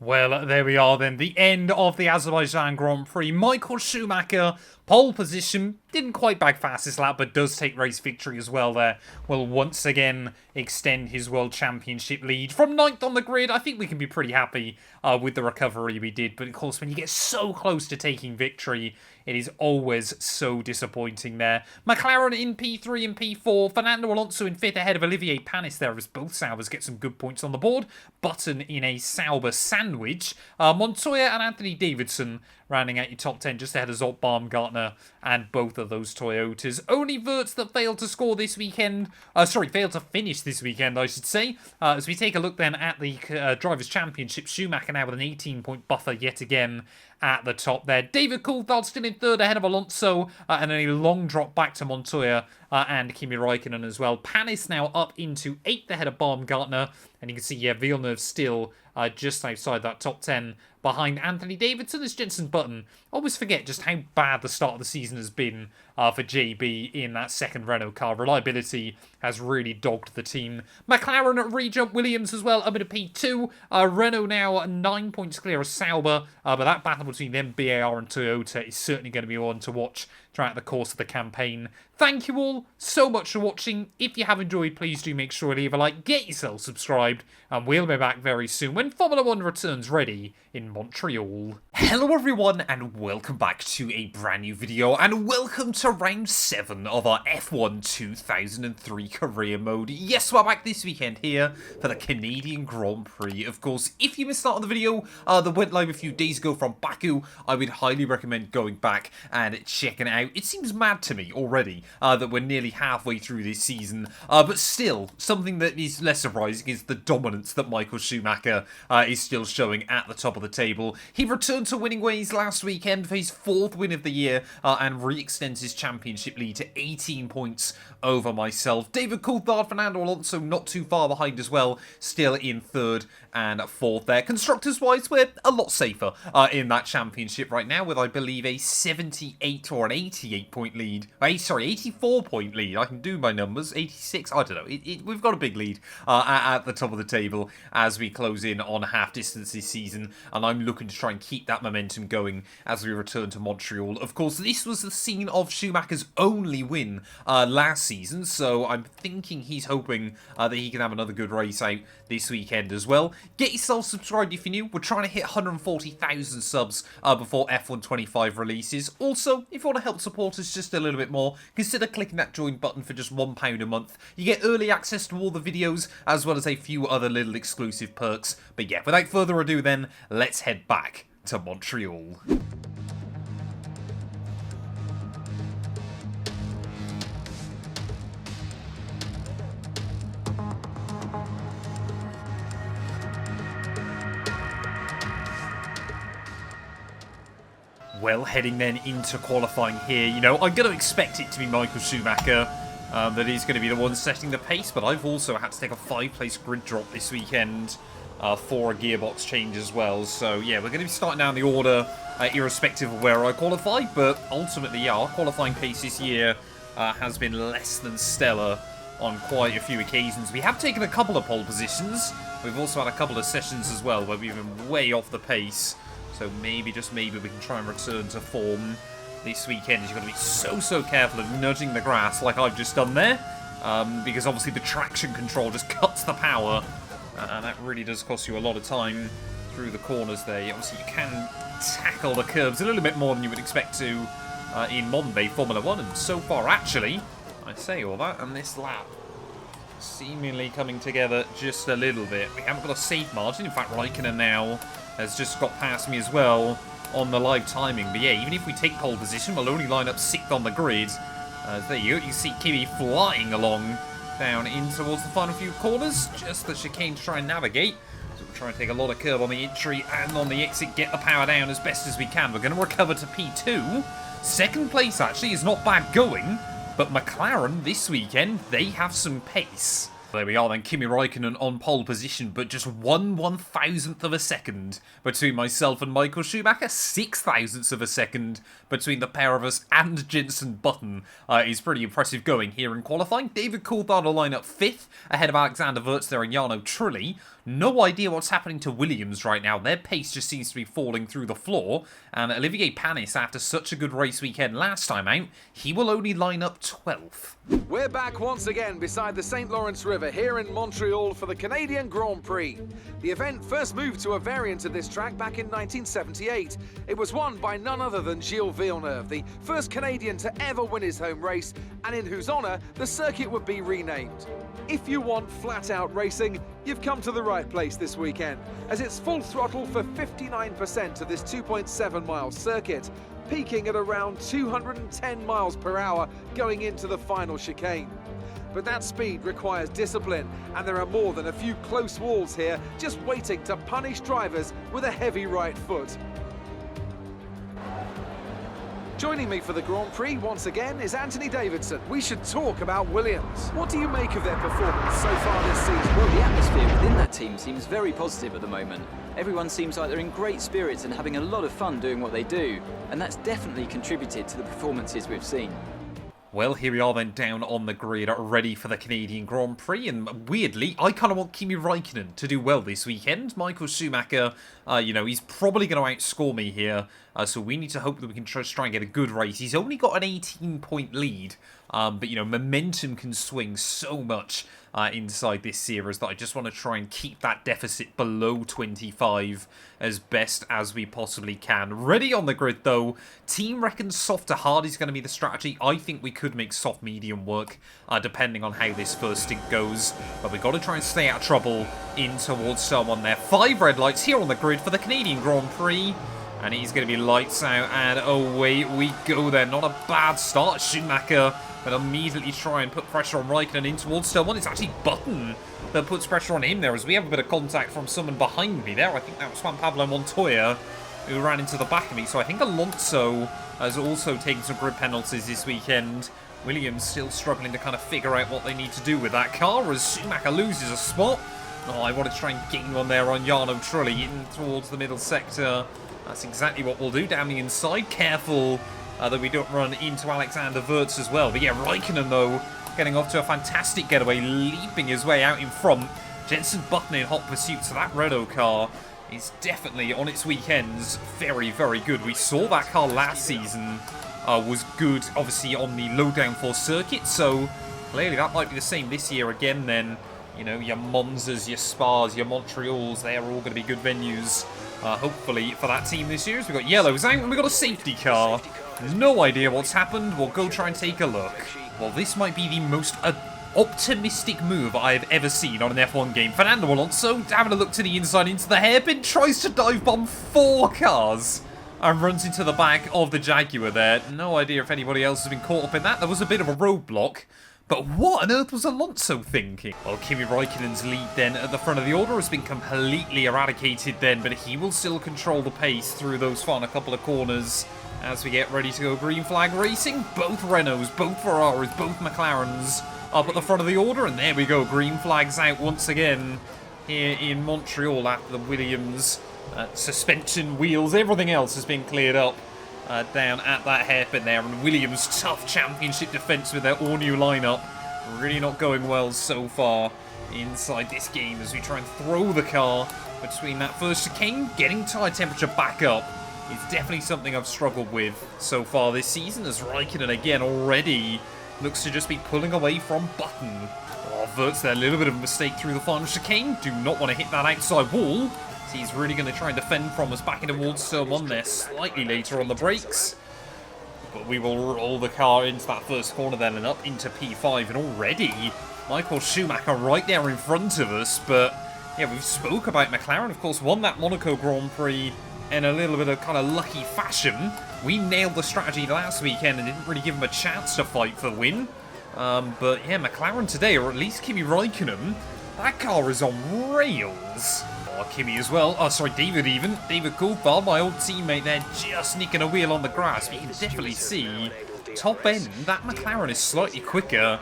Well, there we are then, the end of the Azerbaijan Grand Prix. Michael Schumacher, pole position, didn't quite bag fastest lap, but does take race victory as well there. Will once again extend his World Championship lead. From 9th on the grid, I think we can be pretty happy with the recovery we did. But of course, when you get so close to taking victory, it is always so disappointing there. McLaren in P3 and P4. Fernando Alonso in 5th ahead of Olivier Panis there as both Saubers get some good points on the board. Button in a Sauber sandwich. Montoya and Anthony Davidson rounding out your top 10 just ahead of Zolt Baumgartner and both of those Toyotas. Only Wirtz that failed to score this weekend. Failed to finish this weekend, I should say. As we take a look then at the Drivers' Championship, Schumacher now with an 18-point buffer yet again at the top there. David Coulthard still in third ahead of Alonso, and then a long drop back to Montoya and Kimi Räikkönen as well. Panis now up into 8th ahead of Baumgartner, and you can see, yeah, Villeneuve still just outside that top 10 behind Anthony Davidson as Jenson Button. Always forget just how bad the start of the season has been for JB in that second Renault car. Reliability has really dogged the team. McLaren at rejump, Williams as well up into P2. Renault now 9 points clear of Sauber, but that battle between them, BAR and Toyota is certainly going to be one to watch throughout the course of the campaign. Thank you all so much for watching. If you have enjoyed, please do make sure to leave a like, get yourself subscribed, and we'll be back very soon when Formula 1 returns ready in Montreal. Hello everyone, and welcome back to a brand new video, and welcome to round 7 of our F1 2003 career mode. Yes, we're back this weekend here for the Canadian Grand Prix. Of course, if you missed out on the video that went live a few days ago from Baku, I would highly recommend going back and checking it out. It seems mad to me already that we're nearly halfway through this season, but still, something that is less surprising is the dominance that Michael Schumacher is still showing at the top of the table. He returned to winning ways last weekend for his 4th win of the year and re-extends his championship lead to 18 points over myself. David Coulthard, Fernando Alonso not too far behind as well, still in 3rd and 4th there. Constructors-wise, we're a lot safer in that championship right now with, I believe, a 78 or an 88-point lead. Sorry, 84-point lead. I can do my numbers. 86, I don't know. We've got a big lead at the top of the table as we close in on half distance this season, and I'm looking to try and keep that momentum going as we return to Montreal. Of course, this was the scene of Schumacher's only win last season, so I'm thinking he's hoping that he can have another good race out this weekend as well. Get yourself subscribed if you're new. We're trying to hit 140,000 subs before F1 25 releases. Also, if you want to help support us just a little bit more, consider clicking that join button for just £1 a month. You get early access to all the videos, as well as a few other little exclusive perks. But yeah, without further ado then, let's head back to Montreal. Well, heading then into qualifying here, you know, I'm going to expect it to be Michael Schumacher that is going to be the one setting the pace, but I've also had to take a 5-place grid drop this weekend for a gearbox change as well. So, yeah, we're going to be starting down the order irrespective of where I qualify, but ultimately, yeah, our qualifying pace this year has been less than stellar on quite a few occasions. We have taken a couple of pole positions. We've also had a couple of sessions as well where we've been way off the pace. So maybe, just maybe, we can try and return to form this weekend. You've got to be so careful of nudging the grass like I've just done there. Because obviously the traction control just cuts the power. And that really does cost you a lot of time through the corners there. Obviously you can tackle the curves a little bit more than you would expect to in modern day Formula 1. And so far, actually, I say all that, and this lap seemingly coming together just a little bit. We haven't got a safe margin. In fact, Räikkönen now has just got past me as well on the live timing. But yeah, even if we take pole position, we'll only line up 6th on the grid. There you go. You see Kimi flying along down in towards the final few corners. Just the chicane to try and navigate. So we'll try and take a lot of curb on the entry and on the exit, get the power down as best as we can. We're going to recover to P2. 2nd place, actually, is not bad going. But McLaren, this weekend, they have some pace. There we are then, Kimi Räikkönen on pole position, but just 1/1000th of a second between myself and Michael Schumacher. 6/1000ths of a second between the pair of us and Jenson Button is pretty impressive going here in qualifying. David Coulthard will line up 5th, ahead of Alexander Wurz there and Jarno Trulli. No idea what's happening to Williams right now. Their pace just seems to be falling through the floor. And Olivier Panis, after such a good race weekend last time out, he will only line up 12th. We're back once again beside the St. Lawrence River here in Montreal for the Canadian Grand Prix. The event first moved to a variant of this track back in 1978. It was won by none other than Gilles Villeneuve, the first Canadian to ever win his home race, and in whose honour the circuit would be renamed. If you want flat-out racing, you've come to the right place this weekend, as it's full throttle for 59% of this 2.7-mile circuit, peaking at around 210 miles per hour going into the final chicane. But that speed requires discipline, and there are more than a few close walls here just waiting to punish drivers with a heavy right foot. Joining me for the Grand Prix once again is Anthony Davidson. We should talk about Williams. What do you make of their performance so far this season? Well, the atmosphere within that team seems very positive at the moment. Everyone seems like they're in great spirits and having a lot of fun doing what they do, and that's definitely contributed to the performances we've seen. Well, here we are then down on the grid, ready for the Canadian Grand Prix, and weirdly, I kind of want Kimi Räikkönen to do well this weekend. Michael Schumacher, you know, he's probably going to outscore me here, so we need to hope that we can try and get a good race. He's only got an 18-point lead, but, you know, momentum can swing so much inside this series that I just want to try and keep that deficit below 25 as best as we possibly can. Ready on the grid, though. Team reckons soft to hard is going to be the strategy. I think we could make soft medium work, depending on how this first stint goes. But we've got to try and stay out of trouble in towards someone there. 5 red lights here on the grid for the Canadian Grand Prix. And he's going to be lights out, and away we go there. Not a bad start. Schumacher will immediately try and put pressure on Räikkönen in towards turn 1. It's actually Button that puts pressure on him there, as we have a bit of contact from someone behind me there. I think that was Juan Pablo Montoya who ran into the back of me. So I think Alonso has also taken some grid penalties this weekend. Williams still struggling to kind of figure out what they need to do with that car as Schumacher loses a spot. Oh, I wanted to try and gain one there on Jarno Trulli in towards the middle sector. That's exactly what we'll do down the inside. Careful that we don't run into Alexander Wurz as well. But yeah, Räikkönen, though, getting off to a fantastic getaway, leaping his way out in front. Jenson Button in hot pursuit, so that Renault car is definitely, on its weekends, very, very good. We saw that car last season was good, obviously, on the low downforce circuit, so clearly that might be the same this year again then. You know, your Monzas, your Spas, your Montreals, they're all going to be good venues. Hopefully for that team this year. We've got yellows out and we've got a safety car. No idea what's happened. We'll go try and take a look. Well, this might be the most optimistic move I've ever seen on an F1 game. Fernando Alonso having a look to the inside into the hairpin, tries to dive bomb 4 cars and runs into the back of the Jaguar there. No idea if anybody else has been caught up in that. There was a bit of a roadblock. But what on earth was Alonso thinking? Well, Kimi Räikkönen's lead then at the front of the order has been completely eradicated then, but he will still control the pace through those final couple of corners as we get ready to go green flag racing. Both Renaults, both Ferraris, both McLarens up at the front of the order, and there we go, green flags out once again here in Montreal after the Williams suspension, wheels, everything else has been cleared up. Down at that hairpin there, and Williams' tough championship defence with their all-new lineup. Really not going well so far inside this game as we try and throw the car between that first chicane. Getting tyre temperature back up is definitely something I've struggled with so far this season, as Räikkönen again already looks to just be pulling away from Button. Oh, Wurz there, a little bit of a mistake through the final chicane. Do not want to hit that outside wall. He's really going to try and defend from us back into towards turn 1 there, slightly later on the brakes. But we will roll the car into that first corner then and up into P5. And already, Michael Schumacher right there in front of us. But yeah, we've spoke about McLaren, of course, won that Monaco Grand Prix in a little bit of kind of lucky fashion. We nailed the strategy last weekend and didn't really give him a chance to fight for the win. But yeah, McLaren today, or at least Kimi Räikkönen, that car is on rails. Kimi as well. Oh, sorry, David even. David Coulthard, my old teammate there, just nicking a wheel on the grass. But you can definitely see, top end, that McLaren is slightly quicker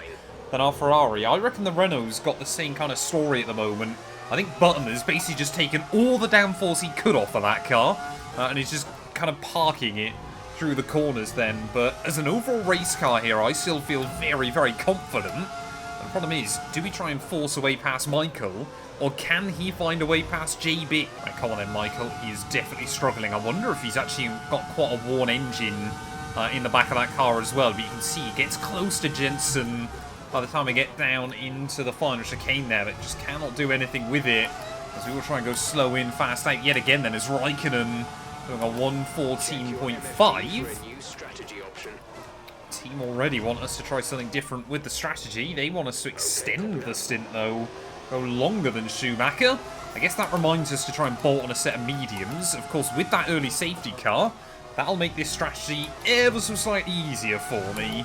than our Ferrari. I reckon the Renault's got the same kind of story at the moment. I think Button has basically just taken all the downforce he could off of that car, and he's just kind of parking it through the corners then. But as an overall race car here, I still feel very, very confident. The problem is, do we try and force a way past Michael? Or can he find a way past JB? Right, come on then, Michael. He is definitely struggling. I wonder if he's actually got quite a worn engine in the back of that car as well. But you can see he gets close to Jensen by the time we get down into the final chicane there. But just cannot do anything with it. As we will try and go slow in, fast out yet again then. As Räikkönen doing a 1:14.5. Team already want us to try something different with the strategy. They want us to extend the stint though. Go longer than Schumacher. I guess that reminds us to try and bolt on a set of mediums. Of course, with that early safety car, that'll make this strategy ever so slightly easier for me.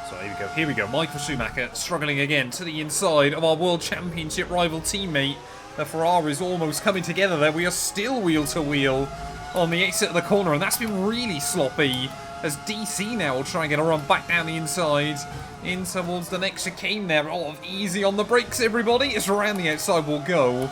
So here we go. Michael Schumacher struggling again to the inside of our World Championship rival teammate. The Ferrari is almost coming together there. We are still wheel to wheel. on the exit of the corner, and that's been really sloppy. As DC now will try and get a run back down the inside, in towards the next chicane there. Oh, easy on the brakes, everybody. It's around the outside we'll go.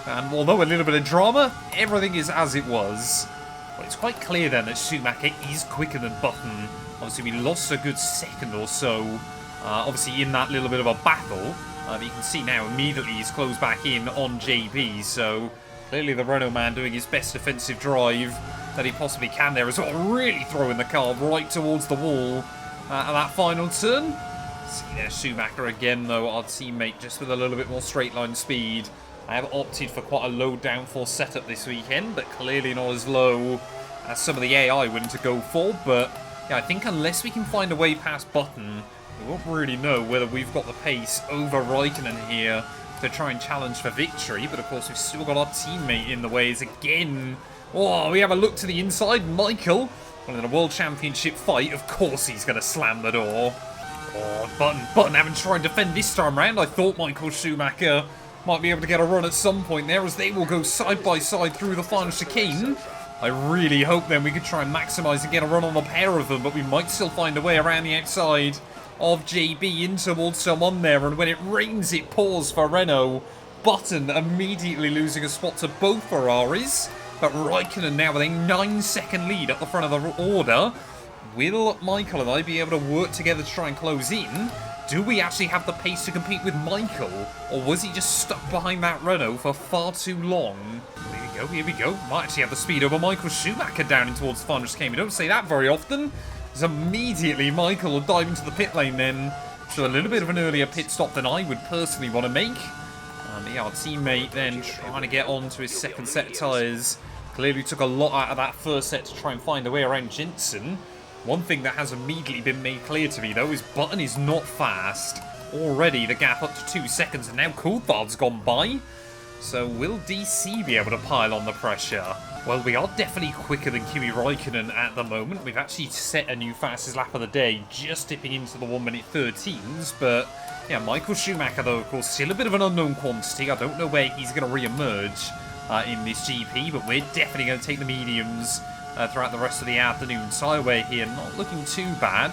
And although a little bit of drama, everything is as it was. But it's quite clear then that Schumacher is quicker than Button. Obviously, we lost a good second or so, obviously in that little bit of a battle. But you can see now immediately he's closed back in on JP, so clearly the Renault man doing his best defensive drive that he possibly can there as well, really throwing the car right towards the wall at that final turn. See there, Schumacher again though, our teammate, just with a little bit more straight line speed. I have opted for quite a low downforce setup this weekend, but clearly not as low as some of the AI wanted to go for. But yeah, I think unless we can find a way past Button, we won't really know whether we've got the pace over Raikkonen here to try and challenge for victory. But of course, we've still got our teammate in the ways again. Oh, we have a look to the inside. Michael, well, in a World Championship fight, of course he's going to slam the door. Oh, Button having to try and defend this time round. I thought Michael Schumacher might be able to get a run at some point there, as they will go side by side through the final chicane. I really hope then we could try and maximise and get a run on the pair of them, but we might still find a way around the outside of JB in towards someone there, and when it rains it pours for Renault. Button immediately losing a spot to both Ferraris. But Raikkonen now with a 9-second lead at the front of the order. Will Michael and I be able to work together to try and close in? Do we actually have the pace to compete with Michael? Or was he just stuck behind that Renault for far too long? Here we go. Might actually have the speed over Michael Schumacher down in towards the final chicane. We don't say that very often. As immediately Michael will dive into the pit lane then. So a little bit of an earlier pit stop than I would personally want to make. Yeah, our teammate then trying to get on to his second set of tyres. Clearly took a lot out of that first set to try and find a way around Jensen. One thing that has immediately been made clear to me, though, is Button is not fast. Already the gap up to 2 seconds, and now Coulthard's gone by. So will DC be able to pile on the pressure? Well, we are definitely quicker than Kimi Raikkonen at the moment. We've actually set a new fastest lap of the day, just dipping into the 1 minute 13s. But yeah, Michael Schumacher, though, of course, still a bit of an unknown quantity. I don't know where he's going to re-emerge in this GP, but we're definitely going to take the mediums throughout the rest of the afternoon. Tyre here, not looking too bad.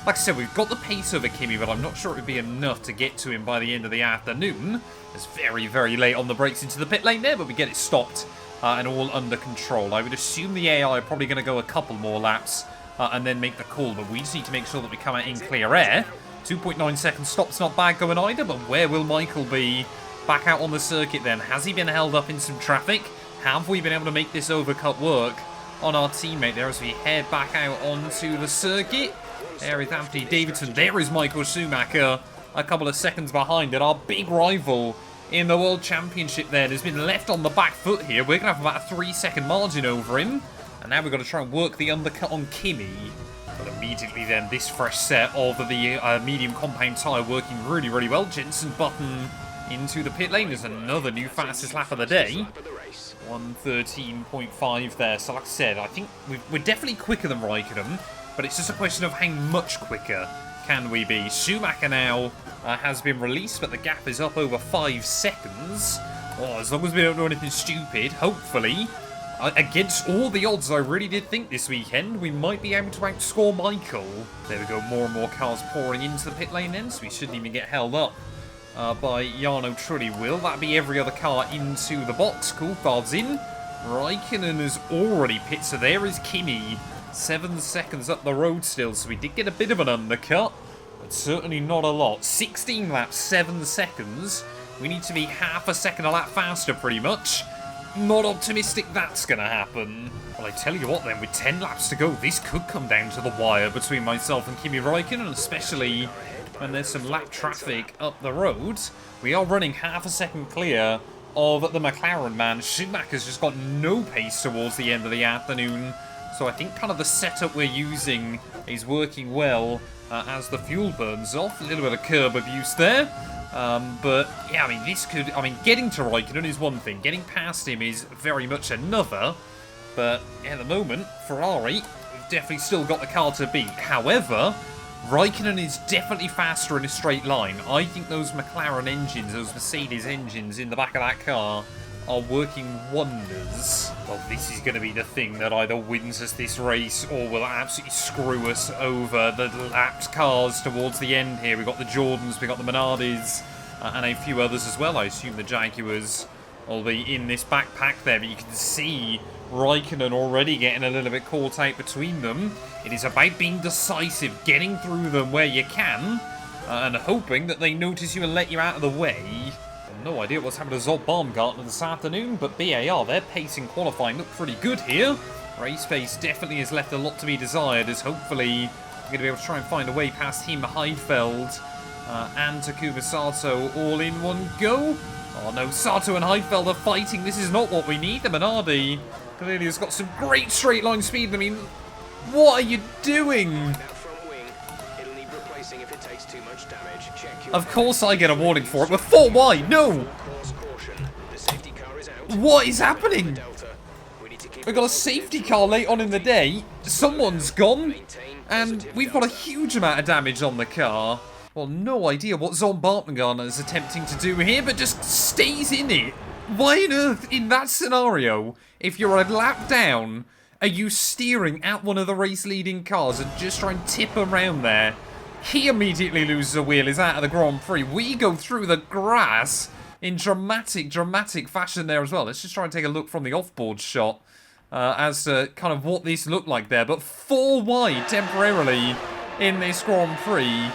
Like I said, we've got the pace over Kimi, but I'm not sure it would be enough to get to him by the end of the afternoon. It's very, very late on the brakes into the pit lane there, but we get it stopped and all under control. I would assume the AI are probably going to go a couple more laps and then make the call, but we just need to make sure that we come out in clear air. 2.9 second stop's not bad going either, but where will Michael be? Back out on the circuit then. Has he been held up in some traffic? Have we been able to make this overcut work on our teammate there as we head back out onto the circuit? There is Anthony Davidson. There is Michael Schumacher, a couple of seconds behind. And our big rival in the World Championship then has been left on the back foot here. We're going to have about a 3-second margin over him. And now we've got to try and work the undercut on Kimi. But immediately then, this fresh set of the medium compound tyre working really, really well. Jensen Button into the pit lane. There's another new fastest lap of the day. 1:13.5 there. So like I said, I think we're definitely quicker than Raikkonen, but it's just a question of how much quicker can we be. Schumacher now has been released, but the gap is up over 5 seconds. Oh, as long as we don't do anything stupid, hopefully, against all the odds I really did think this weekend, we might be able to outscore Michael. There we go, more and more cars pouring into the pit lane then, so we shouldn't even get held up by Jarno Trulli. Will that be every other car into the box? Coulthard's in. Raikkonen has already pit, so there is Kimi. 7 seconds up the road still, so we did get a bit of an undercut, but certainly not a lot. 16 laps, 7 seconds. We need to be half a second a lap faster, pretty much. Not optimistic that's going to happen. Well, I tell you what then, with 10 laps to go, this could come down to the wire between myself and Kimi Raikkonen, especially when there's some lap traffic up the road. We are running half a second clear of the McLaren man. Schumacher's just got no pace towards the end of the afternoon. So I think kind of the setup we're using is working well as the fuel burns off. A little bit of curb abuse there. But yeah, I mean, getting to Raikkonen is one thing. Getting past him is very much another. But at the moment, Ferrari, we've definitely still got the car to beat. However, Raikkonen is definitely faster in a straight line. I think those McLaren engines, those Mercedes engines in the back of that car are working wonders. Well, this is going to be the thing that either wins us this race or will absolutely screw us over. The lapped cars towards the end here. We've got the Jordans, we've got the Minardis, and a few others as well. I assume the Jaguars will be in this backpack there, but you can see Raikkonen already getting a little bit caught out between them. It is about being decisive, getting through them where you can, and hoping that they notice you and let you out of the way. No idea what's happened to Zob Baumgartner this afternoon, but BAR, their pace in qualifying looked pretty good here. Race pace definitely has left a lot to be desired, as hopefully we're going to be able to try and find a way past him, Heidfeld, and Takuma Sato all in one go. Oh no, Sato and Heidfeld are fighting. This is not what we need. The Minardi clearly has got some great straight line speed. I mean, what are you doing? Of course I get a warning for it, but 4 wide, no! What is happening? We've got a safety car late on in the day, someone's gone, and we've got a huge amount of damage on the car. Well, no idea what Zob Baumgartner is attempting to do here, but just stays in it. Why on earth, in that scenario, if you're a lap down, are you steering at one of the race-leading cars and just try and tip around there? He immediately loses a wheel, is out of the Grand Prix. We go through the grass in dramatic fashion there as well. Let's just try and take a look from the off-board shot as to kind of what this looked like there. But 4 wide temporarily in this Grand Prix.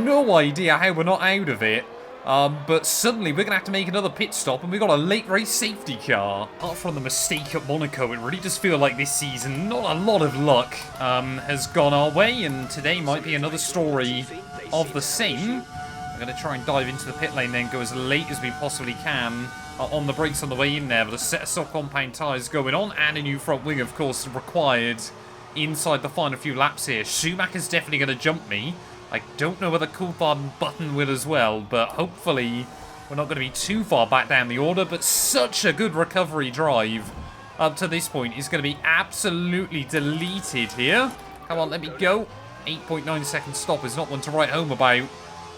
No idea how we're not out of it. But suddenly we're going to have to make another pit stop, and we've got a late race safety car. Apart from the mistake at Monaco, it really does feel like this season not a lot of luck has gone our way, and today might be another story of the same. We're going to try and dive into the pit lane then, go as late as we possibly can on the brakes on the way in there, but a set of soft compound tyres going on, and a new front wing, of course, required inside the final few laps here. Schumacher's definitely going to jump me. I don't know whether Coulthard and Button will as well, but hopefully we're not going to be too far back down the order. But such a good recovery drive up to this point is going to be absolutely deleted here. Come on, let me go. 8.9 second stop is not one to write home about,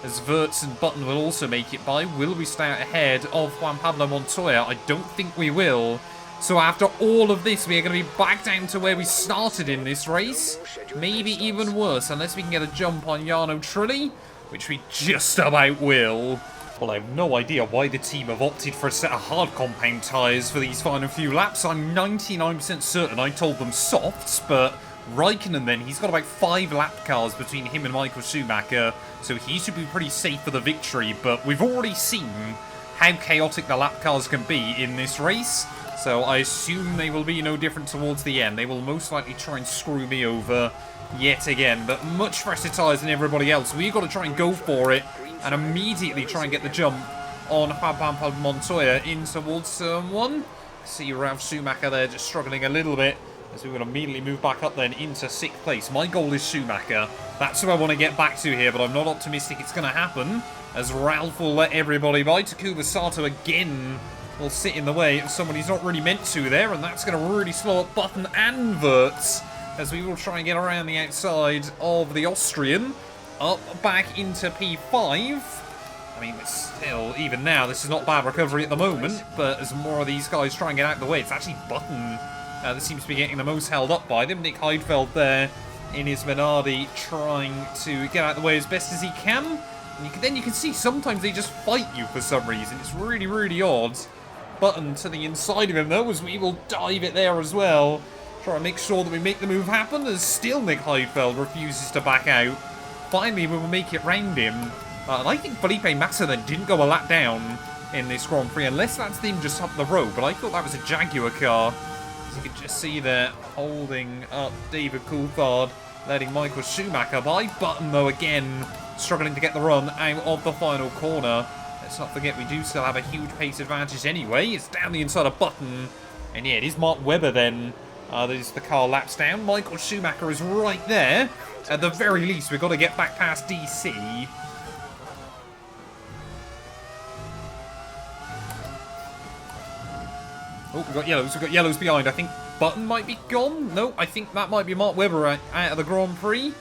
as Wirtz and Button will also make it by. Will we stay out ahead of Juan Pablo Montoya? I don't think we will. So after all of this, we are going to be back down to where we started in this race. Maybe even worse, unless we can get a jump on Jarno Trulli, which we just about will. Well, I have no idea why the team have opted for a set of hard compound tyres for these final few laps. I'm 99% certain I told them softs, but Raikkonen then, he's got about 5 lap cars between him and Michael Schumacher, so he should be pretty safe for the victory. But we've already seen how chaotic the lap cars can be in this race. So I assume they will be no different towards the end. They will most likely try and screw me over yet again. But much fresher tyres than everybody else. We've got to try and go for it and immediately try and get the jump on Juan Pablo Montoya in towards turn 1. See Ralf Schumacher there just struggling a little bit, as we will immediately move back up then into 6th place. My goal is Schumacher. That's who I want to get back to here, but I'm not optimistic it's going to happen, as Ralf will let everybody by. Takuma Sato again will sit in the way of someone he's not really meant to there, and that's going to really slow up Button and Wirtz, as we will try and get around the outside of the Austrian, up back into P5. I mean, it's still, even now, this is not bad recovery at the moment, but as more of these guys try and get out of the way, it's actually Button that seems to be getting the most held up by them. Nick Heidfeld there in his Minardi trying to get out of the way as best as he can. And then you can see sometimes they just fight you for some reason. It's really, really odd. Button to the inside of him, though, as we will dive it there as well. Try and make sure that we make the move happen, as still Nick Heidfeld refuses to back out. Finally, we will make it round him. And I think Felipe Massa then didn't go a lap down in this Grand Prix, unless that's them just up the road. But I thought that was a Jaguar car. As you can just see there, holding up David Coulthard, letting Michael Schumacher by. Button, though, again, struggling to get the run out of the final corner. Let's not forget we do still have a huge pace advantage anyway. It's down the inside of Button. And yeah, it is Mark Webber then. There's the car laps down. Michael Schumacher is right there. At the very least, we've got to get back past DC. Oh, we've got yellows. We've got yellows behind. I think Button might be gone. No, I think that might be Mark Webber out of the Grand Prix.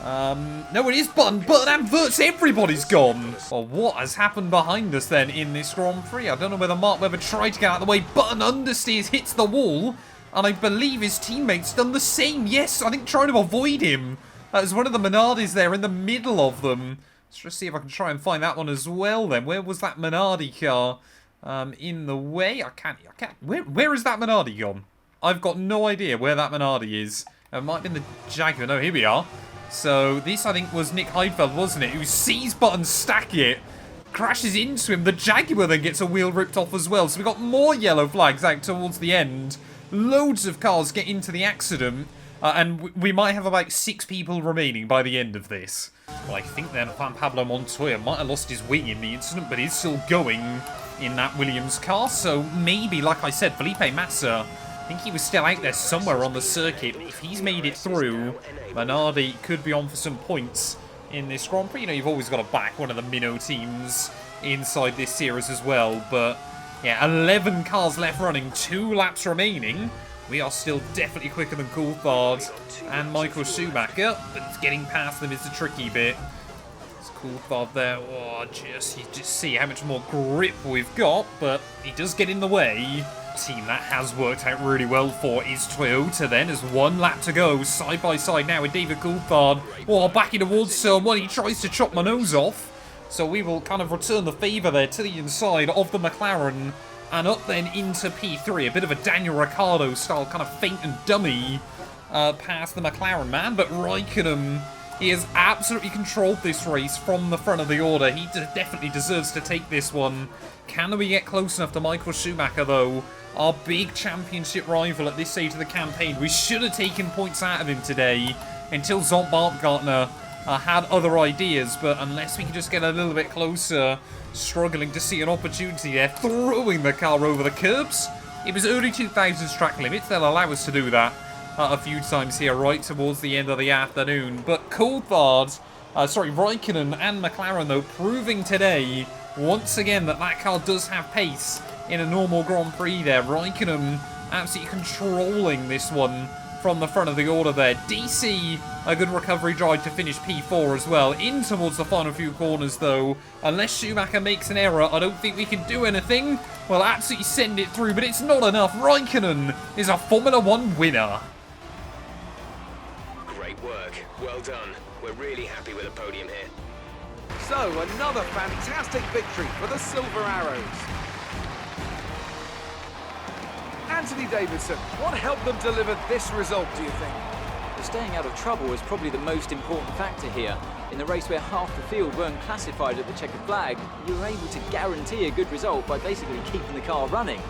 No, it is Button and Verts, everybody's gone. Well, what has happened behind us then in this Grand Prix? I don't know whether Mark Webber tried to get out of the way. Button understeers, hits the wall, and I believe his teammates done the same. Yes, I think trying to avoid him. There's one of the Minardis there in the middle of them. Let's just see if I can try and find that one as well then. Where was that Minardi car? In the way? I can't. Where is that Minardi gone? I've got no idea where that Minardi is. It might have been the Jaguar. No, here we are. So this, I think, was Nick Heidfeld, wasn't it? Who sees Button stack it, crashes into him. The Jaguar then gets a wheel ripped off as well. So we've got more yellow flags out towards the end. Loads of cars get into the accident. And we might have about 6 people remaining by the end of this. Well, I think then Juan Pablo Montoya might have lost his wing in the incident, but is still going in that Williams car. So maybe, like I said, Felipe Massa, I think he was still out there somewhere on the circuit. If he's made it through, Minardi could be on for some points in this Grand Prix. You know, you've always got to back one of the minnow teams inside this series as well. But, yeah, 11 cars left running, 2 laps remaining. We are still definitely quicker than Coulthard and Michael Schumacher, but getting past them is the tricky bit. It's Coulthard there. Oh, you just see how much more grip we've got, but he does get in the way. Team that has worked out really well for is Toyota then, as 1 lap to go, side by side now with David Coulthard. Oh, backing towards someone, he tries to chop my nose off. So we will kind of return the favour there to the inside of the McLaren. And up then into P3, a bit of a Daniel Ricciardo style kind of feint and dummy past the McLaren man. But Raikkonen, he has absolutely controlled this race from the front of the order. He definitely deserves to take this one. Can we get close enough to Michael Schumacher though? Our big championship rival at this stage of the campaign. We should have taken points out of him today until Zont Baumgartner had other ideas. But unless we can just get a little bit closer, struggling to see an opportunity there, throwing the car over the curbs. It was early 2000s track limits. They'll allow us to do that a few times here right towards the end of the afternoon. But Raikkonen and McLaren though proving today once again that car does have pace in a normal Grand Prix there. Raikkonen absolutely controlling this one from the front of the order there. DC, a good recovery drive to finish P4 as well. In towards the final few corners though. Unless Schumacher makes an error, I don't think we can do anything. We'll absolutely send it through, but it's not enough. Raikkonen is a Formula 1 winner. Great work. Well done. We're really happy with the podium here. So, another fantastic victory for the Silver Arrows. Anthony Davidson, what helped them deliver this result, do you think? Well, staying out of trouble is probably the most important factor here. In the race where half the field weren't classified at the checkered flag, you were able to guarantee a good result by basically keeping the car running.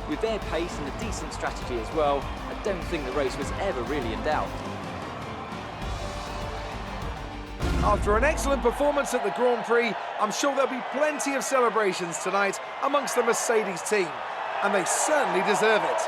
With their pace and a decent strategy as well, I don't think the race was ever really in doubt. After an excellent performance at the Grand Prix, I'm sure there'll be plenty of celebrations tonight amongst the Mercedes team. And they certainly deserve it.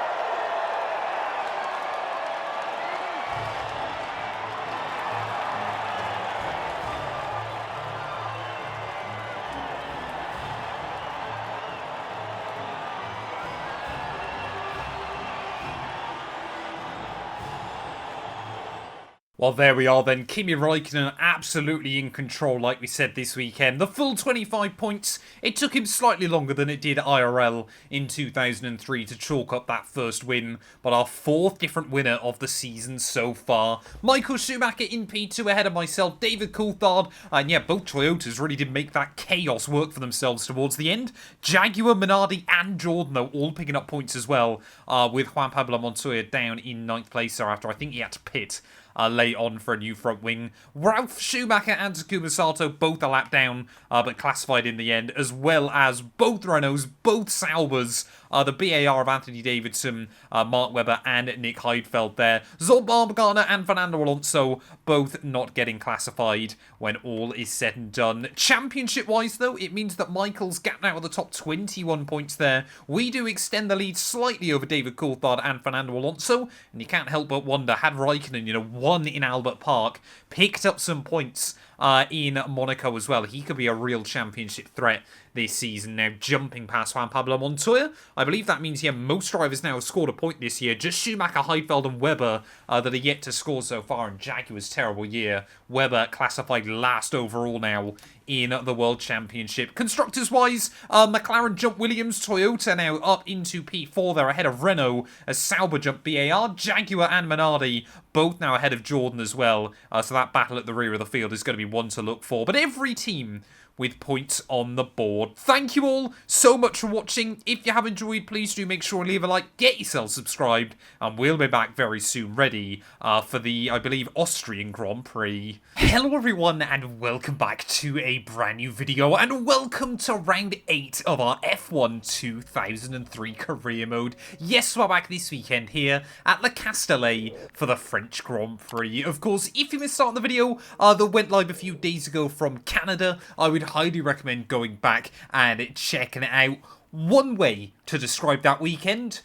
Well, there we are then. Kimi Raikkonen absolutely in control, like we said this weekend. The full 25 points. It took him slightly longer than it did IRL in 2003 to chalk up that first win, but our 4th different winner of the season so far. Michael Schumacher in P2 ahead of myself, David Coulthard, and yeah, both Toyotas really did make that chaos work for themselves towards the end. Jaguar, Minardi and Jordan, though, all picking up points as well, with Juan Pablo Montoya down in 9th place there after I think he had to pit late on for a new front wing. Ralf Schumacher and Takuma Sato both a lap down, but classified in the end, as well as both Renaults, both Saubers, the BAR of Anthony Davidson, Mark Webber and Nick Heidfeld there. Zont Baumgartner and Fernando Alonso both not getting classified when all is said and done. Championship-wise, though, it means that Michael's gapped out of the top 21 points there. We do extend the lead slightly over David Coulthard and Fernando Alonso, and you can't help but wonder, had Raikkonen, won in Albert Park, picked up some points in Monaco as well, he could be a real championship threat this season. Now, jumping past Juan Pablo Montoya, I believe that means, yeah, most drivers now have scored a point this year. Just Schumacher, Heidfeld and Webber that are yet to score so far in Jaguar's terrible year. Webber classified last overall now in the World Championship. Constructors-wise, McLaren jumped Williams, Toyota now up into P4. They're ahead of Renault as Sauber jumped BAR, Jaguar and Minardi both now ahead of Jordan as well. So that battle at the rear of the field is going to be one to look for. But every team with points on the board. Thank you all so much for watching. If you have enjoyed, please do make sure and leave a like, get yourself subscribed, and we'll be back very soon, ready for the, I believe, Austrian Grand Prix. Hello everyone, and welcome back to a brand new video, and welcome to round 8 of our F1 2003 career mode. Yes, we're back this weekend here at Le Castellet for the French Grand Prix. Of course, if you missed out on the video that went live a few days ago from Canada, I would highly recommend going back and checking it out. One way to describe that weekend: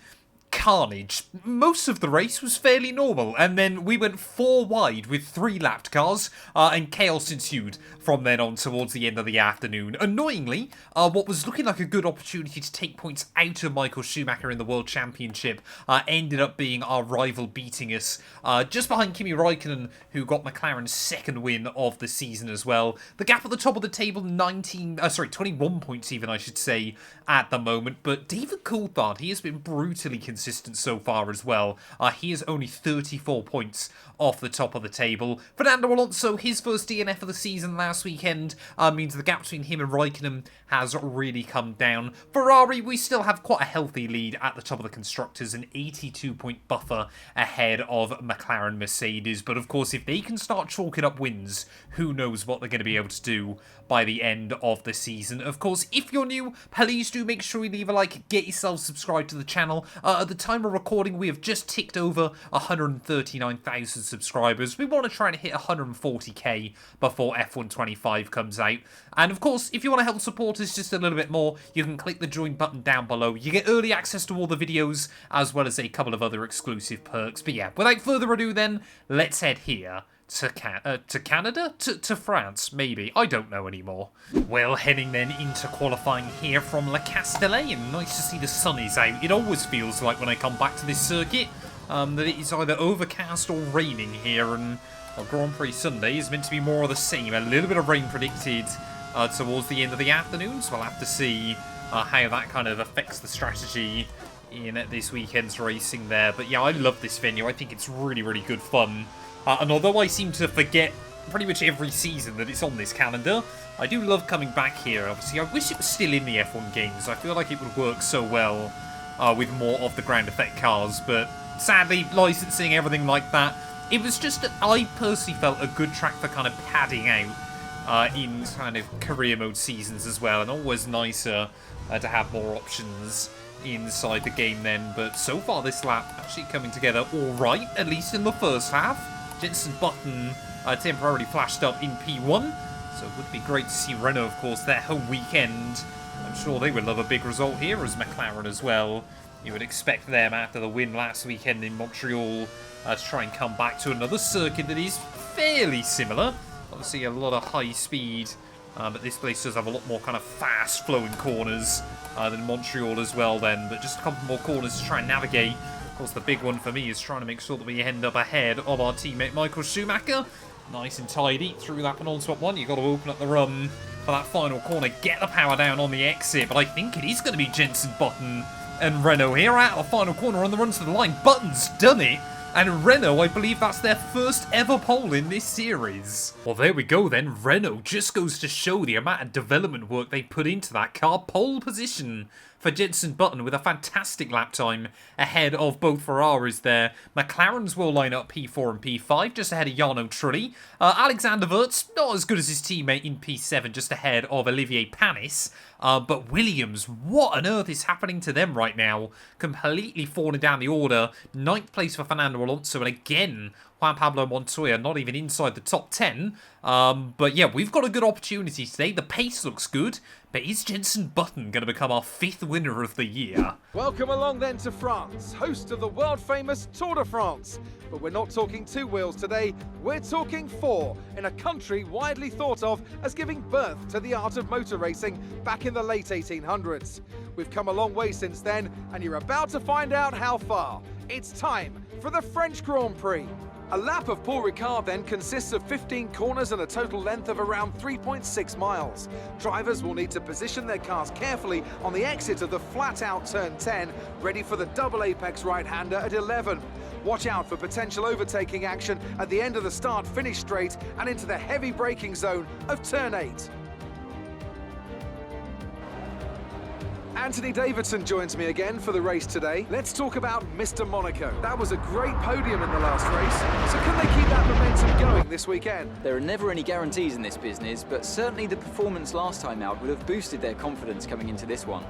carnage. Most of the race was fairly normal, and then we went 4 wide with 3 lapped cars, and chaos ensued from then on towards the end of the afternoon. Annoyingly, what was looking like a good opportunity to take points out of Michael Schumacher in the World Championship ended up being our rival beating us, just behind Kimi Räikkönen, who got McLaren's second win of the season as well. The gap at the top of the table, 21 points even, I should say, at the moment. But David Coulthard, he has been brutally consistent so far as well. He is only 34 points off the top of the table. Fernando Alonso, his first DNF of the season last weekend, means the gap between him and Räikkönen has really come down. Ferrari, we still have quite a healthy lead at the top of the constructors, an 82-point buffer ahead of McLaren Mercedes. But of course, if they can start chalking up wins, who knows what they're going to be able to do by the end of the season. Of course, if you're new, please do make sure you leave a like, get yourself subscribed to the channel. At the time of recording, we have just ticked over 139,000 subscribers. We want to try and hit 140k before F1 25 comes out. And of course, if you want to help support us just a little bit more, you can click the join button down below. You get early access to all the videos, as well as a couple of other exclusive perks. But yeah, without further ado then, let's head here to Canada? To France, maybe. I don't know anymore. Well, heading then into qualifying here from Le Castellet, and nice to see the sun is out. It always feels like when I come back to this circuit that it is either overcast or raining here, and our Grand Prix Sunday is meant to be more of the same. A little bit of rain predicted towards the end of the afternoon, so we'll have to see how that kind of affects the strategy in this weekend's racing there. But yeah, I love this venue. I think it's really, really good fun. And although I seem to forget pretty much every season that it's on this calendar, I do love coming back here. Obviously, I wish it was still in the F1 games. I feel like it would work so well with more of the ground effect cars. But sadly, licensing, everything like that, it was just that I personally felt a good track for kind of padding out in kind of career mode seasons as well. And always nicer to have more options inside the game then. But so far this lap actually coming together all right, at least in the first half. Jenson Button temporarily flashed up in P1, so it would be great to see Renault, of course, their home weekend. I'm sure they would love a big result here as McLaren as well. You would expect them, after the win last weekend in Montreal, to try and come back to another circuit that is fairly similar. Obviously a lot of high speed, but this place does have a lot more kind of fast-flowing corners than Montreal as well then, but just a couple more corners to try and navigate. Of course, the big one for me is trying to make sure that we end up ahead of our teammate Michael Schumacher. Nice and tidy through that penultimate one. You've got to open up the run for that final corner, get the power down on the exit, but I think it is going to be Jenson Button and Renault here out of the final corner on the run to the line. Button's done it, and Renault, I believe that's their first ever pole in this series. Well, there we go then. Renault just goes to show the amount of development work they put into that car. Pole position for Jenson Button with a fantastic lap time ahead of both Ferraris there. McLarens will line up P4 and P5 just ahead of Jarno Trulli. Alexander Wurz, not as good as his teammate in P7, just ahead of Olivier Panis. But Williams, what on earth is happening to them right now? Completely falling down the order. 9th place for Fernando Alonso, and again, Juan Pablo Montoya not even inside the top 10. But yeah, we've got a good opportunity today. The pace looks good. But is Jenson Button going to become our 5th winner of the year? Welcome along then to France, host of the world-famous Tour de France. But we're not talking 2 wheels today, we're talking 4, in a country widely thought of as giving birth to the art of motor racing back in the late 1800s. We've come a long way since then, and you're about to find out how far. It's time for the French Grand Prix. A lap of Paul Ricard then consists of 15 corners and a total length of around 3.6 miles. Drivers will need to position their cars carefully on the exit of the flat-out turn 10, ready for the double apex right-hander at 11. Watch out for potential overtaking action at the end of the start-finish straight and into the heavy braking zone of turn 8. Anthony Davidson joins me again for the race today. Let's talk about Mr. Monaco. That was a great podium in the last race. So can they keep that momentum going this weekend? There are never any guarantees in this business, but certainly the performance last time out would have boosted their confidence coming into this one.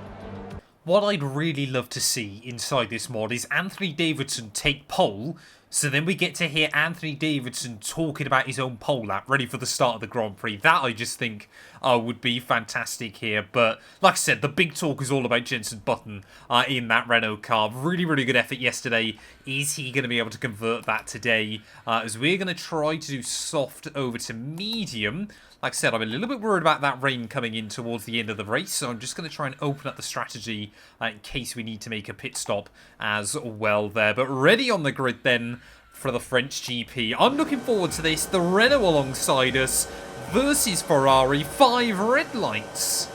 What I'd really love to see inside this mod is Anthony Davidson take pole, so then we get to hear Anthony Davidson talking about his own pole lap, ready for the start of the Grand Prix. That I just think would be fantastic here. But like I said, the big talk is all about Jenson Button in that Renault car. Really, really good effort yesterday. Is he going to be able to convert that today? As we're going to try to do soft over to medium. Like I said, I'm a little bit worried about that rain coming in towards the end of the race, so I'm just going to try and open up the strategy in case we need to make a pit stop as well there. But ready on the grid then for the French GP. I'm looking forward to this. The Renault alongside us versus Ferrari. 5 red lights.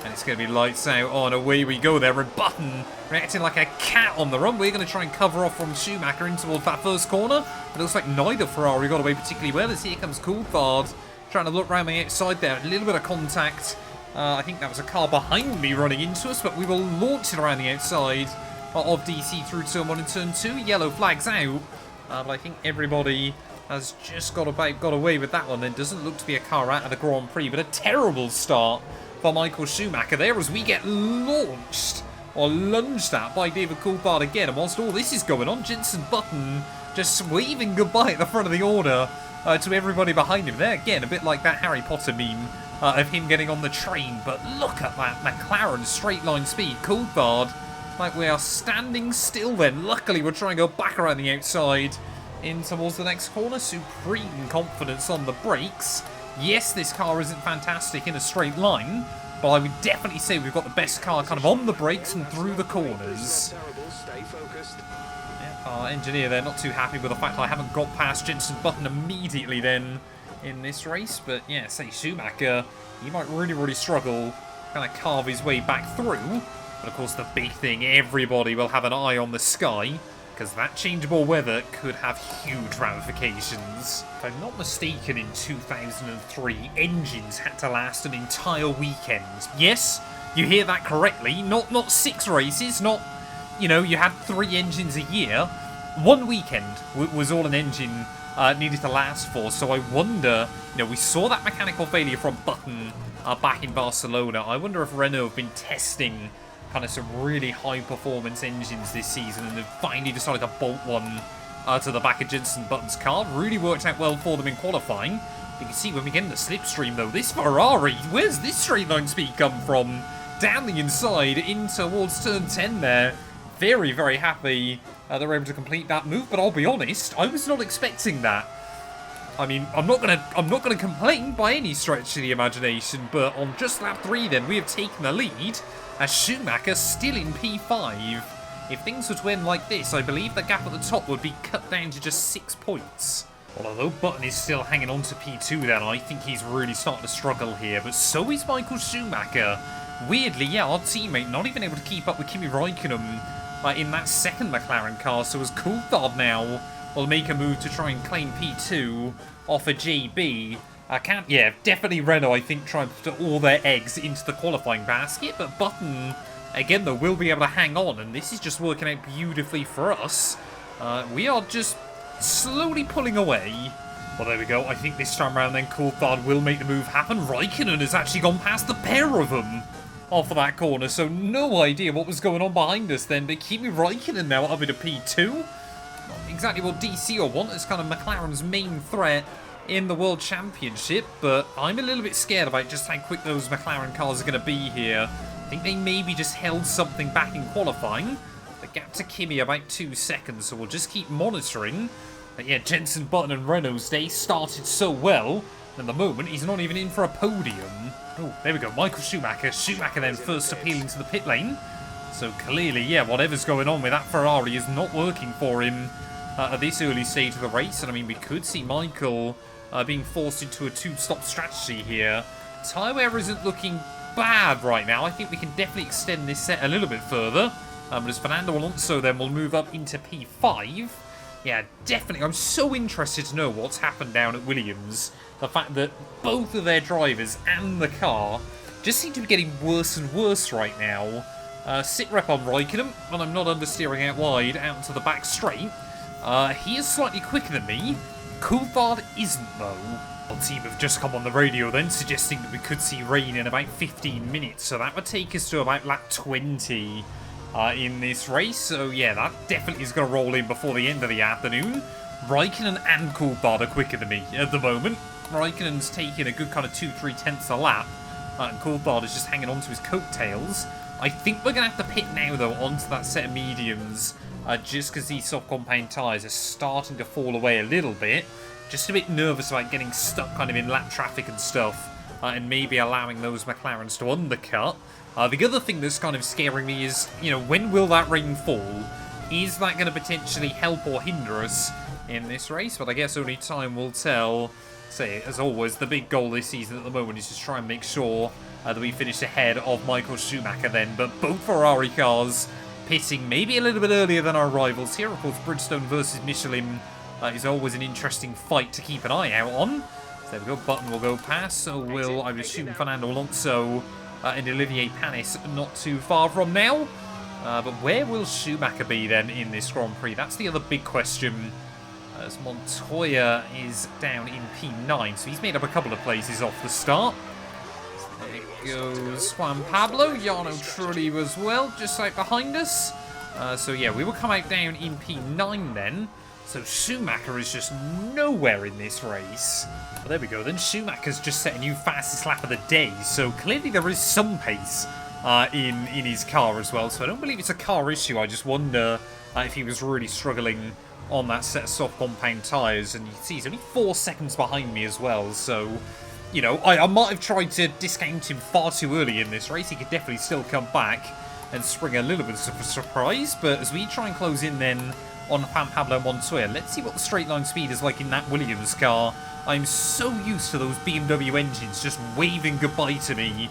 And it's going to be lights out on. Away we go there. And Button reacting like a cat on the run. We're going to try and cover off from Schumacher in towards that first corner. It looks like neither Ferrari got away particularly well, as here comes Coulthard trying to look around the outside there. A little bit of contact. I think that was a car behind me running into us, but we will launch it around the outside of DC through turn 1 and turn 2. Yellow flags out. But I think everybody has just got away with that one. Then doesn't look to be a car out of the Grand Prix, but a terrible start for Michael Schumacher there as we get launched or lunged at by David Coulthard again. And whilst all this is going on, Jenson Button just waving goodbye at the front of the order to everybody behind him there. Again, a bit like that Harry Potter meme of him getting on the train. But look at that McLaren straight line speed. Coulthard, like we are standing still then. Luckily, we're trying to go back around the outside in towards the next corner. Supreme confidence on the brakes. Yes, this car isn't fantastic in a straight line, but I would definitely say we've got the best car kind of on the brakes and through the corners. Yeah, our engineer there not too happy with the fact I haven't got past Jenson Button immediately then in this race. But yeah, say Schumacher, he might really, really struggle kind of carve his way back through. But of course the big thing, everybody will have an eye on the sky, because that changeable weather could have huge ramifications. If I'm not mistaken, in 2003, engines had to last an entire weekend. Yes, you hear that correctly. Not 6 races, not, you know, you had 3 engines a year. 1 weekend was all an engine needed to last for. So I wonder, you know, we saw that mechanical failure from Button back in Barcelona. I wonder if Renault have been testing kind of some really high performance engines this season and have finally decided to bolt one to the back of Jenson Button's car. Really worked out well for them in qualifying. You can see when we get in the slipstream though, this Ferrari, where's this straight line speed come from? Down the inside in towards turn 10 there. Very, very happy they were able to complete that move, but I'll be honest, I was not expecting that. I mean, I'm not gonna complain by any stretch of the imagination, but on just lap 3 then, we have taken the lead as Schumacher still in P5. If things were to end like this, I believe the gap at the top would be cut down to just 6 points. Well, although Button is still hanging on to P2 then, I think he's really starting to struggle here, but so is Michael Schumacher. Weirdly, yeah, our teammate not even able to keep up with Kimi Räikkönen in that second McLaren car, so as Coulthard now will make a move to try and claim P2 off a JB. Yeah, definitely Renault, I think, trying to put all their eggs into the qualifying basket, but Button, again, though, will be able to hang on, and this is just working out beautifully for us. We are just slowly pulling away. Well, there we go. I think this time around then Coulthard will make the move happen. Räikkönen has actually gone past the pair of them off of that corner, so no idea what was going on behind us then, but Kimi Räikkönen now up into P2. Not exactly what DC will want as kind of McLaren's main threat in the World Championship, but I'm a little bit scared about just how quick those McLaren cars are going to be here. I think they maybe just held something back in qualifying. The gap to Kimi about 2 seconds, so we'll just keep monitoring. But yeah, Jenson Button and Renault's day started so well. At the moment, he's not even in for a podium. Oh, there we go, Michael Schumacher. Schumacher then first appealing to the pit lane. So clearly, yeah, whatever's going on with that Ferrari is not working for him at this early stage of the race. And I mean, we could see Michael being forced into a two-stop strategy here. Tyre wear isn't looking bad right now. I think we can definitely extend this set a little bit further. But as Fernando Alonso then will move up into P5. Yeah, definitely. I'm so interested to know what's happened down at Williams. The fact that both of their drivers and the car just seem to be getting worse and worse right now. Sit rep on Raikkonen, and I'm not understeering out wide, out to the back straight. He is slightly quicker than me. Coulthard isn't, though. The team have just come on the radio then, suggesting that we could see rain in about 15 minutes. So that would take us to about lap 20 in this race. So yeah, that definitely is going to roll in before the end of the afternoon. Raikkonen and Coulthard are quicker than me at the moment. Raikkonen's taking a good kind of 2-3 tenths a lap. And Coulthard is just hanging on to his coattails. I think we're going to have to pit now, though, onto that set of mediums. Just because these soft compound tyres are starting to fall away a little bit. Just a bit nervous about getting stuck kind of in lap traffic and stuff. And maybe allowing those McLarens to undercut. The other thing that's kind of scaring me is, you know, when will that rain fall? Is that going to potentially help or hinder us in this race? But I guess only time will tell. Say, as always, the big goal this season at the moment is just try and make sure that we finish ahead of Michael Schumacher then. But both Ferrari cars pitting maybe a little bit earlier than our rivals here. Of course, Bridgestone versus Michelin is always an interesting fight to keep an eye out on. So there we go, Button will go past. So will, I would assume, Fernando Alonso and Olivier Panis not too far from now. But where will Schumacher be then in this Grand Prix? That's the other big question. As Montoya is down in P9, so he's made up a couple of places off the start. So there goes Juan Pablo, Jarno Trulli as well, just out behind us. So yeah, we will come out down in P9 then. So Schumacher is just nowhere in this race. Well, there we go then. Schumacher's just set a new fastest lap of the day, so clearly there is some pace in his car as well. So I don't believe it's a car issue. I just wonder if he was really struggling on that set of soft compound tyres, and you can see he's only 4 seconds behind me as well, so, you know, I might have tried to discount him far too early in this race. He could definitely still come back and spring a little bit of a surprise, but as we try and close in then on Juan Pablo Montoya, let's see what the straight line speed is like in that Williams car. I'm so used to those BMW engines just waving goodbye to me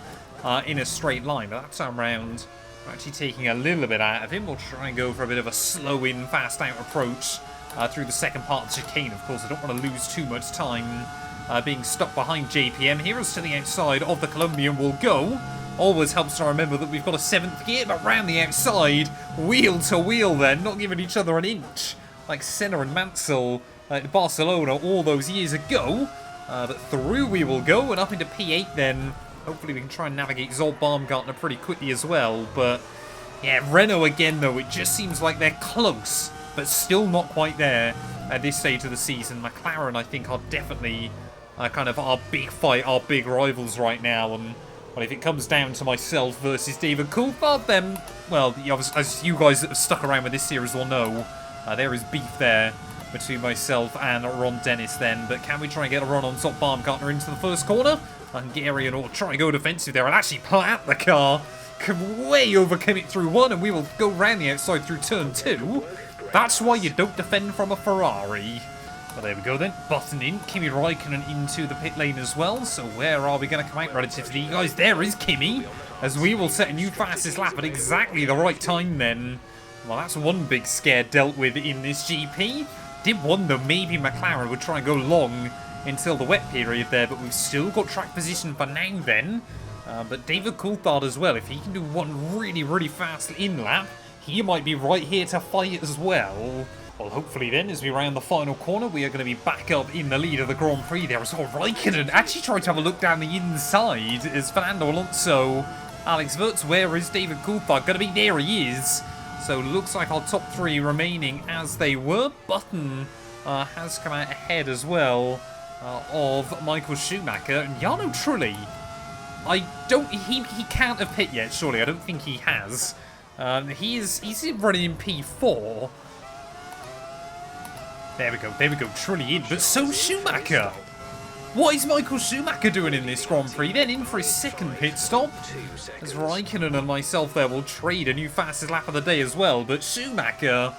in a straight line, but that time round, we're actually taking a little bit out of him. We'll try and go for a bit of a slow in, fast out approach through the second part of the chicane. Of course, I don't want to lose too much time being stuck behind JPM. Heroes to the outside of the Colombian will go. Always helps to remember that we've got a 7th gear, but round the outside, wheel to wheel then, not giving each other an inch, like Senna and Mansell in Barcelona all those years ago. But through we will go, and up into P8 then. Hopefully we can try and navigate Zolt Baumgartner pretty quickly as well. But yeah, Renault again though, it just seems like they're close, but still not quite there at this stage of the season. McLaren, I think, are definitely kind of our big fight, our big rivals right now. And well, if it comes down to myself versus David Coulthard, then, well, as you guys that have stuck around with this series will know, there is beef there between myself and Ron Dennis then. But can we try and get a run on Zolt Baumgartner into the first corner? Hungarian will try and go defensive there and actually plant the car. Can way overcommit through one, and we will go round the outside through turn 2. That's why you don't defend from a Ferrari. Well, there we go then. Button in. Kimi Raikkonen into the pit lane as well. So where are we going to come out relative to the guys? There is Kimi, as we will set a new fastest lap at exactly the right time then. Well, that's one big scare dealt with in this GP. Did wonder maybe McLaren would try and go long until the wet period there, but we've still got track position for now then. But David Coulthard as well, if he can do one really, really fast in-lap, he might be right here to fight as well. Well, hopefully then, as we round the final corner, we are going to be back up in the lead of the Grand Prix there. As well, Raikkonen actually tried to have a look down the inside as Fernando Alonso, Alex Wurz, where is David Coulthard going to be? There he is. So looks like our top 3 remaining as they were. Button has come out ahead as well of Michael Schumacher. And Jarno Trulli, he can't have pit yet, surely. I don't think he has. He's running in P4. There we go, Trulli in, but so Schumacher. What is Michael Schumacher doing in this Grand Prix? Then in for his second pit stop. As Raikkonen and myself there will trade a new fastest lap of the day as well. But Schumacher,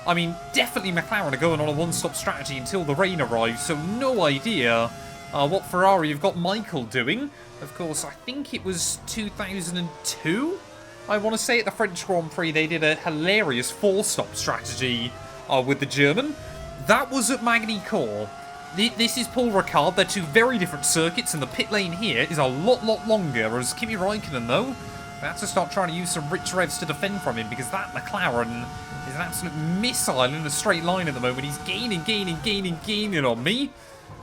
I mean, definitely McLaren are going on a one-stop strategy until the rain arrives. So no idea what Ferrari have got Michael doing. Of course, I think it was 2002. I want to say at the French Grand Prix they did a hilarious 4-stop strategy with the German. That was at Magny-Cours. This is Paul Ricard. They're 2 very different circuits, and the pit lane here is a lot longer. As Kimi Raikkonen, though, we have to start trying to use some rich revs to defend from him, because that McLaren is an absolute missile in a straight line at the moment. He's gaining on me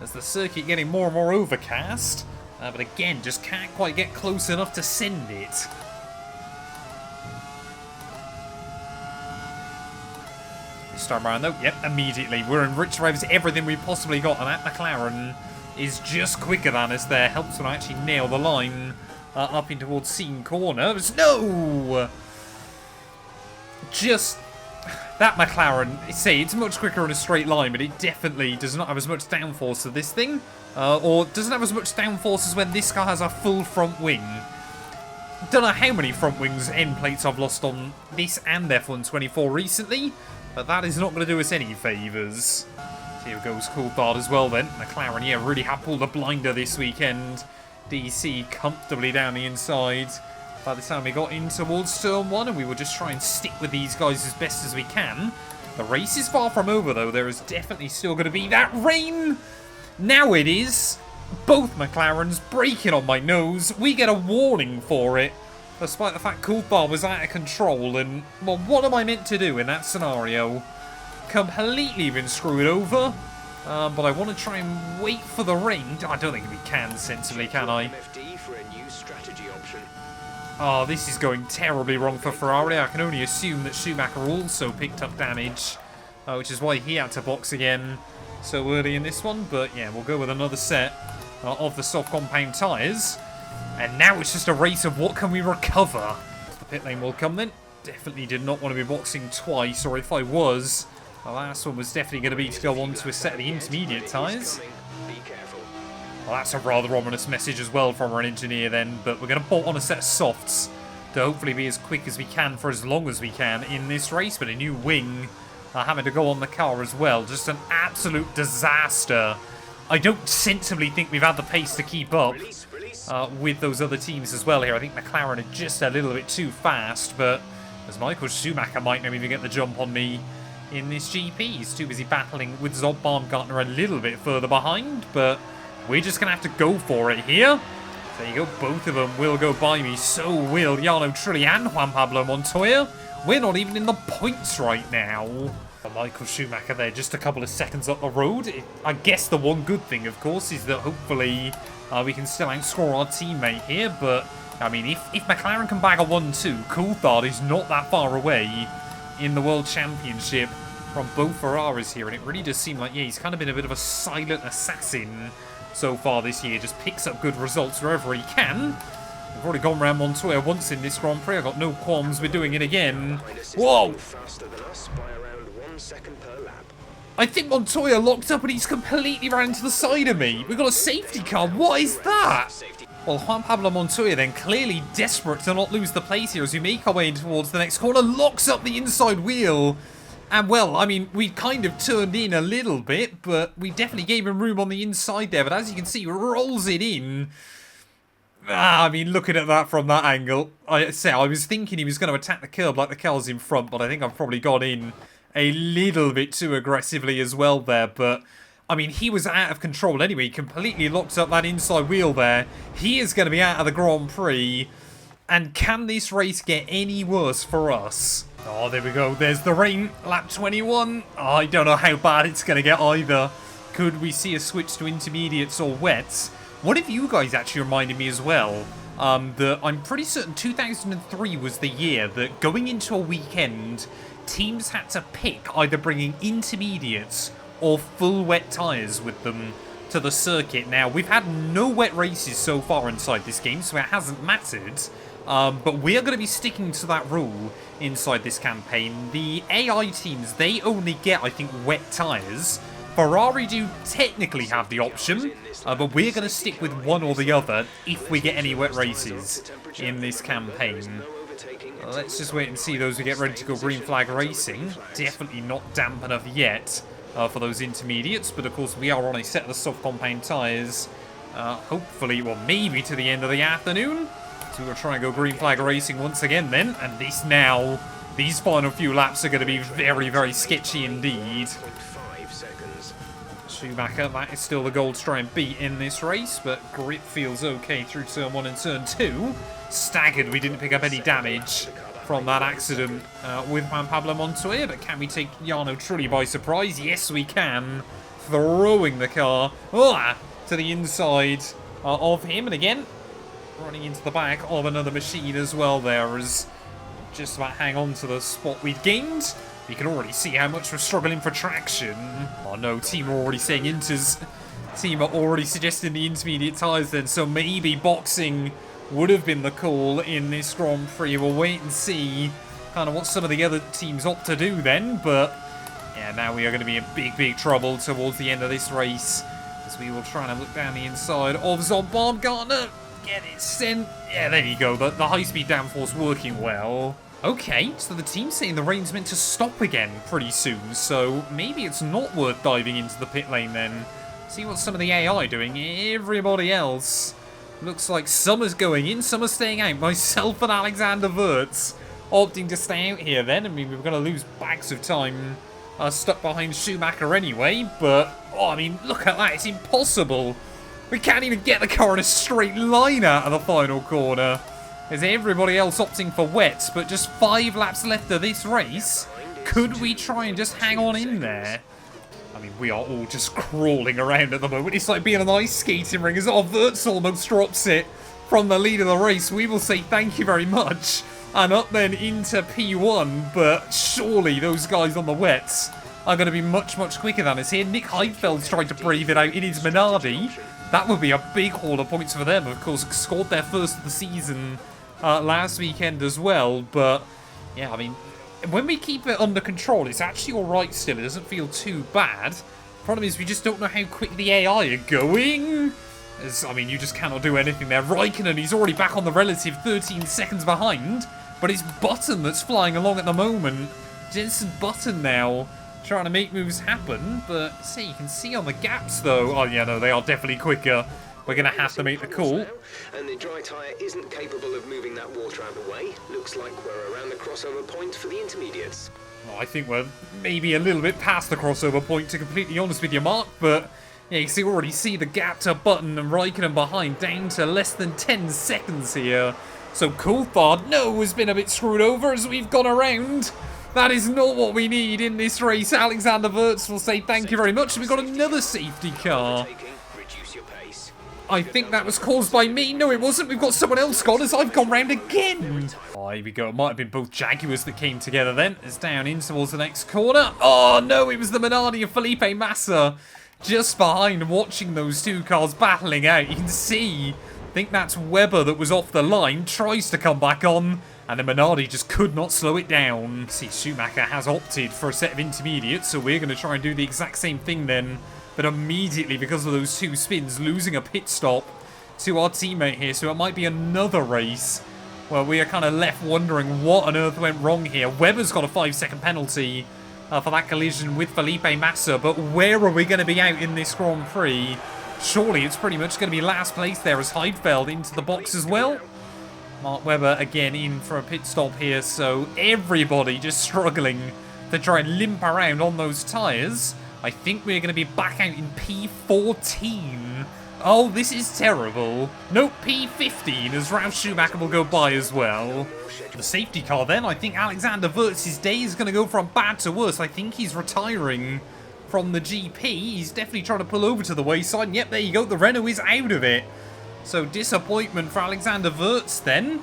as the circuit getting more and more overcast. But again, just can't quite get close enough to send it. This time around though, yep, immediately. We're in rich revs, everything we possibly got, and that McLaren is just quicker than us there. Helps when I actually nail the line up in towards Scene Corner. No! Just that McLaren, say it's much quicker in a straight line, but it definitely does not have as much downforce as this thing. Or doesn't have as much downforce as when this car has a full front wing. Don't know how many front wings end plates I've lost on this and F1 24 recently. But that is not going to do us any favours. Here goes Coulthard as well then. McLaren, yeah, really have pulled a blinder this weekend. DC comfortably down the inside. By the time we got in towards turn 1, and we will just try and stick with these guys as best as we can. The race is far from over though. There is definitely still going to be that rain. Now it is. Both McLarens braking on my nose. We get a warning for it. Despite the fact Coulthard was out of control, and, well, what am I meant to do in that scenario? Completely been screwed over, but I want to try and wait for the rain. I don't think we can, sensibly, can I? Oh, this is going terribly wrong for Ferrari. I can only assume that Schumacher also picked up damage, which is why he had to box again so early in this one. But, yeah, we'll go with another set of the soft compound tyres. And now it's just a race of what can we recover. The pit lane will come then. Definitely did not want to be boxing twice, or if I was, the last one was definitely going to be to go on to a set of the intermediate tyres. Well, that's a rather ominous message as well from our engineer then, but we're going to bolt on a set of softs to hopefully be as quick as we can for as long as we can in this race. But a new wing having to go on the car as well. Just an absolute disaster. I don't sensibly think we've had the pace to keep up with those other teams as well here. I think McLaren are just a little bit too fast, but as Michael Schumacher might not even get the jump on me in this GP. He's too busy battling with Zob Baumgartner a little bit further behind, but we're just going to have to go for it here. There you go, both of them will go by me. So will Jarno Trulli and Juan Pablo Montoya. We're not even in the points right now. Michael Schumacher there, just a couple of seconds up the road. I guess the one good thing, of course, is that hopefully we can still outscore our teammate here. But, I mean, if McLaren can bag a 1-2, Coulthard is not that far away in the World Championship from both Ferraris here. And it really does seem like, yeah, he's kind of been a bit of a silent assassin so far this year. Just picks up good results wherever he can. We've already gone around Montoya once in this Grand Prix. I've got no qualms with doing it again. Whoa! I think Montoya locked up and he's completely ran to the side of me. We've got a safety car. What is that? Well, Juan Pablo Montoya then, clearly desperate to not lose the place here as we make our way in towards the next corner, locks up the inside wheel. And, well, I mean, we kind of turned in a little bit, but we definitely gave him room on the inside there. But as you can see, rolls it in. I mean, looking at that from that angle, I was thinking he was going to attack the curb like the car's in front, but I think I've probably got in a little bit too aggressively as well there. But, I mean, he was out of control anyway. He completely locked up that inside wheel there. He is going to be out of the Grand Prix. And can this race get any worse for us? Oh, there we go. There's the rain. Lap 21. Oh, I don't know how bad it's going to get either. Could we see a switch to intermediates or wets? One of you guys actually reminded me as well that I'm pretty certain 2003 was the year that going into a weekend, teams had to pick either bringing intermediates or full wet tyres with them to the circuit. Now, we've had no wet races so far inside this game, so it hasn't mattered. But we are going to be sticking to that rule inside this campaign. The AI teams, they only get, I think, wet tyres. Ferrari do technically have the option, but we're going to stick with one or the other if we get any wet races in this campaign. Let's just wait and see those who get ready to go green flag racing. Definitely not damp enough yet for those intermediates, but of course we are on a set of the soft compound tyres. Hopefully, well, maybe to the end of the afternoon. So we'll try and go green flag racing once again then. And these final few laps are going to be very, very sketchy indeed. Schumacher, that is still the goal to try and beat in this race, but grip feels okay through turn 1 and turn 2. Staggered, we didn't pick up any damage from that accident with Juan Pablo Montoya, but can we take Jarno Trulli by surprise? Yes, we can. Throwing the car to the inside of him, and again, running into the back of another machine as well there, as just about hang on to the spot we'd gained. You can already see how much we're struggling for traction. Oh no, team are already saying team are already suggesting the intermediate tyres then, so maybe boxing would have been the call in this Grand Prix. We'll wait and see kind of what some of the other teams opt to do then, but yeah, now we are going to be in big, big trouble towards the end of this race, as we will try and look down the inside of Zon Baumgartner. Get it sent. Yeah, there you go. The high-speed downforce working well. Okay, so the team's saying the rain's meant to stop again pretty soon, so maybe it's not worth diving into the pit lane then. See what some of the AI doing. Everybody else looks like some is going in, some are staying out. Myself and Alexander Wirtz opting to stay out here then. I mean, we're going to lose bags of time stuck behind Schumacher anyway, but, oh, I mean, look at that. It's impossible. We can't even get the car in a straight line out of the final corner. There's everybody else opting for wets, but just 5 laps left of this race. Could we try and just hang on in there? I mean, we are all just crawling around at the moment. It's like being on an ice skating ring as Wirtz almost drops it from the lead of the race. We will say thank you very much. And up then into P1, but surely those guys on the wets are going to be much, much quicker than us here. Nick Heidfeld's trying to brave it out in his Minardi. That would be a big haul of points for them. Of course, scored their first of the season last weekend as well, but yeah, I mean, when we keep it under control, it's actually alright still. It doesn't feel too bad. Problem is, we just don't know how quick the AI are going. I mean, you just cannot do anything there. Raikkonen, he's already back on the relative 13 seconds behind, but it's Button that's flying along at the moment. Jensen Button now trying to make moves happen, but see, you can see on the gaps though. Oh yeah, no, they are definitely quicker. We're going to have to make the call. And the dry tyre isn't capable of moving that water out of the way. Looks like we're around the crossover point for the intermediates. Well, I think we're maybe a little bit past the crossover point, to completely honest with you, Mark, but yeah, you can already see the gap to Button and Raikkonen behind, down to less than 10 seconds here. So Coulthard, no, has been a bit screwed over as we've gone around. That is not what we need in this race. Alexander Wirtz will say thank you very much. We've got another safety car. I think that was caused by me. No, it wasn't. We've got someone else gone as I've gone round again. Oh, here we go. It might have been both Jaguars that came together then. It's down in towards the next corner. Oh, no, it was the Minardi of Felipe Massa just behind, watching those two cars battling out. You can see, I think that's Webber that was off the line, tries to come back on, and the Minardi just could not slow it down. See, Schumacher has opted for a set of intermediates, so we're going to try and do the exact same thing then. But immediately, because of those 2 spins, losing a pit stop to our teammate here. So it might be another race where we are kind of left wondering what on earth went wrong here. Webber's got a 5-second penalty for that collision with Felipe Massa. But where are we going to be out in this Grand Prix? Surely it's pretty much going to be last place there as Heidfeld into the box as well. Mark Webber again in for a pit stop here. So everybody just struggling to try and limp around on those tyres. I think we're going to be back out in P14. Oh, this is terrible. Nope, P15 as Ralf Schumacher will go by as well. The safety car then, I think Alexander Wirtz's day is going to go from bad to worse. I think he's retiring from the GP. He's definitely trying to pull over to the wayside. And yep, there you go. The Renault is out of it. So disappointment for Alexander Wirtz then.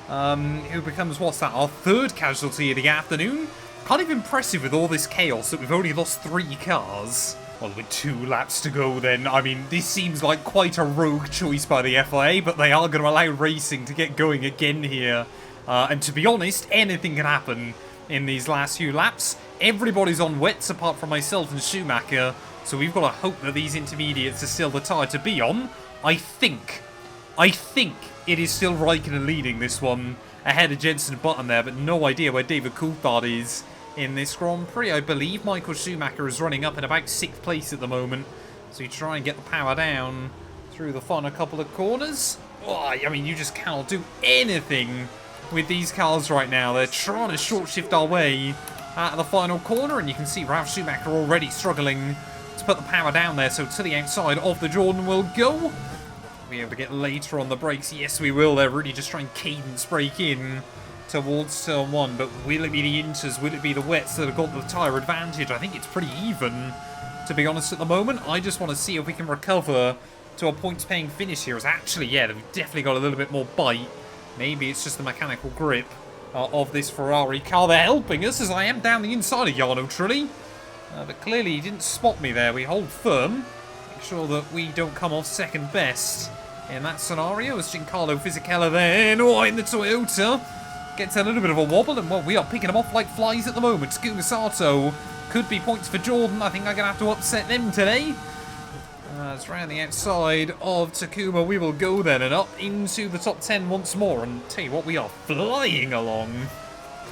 Who becomes, what's that, our third casualty of the afternoon. Kind of impressive with all this chaos that we've only lost 3 cars. Well, with 2 laps to go then, I mean, this seems like quite a rogue choice by the FIA, but they are going to allow racing to get going again here. And to be honest, anything can happen in these last few laps. Everybody's on wets apart from myself and Schumacher, so we've got to hope that these intermediates are still the tyre to be on. I think it is still Raikkonen leading this one ahead of Jenson Button there, but no idea where David Coulthard is in this Grand Prix. I believe Michael Schumacher is running up in about 6th place at the moment, so you try and get the power down through the final couple of corners. Oh, I mean, you just cannot do anything with these cars right now. They're trying to short shift our way out of the final corner, and you can see Ralf Schumacher already struggling to put the power down there, so to the outside of the Jordan will go. Be able to get later on the brakes. Yes, we will. They're really just trying cadence brake in towards turn 1, but will it be the Inters? Will it be the wets that have got the tyre advantage? I think it's pretty even, to be honest, at the moment. I just want to see if we can recover to a points-paying finish here. As actually, yeah, they've definitely got a little bit more bite. Maybe it's just the mechanical grip of this Ferrari car. They're helping us as I am down the inside of Jarno Trulli. But clearly he didn't spot me there. We hold firm. Make sure that we don't come off second best in that scenario. As Giancarlo Fisichella then, in the Toyota, gets a little bit of a wobble. And, well, we are picking them off like flies at the moment. Takuma Sato could be points for Jordan. I think I'm going to have to upset them today. It's round the outside of Takuma. We will go then and up into the top 10 once more. And tell you what, we are flying along.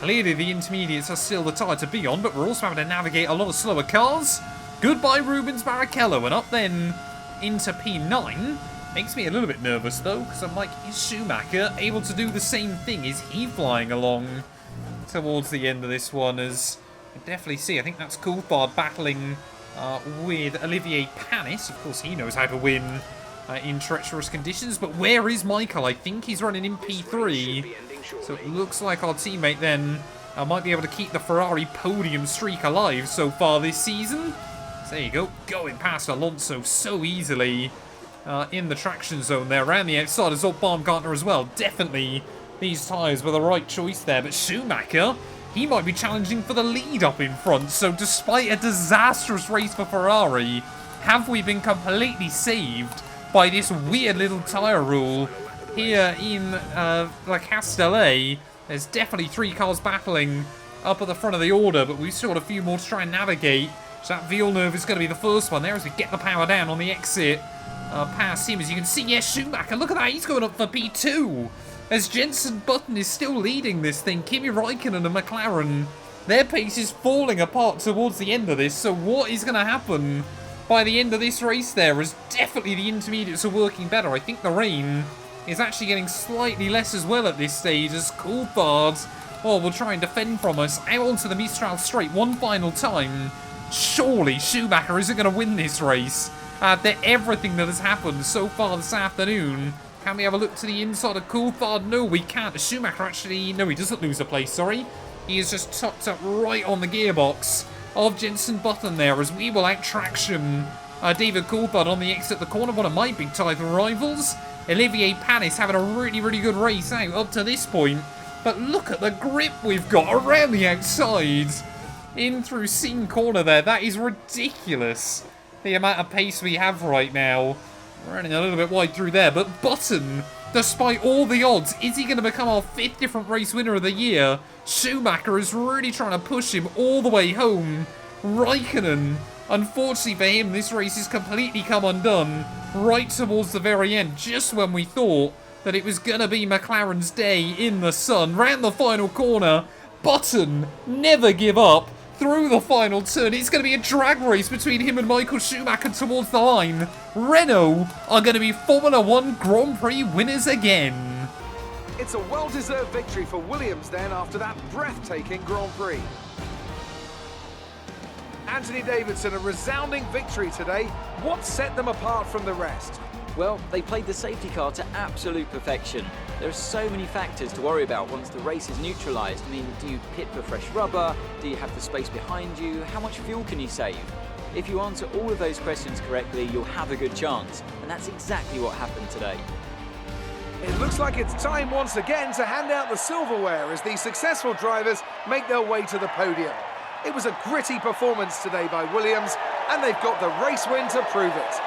Clearly the intermediates are still the tyre to be on, but we're also having to navigate a lot of slower cars. Goodbye Rubens Barrichello, and up then into P9. Makes me a little bit nervous though, because I'm like, is Schumacher able to do the same thing? Is he flying along towards the end of this one? As I definitely see, I think that's Coulthard battling with Olivier Panis. Of course, he knows how to win in treacherous conditions, but where is Michael? I think he's running in P3, so it looks like our teammate then might be able to keep the Ferrari podium streak alive so far this season. So there you go, going past Alonso so easily in the traction zone there, around the outside of Zolt Baumgartner as well. Definitely these tyres were the right choice there, but Schumacher, he might be challenging for the lead up in front. So despite a disastrous race for Ferrari, have we been completely saved by this weird little tyre rule here in La Castellet? There's definitely 3 cars battling up at the front of the order, but we've still got a few more to try and navigate. So that Villeneuve is going to be the first one there as we get the power down on the exit past him. As you can see, yes, Schumacher, look at that, he's going up for P2. As Jenson Button is still leading this thing. Kimi Raikkonen and McLaren, their pace is falling apart towards the end of this. So what is going to happen by the end of this race there? As definitely the intermediates are working better. I think the rain is actually getting slightly less as well at this stage, as Coulthard, will try and defend from us. Out onto the Mistral straight one final time. Surely Schumacher isn't going to win this race after everything that has happened so far this afternoon. Can we have a look to the inside of Coulthard? No, we can't. Schumacher actually... No, he doesn't lose a place, sorry. He is just tucked up right on the gearbox of Jenson Button there, as we will out-traction David Coulthard on the exit of the corner. One of my big title rivals. Olivier Panis having a really, really good race out up to this point. But look at the grip we've got around the outside. In through Scene Corner there. That is ridiculous, the amount of pace we have right now. Running a little bit wide through there, but Button, despite all the odds, is he going to become our 5th different race winner of the year? Schumacher is really trying to push him all the way home. Raikkonen, unfortunately for him, this race has completely come undone right towards the very end, just when we thought that it was going to be McLaren's day in the sun. Round the final corner, Button, never give up. Through the final turn, it's going to be a drag race between him and Michael Schumacher towards the line. Renault are going to be Formula 1 Grand Prix winners again. It's a well-deserved victory for Williams then after that breathtaking Grand Prix. Anthony Davidson, a resounding victory today. What set them apart from the rest? Well, they played the safety car to absolute perfection. There are so many factors to worry about once the race is neutralised. I mean, do you pit for fresh rubber? Do you have the space behind you? How much fuel can you save? If you answer all of those questions correctly, you'll have a good chance. And that's exactly what happened today. It looks like it's time once again to hand out the silverware as these successful drivers make their way to the podium. It was a gritty performance today by Williams, and they've got the race win to prove it.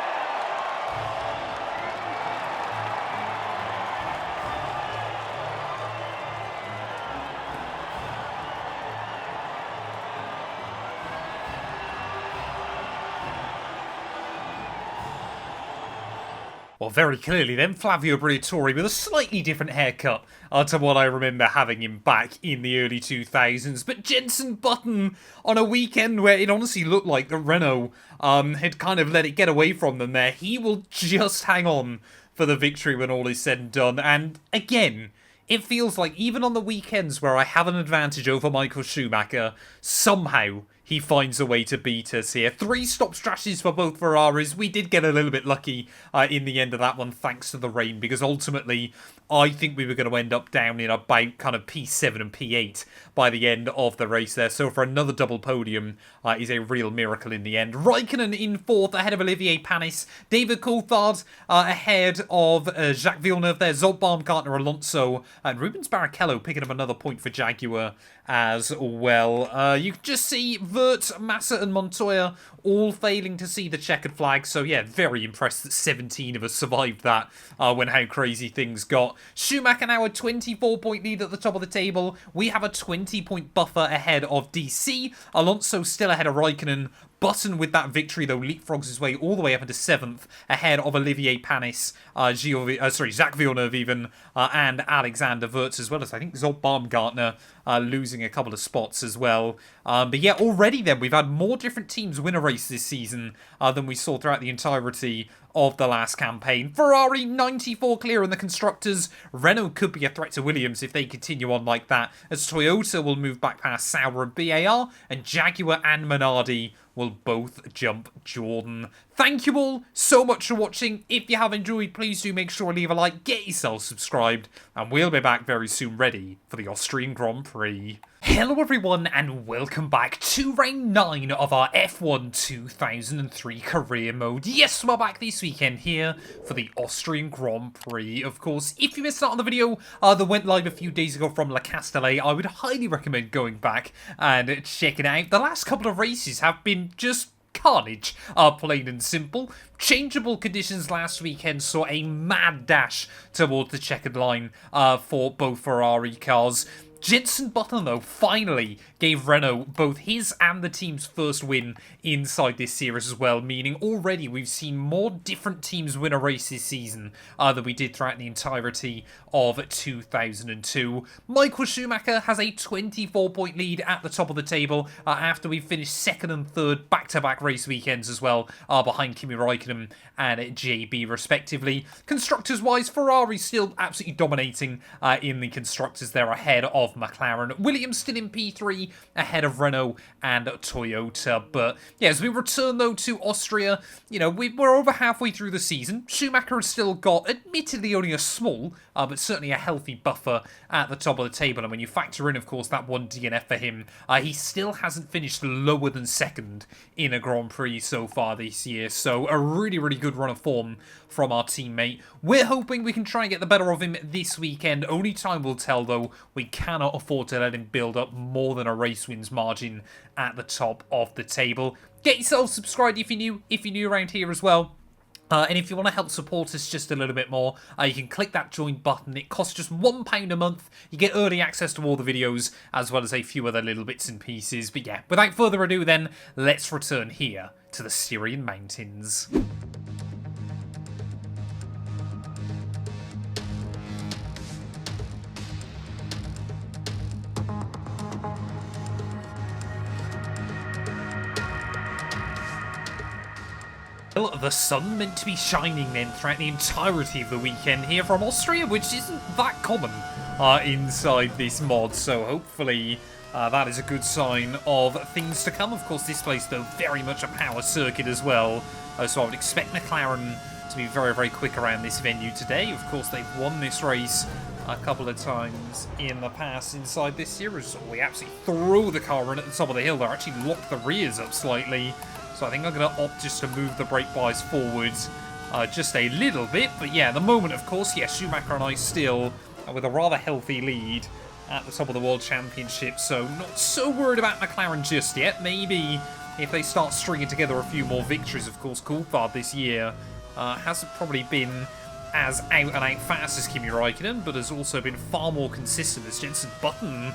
Well, very clearly then, Flavio Briatore with a slightly different haircut to what I remember having him back in the early 2000s. But Jenson Button on a weekend where it honestly looked like the Renault had kind of let it get away from them there. He will just hang on for the victory when all is said and done. And again, it feels like even on the weekends where I have an advantage over Michael Schumacher, somehow he finds a way to beat us here. 3 stop strategies for both Ferraris. We did get a little bit lucky in the end of that one thanks to the rain, because ultimately I think we were going to end up down in about kind of P7 and P8 by the end of the race there. So for another double podium is a real miracle in the end. Raikkonen in 4th ahead of Olivier Panis. David Coulthard ahead of Jacques Villeneuve there. Zoltan Baumgartner, Alonso, and Rubens Barrichello picking up another point for Jaguar as well. You can just see Vert, Massa and Montoya all failing to see the checkered flag. So yeah, very impressed that 17 of us survived that when how crazy things got. Schumacher now a 24-point lead at the top of the table. We have a 20-point buffer ahead of DC. Alonso still ahead of Raikkonen. Button with that victory, though, leapfrogs his way all the way up into 7th, ahead of Olivier Panis, Jacques Villeneuve even, and Alexander Wurz, as well as, I think, Zoltan Baumgartner losing a couple of spots as well. But yeah, already then, we've had more different teams win a race this season than we saw throughout the entirety of the last campaign. Ferrari 94 clear in the constructors. Renault could be a threat to Williams if they continue on like that, as Toyota will move back past Sauber and BAR, and Jaguar and Minardi will both jump Jordan. Thank you all so much for watching. If you have enjoyed, please do make sure to leave a like, get yourself subscribed, and we'll be back very soon ready for the Austrian Grand Prix. Hello everyone and welcome back to round 9 of our F1 2003 career mode. Yes, we're back this weekend here for the Austrian Grand Prix. Of course, if you missed out on the video that went live a few days ago from La Castellet, I would highly recommend going back and checking it out. The last couple of races have been just carnage, plain and simple. Changeable conditions last weekend saw a mad dash towards the checkered line for both Ferrari cars. Jenson Button, though, finally gave Renault both his and the team's first win inside this series as well, meaning already we've seen more different teams win a race this season than we did throughout the entirety of 2002. Michael Schumacher has a 24-point lead at the top of the table after we finished 2nd and 3rd back-to-back race weekends as well, behind Kimi Raikkonen and JB respectively. Constructors-wise, Ferrari still absolutely dominating in the constructors. They're ahead of McLaren. Williams still in P3, ahead of Renault and Toyota. But yeah, as we return though to Austria, you know, we're over halfway through the season. Schumacher has still got, admittedly, only a small, but certainly a healthy buffer at the top of the table. And when you factor in, of course, that one DNF for him, he still hasn't finished lower than 2nd in a Grand Prix so far this year. So a really, really good run of form from our teammate. We're hoping we can try and get the better of him this weekend. Only time will tell, though. We cannot afford to let him build up more than a race wins margin at the top of the table. Get yourself subscribed if you're new around here as well. And if you want to help support us just a little bit more, you can click that join button. It costs just £1 a month. You get early access to all the videos, as well as a few other little bits and pieces. But yeah, without further ado then, let's return here to the Styrian Mountains. Well, the sun meant to be shining then throughout the entirety of the weekend here from Austria, which isn't that common inside this mod, so hopefully that is a good sign of things to come. Of course, this place, though, very much a power circuit as well, so I would expect McLaren to be very, very quick around this venue today. Of course, they've won this race a couple of times in the past inside this series. So we absolutely throw the car in at the top of the hill. They actually lock the rears up slightly. So I think I'm going to opt just to move the brake bias forwards just a little bit. But yeah, at the moment, of course, yeah, Schumacher and I still with a rather healthy lead at the top of the World Championship. So not so worried about McLaren just yet. Maybe if they start stringing together a few more victories. Of course, Coulthard this year hasn't probably been as out-and-out fast as Kimi Räikkönen, but has also been far more consistent as Jenson Button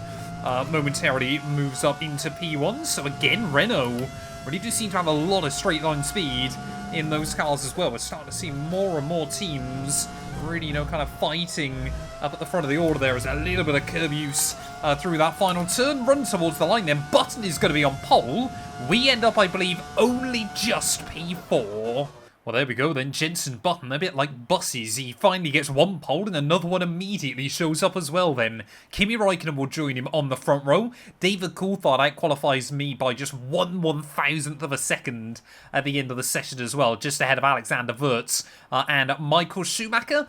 momentarily moves up into P1. So again, Renault really do seem to have a lot of straight-line speed in those cars as well. We're starting to see more and more teams really, you know, kind of fighting up at the front of the order there. As a little bit of curb use through that final turn, run towards the line. Then Button is going to be on pole. We end up, I believe, only just P4. Well, there we go then. Jenson Button, a bit like buses. He finally gets one pole and another one immediately shows up as well then. Kimi Räikkönen will join him on the front row. David Coulthard outqualifies me by just 1/1000th of a second at the end of the session as well, just ahead of Alexander Wurz and Michael Schumacher.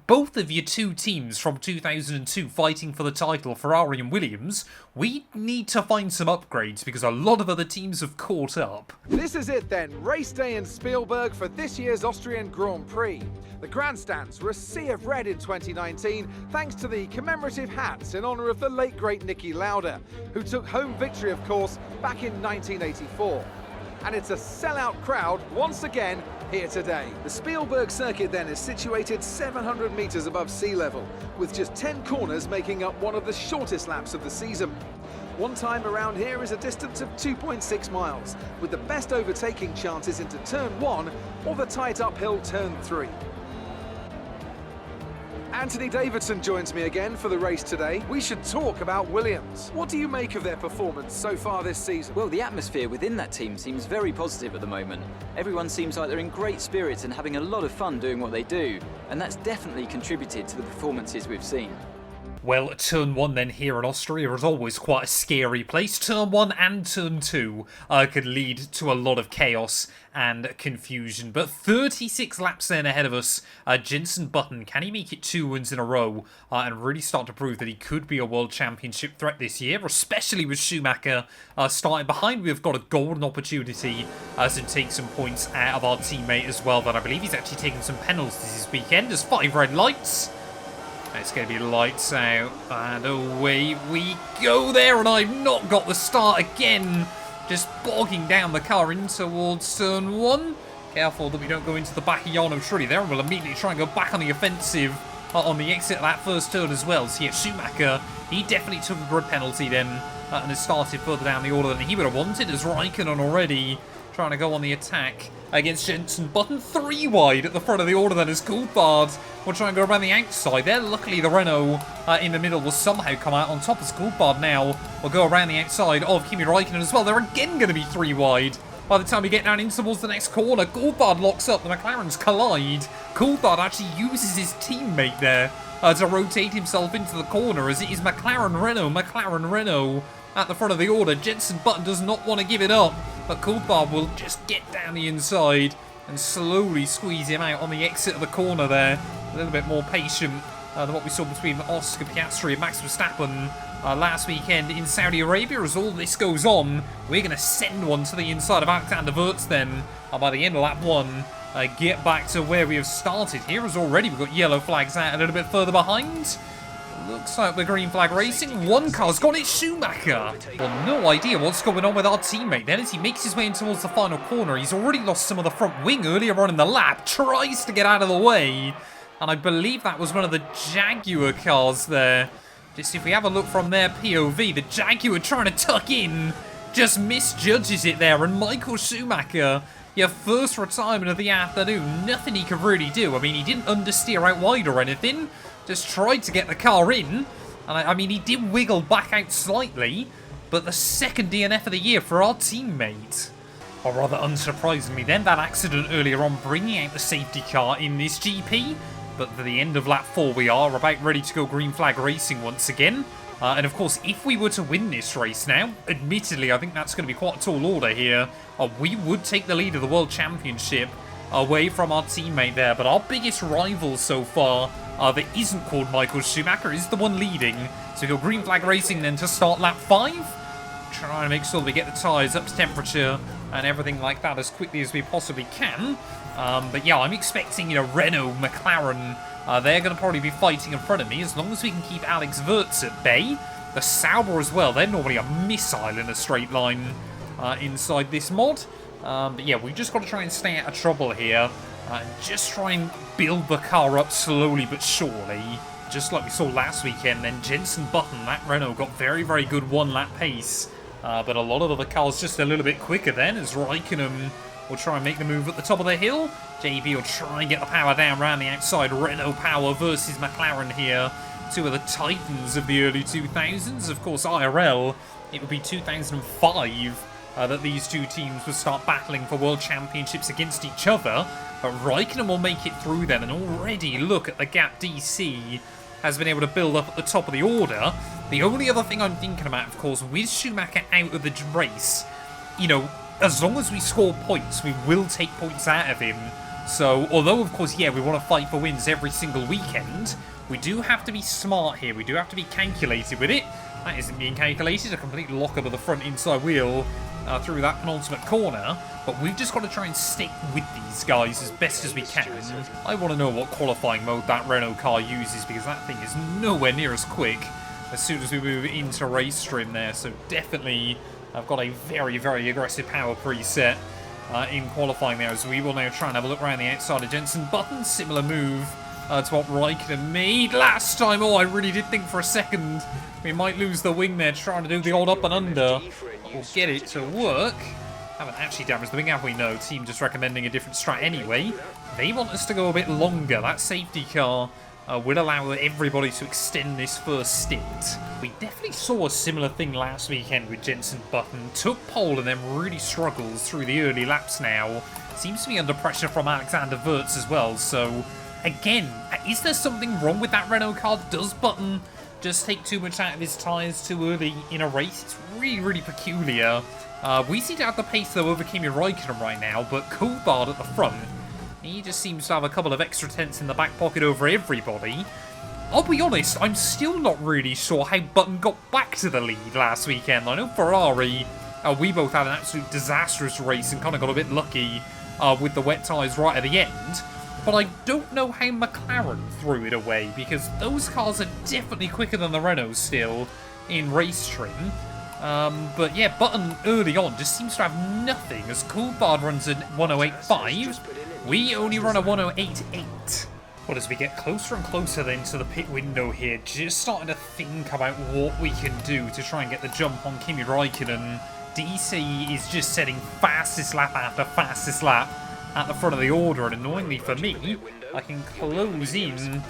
Both of your two teams from 2002 fighting for the title, Ferrari and Williams, we need to find some upgrades because a lot of other teams have caught up. This is it then, race day in Spielberg for this year's Austrian Grand Prix. The grandstands were a sea of red in 2019 thanks to the commemorative hats in honour of the late great Niki Lauda, who took home victory of course back in 1984. And it's a sellout crowd once again here today. The Spielberg circuit then is situated 700 metres above sea level, with just 10 corners making up one of the shortest laps of the season. One time around here is a distance of 2.6 miles, with the best overtaking chances into turn 1 or the tight uphill turn 3. Anthony Davidson joins me again for the race today. We should talk about Williams. What do you make of their performance so far this season? Well, the atmosphere within that team seems very positive at the moment. Everyone seems like they're in great spirits and having a lot of fun doing what they do, and that's definitely contributed to the performances we've seen. Well, turn 1 then here in Austria is always quite a scary place. Turn 1 and turn 2 could lead to a lot of chaos and confusion. But 36 laps then ahead of us. Jenson Button, can he make it 2 wins in a row and really start to prove that he could be a World Championship threat this year, especially with Schumacher starting behind? We've got a golden opportunity to take some points out of our teammate as well. That I believe he's actually taken some penalties this weekend. There's 5 red lights. It's going to be lights out, and away we go there, and I've not got the start again. Just bogging down the car in towards turn 1. Careful that we don't go into the back of Jarno Trulli there, and we'll immediately try and go back on the offensive on the exit of that first turn as well. So yeah, Schumacher, he definitely took a grid penalty then, and has started further down the order than he would have wanted, as Räikkönen already trying to go on the attack against Jenson Button. 3 wide at the front of the order then as Coulthard will try and go around the outside there. Luckily the Renault in the middle will somehow come out on top as Coulthard now will go around the outside of Kimi Räikkönen as well. They're again going to be 3 wide. By the time we get down in towards the next corner, Coulthard locks up, the McLarens collide. Coulthard actually uses his teammate there to rotate himself into the corner as it is McLaren Renault at the front of the order. Jenson Button does not want to give it up, but Coulthard will just get down the inside and slowly squeeze him out on the exit of the corner there. A little bit more patient than what we saw between Oscar Piastri and Max Verstappen last weekend in Saudi Arabia. As all this goes on, we're going to send one to the inside of Alexander Wurz then. And by the end of lap 1, get back to where we have started here, as already we've got yellow flags out a little bit further behind. Looks like we're green flag racing. One car's gone, it's Schumacher. Well, no idea what's going on with our teammate then as he makes his way in towards the final corner. He's already lost some of the front wing earlier on in the lap. Tries to get out of the way. And I believe that was one of the Jaguar cars there. Just if we have a look from their POV, the Jaguar trying to tuck in just misjudges it there. And Michael Schumacher, your first retirement of the afternoon, nothing he could really do. I mean, he didn't understeer out wide or anything. Just tried to get the car in, and I mean, he did wiggle back out slightly, but the second DNF of the year for our teammate. Or rather unsurprisingly then, that accident earlier on bringing out the safety car in this GP, but for the end of lap 4 we are about ready to go green flag racing once again. And of course, if we were to win this race now, admittedly I think that's going to be quite a tall order here, we would take the lead of the World Championship away from our teammate there, but our biggest rival so far that isn't called Michael Schumacher is the one leading. So we go green flag racing then to start lap 5. Trying to make sure that we get the tyres up to temperature and everything like that as quickly as we possibly can. But yeah, I'm expecting, you know, Renault, McLaren, they're going to probably be fighting in front of me as long as we can keep Alex Wurz at bay. The Sauber as well, they're normally a missile in a straight line inside this mod. But yeah, we've just got to try and stay out of trouble here. Just try and build the car up slowly but surely. Just like we saw last weekend, then Jenson Button, that Renault, got very, very good one-lap pace. But a lot of other cars just a little bit quicker then, as Raikkonen will try and make the move at the top of the hill. JB will try and get the power down around the outside. Renault power versus McLaren here. Two of the titans of the early 2000s. Of course, IRL, it would be 2005 that these two teams would start battling for world championships against each other. But Raikkonen will make it through then, and already look at the gap DC has been able to build up at the top of the order. The only other thing I'm thinking about, of course, with Schumacher out of the race, you know, as long as we score points, we will take points out of him. So, although, of course, yeah, we want to fight for wins every single weekend, we do have to be smart here. We do have to be calculated with it. That isn't being calculated. A complete lock-up of the front inside wheel through that penultimate corner. But we've just got to try and stick with these guys as best as we can. I want to know what qualifying mode that Renault car uses, because that thing is nowhere near as quick as soon as we move into race trim there. So definitely I've got a very, very aggressive power preset in qualifying there, as we will now try and have a look around the outside of Jenson Button. Similar move to what Raikkonen made last time. Oh, I really did think for a second we might lose the wing there, trying to do the old up and under. We'll get it to work. Haven't actually damaged the wing, have we? No. Team just recommending a different strat anyway. They want us to go a bit longer. That safety car will allow everybody to extend this first stint. We definitely saw a similar thing last weekend with Jenson Button. Took pole and then really struggles through the early laps now. Seems to be under pressure from Alexander Wurz as well. So, again, is there something wrong with that Renault car? Does Button just take too much out of his tyres too early in a race? It's really, really peculiar. We seem to have the pace, though, over Kimi Raikkonen right now, but Coulthard at the front, he just seems to have a couple of extra tenths in the back pocket over everybody. I'll be honest, I'm still not really sure how Button got back to the lead last weekend. I know Ferrari, we both had an absolute disastrous race and kind of got a bit lucky with the wet tyres right at the end. But I don't know how McLaren threw it away, because those cars are definitely quicker than the Renault still in race trim. But yeah, Button early on just seems to have nothing, as Coulthard runs a 108.5. We only run a 108.8. But as we get closer and closer then to the pit window here, just starting to think about what we can do to try and get the jump on Kimi Raikkonen. DC is just setting fastest lap after fastest lap at the front of the order, and annoyingly for me, I can close in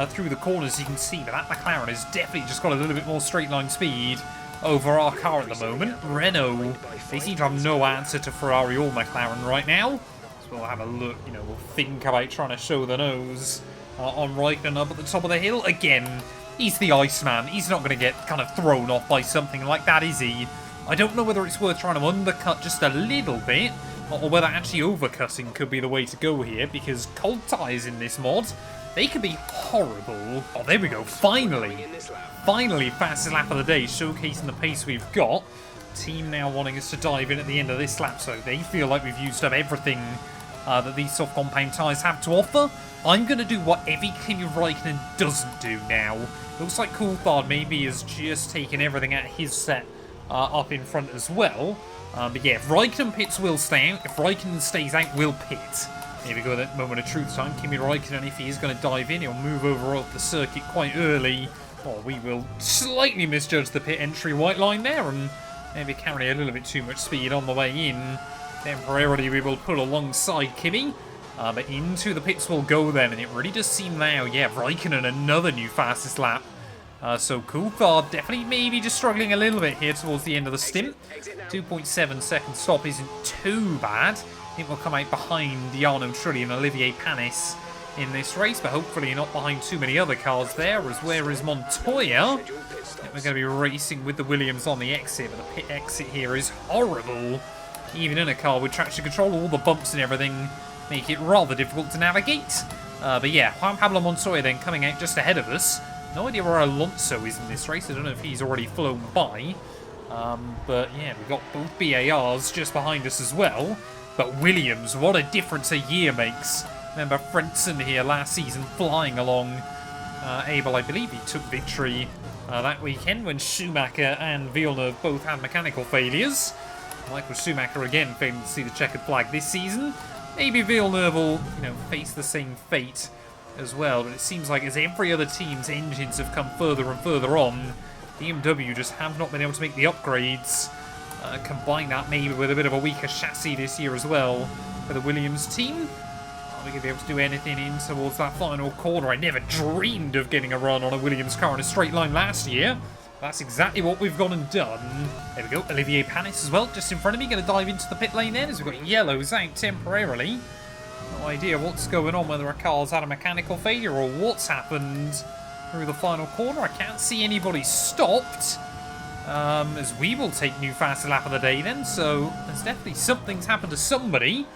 through the corners, you can see that McLaren has definitely just got a little bit more straight line speed over our car at the moment. Renault, they seem to have no answer to Ferrari or McLaren right now. So we'll have a look, you know, we'll think about trying to show the nose on Raikkonen up at the top of the hill. Again, he's the Iceman. He's not going to get kind of thrown off by something like that, is he? I don't know whether it's worth trying to undercut just a little bit, or whether actually overcutting could be the way to go here, because cold tyres in this mod, they can be horrible. Oh, there we go. Finally, fastest lap of the day, showcasing the pace we've got. Team now wanting us to dive in at the end of this lap, so they feel like we've used up everything that these soft compound tyres have to offer. I'm going to do what every Kimi Raikkonen doesn't do now. Looks like Coulthard maybe has just taken everything out of his set up in front as well. But yeah, if Raikkonen pits, we'll stay out. If Raikkonen stays out, we'll pit. Here we go, that moment of truth time. Kimi Raikkonen, if he is going to dive in, he'll move over the circuit quite early. Or we will slightly misjudge the pit entry white line there and maybe carry a little bit too much speed on the way in. Temporarily, we will pull alongside Kimi. But into the pits we'll go then, and it really does seem now, yeah, Raikkonen another new fastest lap. So Coulthard definitely maybe just struggling a little bit here towards the end of the stint. 2.7 second stop isn't too bad. It will come out behind Jarno Trulli and Olivier Panis in this race, but hopefully not behind too many other cars there, as where is Montoya? We're going to be racing with the Williams on the exit, but the pit exit here is horrible. Even in a car with traction control, all the bumps and everything make it rather difficult to navigate. But yeah, Juan Pablo Montoya then coming out just ahead of us. No idea where Alonso is in this race. I don't know if he's already flown by. But yeah, we've got both BARs just behind us as well. But Williams, what a difference a year makes. Remember Frentzen here last season flying along. Abel, I believe he took victory that weekend when Schumacher and Villeneuve both had mechanical failures. Michael Schumacher again failing to see the checkered flag this season. Maybe Villeneuve will, face the same fate as well. But it seems like as every other team's engines have come further and further on, BMW just have not been able to make the upgrades. Combine that maybe with a bit of a weaker chassis this year as well for the Williams team. Are we going to be able to do anything in towards that final corner? I never dreamed of getting a run on a Williams car in a straight line last year. That's exactly what we've gone and done. There we go, Olivier Panis as well, just in front of me. Going to dive into the pit lane then as we've got yellows out temporarily. No idea what's going on, whether a car's had a mechanical failure or what's happened through the final corner. I can't see anybody stopped. As we will take new fastest lap of the day then, so there's definitely something's happened to somebody.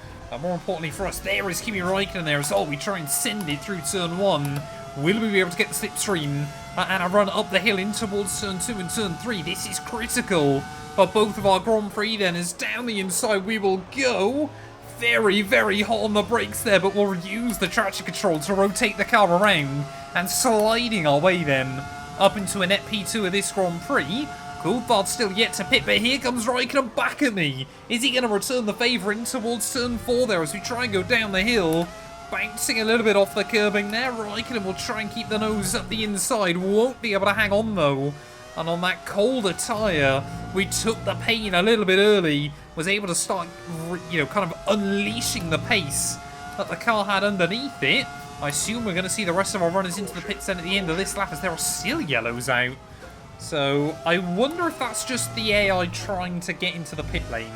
More importantly for us, there is Kimi Räikkönen there as well. We try and send it through turn 1. Will we be able to get the slipstream and a run up the hill in towards turn 2 and turn 3? This is critical for both of our Grand Prix then, as down the inside we will go. Very, very hot on the brakes there, but we'll use the traction control to rotate the car around and sliding our way then up into a net P2 of this Grand Prix. Coulthard's still yet to pit, but here comes Räikkönen back at me. Is he going to return the favour in towards turn 4 there as we try and go down the hill? Bouncing a little bit off the curbing there. Räikkönen will try and keep the nose up the inside. Won't be able to hang on though. And on that colder tyre, we took the pain a little bit early. Was able to start, kind of unleashing the pace that the car had underneath it. I assume we're going to see the rest of our runners into the pits then at the end of this lap as there are still yellows out. So I wonder if that's just the AI trying to get into the pit lane.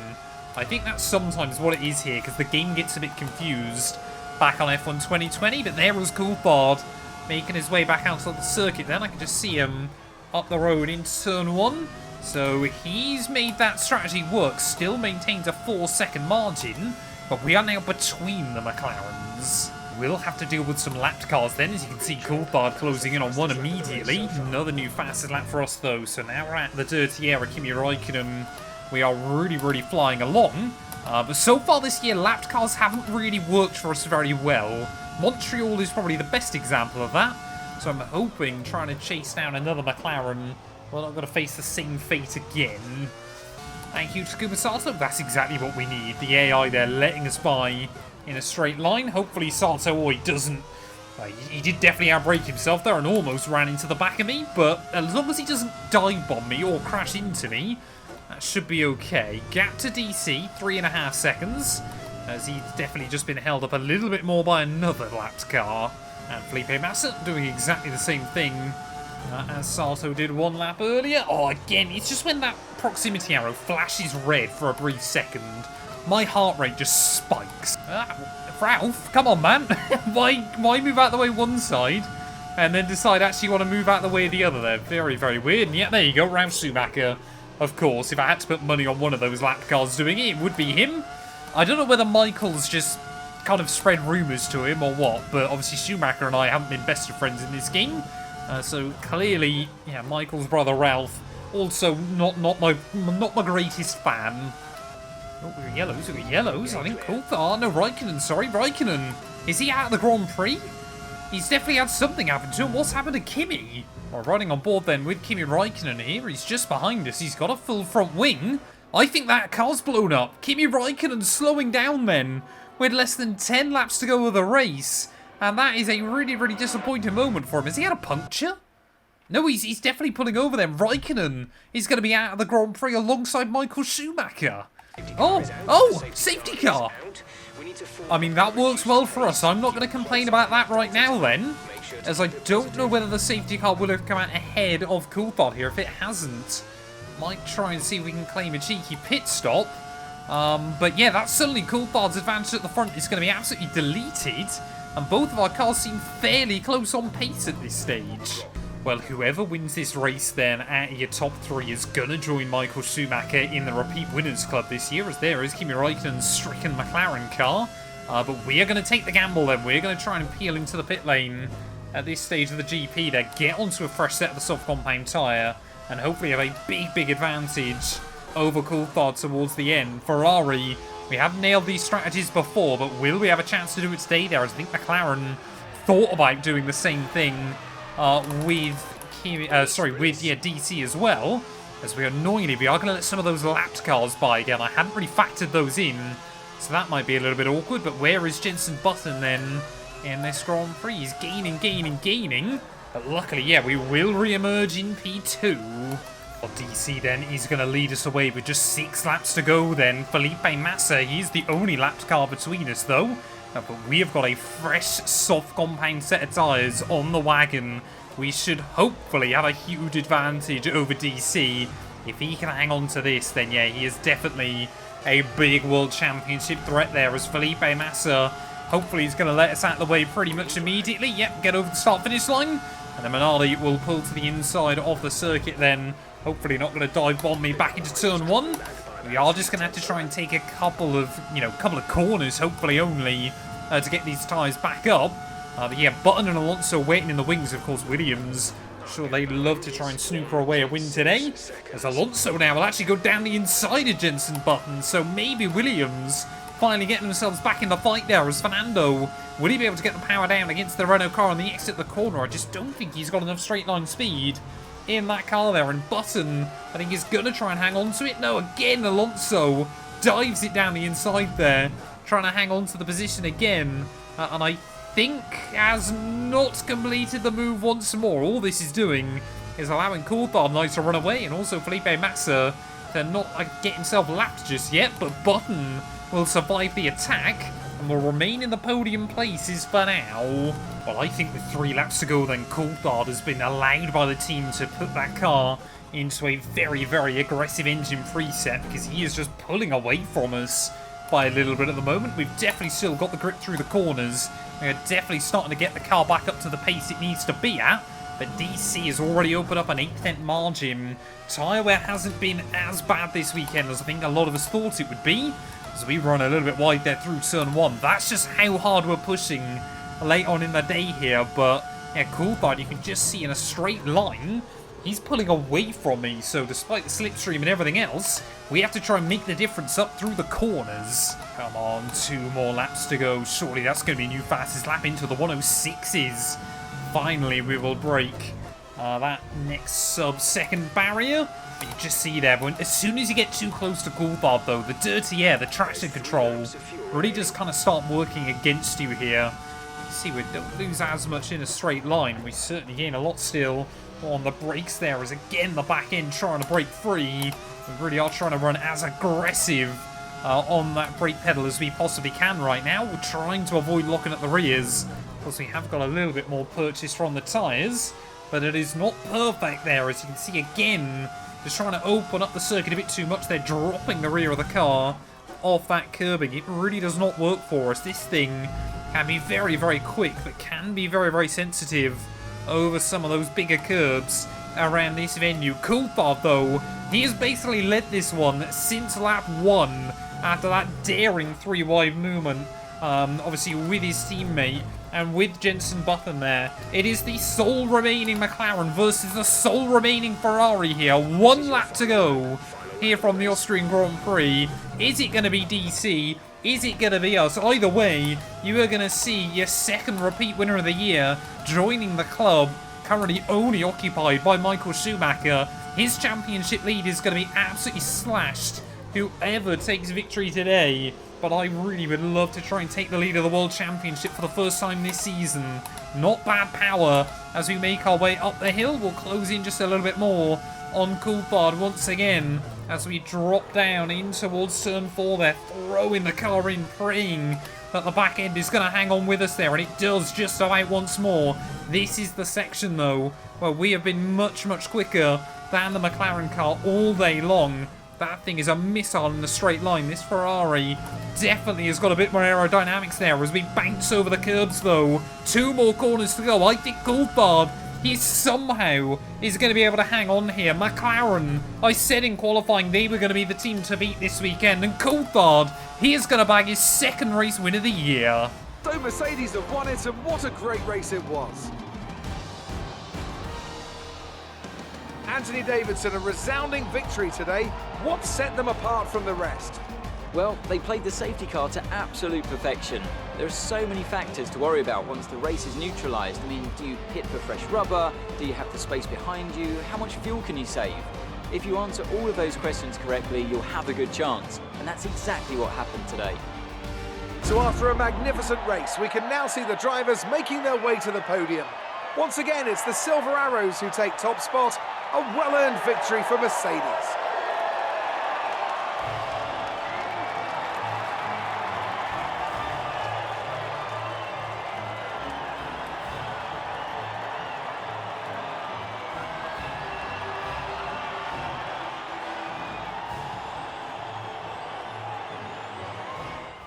I think that's sometimes what it is here, because the game gets a bit confused back on F1 2020. But there was Coulthard making his way back out to the circuit then. I can just see him up the road in turn 1. So he's made that strategy work. Still maintains a 4-second margin, but we are now between the McLarens. We'll have to deal with some lapped cars then, as you can see Coulthard closing in on one immediately. Another new fastest lap for us though, so now we're at the dirty era. Kimi Räikkönen, we are really, really flying along. But so far this year, lapped cars haven't really worked for us very well. Montreal is probably the best example of that. So I'm hoping, trying to chase down another McLaren, we're not going to face the same fate again. Thank you to Scuba Sato, that's exactly what we need. The AI there letting us by in a straight line. Hopefully Sato, he doesn't... he did definitely outbrake himself there and almost ran into the back of me, but as long as he doesn't dive bomb me or crash into me, that should be okay. Gap to DC, 3.5 seconds, as he's definitely just been held up a little bit more by another lapped car. And Felipe Massa doing exactly the same thing as Sato did one lap earlier. Oh, again, it's just when that proximity arrow flashes red for a brief second, my heart rate just spikes. Ralph, come on, man. why move out the way one side and then decide actually you want to move out the way the other there? Very, very weird. And yeah, there you go, Ralph Schumacher. Of course, if I had to put money on one of those lap cars doing it, it would be him. I don't know whether Michael's just kind of spread rumours to him or what, but obviously Schumacher and I haven't been best of friends in this game. So clearly, yeah, Michael's brother Ralph, also not my greatest fan. Oh, we're yellows, I think Coulthard, no, Räikkönen, sorry, Räikkönen. Is he out of the Grand Prix? He's definitely had something happen to him. What's happened to Kimi? Well, riding on board then with Kimi Räikkönen here. He's just behind us. He's got a full front wing. I think that car's blown up. Kimi Räikkönen slowing down then with less than 10 laps to go of the race. And that is a really, really disappointing moment for him. Has he had a puncture? No, he's definitely pulling over then. Räikkönen is going to be out of the Grand Prix alongside Michael Schumacher. Oh, safety car. I mean, that works well for us. I'm not going to complain about that right now then, as I don't know whether the safety car will have come out ahead of Coulthard here. If it hasn't, might try and see if we can claim a cheeky pit stop. But yeah, that's suddenly Coulthard's advantage at the front is going to be absolutely deleted, and both of our cars seem fairly close on pace at this stage. Well, whoever wins this race then out of your top 3 is going to join Michael Schumacher in the repeat winners club this year, as there is Kimi Räikkönen's stricken McLaren car. But we are going to take the gamble then. We're going to try and peel into the pit lane at this stage of the GP there, get onto a fresh set of the soft compound tyre, and hopefully have a big advantage over Coulthard towards the end. Ferrari, we have nailed these strategies before, but will we have a chance to do it today there? As I think McLaren thought about doing the same thing with Kimi, with DC as well. As we annoyingly, we are going to let some of those lapped cars by again. I hadn't really factored those in, so that might be a little bit awkward. But where is Jenson Button then in this Grand Prix? He's gaining. But luckily, yeah, we will re-emerge in P2. Well, DC then is going to lead us away with just 6 laps to go then. Felipe Massa, he's the only lapped car between us though. But we have got a fresh, soft compound set of tyres on the wagon. We should hopefully have a huge advantage over DC. If he can hang on to this, then yeah, he is definitely a big World Championship threat there. As Felipe Massa, hopefully he's going to let us out of the way pretty much immediately. Yep, get over the start-finish line. And then Minardi will pull to the inside of the circuit then. Hopefully not going to dive bomb me back into turn 1. We are just going to have to try and take a couple of corners, hopefully only, to get these tyres back up. But yeah, Button and Alonso waiting in the wings. Of course, Williams, sure they'd love to try and snooper away a win today. As Alonso now will actually go down the inside of Jenson Button. So maybe Williams finally getting themselves back in the fight there. As Fernando, will he be able to get the power down against the Renault car on the exit of the corner? I just don't think he's got enough straight line speed in that car there. And Button, I think he's going to try and hang on to it. No, again, Alonso dives it down the inside there, trying to hang on to the position again. And I think has not completed the move once more. All this is doing is allowing Coulthard now to run away, and also Felipe Massa to not get himself lapped just yet, but Button will survive the attack and will remain in the podium places for now. Well, I think with 3 laps to go then, Coulthard has been allowed by the team to put that car into a very aggressive engine preset, because he is just pulling away from us by a little bit at the moment. We've definitely still got the grip through the corners. We're definitely starting to get the car back up to the pace it needs to be at. But DC has already opened up an 8% margin. Tyre wear hasn't been as bad this weekend as I think a lot of us thought it would be, as we run a little bit wide there through turn 1. That's just how hard we're pushing late on in the day here. But yeah, Coulthard, you can just see in a straight line, he's pulling away from me. So despite the slipstream and everything else, we have to try and make the difference up through the corners. Come on, 2 more laps to go. Surely that's going to be a new fastest lap into the 106s. Finally, we will break that next sub-second barrier. But you just see there, as soon as you get too close to Coulthard though, the dirty air, the traction control, really does kind of start working against you here. You see, we don't lose as much in a straight line. We certainly gain a lot still on the brakes there, as again the back end trying to break free. We really are trying to run as aggressive on that brake pedal as we possibly can right now. We're trying to avoid locking at the rears. Of course, we have got a little bit more purchase from the tyres, but it is not perfect there. As you can see again, just trying to open up the circuit a bit too much. They're dropping the rear of the car off that curbing. It really does not work for us. This thing can be very quick, but can be very sensitive over some of those bigger curbs around this venue. Coulthard, though, he has basically led this one since lap 1 after that daring 3-wide movement, obviously with his teammate and with Jenson Button there. It is the sole remaining McLaren versus the sole remaining Ferrari here. 1 lap to go here from the Austrian Grand Prix. Is it going to be DC? Is it going to be us? Either way, you are going to see your 2nd repeat winner of the year joining the club, currently only occupied by Michael Schumacher. His championship lead is going to be absolutely slashed, whoever takes victory today. But I really would love to try and take the lead of the World Championship for the first time this season. Not bad power as we make our way up the hill. We'll close in just a little bit more on Coulthard once again as we drop down in towards turn 4 there, throwing the car in, praying that the back end is going to hang on with us there, and it does just about once more. This is the section though where we have been much quicker than the McLaren car all day long. That thing is a missile in the straight line. This Ferrari definitely has got a bit more aerodynamics there as we bounce over the curbs though. 2 more corners to go. I think Coulthard, he somehow is going to be able to hang on here. McLaren, I said in qualifying they were going to be the team to beat this weekend, and Coulthard, he is going to bag his 2nd race win of the year. So Mercedes have won it, and what a great race it was. Anthony Davidson, a resounding victory today. What set them apart from the rest? Well, they played the safety car to absolute perfection. There are so many factors to worry about once the race is neutralised. I mean, do you pit for fresh rubber? Do you have the space behind you? How much fuel can you save? If you answer all of those questions correctly, you'll have a good chance. And that's exactly what happened today. So after a magnificent race, we can now see the drivers making their way to the podium. Once again, it's the Silver Arrows who take top spot. A well-earned victory for Mercedes.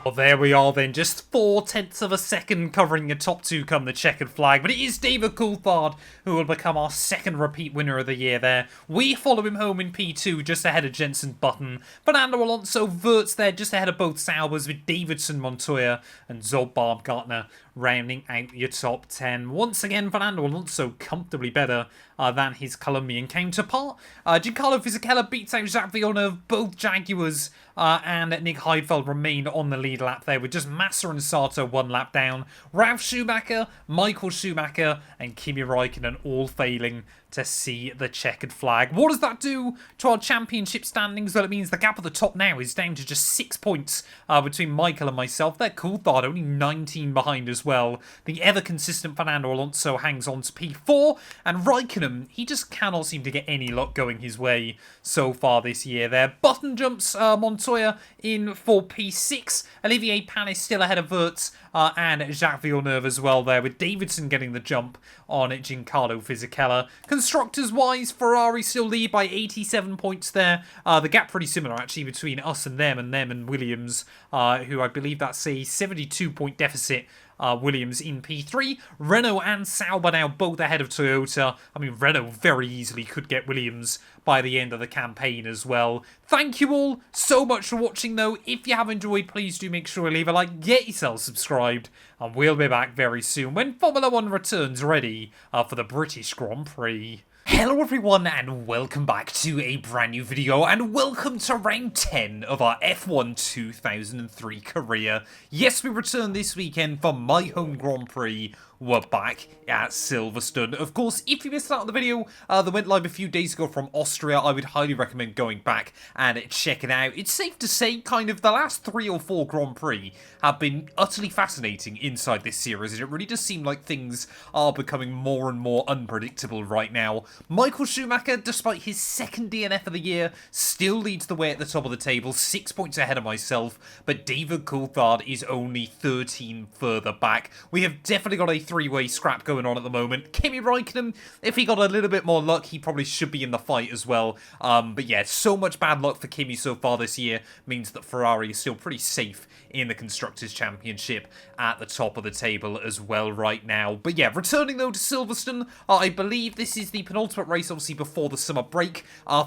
Well, there we are then, just 0.4 of a second covering the top two come the checkered flag, but it is David Coulthard who will become our second repeat winner of the year there. We follow him home in P2 just ahead of Jenson Button. Fernando Alonso Wirtz there just ahead of both Saubers with Davidson, Montoya and Zob Baumgartner rounding out your top 10. Once again, Fernando Alonso comfortably better than his Colombian counterpart. Giancarlo Fisichella beats out Jacques Villeneuve. Both Jaguars and Nick Heidfeld remained on the lead lap there with just Massa and Sato one lap down. Ralf Schumacher, Michael Schumacher and Kimi Räikkönen all failing to see the checkered flag. What does that do to our championship standings? Well, it means the gap at the top now is down to just 6 points between Michael and myself. They're Coulthard only 19 behind as well. The ever-consistent Fernando Alonso hangs on to P4, and Räikkönen, he just cannot seem to get any luck going his way so far this year there. Button jumps Montoya in for P6. Olivier Panis still ahead of Wirtz and Jacques Villeneuve as well there, with Davidson getting the jump on Giancarlo Fisichella. Constructors-wise, Ferrari still lead by 87 points there. The gap pretty similar, actually, between us and them and Williams, who I believe that's a 72-point deficit. Williams in P3. Renault and Sauber now both ahead of Toyota. I mean, Renault very easily could get Williams by the end of the campaign as well. Thank you all so much for watching, though. If you have enjoyed, please do make sure to leave a like, get yourself subscribed, and we'll be back very soon when Formula 1 returns ready for the British Grand Prix. Hello everyone and welcome back to a brand new video, and welcome to round 10 of our F1 2003 career. Yes, we return this weekend for my home Grand Prix. We're back at Silverstone. Of course, if you missed out on the video that went live a few days ago from Austria, I would highly recommend going back and checking it out. It's safe to say kind of the last 3 or 4 Grand Prix have been utterly fascinating inside this series, and it really does seem like things are becoming more and more unpredictable right now. Michael Schumacher, despite his second DNF of the year, still leads the way at the top of the table, 6 points ahead of myself, but David Coulthard is only 13 further back. We have definitely got a 3-way scrap going on at the moment. Kimi Räikkönen, if he got a little bit more luck, he probably should be in the fight as well. But yeah, so much bad luck for Kimi so far this year means that Ferrari is still pretty safe in the Constructors' Championship at the top of the table as well right now. But yeah, returning though to Silverstone, I believe this is the penultimate race obviously before the summer break.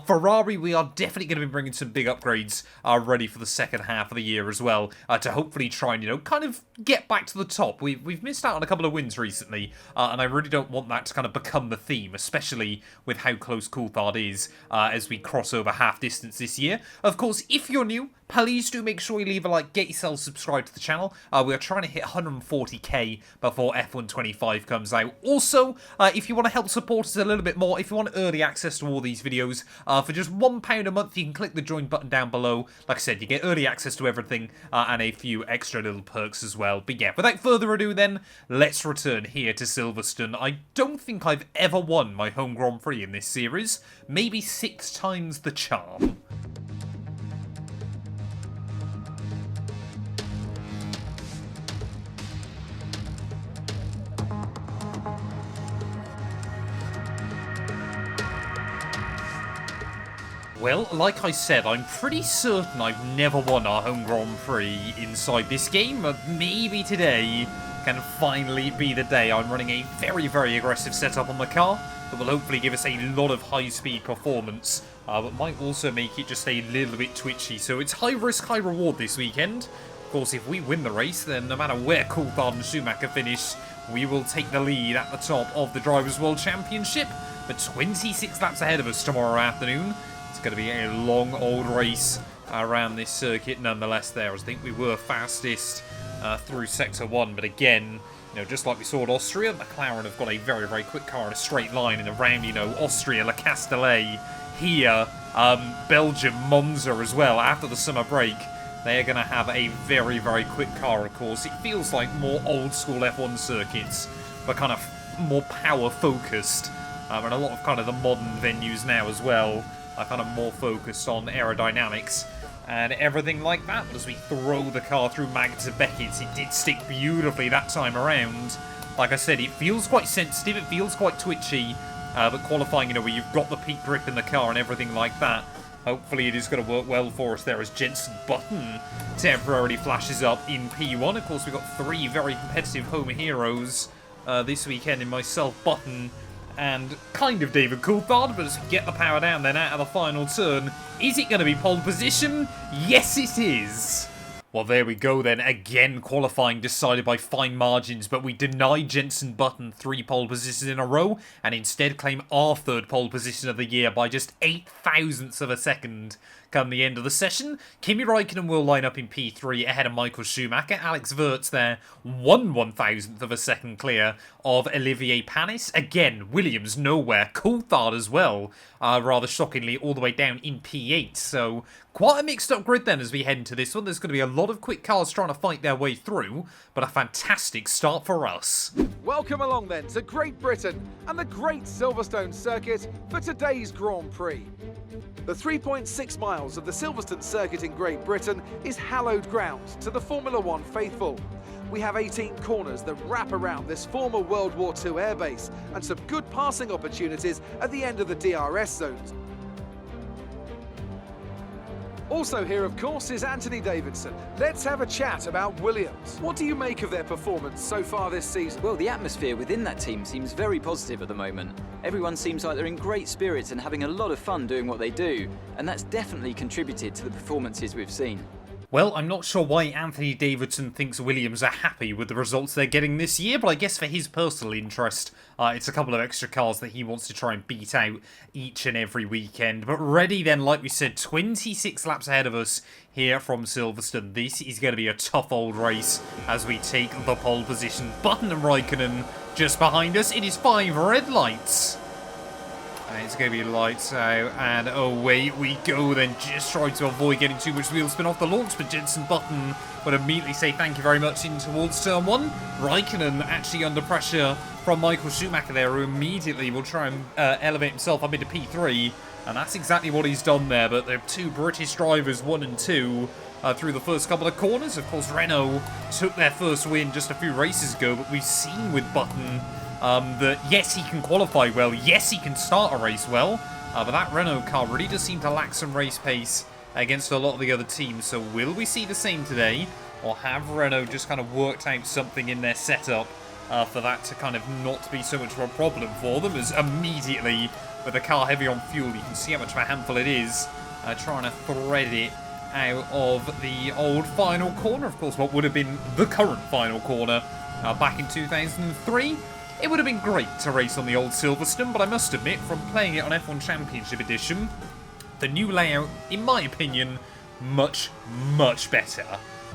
Ferrari, we are definitely going to be bringing some big upgrades ready for the second half of the year as well, to hopefully try and, you know, kind of get back to the top. We've missed out on a couple of wins recently, and I really don't want that to kind of become the theme, especially with how close Coulthard is as we cross over half distance this year. Of course, if you're new, please do make sure you leave a like, get yourself subscribed to the channel. We are trying to hit 140k before F1 25 comes out. Also, if you want to help support us a little bit more, if you want early access to all these videos, for just £1 a month, you can click the join button down below. Like I said, you get early access to everything, and a few extra little perks as well. But yeah, without further ado then, let's return here to Silverstone. I don't think I've ever won my home Grand Prix in this series. Maybe 6 times the charm. Well, like I said, I'm pretty certain I've never won our home Grand Prix inside this game, but maybe today can finally be the day. I'm running a very, very aggressive setup on the car that will hopefully give us a lot of high-speed performance, but might also make it just a little bit twitchy. So it's high risk, high reward this weekend. Of course, if we win the race, then no matter where Coulthard and Schumacher finish, we will take the lead at the top of the Drivers' World Championship. but 26 laps ahead of us tomorrow afternoon. It's going to be a long old race around this circuit nonetheless there. I think we were fastest through Sector 1, but again, just like we saw at Austria, McLaren have got a very, very quick car in a straight line and around, Austria, Le Castellet, here, Belgium, Monza as well, after the summer break. They're going to have a very, very quick car, of course. It feels like more old-school F1 circuits, but kind of more power-focused. And a lot of kind of the modern venues now as well are kind of more focused on aerodynamics and everything like that. But as we throw the car through Magda Beckett, it did stick beautifully that time around. Like I said, it feels quite sensitive, it feels quite twitchy, but qualifying, where you've got the peak grip in the car and everything like that, hopefully it is going to work well for us there as Jenson Button temporarily flashes up in P1. Of course, we've got 3 very competitive home heroes this weekend in myself, Button, and kind of David Coulthard. But as we get the power down then out of the final turn, is it going to be pole position? Yes, it is. Well, there we go then. Again, qualifying decided by fine margins, but we deny Jenson Button 3 pole positions in a row and instead claim our 3rd pole position of the year by just 0.08 of a second. Come the end of the session, Kimi Räikkönen will line up in P3 ahead of Michael Schumacher. Alex Wurz there, 1/1000th of a second clear of Olivier Panis. Again, Williams nowhere. Coulthard as well, rather shockingly, all the way down in P8. So quite a mixed up grid then as we head into this one. There's going to be a lot of quick cars trying to fight their way through, but a fantastic start for us. Welcome along then to Great Britain and the Great Silverstone Circuit for today's Grand Prix. The 3.6 miles of the Silverstone Circuit in Great Britain is hallowed ground to the Formula One faithful. We have 18 corners that wrap around this former World War II airbase and some good passing opportunities at the end of the DRS zones. Also here, of course, is Anthony Davidson. Let's have a chat about Williams. What do you make of their performance so far this season? Well, the atmosphere within that team seems very positive at the moment. Everyone seems like they're in great spirits and having a lot of fun doing what they do, and that's definitely contributed to the performances we've seen. Well, I'm not sure why Anthony Davidson thinks Williams are happy with the results they're getting this year, but I guess for his personal interest, it's a couple of extra cars that he wants to try and beat out each and every weekend. But ready then, like we said, 26 laps ahead of us here from Silverstone. This is going to be a tough old race as we take the pole position. Button and Räikkönen just behind us. It is 5 red lights. It's going to be lights out, and away we go then, just trying to avoid getting too much wheel spin off the launch, but Jenson Button would immediately say thank you very much in towards turn 1. Räikkönen actually under pressure from Michael Schumacher there, who immediately will try and elevate himself up into P3, and that's exactly what he's done there. But there are 2 British drivers, 1 and 2, through the first couple of corners. Of course, Renault took their first win just a few races ago, but we've seen with Button that yes, he can qualify well, yes, he can start a race well, but that Renault car really does seem to lack some race pace against a lot of the other teams. So will we see the same today, or have Renault just kind of worked out something in their setup for that to kind of not be so much of a problem for them, as immediately with the car heavy on fuel, you can see how much of a handful it is, trying to thread it out of the old final corner. Of course, what would have been the current final corner back in 2003. It would have been great to race on the old Silverstone, but I must admit, from playing it on F1 Championship Edition, the new layout, in my opinion, much, much better.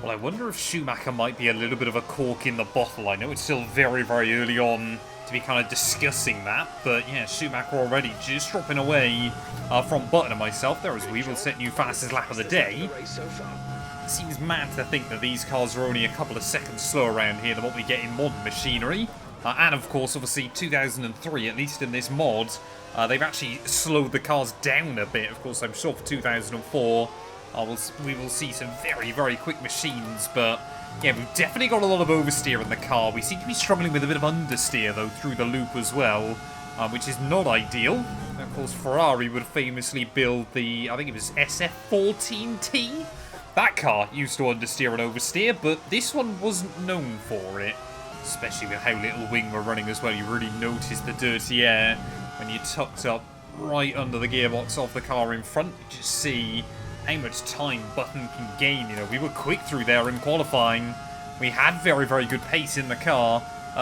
Well, I wonder if Schumacher might be a little bit of a cork in the bottle. I know it's still very, very early on to be kind of discussing that, but yeah, Schumacher already just dropping away from Button and myself there, as we will set new fastest lap of the day. It seems mad to think that these cars are only a couple of seconds slower around here than what we get in modern machinery. And of course, obviously, 2003, at least in this mod, they've actually slowed the cars down a bit. Of course, I'm sure for 2004, we will see some very, very quick machines. But yeah, we've definitely got a lot of oversteer in the car. We seem to be struggling with a bit of understeer, though, through the loop as well, which is not ideal. And of course, Ferrari would famously build the, I think it was SF14T. That car used to understeer and oversteer, but this one wasn't known for it. Especially with how little wing we're running as well, you really notice the dirty air when you're tucked up right under the gearbox of the car in front. You just see how much time Button can gain. We were quick through there in qualifying. We had very, very good pace in the car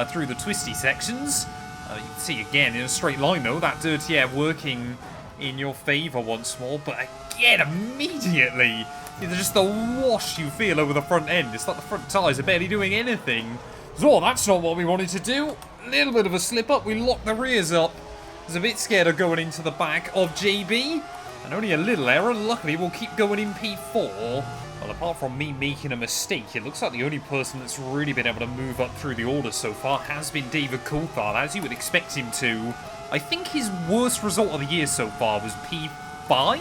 through the twisty sections. You can see again in a straight line though, that dirty air working in your favour once more. But again, immediately, just the wash you feel over the front end. It's like the front tyres are barely doing anything. So that's not what we wanted to do. A little bit of a slip up. We locked the rears up. I was a bit scared of going into the back of JB. And only a little error. Luckily, we'll keep going in P4. Well, apart from me making a mistake, it looks like the only person that's really been able to move up through the order so far has been David Coulthard, as you would expect him to. I think his worst result of the year so far was P5,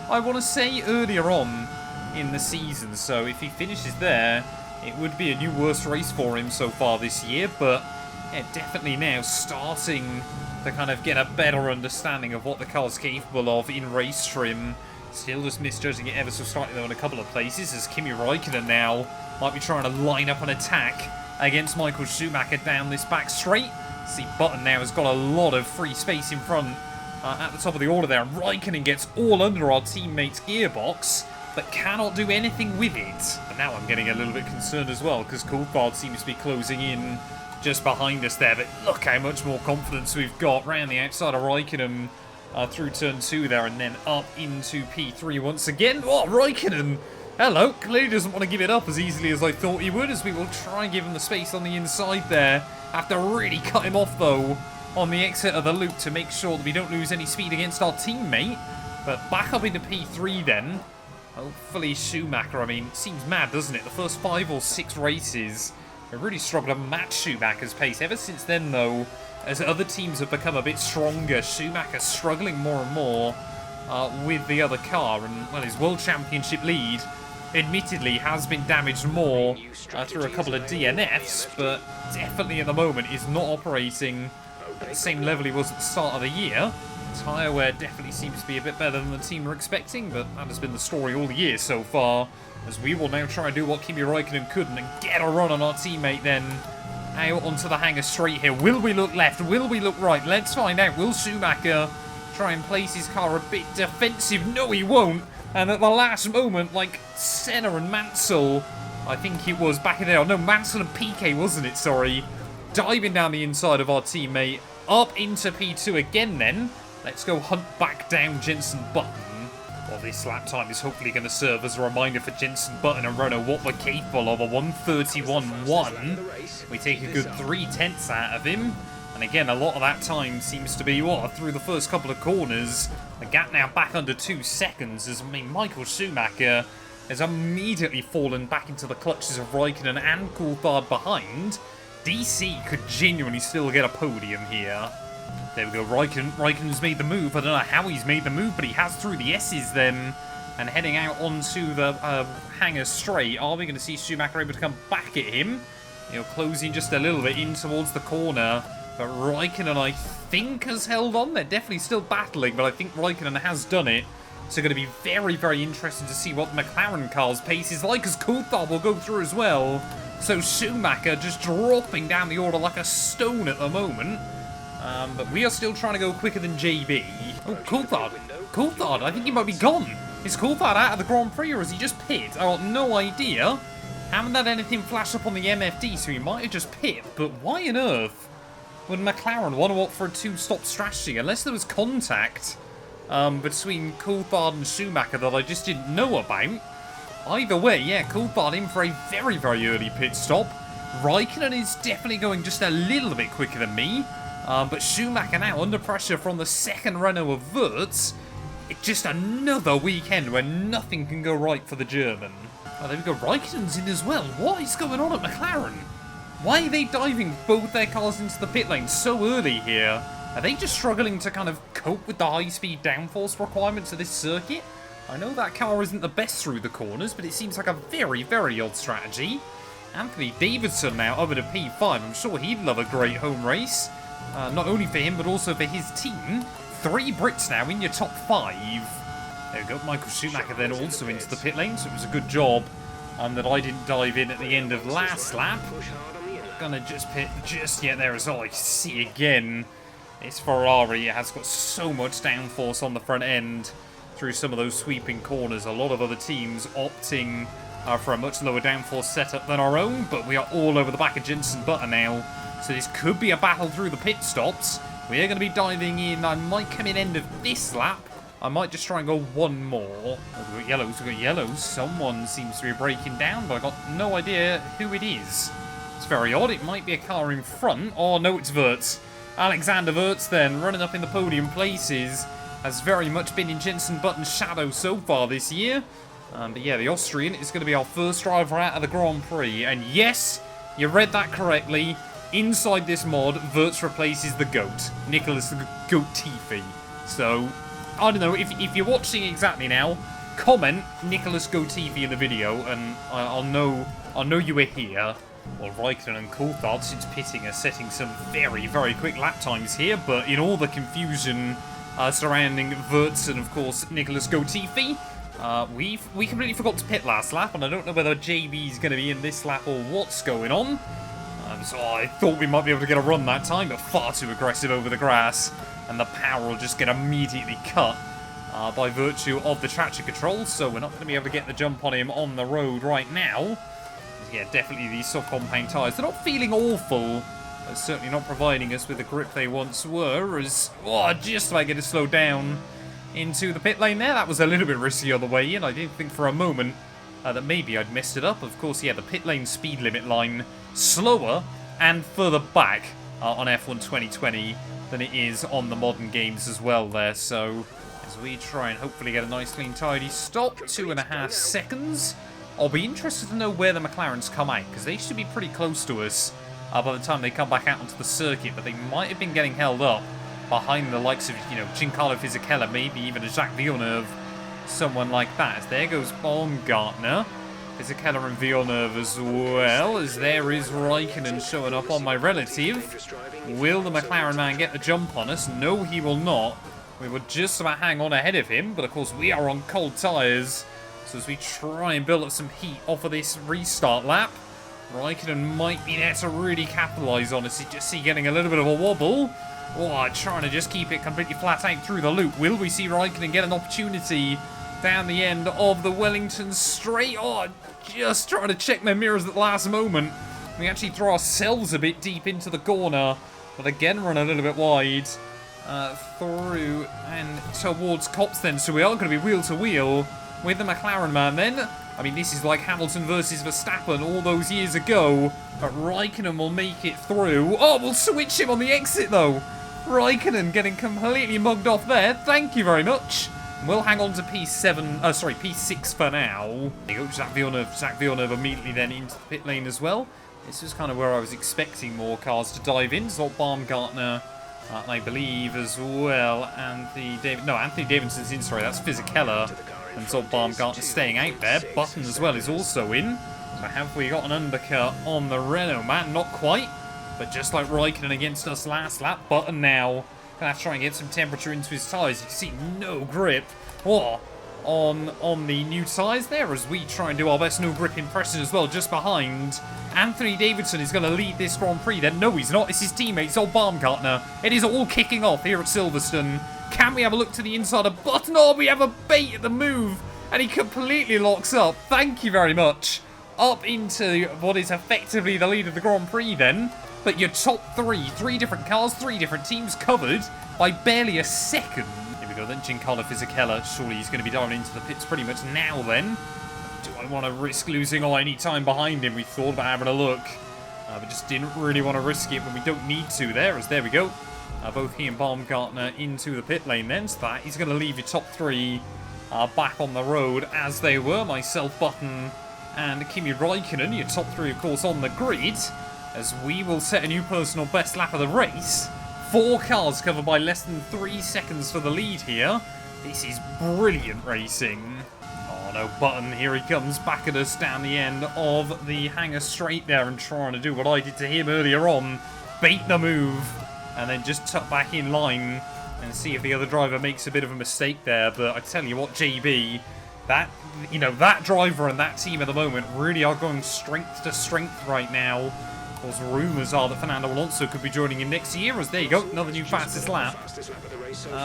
I want to say, earlier on in the season. So if he finishes there, it would be a new worst race for him so far this year. But yeah, definitely now starting to kind of get a better understanding of what the car's capable of in race trim. Still just misjudging it ever so slightly though in a couple of places, as Kimi Räikkönen now might be trying to line up an attack against Michael Schumacher down this back straight. See, Button now has got a lot of free space in front at the top of the order there. And Räikkönen gets all under our teammate's gearbox, but cannot do anything with it. But now I'm getting a little bit concerned as well, because Coulthard seems to be closing in just behind us there. But look how much more confidence we've got round the outside of Räikkönen. Through turn 2 there, and then up into P3 once again. Oh, Räikkönen! Hello! Clearly doesn't want to give it up as easily as I thought he would, as we will try and give him the space on the inside there. Have to really cut him off, though, on the exit of the loop to make sure that we don't lose any speed against our teammate. But back up into P3 then. Hopefully Schumacher, I mean, it seems mad, doesn't it? The first 5 or 6 races, we really struggled to match Schumacher's pace. Ever since then, though, as other teams have become a bit stronger, Schumacher's struggling more and more with the other car. And, well, his World Championship lead, admittedly, has been damaged more through a couple of DNFs, but definitely at the moment is not operating at the same level he was at the start of the year. Tyre wear definitely seems to be a bit better than the team were expecting, but that has been the story all year so far, as we will now try and do what Kimi Räikkönen couldn't and get a run on our teammate then. Out onto the hangar straight here. Will we look left? Will we look right? Let's find out. Will Schumacher try and place his car a bit defensive? No, he won't. And at the last moment, like Senna and Mansell, I think it was back in there. No, Mansell and Piquet, wasn't it? Sorry. Diving down the inside of our teammate. Up into P2 again then. Let's go hunt back down Jenson Button. Well, this lap time is hopefully going to serve as a reminder for Jenson Button and Renault what we're capable of. A 1:31.1. We take a good 3/10 out of him. And again, a lot of that time seems to be, through the first couple of corners. The gap now back under 2 seconds, as, I mean, Michael Schumacher has immediately fallen back into the clutches of Räikkönen and Coulthard behind. DC could genuinely still get a podium here. There we go, Räikkönen's made the move. I don't know how he's made the move, but he has through the S's then. And heading out onto the hangar straight. Are we going to see Schumacher able to come back at him? Closing just a little bit in towards the corner. But Räikkönen, I think, has held on. They're definitely still battling, but I think Räikkönen has done it. So going to be very, very interesting to see what the McLaren car's pace is like, as Coulthard will go through as well. So Schumacher just dropping down the order like a stone at the moment. But we are still trying to go quicker than JB. Oh, Coulthard. Coulthard, I think he might be gone. Is Coulthard out of the Grand Prix, or is he just pit? I got no idea. Haven't had anything flash up on the MFD, so he might have just pit. But why on earth would McLaren want to opt for a 2-stop strategy? Unless there was contact between Coulthard and Schumacher that I just didn't know about. Either way, yeah, Coulthard in for a very, very early pit stop. Räikkönen is definitely going just a little bit quicker than me. But Schumacher now under pressure from the second Renault of Wirtz. It's just another weekend where nothing can go right for the German. Oh, there we go. Räikkönen's in as well. What is going on at McLaren? Why are they diving both their cars into the pit lane so early here? Are they just struggling to kind of cope with the high-speed downforce requirements of this circuit? I know that car isn't the best through the corners, but it seems like a very, very odd strategy. Anthony Davidson now over to P5. I'm sure he'd love a great home race. Not only for him, but also for his team. 3 Brits now in your top 5. There we go. Michael Schumacher then also into the pit lane, so it was a good job that I didn't dive in at the end of last lap. Gonna just pit just yet there as well. I see again, it's Ferrari. It has got so much downforce on the front end through some of those sweeping corners. A lot of other teams opting for a much lower downforce setup than our own, but we are all over the back of Jenson Button now. So this could be a battle through the pit stops. We are going to be diving in. I might come in end of this lap. I might just try and go one more. Oh, we've got yellows, we've got yellows. Someone seems to be breaking down, but I've got no idea who it is. It's very odd. It might be a car in front. Oh, no, it's Wirtz. Alexander Wirtz then, running up in the podium places. Has very much been in Jenson Button's shadow so far this year. But yeah, the Austrian is going to be our first driver out of the Grand Prix. And yes, you read that correctly. Inside this mod, Wirtz replaces the GOAT, Nicholas the GOAT Tiffy. So, I don't know, if you're watching exactly now, comment Nicholas Gotifi in the video, and I'll know you were here. Well, Raikkonen and Coulthard, since pitting, are setting some very, very quick lap times here, but in all the confusion surrounding Wirtz and, of course, Nicholas Gotifi, we completely forgot to pit last lap, and I don't know whether JB's going to be in this lap or what's going on. So I thought we might be able to get a run that time, but far too aggressive over the grass. And the power will just get immediately cut by virtue of the traction control. So we're not going to be able to get the jump on him on the road right now. Yeah, definitely these soft compound tyres. They're not feeling awful. They're certainly not providing us with the grip they once were. As, just about get to slow down into the pit lane there. That was a little bit risky on the way in. I didn't think for a moment that maybe I'd messed it up. Of course, yeah, the pit lane speed limit line slower and further back on F1 2020 than it is on the modern games as well there. So as we try and hopefully get a nice clean tidy stop, 2.5 seconds. I'll be interested to know where the McLarens come out, because they should be pretty close to us by the time they come back out onto the circuit, but they might have been getting held up behind the likes of, you know, Giancarlo Fisichella, maybe even a Jacques Villeneuve, someone like that. As there goes Baumgartner. Fisichella and Villeneuve as well, as there is Raikkonen showing up on my relative. Will the McLaren man get the jump on us? No, he will not. We were just about hang on ahead of him, but of course we are on cold tyres. So as we try and build up some heat off of this restart lap, Raikkonen might be there to really capitalise on us. You just see getting a little bit of a wobble. Trying to just keep it completely flat out through the loop. Will we see Raikkonen get an opportunity down the end of the Wellington straight? Just trying to check my mirrors at the last moment. We actually throw ourselves a bit deep into the corner, but again run a little bit wide through and towards Copse then. So we are going to be wheel to wheel with the McLaren man then. I mean, this is like Hamilton versus Verstappen all those years ago, but Raikkonen will make it through. We'll switch him on the exit though. Raikkonen getting completely mugged off there. Thank you very much. We'll hang on to P6 for now. There you go, Jacques Villeneuve immediately then into the pit lane as well. This is kind of where I was expecting more cars to dive in. So Baumgartner, I believe, as well. Anthony Davidson's in, sorry, that's Fisichella. And so Baumgartner staying out there. Button as well is also in. So have we got an undercut on the Renault man? Not quite. But just like Raikkonen against us last lap, Button now gonna have to try and get some temperature into his tyres. You can see no grip on the new tyres there as we try and do our best no grip impression as well. Just behind, Anthony Davidson is going to lead this Grand Prix then. No, he's not. It's his teammate, it's old Baumgartner. It is all kicking off here at Silverstone. Can we have a look to the inside of Button? We have a bait at the move and he completely locks up. Thank you very much. Up into what is effectively the lead of the Grand Prix then. But your top three different cars, 3 different teams covered by barely a second. Here we go then, Giancarlo Fisichella. Surely he's going to be diving into the pits pretty much now then. Do I want to risk losing any time behind him? We thought about having a look, but just didn't really want to risk it when we don't need to there. As there we go. Both he and Baumgartner into the pit lane then. So that he's going to leave your top 3 back on the road as they were. Myself, Button, and Kimi Raikkonen. Your top 3, of course, on the grid. As we will set a new personal best lap of the race. 4 cars covered by less than 3 seconds for the lead here. This is brilliant racing. No, Button, here he comes back at us down the end of the hangar straight there and trying to do what I did to him earlier on. Bait the move and then just tuck back in line and see if the other driver makes a bit of a mistake there. But I tell you what, JB, that driver and that team at the moment really are going strength to strength right now. Of course, rumours are that Fernando Alonso could be joining him next year, as there you go, another new fastest lap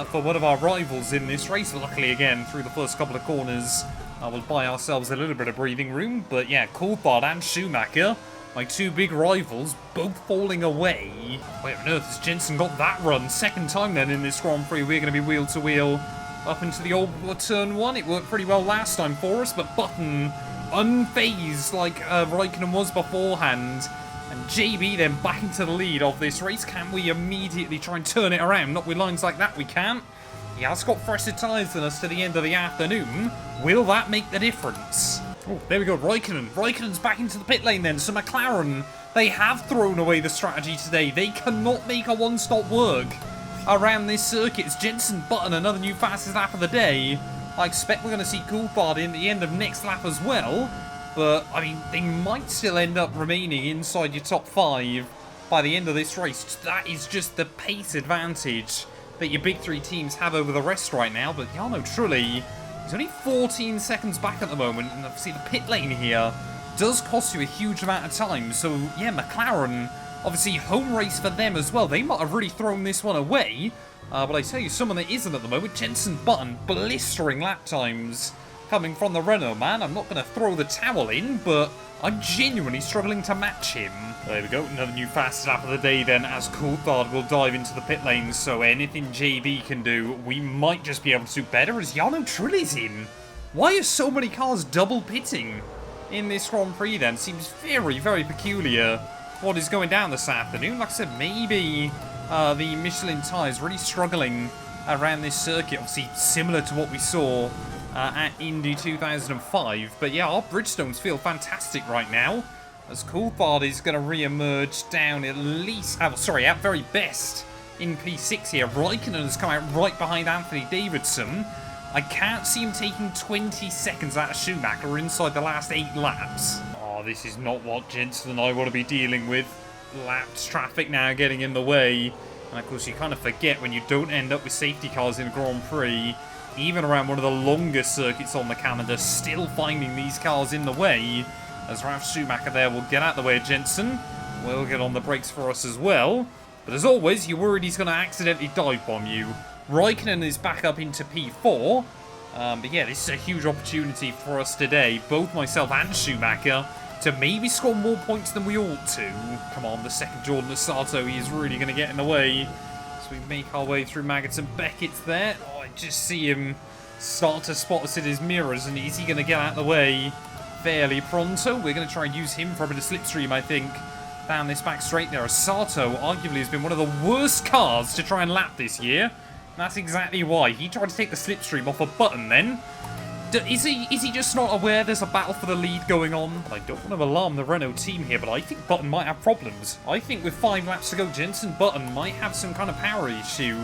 for one of our rivals in this race. Luckily, again, through the first couple of corners, we'll buy ourselves a little bit of breathing room. But yeah, Coulthard and Schumacher My two big rivals both falling away. Where on earth has Jensen got that run? Second time then in this Grand Prix we're going to be wheel to wheel up into the old turn 1. It worked pretty well last time for us, but Button unfazed like Raikkonen was beforehand. And JB then back into the lead of this race. Can we immediately try and turn it around? Not with lines like that, we can't. He has got fresher tyres than us to the end of the afternoon. Will that make the difference? Oh, there we go, Raikkonen. Raikkonen's back into the pit lane then. So McLaren, they have thrown away the strategy today. They cannot make a one-stop work around this circuit. It's Jensen Button, another new fastest lap of the day. I expect we're going to see Coulthard in the end of next lap as well. But, I mean, they might still end up remaining inside your top 5 by the end of this race. That is just the pace advantage that your big 3 teams have over the rest right now. But Jarno Trulli is only 14 seconds back at the moment. And obviously the pit lane here does cost you a huge amount of time. So, yeah, McLaren, obviously home race for them as well. They might have really thrown this one away. But I tell you, someone that isn't at the moment, Jensen Button, blistering lap times coming from the Renault, man. I'm not going to throw the towel in, but I'm genuinely struggling to match him. There we go, another new fastest lap of the day then, as Coulthard will dive into the pit lane, so anything JB can do, we might just be able to do better as Jarno Trulli's in. Why are so many cars double pitting in this Grand Prix then? Seems very, very peculiar what is going down this afternoon. Like I said, maybe the Michelin tyres really struggling around this circuit, obviously similar to what we saw at Indy 2005. But yeah, our Bridgestones feel fantastic right now, as Coulthard is going to re-emerge down at least, at very best in P6 here. Raikkonen has come out right behind Anthony Davidson. I can't see him taking 20 seconds out of Schumacher inside the last 8 laps. Oh, this is not what Jensen and I want to be dealing with. Laps traffic now getting in the way. And of course you kind of forget when you don't end up with safety cars in Grand Prix, even around one of the longest circuits on the calendar, still finding these cars in the way. As Ralf Schumacher there will get out the way of Jensen. Will get on the brakes for us as well. But as always, you're worried he's going to accidentally dive bomb you. Raikkonen is back up into P4. But yeah, this is a huge opportunity for us today, both myself and Schumacher, to maybe score more points than we ought to. Come on, the second Jordan Asato, he is really going to get in the way. So we make our way through Maggots and Beckett's there. Oh, I just see him start to spot us in his mirrors, and is he going to get out of the way fairly pronto? We're going to try and use him for a bit of slipstream, I think, down this back straight there. Asato arguably has been one of the worst cars to try and lap this year. And that's exactly why. He tried to take the slipstream off a Button then. Is he just not aware there's a battle for the lead going on? I don't want to alarm the Renault team here, but I think Button might have problems. I think with 5 laps to go, Jensen Button might have some kind of power issue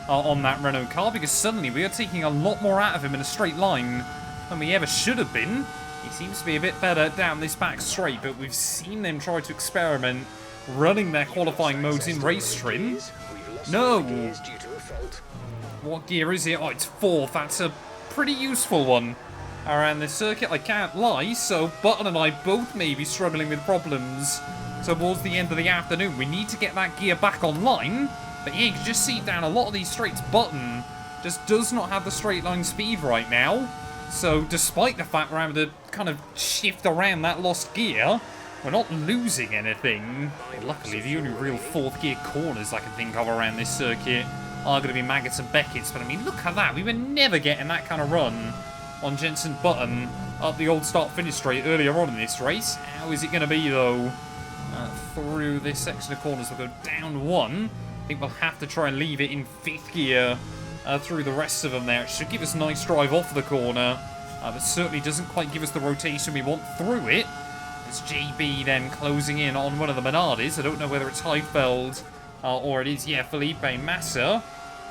on that Renault car, because suddenly we are taking a lot more out of him in a straight line than we ever should have been. He seems to be a bit better down this back straight, but we've seen them try to experiment running their qualifying modes in race trim. No! What gear is it? Oh, it's 4th. That's a pretty useful one around this circuit, I can't lie. So Button and I both may be struggling with problems towards the end of the afternoon. We need to get that gear back online. But yeah, you can just see down a lot of these straights, Button just does not have the straight line speed right now. So despite the fact we're having to kind of shift around that lost gear, we're not losing anything. Luckily, the only real 4th gear corners I can think of around this circuit are going to be Maggots and Beckett's. But I mean, look at that. We were never getting that kind of run on Jensen Button up the old start-finish straight earlier on in this race. How is it going to be, though? Through this section of corners, we'll go down 1. I think we'll have to try and leave it in 5th gear through the rest of them there. It should give us a nice drive off the corner, but certainly doesn't quite give us the rotation we want through it. It's JB then closing in on one of the Minardis. I don't know whether it's Heifeld or it is, yeah, Felipe Massa.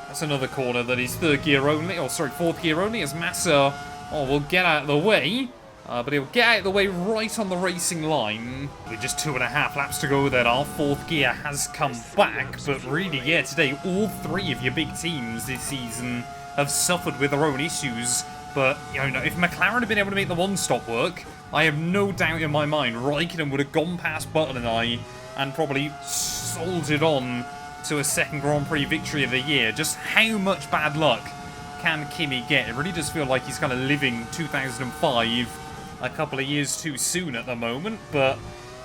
That's another corner that is 3rd gear only, or sorry, 4th gear only, as Massa will get out of the way. But he'll get out of the way right on the racing line. With just 2.5 laps to go then, our 4th gear has come back. But really, yeah, today, all 3 of your big teams this season have suffered with their own issues. But, you know, if McLaren had been able to make the one-stop work, I have no doubt in my mind Raikkonen would have gone past Button and I and probably soldiered on to a 2nd Grand Prix victory of the year. Just how much bad luck can Kimi get? It really does feel like he's kind of living 2005 a couple of years too soon at the moment, but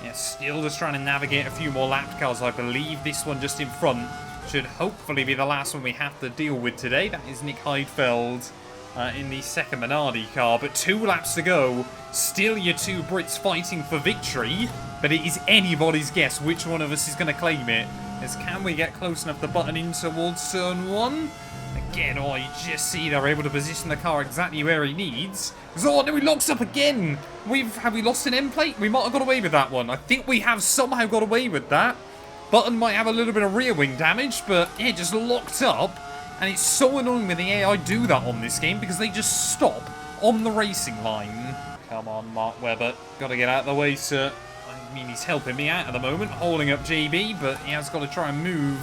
Yeah, still just trying to navigate a few more lap cars. I believe this one just in front should hopefully be the last one we have to deal with today. That is Nick Heidfeld in the second Minardi car. But 2 laps to go. Still your 2 Brits fighting for victory. But it is anybody's guess which one of us is going to claim it. As can we get close enough to button in towards turn 1? Again, oh, you just see they're able to position the car exactly where he needs. Oh, no, he locks up again. Have we lost an end plate? We might have got away with that one. I think we have somehow got away with that. Button might have a little bit of rear wing damage, but yeah, just locked up. And it's so annoying when the AI do that on this game because they just stop on the racing line. Come on, Mark Webber. Got to get out of the way, sir. I mean, he's helping me out at the moment, holding up JB, but he has got to try and move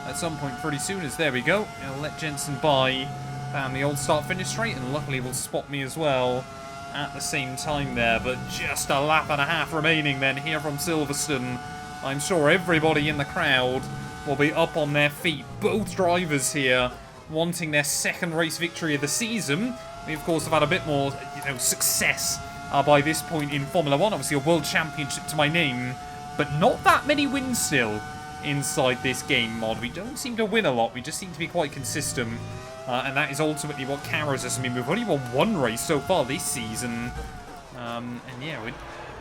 at some point pretty soon. As there we go. He'll let Jensen by down the old start-finish straight, and luckily will spot me as well at the same time there. But just a lap and a half remaining then here from Silverstone. I'm sure everybody in the crowd will be up on their feet. Both drivers here wanting their second race victory of the season. We, of course, have had a bit more, success by this point in Formula 1. Obviously, a world championship to my name, but not that many wins still inside this game mod. We don't seem to win a lot. We just seem to be quite consistent. And that is ultimately what carries us. I mean, we've only won 1 race so far this season. And yeah,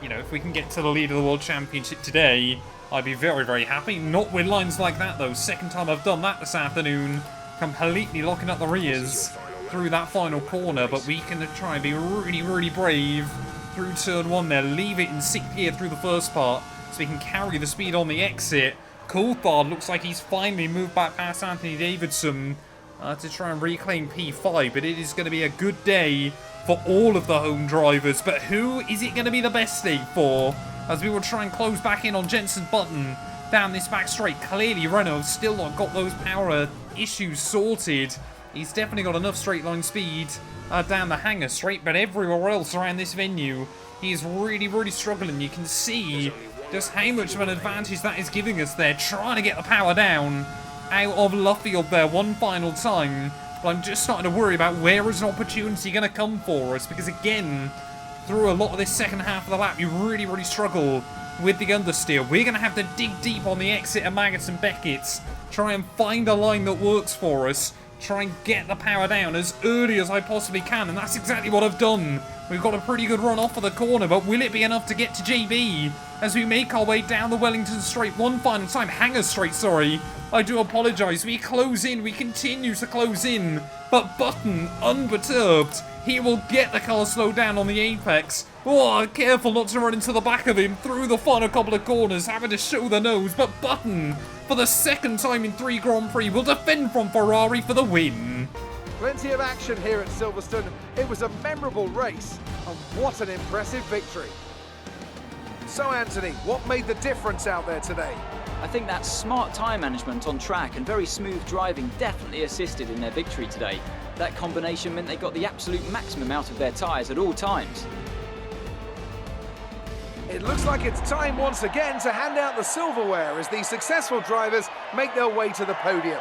if we can get to the lead of the World Championship today, I'd be very, very happy. Not with lines like that, though. Second time I've done that this afternoon. Completely locking up the rears through that final corner. But we can try and be really, really brave through turn 1 there. Leave it in 6th gear through the first part so we can carry the speed on the exit. Coulthard looks like he's finally moved back past Anthony Davidson to try and reclaim P5, but it is going to be a good day for all of the home drivers. But who is it going to be the best day for? As we will try and close back in on Jensen Button down this back straight. Clearly Renault's still not got those power issues sorted. He's definitely got enough straight line speed down the hangar straight, but everywhere else around this venue, he is really, really struggling. You can see just how much of an advantage that is giving us there, trying to get the power down out of Luffield there one final time. But I'm just starting to worry about where is an opportunity going to come for us, because again, through a lot of this second half of the lap, you really, really struggle with the understeer. We're going to have to dig deep on the exit of Maggots and Beckett's, try and find a line that works for us, try and get the power down as early as I possibly can, and that's exactly what I've done. We've got a pretty good run off of the corner, but will it be enough to get to JB as we make our way down the Wellington straight one final time? Hangar straight, sorry. I do apologise. We close in. We continue to close in. But Button, unperturbed, he will get the car slowed down on the apex. Oh, careful not to run into the back of him through the final couple of corners, having to show the nose. But Button, for the second time in 3 Grand Prix, will defend from Ferrari for the win. Plenty of action here at Silverstone. It was a memorable race, and what an impressive victory. So, Anthony, what made the difference out there today? I think that smart tyre management on track and very smooth driving definitely assisted in their victory today. That combination meant they got the absolute maximum out of their tyres at all times. It looks like it's time once again to hand out the silverware as these successful drivers make their way to the podium.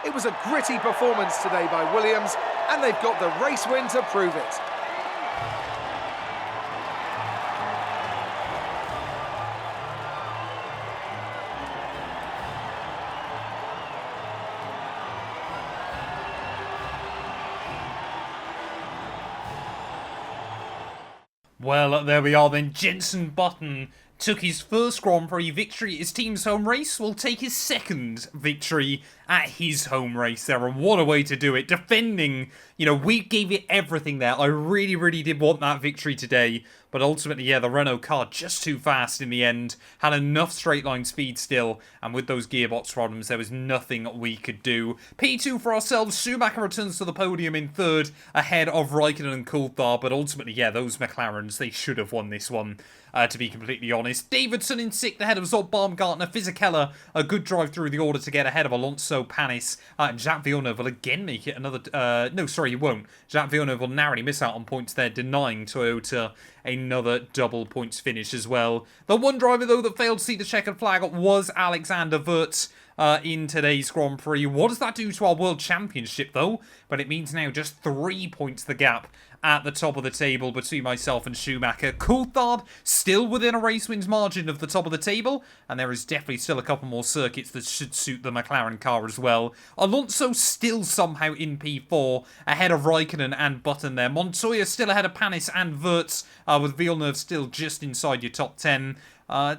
It was a gritty performance today by Williams, and they've got the race win to prove it. Well, there we are then. Jensen Button took his first Grand Prix victory at his team's home race, will take his second victory at his home race there, and what a way to do it. Defending, we gave it everything there. I really, really did want that victory today, but ultimately, yeah, the Renault car just too fast in the end, had enough straight line speed still, and with those gearbox problems, there was nothing we could do. P2 for ourselves. Schumacher returns to the podium in 3rd, ahead of Raikkonen and Coulthard, but ultimately, yeah, those McLarens, they should have won this one, to be completely honest. Davidson in 6th, ahead of Zob Baumgartner. Fisichella, a good drive through the order to get ahead of Alonso, Panis, and Jacques Villeneuve will again make it another... no, sorry, he won't. Jacques Villeneuve will narrowly miss out on points there, denying Toyota another double points finish as well. The one driver, though, that failed to see the checkered flag was Alexander Wurz. in today's Grand Prix. What does that do to our World Championship, though? But it means now just 3 points the gap at the top of the table between myself and Schumacher. Coulthard still within a race wins margin of the top of the table, and there is definitely still a couple more circuits that should suit the McLaren car as well. Alonso still somehow in P4, ahead of Raikkonen and Button there. Montoya still ahead of Panis and Wirtz, with Villeneuve still just inside your top 10.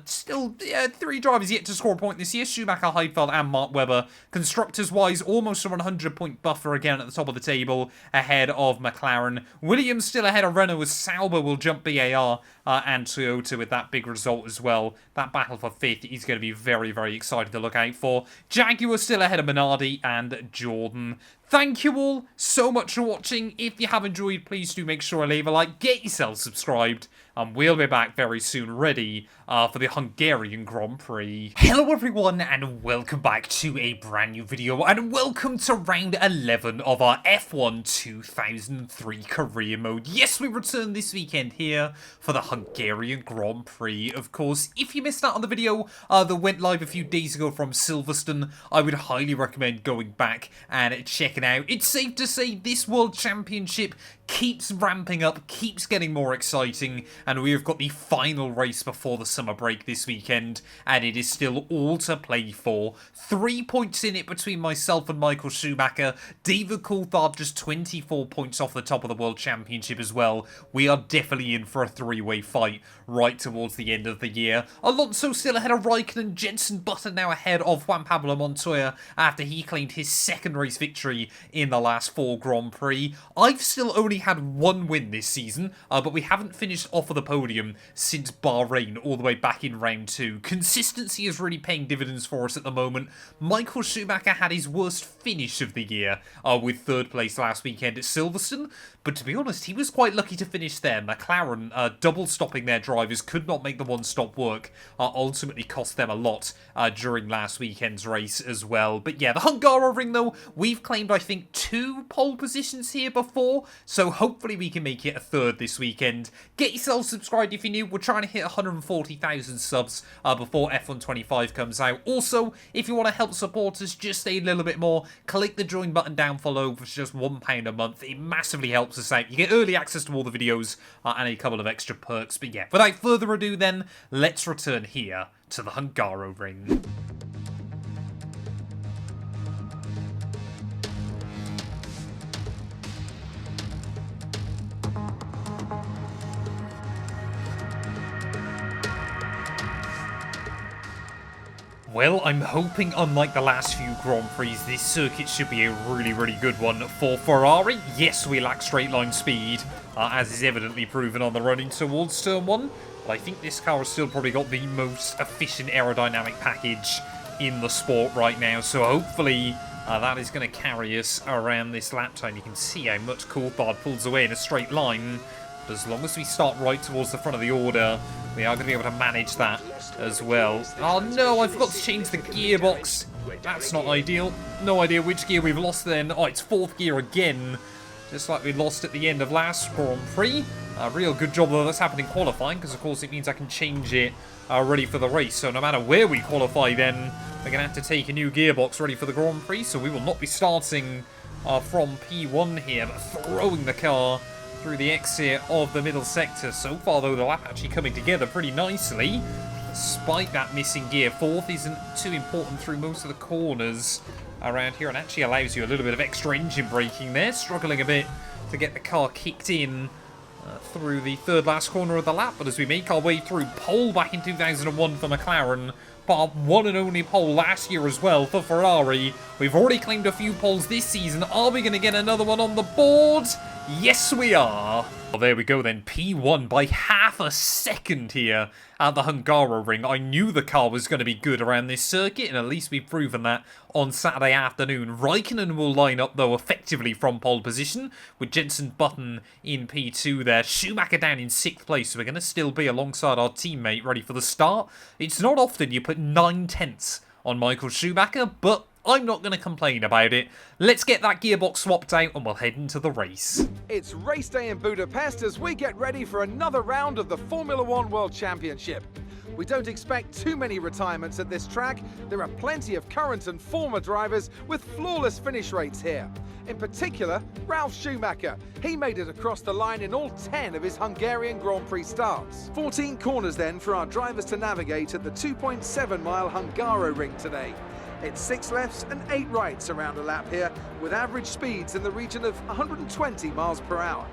Still, 3 drivers yet to score a point this year. Schumacher, Heidfeld and Mark Webber. Constructors-wise, almost a 100-point buffer again at the top of the table, ahead of McLaren. Williams still ahead of Renault as Sauber will jump BAR and Toyota with that big result as well. That battle for 5th is going to be very, very exciting to look out for. Jaguar still ahead of Minardi and Jordan. Thank you all so much for watching. If you have enjoyed, please do make sure to leave a like, get yourself subscribed, and we'll be back very soon ready for the Hungarian Grand Prix. Hello everyone, and welcome back to a brand new video, and welcome to round 11 of our F1 2003 career mode. Yes, we return this weekend here for the Hungarian Grand Prix, of course. If you missed out on the video that went live a few days ago from Silverstone, I would highly recommend going back and checking out. It's safe to say this World Championship keeps ramping up, keeps getting more exciting, and we have got the final race before the summer break this weekend, and it is still all to play for. 3 points in it between myself and Michael Schumacher. David Coulthard just 24 points off the top of the World Championship as well. We are definitely in for a 3-way fight right towards the end of the year. Alonso still ahead of Raikkonen, Jenson Button now ahead of Juan Pablo Montoya after he claimed his 2nd race victory in the last 4 Grand Prix. I've still only had 1 win this season, but we haven't finished off of the podium since Bahrain all the way back in round 2. Consistency is really paying dividends for us at the moment. Michael Schumacher had his worst finish of the year with 3rd place last weekend at Silverstone, but to be honest, he was quite lucky to finish there. McLaren double stopping their drivers, could not make the one-stop work, ultimately cost them a lot during last weekend's race as well. But yeah, the Hungaroring though, we've claimed I think 2 pole positions here before, so hopefully we can make it a 3rd this weekend. Get yourself subscribed if you're new. We're trying to hit 140,000 subs before F1 25 comes out. Also, if you want to help support us just a little bit more, click the join button down below for just £1 a month. It massively helps us out. You get early access to all the videos and a couple of extra perks. But yeah, without further ado then, let's return here to the Hungaroring. Well, I'm hoping, unlike the last few Grand Prix, this circuit should be a really, really good one for Ferrari. Yes, we lack straight line speed, as is evidently proven on the run-in towards Turn 1, but I think this car has still probably got the most efficient aerodynamic package in the sport right now, so hopefully that is going to carry us around this lap time. You can see how much Coulthard pulls away in a straight line, but as long as we start right towards the front of the order, we are going to be able to manage that as well. Oh no, I forgot to change the gearbox. That's not ideal. No idea which gear we've lost then. Oh, it's 4th gear again, just like we lost at the end of last Grand Prix. Real good job though that's happened in qualifying, because of course it means I can change it ready for the race. So no matter where we qualify then, we're going to have to take a new gearbox ready for the Grand Prix. So we will not be starting from P1 here, but throwing the car through the exit of the middle sector. So far though, the lap actually coming together pretty nicely, despite that missing gear. 4th isn't too important through most of the corners around here, and actually allows you a little bit of extra engine braking there. Struggling a bit to get the car kicked in through the 3rd last corner of the lap, but as we make our way through, pole back in 2001 for McLaren, but our one and only pole last year as well for Ferrari. We've already claimed a few poles this season. Are we going to get another one on the board? Yes, we are. Well, there we go then. P1 by half a second here at the Hungaroring. I knew the car was going to be good around this circuit, and at least we've proven that on Saturday afternoon. Raikkonen will line up, though, effectively from pole position, with Jenson Button in P2 there. Schumacher down in 6th place, so we're going to still be alongside our teammate ready for the start. It's not often you put 9/10 on Michael Schumacher, but I'm not going to complain about it. Let's get that gearbox swapped out and we'll head into the race. It's race day in Budapest as we get ready for another round of the Formula 1 World Championship. We don't expect too many retirements at this track. There are plenty of current and former drivers with flawless finish rates here. In particular, Ralf Schumacher. He made it across the line in all 10 of his Hungarian Grand Prix starts. 14 corners then for our drivers to navigate at the 2.7-mile Hungaroring today. It's 6 lefts and 8 rights around a lap here, with average speeds in the region of 120 miles per hour.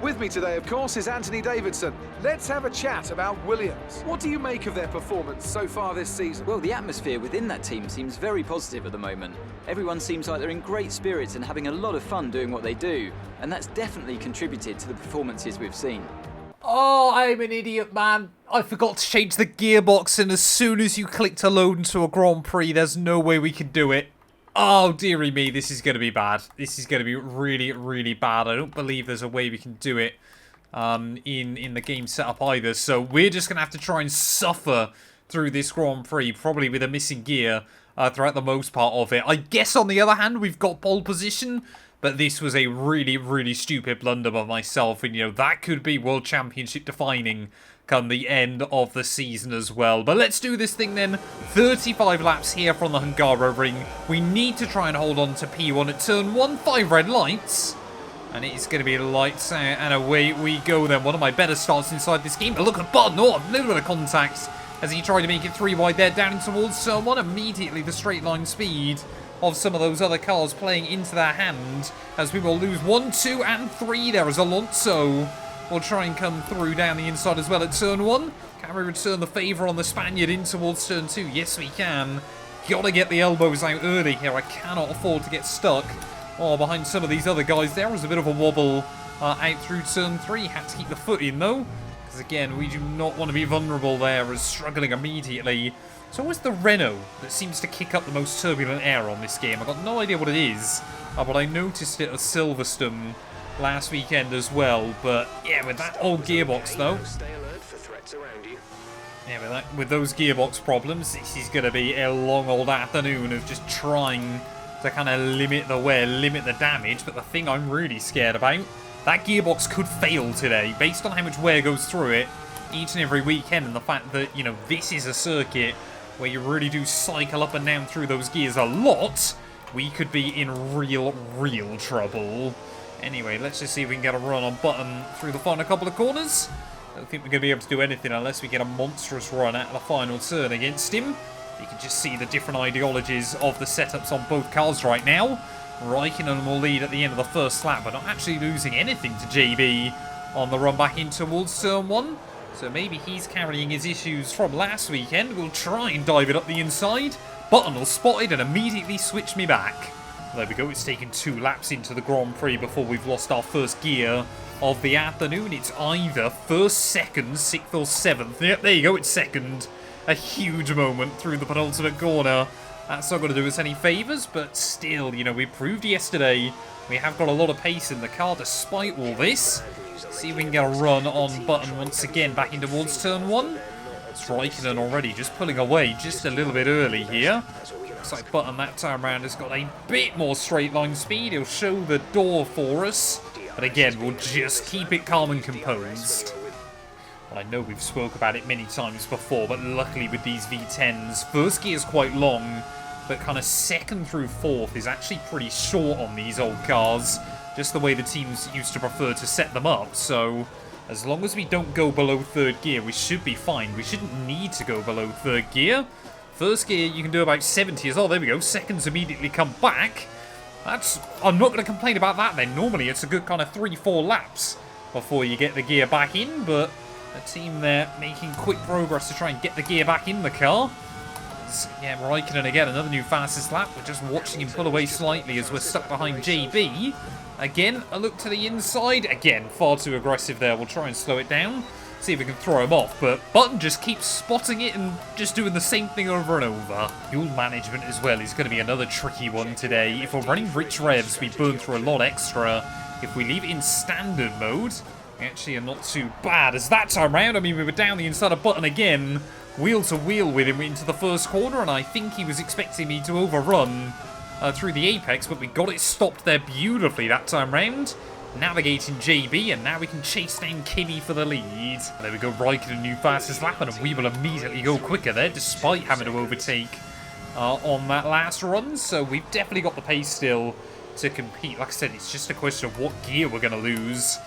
With me today, of course, is Anthony Davidson. Let's have a chat about Williams. What do you make of their performance so far this season? Well, the atmosphere within that team seems very positive at the moment. Everyone seems like they're in great spirits and having a lot of fun doing what they do, and that's definitely contributed to the performances we've seen. Oh, I'm an idiot, man. I forgot to change the gearbox, and as soon as you click to load into a Grand Prix, there's no way we can do it. Oh, dearie me, this is going to be bad. This is going to be really, really bad. I don't believe there's a way we can do it in the game setup either. So we're just going to have to try and suffer through this Grand Prix, probably with a missing gear throughout the most part of it. I guess, on the other hand, we've got pole position, but this was a really, really stupid blunder by myself. And, you know, that could be World Championship defining come the end of the season as well. But let's do this thing then. 35 laps here from the Hungaroring. We need to try and hold on to P1 at turn 1. 5 red lights. And it's going to be lights out and away we go then. One of my better starts inside this game. But look at Button. Oh, a little bit of contact as he tried to make it 3 wide there, down towards turn 1. Immediately the straight line speed of some of those other cars playing into their hand, as we will lose 1, 2 and 3 there as Alonso will try and come through down the inside as well at turn 1. Can we return the favour on the Spaniard in towards turn 2? Yes, we can. Gotta get the elbows out early here. I cannot afford to get stuck behind some of these other guys. There was a bit of a wobble out through turn 3. Had to keep the foot in, though, because, again, we do not want to be vulnerable there as struggling immediately. It's always the Renault that seems to kick up the most turbulent air on this game. I've got no idea what it is, but I noticed it at Silverstone last weekend as well. But yeah, with that old gearbox though, with those gearbox problems, this is going to be a long old afternoon of just trying to kind of limit the wear, limit the damage. But the thing I'm really scared about, that gearbox could fail today based on how much wear goes through it each and every weekend, and the fact that, you know, this is a circuit where you really do cycle up and down through those gears a lot. We could be in real trouble. Anyway, let's just see if we can get a run on Button through the final couple of corners. I don't think we're going to be able to do anything unless we get a monstrous run out of the final turn against him. You can just see the different ideologies of the setups on both cars right now. Raikkonen will lead at the end of the first lap, but not actually losing anything to JB on the run back in towards turn 1. So maybe he's carrying his issues from last weekend. We'll try and dive it up the inside. Button will spot it and immediately switch me back. There we go, it's taken 2 laps into the Grand Prix before we've lost our first gear of the afternoon. It's either 1st, 2nd, 6th or 7th. Yep, there you go, it's 2nd. A huge moment through the penultimate corner. That's not going to do us any favours, but still, you know, we proved yesterday we have got a lot of pace in the car despite all this. See if we can get a run on Button once again back in towards turn 1. It's Raikkonen already just pulling away just a little bit early here. Looks like Button that time around has got a bit more straight line speed. He'll show the door for us. But again, we'll just keep it calm and composed. Well, I know we've spoke about it many times before, but luckily with these V10s, first gear is quite long, but kind of 2nd through 4th is actually pretty short on these old cars. Just the way the teams used to prefer to set them up. So as long as we don't go below 3rd gear, we should be fine. We shouldn't need to go below 3rd gear. 1st gear, you can do about 70 as well. There we go. 2nds immediately come back. I'm not going to complain about that then. Normally, it's a good kind of 3-4 laps before you get the gear back in. But the team there making quick progress to try and get the gear back in the car. Yeah, Raikkonen again, another new fastest lap. We're just watching him pull away slightly as we're stuck behind JB. Again, a look to the inside. Again, far too aggressive there. We'll try and slow it down. See if we can throw him off, but Button just keeps spotting it and just doing the same thing over and over. Fuel management as well is going to be another tricky one today. If we're running rich revs, we burn through a lot extra. If we leave it in standard mode, we actually are not too bad. As that time round, I mean, we were down the inside of Button again, wheel to wheel with him into the first corner, and I think he was expecting me to overrun through the apex, but we got it stopped there beautifully that time round. navigating JB, and now we can chase down Kimi for the lead. There we go, Raikkonen new fastest lap, and we will immediately go quicker there, despite having to overtake on that last run. So we've definitely got the pace still to compete. Like I said, it's just a question of what gear we're going to lose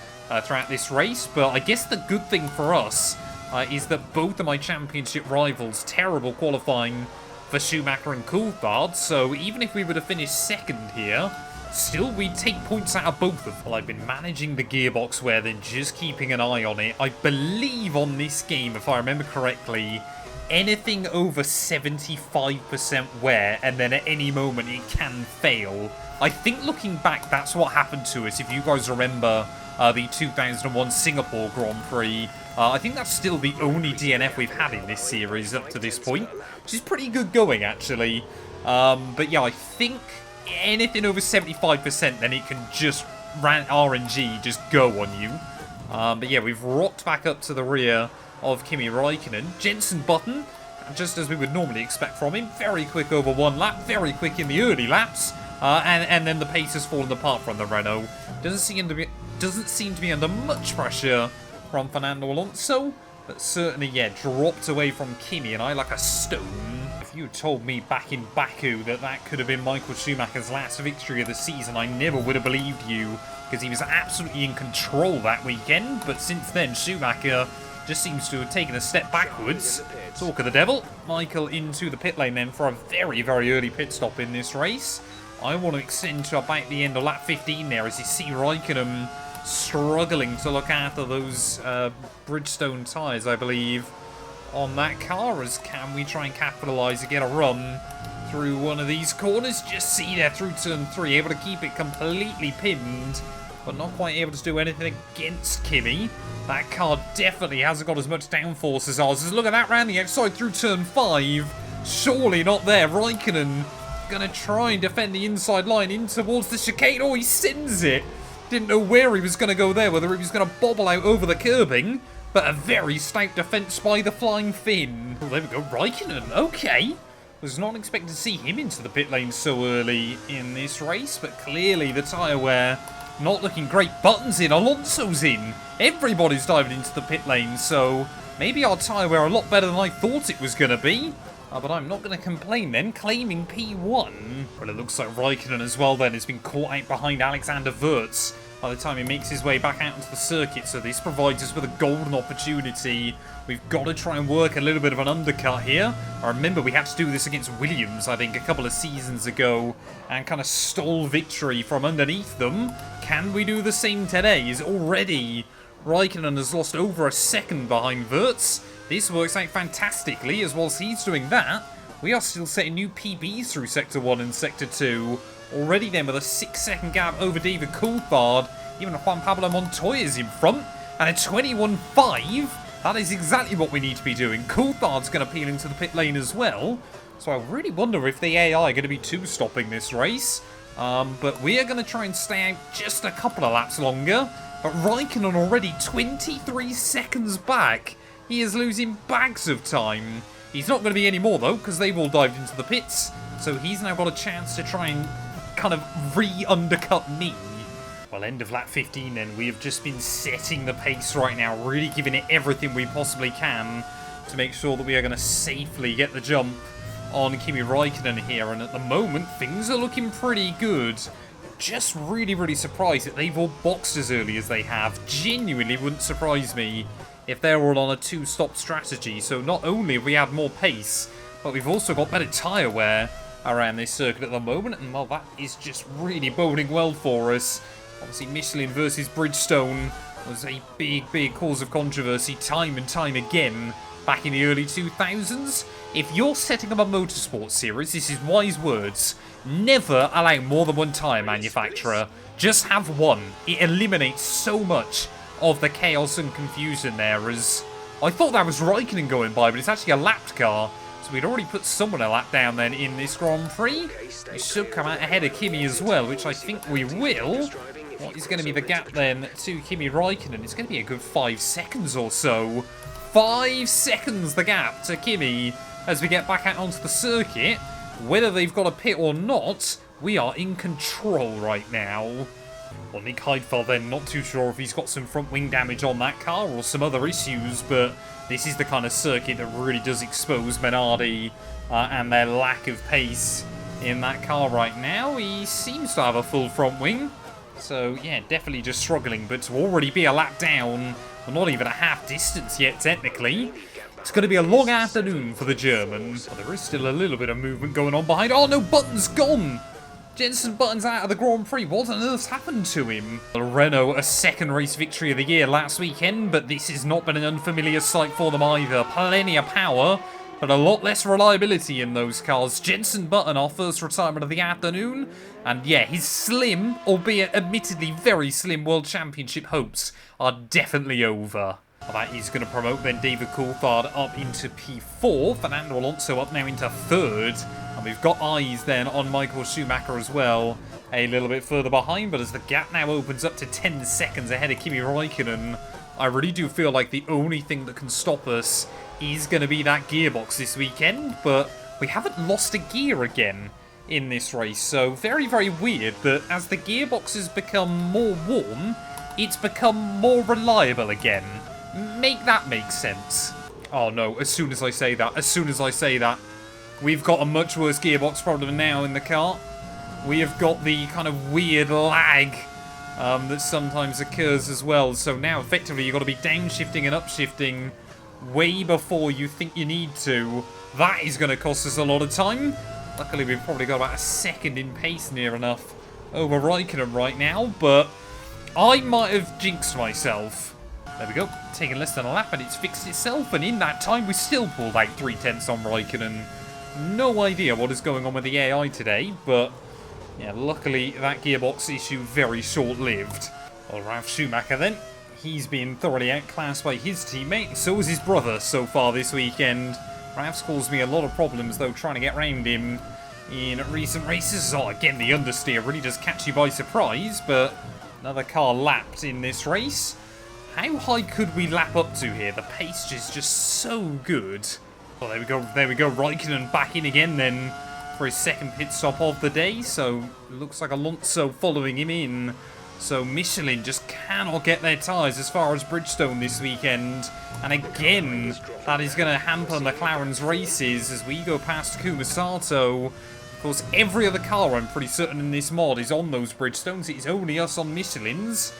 throughout this race. But I guess the good thing for us is that both of my championship rivals, terrible qualifying for Schumacher and Coulthard. So even if we were to finish second here, still we'd take points out of both of them. Well, I've been managing the gearbox wear, then just keeping an eye on it. I believe on this game, if I remember correctly, anything over 75% wear, and then at any moment it can fail. I think looking back, that's what happened to us. If you guys remember the 2001 Singapore Grand Prix, I think that's still the only DNF we've had in this series up to this point, which is pretty good going, actually. But yeah, I think anything over 75%, then it can just RNG just go on you. But yeah, we've rocked back up to the rear of Kimi Raikkonen. Jensen Button, just as we would normally expect from him. Very quick over one lap, very quick in the early laps. And then the pace has fallen apart from the Renault. Doesn't seem to be under much pressure from Fernando Alonso, but certainly, yeah, dropped away from Kimi, and I like a stone. If you had told me back in Baku that could have been Michael Schumacher's last victory of the season, I never would have believed you, because he was absolutely in control that weekend. But since then, Schumacher just seems to have taken a step backwards. Talk of the devil. Michael into the pit lane then for a very, very early pit stop in this race. I want to extend to about the end of lap 15 there, as you see Raikkonen struggling to look after those Bridgestone tyres, I believe, on that car. As can we try and capitalise and get a run through one of these corners? Just see there through turn 3, able to keep it completely pinned, but not quite able to do anything against Kimi. That car definitely hasn't got as much downforce as ours. Look at that round the outside through turn 5. Surely not there. Raikkonen going to try and defend the inside line in towards the chicane. Oh, he sends it. Didn't know where he was going to go there, whether he was going to bobble out over the curbing, but a very stout defence by the Flying Finn. Oh, there we go, Raikkonen. Okay. Was not expecting to see him into the pit lane so early in this race, but clearly the tyre wear not looking great. Button's in, Alonso's in. Everybody's diving into the pit lane, so maybe our tyre wear a lot better than I thought it was going to be. But I'm not going to complain then, claiming P1. Well, it looks like Raikkonen as well then has been caught out behind Alexander Wurz by the time he makes his way back out into the circuit. So this provides us with a golden opportunity. We've got to try and work a little bit of an undercut here. I remember we had to do this against Williams, I think, a couple of seasons ago, and kind of stole victory from underneath them. Can we do the same today? Is already Raikkonen has lost over a second behind Wurz. This works out fantastically, as whilst he's doing that, we are still setting new PBs through Sector 1 and Sector 2. Already then with a 6-second gap over David Coulthard. Even Juan Pablo Montoya's in front. And a 21.5. That is exactly what we need to be doing. Coulthard's going to peel into the pit lane as well. So I really wonder if the AI are going to be two-stopping this race. But we are going to try and stay out just a couple of laps longer. But Raikkonen already 23 seconds back. He is losing bags of time. He's not going to be any more, though, because they've all dived into the pits. So he's now got a chance to try and kind of re-undercut me. Well, end of lap 15 then. We have just been setting the pace right now, really giving it everything we possibly can to make sure that we are going to safely get the jump on Kimi Raikkonen here. And at the moment, things are looking pretty good. Just really, really surprised that they've all boxed as early as they have. Genuinely wouldn't surprise me if they're all on a two-stop strategy. So not only have we had more pace, but we've also got better tyre wear around this circuit at the moment. And, well, that is just really boding well for us. Obviously, Michelin versus Bridgestone was a big, big cause of controversy time and time again back in the early 2000s. If you're setting up a motorsport series, this is wise words. Never allow more than one tyre manufacturer. Just have one. It eliminates so much of the chaos and confusion there. As I thought that was Raikkonen going by, but it's actually a lapped car. So we'd already put someone a lap down then in this Grand Prix. We should come out ahead of Kimi as well, which I think we will. What is going to be the gap then to Kimi Raikkonen? It's going to be a good 5 seconds or so. 5 seconds the gap to Kimi as we get back out onto the circuit. Whether they've got a pit or not, we are in control right now. Well, Nick Heidfeld then, not too sure if he's got some front wing damage on that car or some other issues, but this is the kind of circuit that really does expose Minardi and their lack of pace in that car right now. He seems to have a full front wing, so yeah, definitely just struggling, but to already be a lap down, well, not even a half distance yet technically. It's going to be a long afternoon for the German. Well, there is still a little bit of movement going on behind. Oh no, Button's gone! Jenson Button's out of the Grand Prix. What on earth's happened to him? Renault, a second race victory of the year last weekend, but this has not been an unfamiliar sight for them either. Plenty of power, but a lot less reliability in those cars. Jenson Button, our first retirement of the afternoon. And yeah, his slim, albeit admittedly very slim, World Championship hopes are definitely over. Well, that is going to promote then David Coulthard up into P4. Fernando Alonso up now into third. And we've got eyes then on Michael Schumacher as well, a little bit further behind. But as the gap now opens up to 10 seconds ahead of Kimi Räikkönen, I really do feel like the only thing that can stop us is going to be that gearbox this weekend. But we haven't lost a gear again in this race. So very, very weird that as the gearbox has become more warm, it's become more reliable again. Make that make sense. Oh no, as soon as I say that, we've got a much worse gearbox problem now in the car. We have got the kind of weird lag that sometimes occurs as well. So now effectively you've got to be downshifting and upshifting way before you think you need to. That is going to cost us a lot of time. Luckily we've probably got about a second in pace near enough over Räikkönen right now, but I might have jinxed myself. There we go, taking less than a lap and it's fixed itself, and in that time we still pulled out 3/10 on Räikkönen. No idea what is going on with the AI today, but yeah, luckily that gearbox issue very short-lived. Well, Ralf Schumacher then, he's been thoroughly outclassed by his teammate, so is his brother so far this weekend. Ralph's caused me a lot of problems though trying to get round him in recent races. Oh, again, the understeer really does catch you by surprise, but another car lapped in this race. How high could we lap up to here? The pace is just so good. Well, there we go. Räikkönen back in again then for his second pit stop of the day. So, it looks like Alonso following him in. So, Michelin just cannot get their tyres as far as Bridgestone this weekend. And again, that is going to hamper McLaren's races as we go past Kumasato. Of course, every other car, I'm pretty certain, in this mod is on those Bridgestones. It's only us on Michelin's.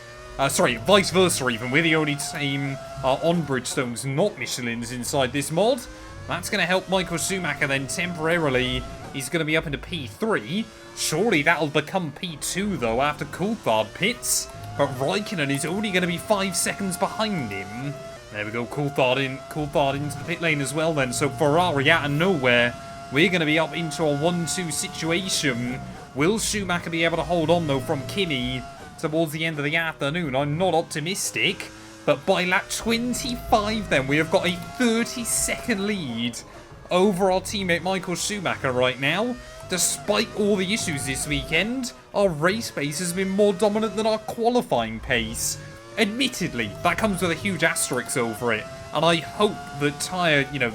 Sorry, vice versa even. We're the only team on Bridgestones, not Michelin's, inside this mod. That's going to help Michael Schumacher then temporarily. He's going to be up into P3. Surely that'll become P2 though after Coulthard pits. But Räikkönen is only going to be 5 seconds behind him. There we go, Coulthard into the pit lane as well then. So Ferrari out of nowhere. We're going to be up into a 1-2 situation. Will Schumacher be able to hold on though from Kimi towards the end of the afternoon? I'm not optimistic, but by lap 25 then we have got a 30-second lead over our teammate Michael Schumacher right now. Despite all the issues this weekend, our race pace has been more dominant than our qualifying pace. Admittedly, that comes with a huge asterisk over it, and I hope that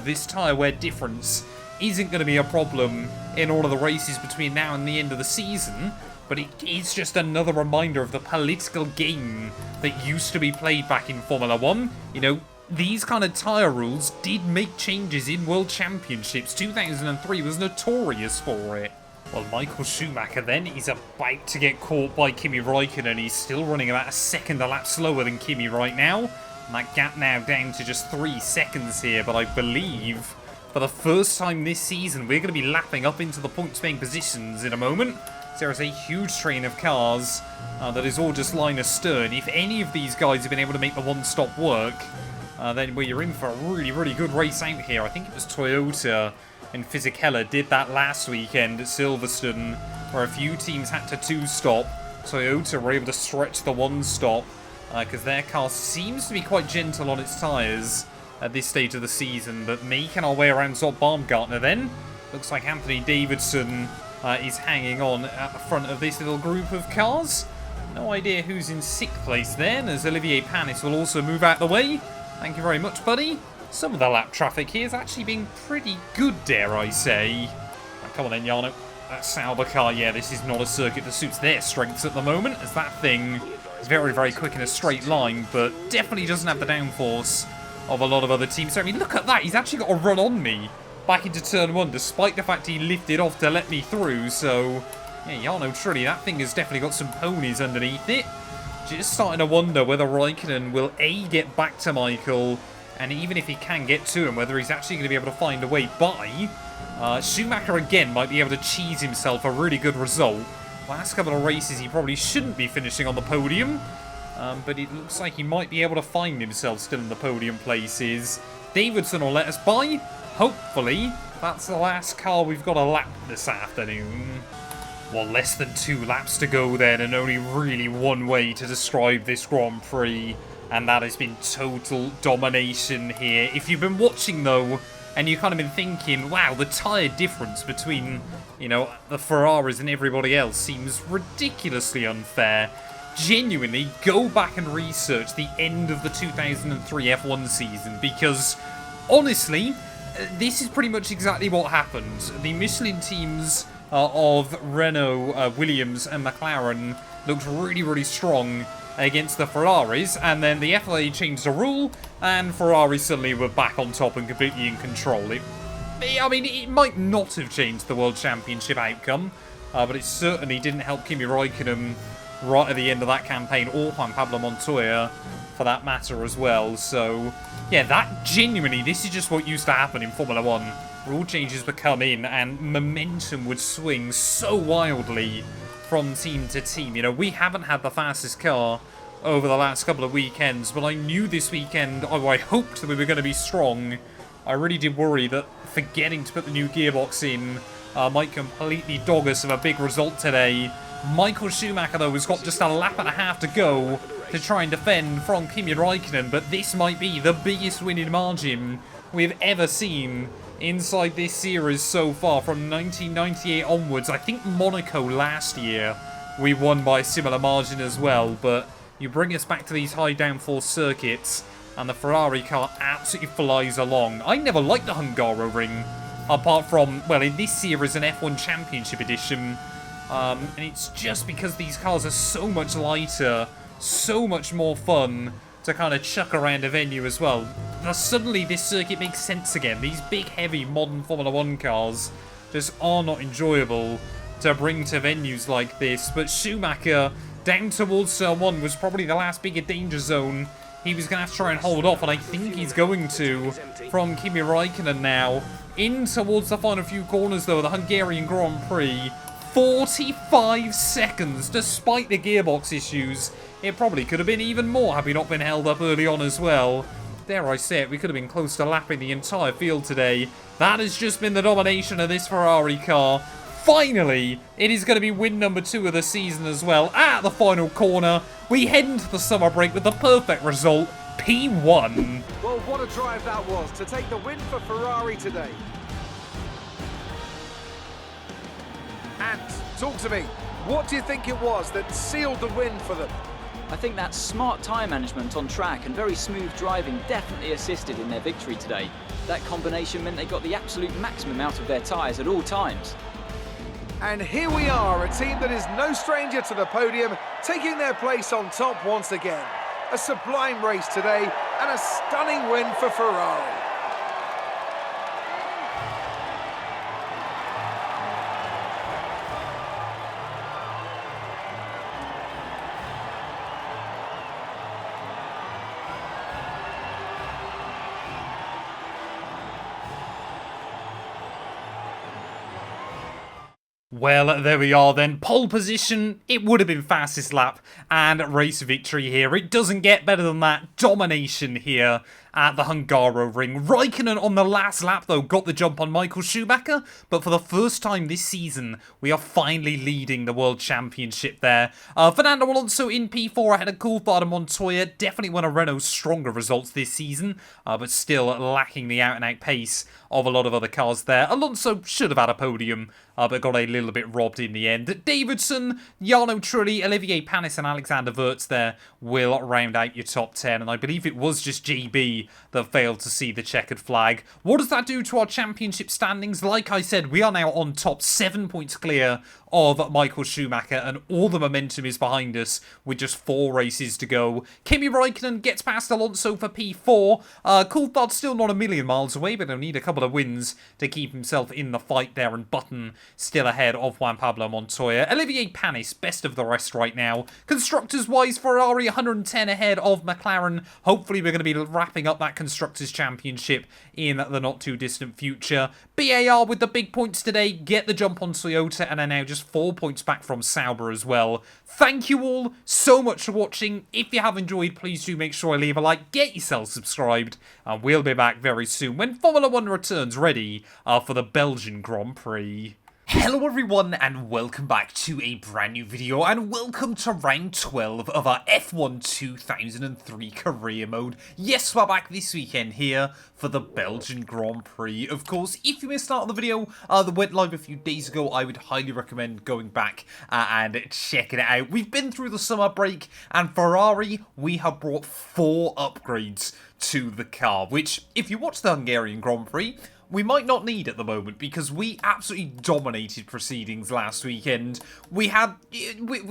this tyre wear difference isn't going to be a problem in all of the races between now and the end of the season. But it is just another reminder of the political game that used to be played back in Formula 1. You know, these kind of tyre rules did make changes in World Championships. 2003 was notorious for it. Well, Michael Schumacher then is about to get caught by Kimi Räikkönen. He's still running about a second a lap slower than Kimi right now. And that gap now down to just 3 seconds here. But I believe for the first time this season, we're going to be lapping up into the point-paying positions in a moment. There is a huge train of cars that is all just line astern. If any of these guys have been able to make the one-stop work, then you're in for a really, really good race out here. I think it was Toyota and Fisichella did that last weekend at Silverstone, where a few teams had to two-stop. Toyota were able to stretch the one-stop because their car seems to be quite gentle on its tyres at this stage of the season. But making our way around Zob Baumgartner then, looks like Anthony Davidson is hanging on at the front of this little group of cars. No idea who's in 6th place then, as Olivier Panis will also move out the way. Thank you very much, buddy. Some of the lap traffic here has actually been pretty good, dare I say. Right, come on then, Jarno. That Sauber car, yeah, this is not a circuit that suits their strengths at the moment, as that thing is very, very quick in a straight line, but definitely doesn't have the downforce of a lot of other teams. So, I mean, look at that. He's actually got a run on me back into turn 1, despite the fact he lifted off to let me through. So, yeah, Jarno Trulli, that thing has definitely got some ponies underneath it. Just starting to wonder whether Raikkonen will, A, get back to Michael, and even if he can get to him, whether he's actually going to be able to find a way by. Schumacher, again, might be able to cheese himself a really good result. Last couple of races, he probably shouldn't be finishing on the podium. But it looks like he might be able to find himself still in the podium places. Davidson will let us by. Hopefully, that's the last car we've got to lap this afternoon. Well, less than 2 laps to go then, and only really one way to describe this Grand Prix. And that has been total domination here. If you've been watching, though, and you've kind of been thinking, wow, the tyre difference between, you know, the Ferraris and everybody else seems ridiculously unfair. Genuinely, go back and research the end of the 2003 F1 season, because, honestly, this is pretty much exactly what happened. The Michelin teams of Renault, Williams and McLaren looked really, really strong against the Ferraris, and then the FIA changed the rule, and Ferrari suddenly were back on top and completely in control. I mean, it might not have changed the World Championship outcome, but it certainly didn't help Kimi Raikkonen right at the end of that campaign, or Juan Pablo Montoya, for that matter as well. So, yeah, that genuinely, this is just what used to happen in Formula 1. Rule changes would come in, and momentum would swing so wildly from team to team. You know, we haven't had the fastest car over the last couple of weekends, but I knew this weekend, I hoped that we were going to be strong. I really did worry that forgetting to put the new gearbox in might completely dog us of a big result today. Michael Schumacher, though, has got just a lap and a half to go to try and defend from Kimi Raikkonen, but this might be the biggest winning margin we've ever seen inside this series so far from 1998 onwards. I think Monaco last year we won by a similar margin as well, but you bring us back to these high downforce circuits and the Ferrari car absolutely flies along. I never liked the Hungaroring, apart from, well, in this series an F1 Championship edition. And it's just because these cars are so much lighter, so much more fun to kind of chuck around a venue as well. Now, suddenly this circuit makes sense again. These big, heavy, modern Formula 1 cars just are not enjoyable to bring to venues like this. But Schumacher, down towards turn 1, was probably the last bigger danger zone he was going to have to try and hold off, and I think he's going to, from Kimi Raikkonen now. In towards the final few corners, though, the Hungarian Grand Prix. 45 seconds, despite the gearbox issues. It probably could have been even more had we not been held up early on as well. Dare I say it, we could have been close to lapping the entire field today. That has just been the domination of this Ferrari car. Finally, it is going to be win number 2 of the season as well. At the final corner, we head into the summer break with the perfect result, P1. Well, what a drive that was to take the win for Ferrari today. And talk to me, what do you think it was that sealed the win for them? I think that smart tyre management on track and very smooth driving definitely assisted in their victory today. That combination meant they got the absolute maximum out of their tyres at all times. And here we are, a team that is no stranger to the podium, taking their place on top once again. A sublime race today and a stunning win for Ferrari. Well, there we are then. Pole position, it would have been fastest lap and race victory here. It doesn't get better than that. Domination here at the Hungaroring. Raikkonen on the last lap, though, got the jump on Michael Schumacher, but for the first time this season, we are finally leading the World Championship there. Fernando Alonso in P4 ahead of Coulthard and Montoya. Definitely one of Renault's stronger results this season, but still lacking the out-and-out pace of a lot of other cars there. Alonso should have had a podium, but got a little bit robbed in the end. Davidson, Jarno Trulli, Olivier Panis and Alexander Wirtz there will round out your top 10, and I believe it was just JB Ferrari that failed to see the checkered flag. What does that do to our championship standings? Like I said, we are now on top, 7 points clear of Michael Schumacher, and all the momentum is behind us with just 4 races to go. Kimi Räikkönen gets past Alonso for P4. Coulthard's still not a million miles away, but he'll need a couple of wins to keep himself in the fight there, and Button still ahead of Juan Pablo Montoya. Olivier Panis, best of the rest right now. Constructors-wise, Ferrari 110 ahead of McLaren. Hopefully we're going to be wrapping up that Constructors' Championship in the not-too-distant future. BAR with the big points today, get the jump on Toyota, and are now just 4 points back from Sauber as well. Thank you all so much for watching. If you have enjoyed, please do make sure I leave a like, get yourself subscribed, and we'll be back very soon when Formula 1 returns ready for the Belgian Grand Prix. Hello everyone and welcome back to a brand new video, and welcome to round 12 of our F1 2003 career mode. Yes, we're back this weekend here for the Belgian Grand Prix. Of course, if you missed out on the video that went live a few days ago, I would highly recommend going back and checking it out. We've been through the summer break, and Ferrari, we have brought 4 upgrades to the car, which, if you watch the Hungarian Grand Prix, we might not need at the moment, because we absolutely dominated proceedings last weekend. We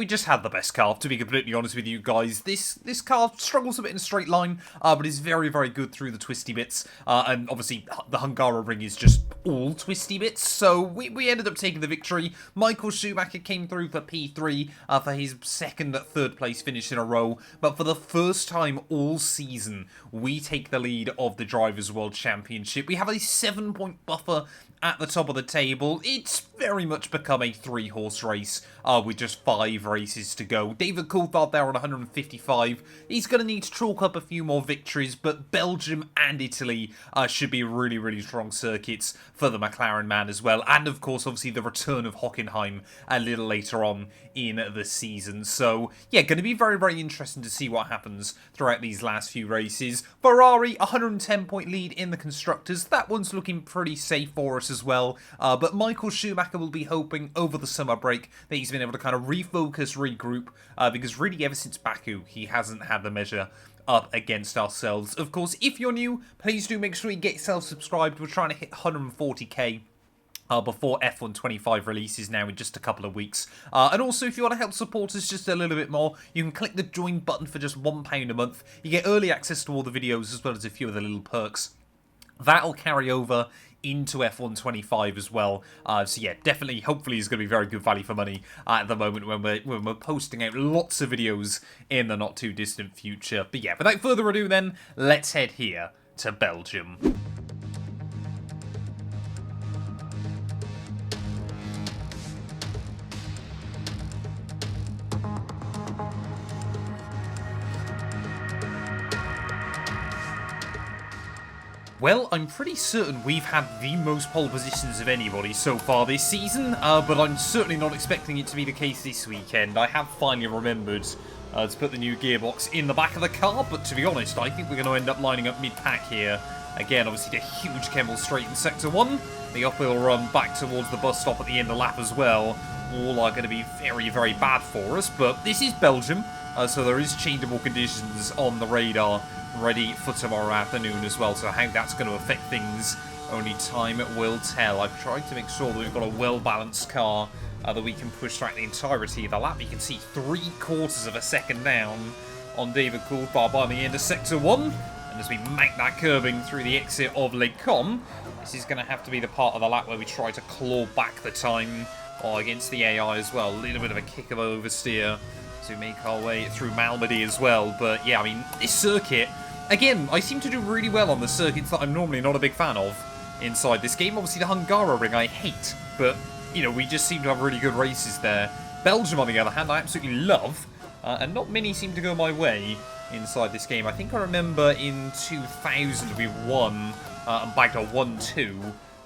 just had the best car, to be completely honest with you guys. This car struggles a bit in a straight line, but is very, very good through the twisty bits. And obviously, the Hungaroring is just all twisty bits, so we ended up taking the victory. Michael Schumacher came through for P3 for his third place finish in a row. But for the first time all season, we take the lead of the Drivers' World Championship. We have a 7-point buffer at the top of the table. It's very much become a 3-horse race with just 5 races to go. David Coulthard there on 155. He's going to need to chalk up a few more victories, but Belgium and Italy should be really, really strong circuits for the McLaren man as well. And of course, obviously, the return of Hockenheim a little later on in the season. So, yeah, going to be very, very interesting to see what happens throughout these last few races. Ferrari, 110-point lead in the Constructors. That one's looking pretty safe for us as well. But Michael Schumacher will be hoping over the summer break that he's been able to kind of refocus, regroup, because really ever since Baku, he hasn't had the measure up against ourselves. Of course, if you're new, please do make sure you get yourself subscribed. We're trying to hit 140k before F1 25 releases now in just a couple of weeks. And also, if you want to help support us just a little bit more, you can click the join button for just £1 a month. You get early access to all the videos as well as a few of the little perks. That'll carry over into F1 25 as well. So yeah, definitely, hopefully it's going to be very good value for money at the moment when we're posting out lots of videos in the not too distant future. But yeah, without further ado then, let's head here to Belgium. Well, I'm pretty certain we've had the most pole positions of anybody so far this season, but I'm certainly not expecting it to be the case this weekend. I have finally remembered to put the new gearbox in the back of the car, but to be honest, I think we're going to end up lining up mid-pack here. Again, obviously the huge Kemmel straight in Sector 1, the uphill run back towards the bus stop at the end of the lap as well, all are going to be very, very bad for us, but this is Belgium, so there is changeable conditions on the radar ready for tomorrow afternoon as well, so how that's going to affect things, only time will tell. I've tried to make sure that we've got a well-balanced car that we can push throughout the entirety of the lap. You can see 3/4 of a second down on David Coulthard by the end of Sector 1, and as we make that curbing through the exit of Les Combes, this is going to have to be the part of the lap where we try to claw back the time against the AI as well. A little bit of a kick of oversteer to make our way through Malmedy as well. But yeah, I mean, this circuit, again, I seem to do really well on the circuits that I'm normally not a big fan of inside this game. Obviously, the Hungaroring I hate, but, you know, we just seem to have really good races there. Belgium, on the other hand, I absolutely love, and not many seem to go my way inside this game. I think I remember in 2000 we won and bagged a 1-2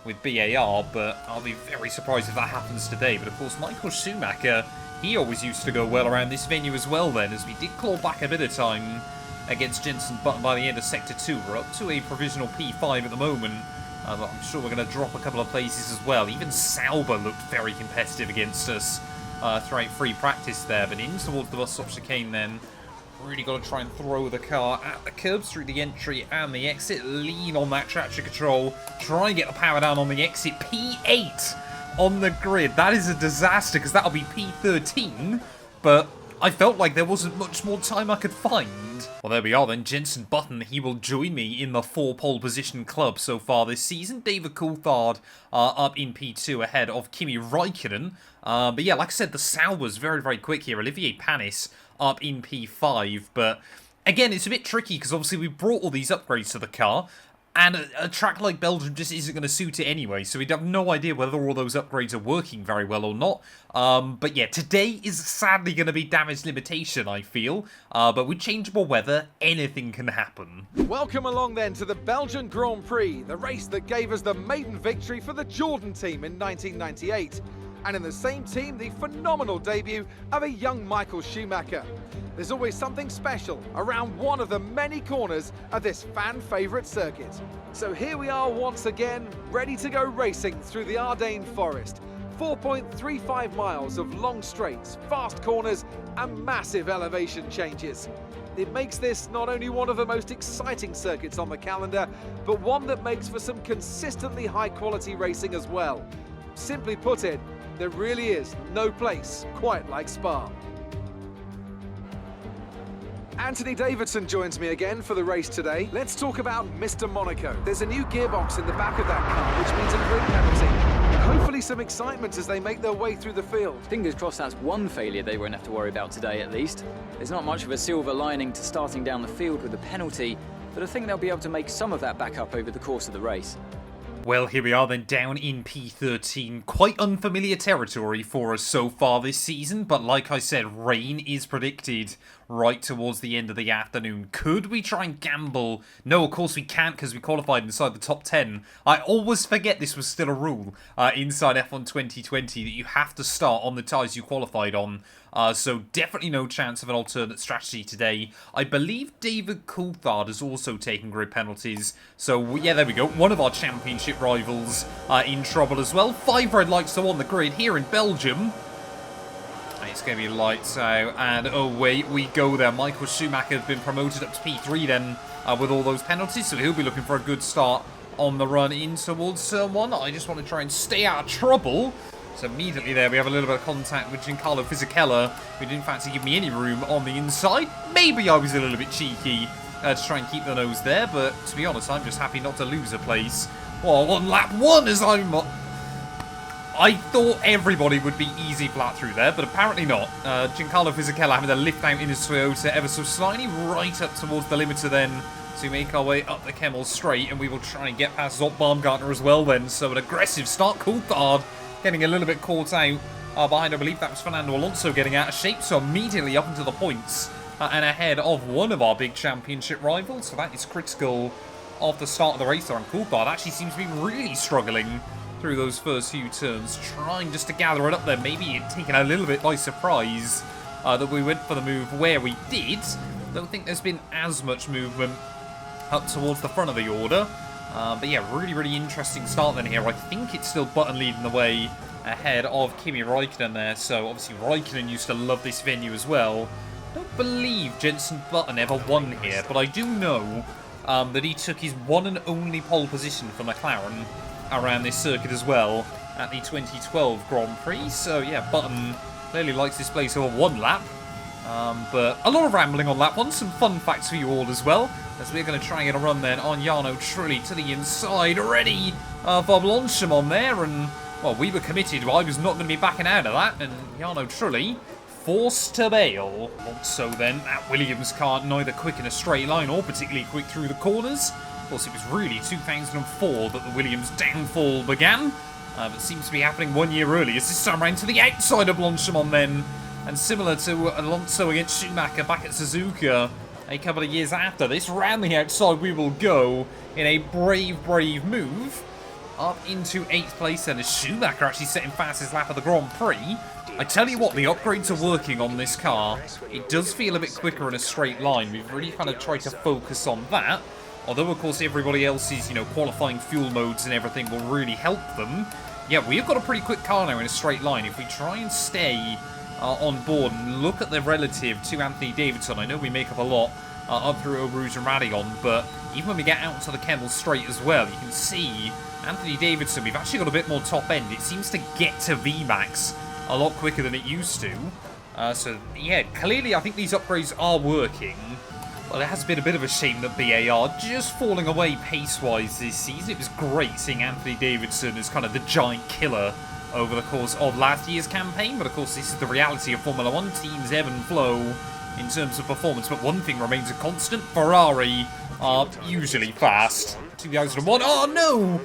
with BAR, but I'll be very surprised if that happens today. But of course, Michael Schumacher, he always used to go well around this venue as well then, as we did claw back a bit of time against Jenson Button by the end of Sector 2. We're up to a provisional P5 at the moment, but I'm sure we're going to drop a couple of places as well. Even Sauber looked very competitive against us throughout free practice there, but in towards the bus stop chicane then. Really got to try and throw the car at the curbs through the entry and the exit. Lean on that traction control. Try and get the power down on the exit. P8 on the grid. That is a disaster because that'll be P13. But I felt like there wasn't much more time I could find. Well, there we are then. Jenson Button, he will join me in the 4 pole position club so far this season. David Coulthard up in P2 ahead of Kimi Räikkönen. But yeah, like I said, the Sal was very, very quick here. Olivier Panis up in P5. But again, it's a bit tricky because obviously we brought all these upgrades to the car. And a track like Belgium just isn't going to suit it anyway, so we'd have no idea whether all those upgrades are working very well or not. But yeah, today is sadly going to be damage limitation, I feel. But with changeable weather, anything can happen. Welcome along then to the Belgian Grand Prix, the race that gave us the maiden victory for the Jordan team in 1998. And in the same team, the phenomenal debut of a young Michael Schumacher. There's always something special around one of the many corners of this fan favourite circuit. So here we are once again, ready to go racing through the Ardennes forest. 4.35 miles of long straights, fast corners and massive elevation changes. It makes this not only one of the most exciting circuits on the calendar, but one that makes for some consistently high quality racing as well. Simply put it, there really is no place quite like Spa. Anthony Davidson joins me again for the race today. Let's talk about Mr. Monaco. There's a new gearbox in the back of that car, which means a grid penalty. And hopefully some excitement as they make their way through the field. Fingers crossed that's one failure they won't have to worry about today at least. There's not much of a silver lining to starting down the field with a penalty, but I think they'll be able to make some of that back up over the course of the race. Well, here we are then, down in P13. Quite unfamiliar territory for us so far this season, but like I said, rain is predicted right towards the end of the afternoon. Could we try and gamble? No, of course we can't because we qualified inside the top 10. I always forget this was still a rule inside F1 2020 that you have to start on the tyres you qualified on. So definitely no chance of an alternate strategy today. I believe David Coulthard is also taking grid penalties. So yeah, there we go. One of our championship rivals in trouble as well. 5 red lights on the grid here in Belgium. It's going to be lights out, and away we go there. Michael Schumacher has been promoted up to P3 then with all those penalties, so he'll be looking for a good start on the run in towards Turn 1. I just want to try and stay out of trouble. So immediately there we have a little bit of contact with Giancarlo Fisichella, who didn't fancy give me any room on the inside. Maybe I was a little bit cheeky to try and keep the nose there, but to be honest, I'm just happy not to lose a place. Well, on lap 1 as I thought everybody would be easy flat through there, but apparently not. Giancarlo Fisichella having to lift out in his Toyota ever so slightly right up towards the limiter then to make our way up the Kemmel Straight, and we will try and get past Zott Baumgartner as well then. So an aggressive start. Coulthard getting a little bit caught out behind, I believe that was Fernando Alonso getting out of shape, so immediately up into the points and ahead of one of our big championship rivals. So that is critical of the start of the race there, and Coulthard actually seems to be really struggling through those first few turns, trying just to gather it up there, maybe taken a little bit by surprise that we went for the move where we did. Don't think there's been as much movement up towards the front of the order. But yeah, really, really interesting start then here. I think it's still Button leading the way ahead of Kimi Räikkönen there. So obviously Räikkönen used to love this venue as well. I don't believe Jenson Button ever won here, but I do know that he took his one and only pole position for McLaren around this circuit as well at the 2012 Grand Prix. So yeah, Button clearly likes this place over one lap. But a lot of rambling on lap 1. Some fun facts for you all as well, as we're going to try and get a run then on Jarno Trulli to the inside, ready for Blanchimont there. And well, we were committed. Well, I was not going to be backing out of that, and Jarno Trulli forced to bail. So then, that Williams car neither quick in a straight line or particularly quick through the corners. Of course, it was really 2004 that the Williams downfall began, but seems to be happening 1 year early, as this time around to the outside of Blanchimont then. And similar to Alonso against Schumacher back at Suzuka a couple of years after this, round the outside we will go in a brave, brave move up into 8th place then, as Schumacher actually setting fastest lap of the Grand Prix. I tell you what, the upgrades are working on this car. It does feel a bit quicker in a straight line. We've really kind of tried to focus on that. Although, of course, everybody else's, qualifying fuel modes and everything will really help them. Yeah, we've got a pretty quick car now in a straight line. If we try and stay on board. And look at the relative to Anthony Davidson. I know we make up a lot up through Eau Rouge and Radion, but even when we get out to the Kemmel Straight as well, you can see Anthony Davidson, we've actually got a bit more top end. It seems to get to VMAX a lot quicker than it used to. So, yeah, clearly I think these upgrades are working. Well, it has been a bit of a shame that BA are just falling away pace-wise this season. It was great seeing Anthony Davidson as kind of the giant killer over the course of last year's campaign. But, of course, this is the reality of Formula 1. Teams ebb and flow in terms of performance. But one thing remains a constant. Ferrari are usually fast. 2001. Oh, no!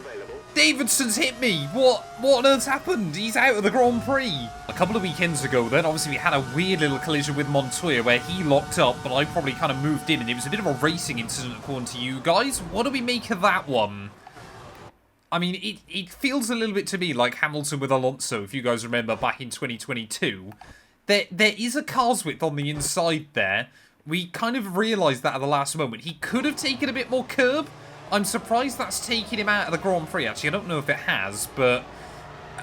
Davidson's hit me. What on earth's happened? He's out of the Grand Prix. A couple of weekends ago then, obviously we had a weird little collision with Montoya where he locked up, but I probably kind of moved in, and it was a bit of a racing incident according to you guys. What do we make of that one? I mean, it feels a little bit to me like Hamilton with Alonso, if you guys remember back in 2022. There is a car's width on the inside there. We kind of realised that at the last moment. He could have taken a bit more curb. I'm surprised that's taken him out of the Grand Prix, actually. I don't know if it has, but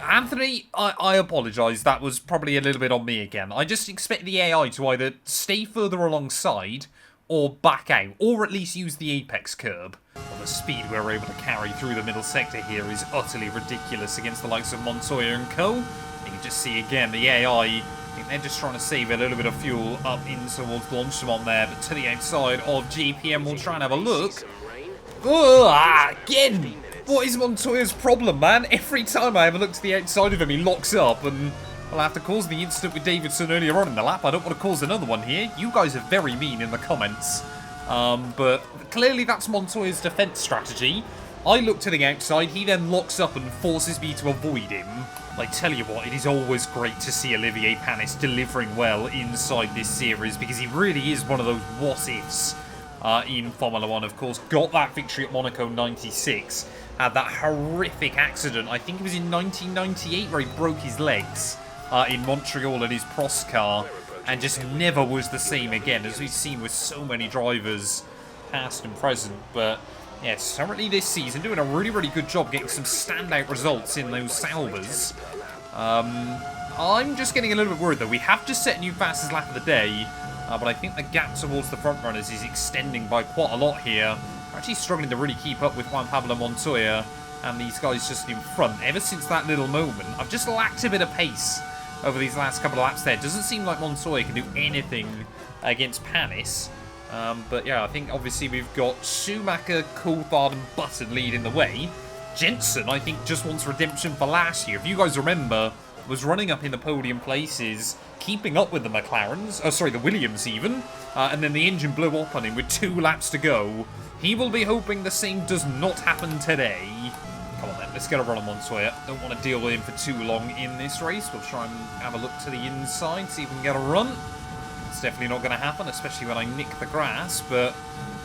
Anthony, I apologise. That was probably a little bit on me again. I just expect the AI to either stay further alongside or back out, or at least use the apex curb. Well, the speed we're able to carry through the middle sector here is utterly ridiculous against the likes of Montoya and co. You can just see again the AI. I think they're just trying to save a little bit of fuel up in towards Blanchimont there, but to the outside of GPM, we'll try and have a look. Again! What is Montoya's problem, man? Every time I have a look to the outside of him, he locks up, and well, after causing the incident with Davidson earlier on in the lap, I don't want to cause another one here. You guys are very mean in the comments. But clearly that's Montoya's defense strategy. I look to the outside, he then locks up and forces me to avoid him. I tell you what, it is always great to see Olivier Panis delivering well inside this series, because he really is one of those what-ifs. In Formula 1, of course, got that victory at Monaco 96, had that horrific accident, I think it was in 1998, where he broke his legs in Montreal in his Prost car, and just never was the same again, as we've seen with so many drivers, past and present. But yeah, certainly this season, doing a really, really good job getting some standout results in those Salvers. I'm just getting a little bit worried, though. We have just set a new fastest lap of the day, but I think the gap towards the front runners is extending by quite a lot here. We're actually struggling to really keep up with Juan Pablo Montoya and these guys just in front. Ever since that little moment, I've just lacked a bit of pace over these last couple of laps there. It doesn't seem like Montoya can do anything against Panis. But yeah, I think obviously we've got Schumacher, Coulthard and Button leading the way. Jensen, I think, just wants redemption for last year. If you guys remember, was running up in the podium places, keeping up with the McLarens, the Williams even, and then the engine blew up on him with 2 laps to go. He will be hoping the same does not happen today. Come on then, let's get a run on Montoya. Don't want to deal with him for too long in this race. We'll try and have a look to the inside, see if we can get a run. It's definitely not going to happen, especially when I nick the grass, but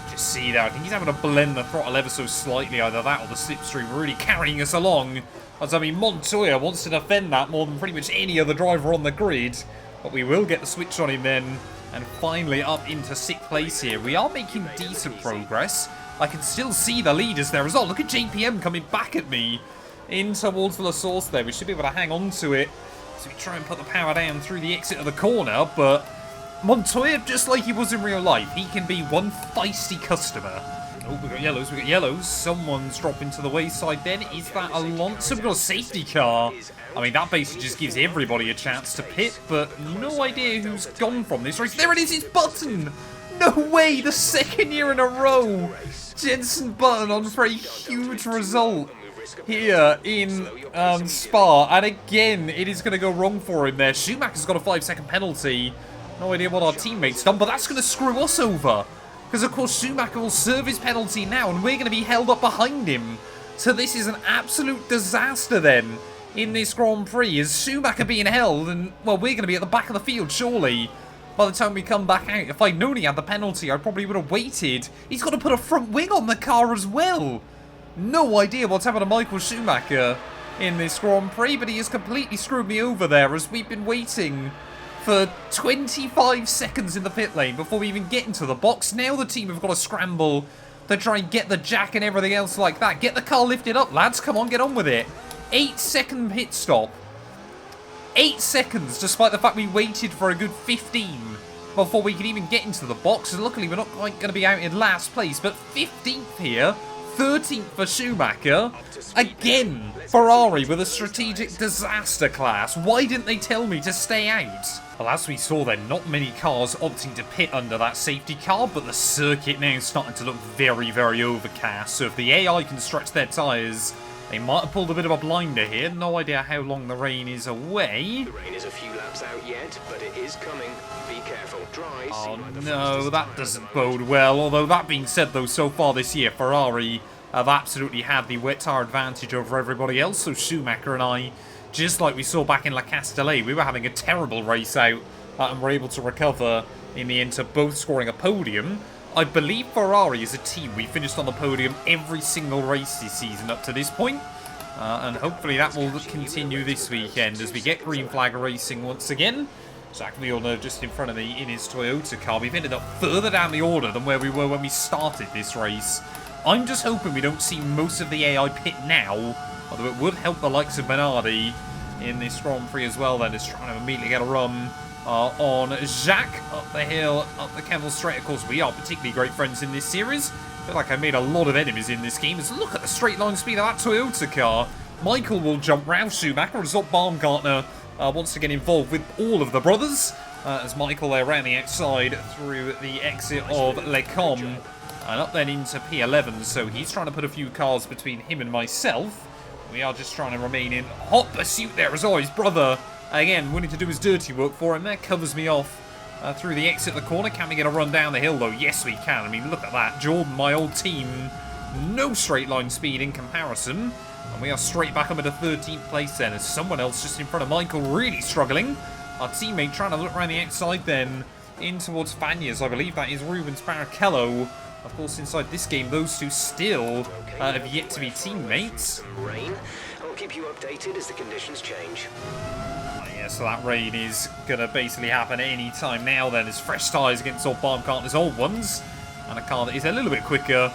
just see there, I think he's having to blend the throttle ever so slightly, either that or the slipstream really carrying us along. As I mean, Montoya wants to defend that more than pretty much any other driver on the grid, but we will get the switch on him then, and finally up into 6th place here. We are making decent progress. I can still see the leaders there as well. Look at JPM coming back at me in towards the La Source there. We should be able to hang on to it as we try and put the power down through the exit of the corner, but Montoya, just like he was in real life, he can be one feisty customer. Oh, we got yellows, Someone's dropping to the wayside then. Is that Alonso? We've got a safety car. I mean, that basically just gives everybody a chance to pit, but no idea who's gone from this race. There it is, it's Button! No way, the 2nd year in a row! Jensen Button on for a huge result here in Spa. And again, it is going to go wrong for him there. Schumacher's got a 5-second penalty. No idea what our teammates done, but that's going to screw us over. Because, of course, Schumacher will serve his penalty now, and we're going to be held up behind him. So this is an absolute disaster, then, in this Grand Prix. Is Schumacher being held, and, well, we're going to be at the back of the field, surely, by the time we come back out. If I'd known he had the penalty, I probably would have waited. He's got to put a front wing on the car as well. No idea what's happened to Michael Schumacher in this Grand Prix, but he has completely screwed me over there, as we've been waiting for 25 seconds in the pit lane before we even get into the box. Now the team have got to scramble to try and get the jack and everything else like that. Get the car lifted up, lads. Come on, get on with it. 8-second pit stop. 8 seconds, despite the fact we waited for a good 15 before we could even get into the box. And luckily, we're not quite going to be out in last place, but 15th here. 13th for Schumacher. Again, Ferrari with a strategic disaster class. Why didn't they tell me to stay out? Well, as we saw then, not many cars opting to pit under that safety car, but the circuit now is starting to look very, very overcast. So if the AI can stretch their tyres, they might have pulled a bit of a blinder here. No idea how long the rain is away. The rain is a few laps out yet, but it is coming. Be careful. Dry. Oh no, that doesn't bode well. Although that being said though, so far this year, Ferrari have absolutely had the wet tyre advantage over everybody else. So Schumacher and I, just like we saw back in La Castellet, we were having a terrible race out and were able to recover in the end to both scoring a podium. I believe Ferrari as a team, we finished on the podium every single race this season up to this point. And hopefully that will continue this weekend as we get green flag racing once again. Jacques Villeneuve just in front of me in his Toyota car. We've ended up further down the order than where we were when we started this race. I'm just hoping we don't see most of the AI pit now, although it would help the likes of Minardi in this Grand Prix as well then, is trying to immediately get a run on Jacques up the hill, up the Kemmel Straight. Of course, we are particularly great friends in this series. I feel like I made a lot of enemies in this game. Just look at the straight line speed of that Toyota car. Michael will jump round Schumacher as Baumgartner wants to get involved with all of the brothers. As Michael there around the outside through the exit of Lecom and up then into P11. So he's trying to put a few cars between him and myself. We are just trying to remain in hot pursuit there as always. Brother, again, willing to do his dirty work for him. That covers me off through the exit of the corner. Can we get a run down the hill, though? Yes, we can. I mean, look at that. Jordan, my old team, no straight line speed in comparison. And we are straight back up into 13th place then, as someone else just in front of Michael really struggling. Our teammate trying to look around the outside then in towards Fanyas. I believe that is Rubens Barrichello. Of course, inside this game, those two still have yet to be teammates. Rain. I'll keep you updated as the conditions change. Yeah, so that rain is going to basically happen at any time now then, as fresh tyres against old Baumgartner's old ones. And a car that is a little bit quicker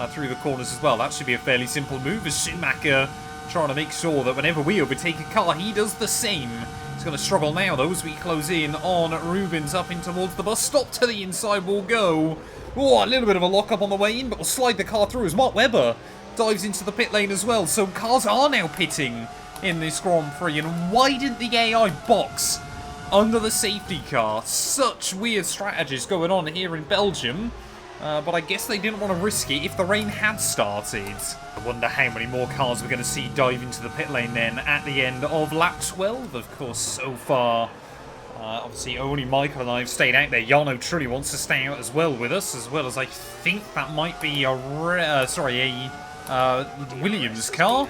through the corners as well. That should be a fairly simple move, as Schumacher trying to make sure that whenever we overtake a car, he does the same. He's going to struggle now, though, as we close in on Rubens up in towards the bus stop. To the inside we'll go. Oh, a little bit of a lock-up on the way in, but we'll slide the car through as Mark Webber dives into the pit lane as well. So cars are now pitting in this Grand Prix. And why didn't the AI box under the safety car? Such weird strategies going on here in Belgium. But I guess they didn't want to risk it if the rain had started. I wonder how many more cars we're going to see dive into the pit lane then at the end of lap 12, of course, so far. Obviously, only Michael and I have stayed out there. Jarno truly wants to stay out as well with us, as well as I think that might be a Williams car.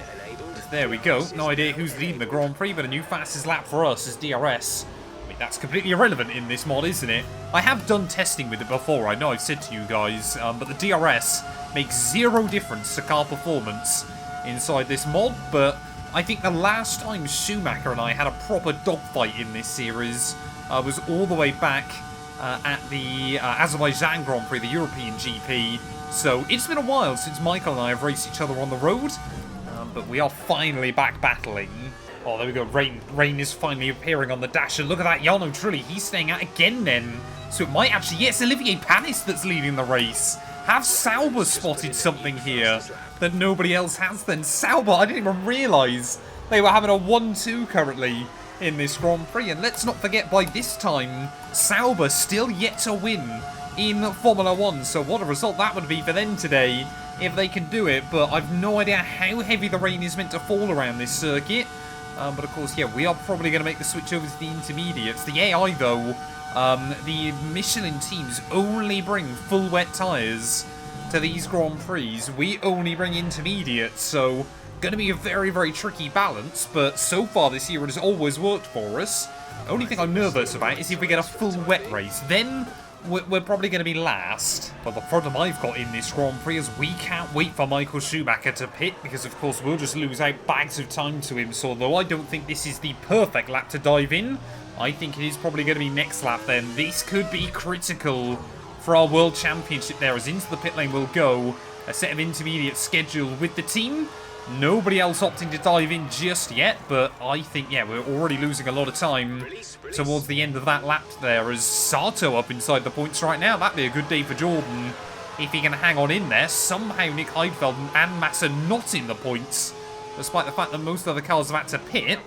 There we go. No idea who's leading the Grand Prix, but a new fastest lap for us is DRS. I mean, that's completely irrelevant in this mod, isn't it? I have done testing with it before, I know I've said to you guys, but the DRS makes zero difference to car performance inside this mod, but I think the last time Schumacher and I had a proper dogfight in this series was all the way back at the Azerbaijan Grand Prix, the European GP. So it's been a while since Michael and I have raced each other on the road, but we are finally back battling. Oh, there we go. Rain is finally appearing on the dash. And look at that. Jarno Trulli, he's staying out again then. So it might actually... Yes, Olivier Panis that's leading the race. Have Sauber spotted something here that nobody else has then? Sauber, I didn't even realise they were having a 1-2 currently in this Grand Prix. And let's not forget, by this time, Sauber still yet to win in Formula 1. So what a result that would be for them today if they can do it. But I've no idea how heavy the rain is meant to fall around this circuit. But of course, yeah, we are probably going to make the switch over to the intermediates. The AI, though, the Michelin teams only bring full wet tyres to these Grand Prix. We only bring intermediates, so going to be a very, very tricky balance. But so far this year, it has always worked for us. The only thing I'm nervous about is if we get a full wet race. Then we're probably going to be last. But the problem I've got in this Grand Prix is we can't wait for Michael Schumacher to pit, because of course we'll just lose out bags of time to him. So although I don't think this is the perfect lap to dive in, I think it is probably going to be next lap then. This could be critical for our World Championship there, as into the pit lane will go. A set of intermediates scheduled with the team. Nobody else opting to dive in just yet, but I think, yeah, we're already losing a lot of time towards the end of that lap there as Sato up inside the points right now. That'd be a good day for Jordan if he can hang on in there. Somehow Nick Heidfeld and Massa not in the points, despite the fact that most of the cars have had to pit.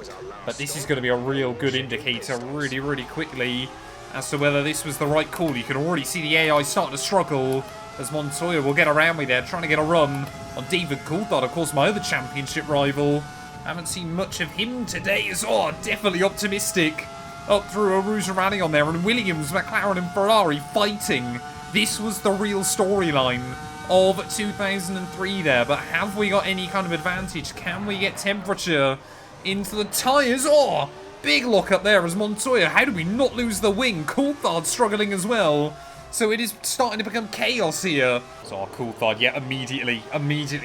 But this is going to be a real good indicator really, really quickly as to whether this was the right call. You can already see the AI starting to struggle as Montoya will get around me there, trying to get a run on David Coulthard, of course, my other championship rival. Haven't seen much of him today, definitely optimistic. Up through a Rouge Rally on there, and Williams, McLaren and Ferrari fighting. This was the real storyline of 2003 there, but have we got any kind of advantage? Can we get temperature into the tyres? Big lock up there as Montoya. How did we not lose the wing? Coulthard struggling as well. So it is starting to become chaos here. So Coulthard, yeah, immediately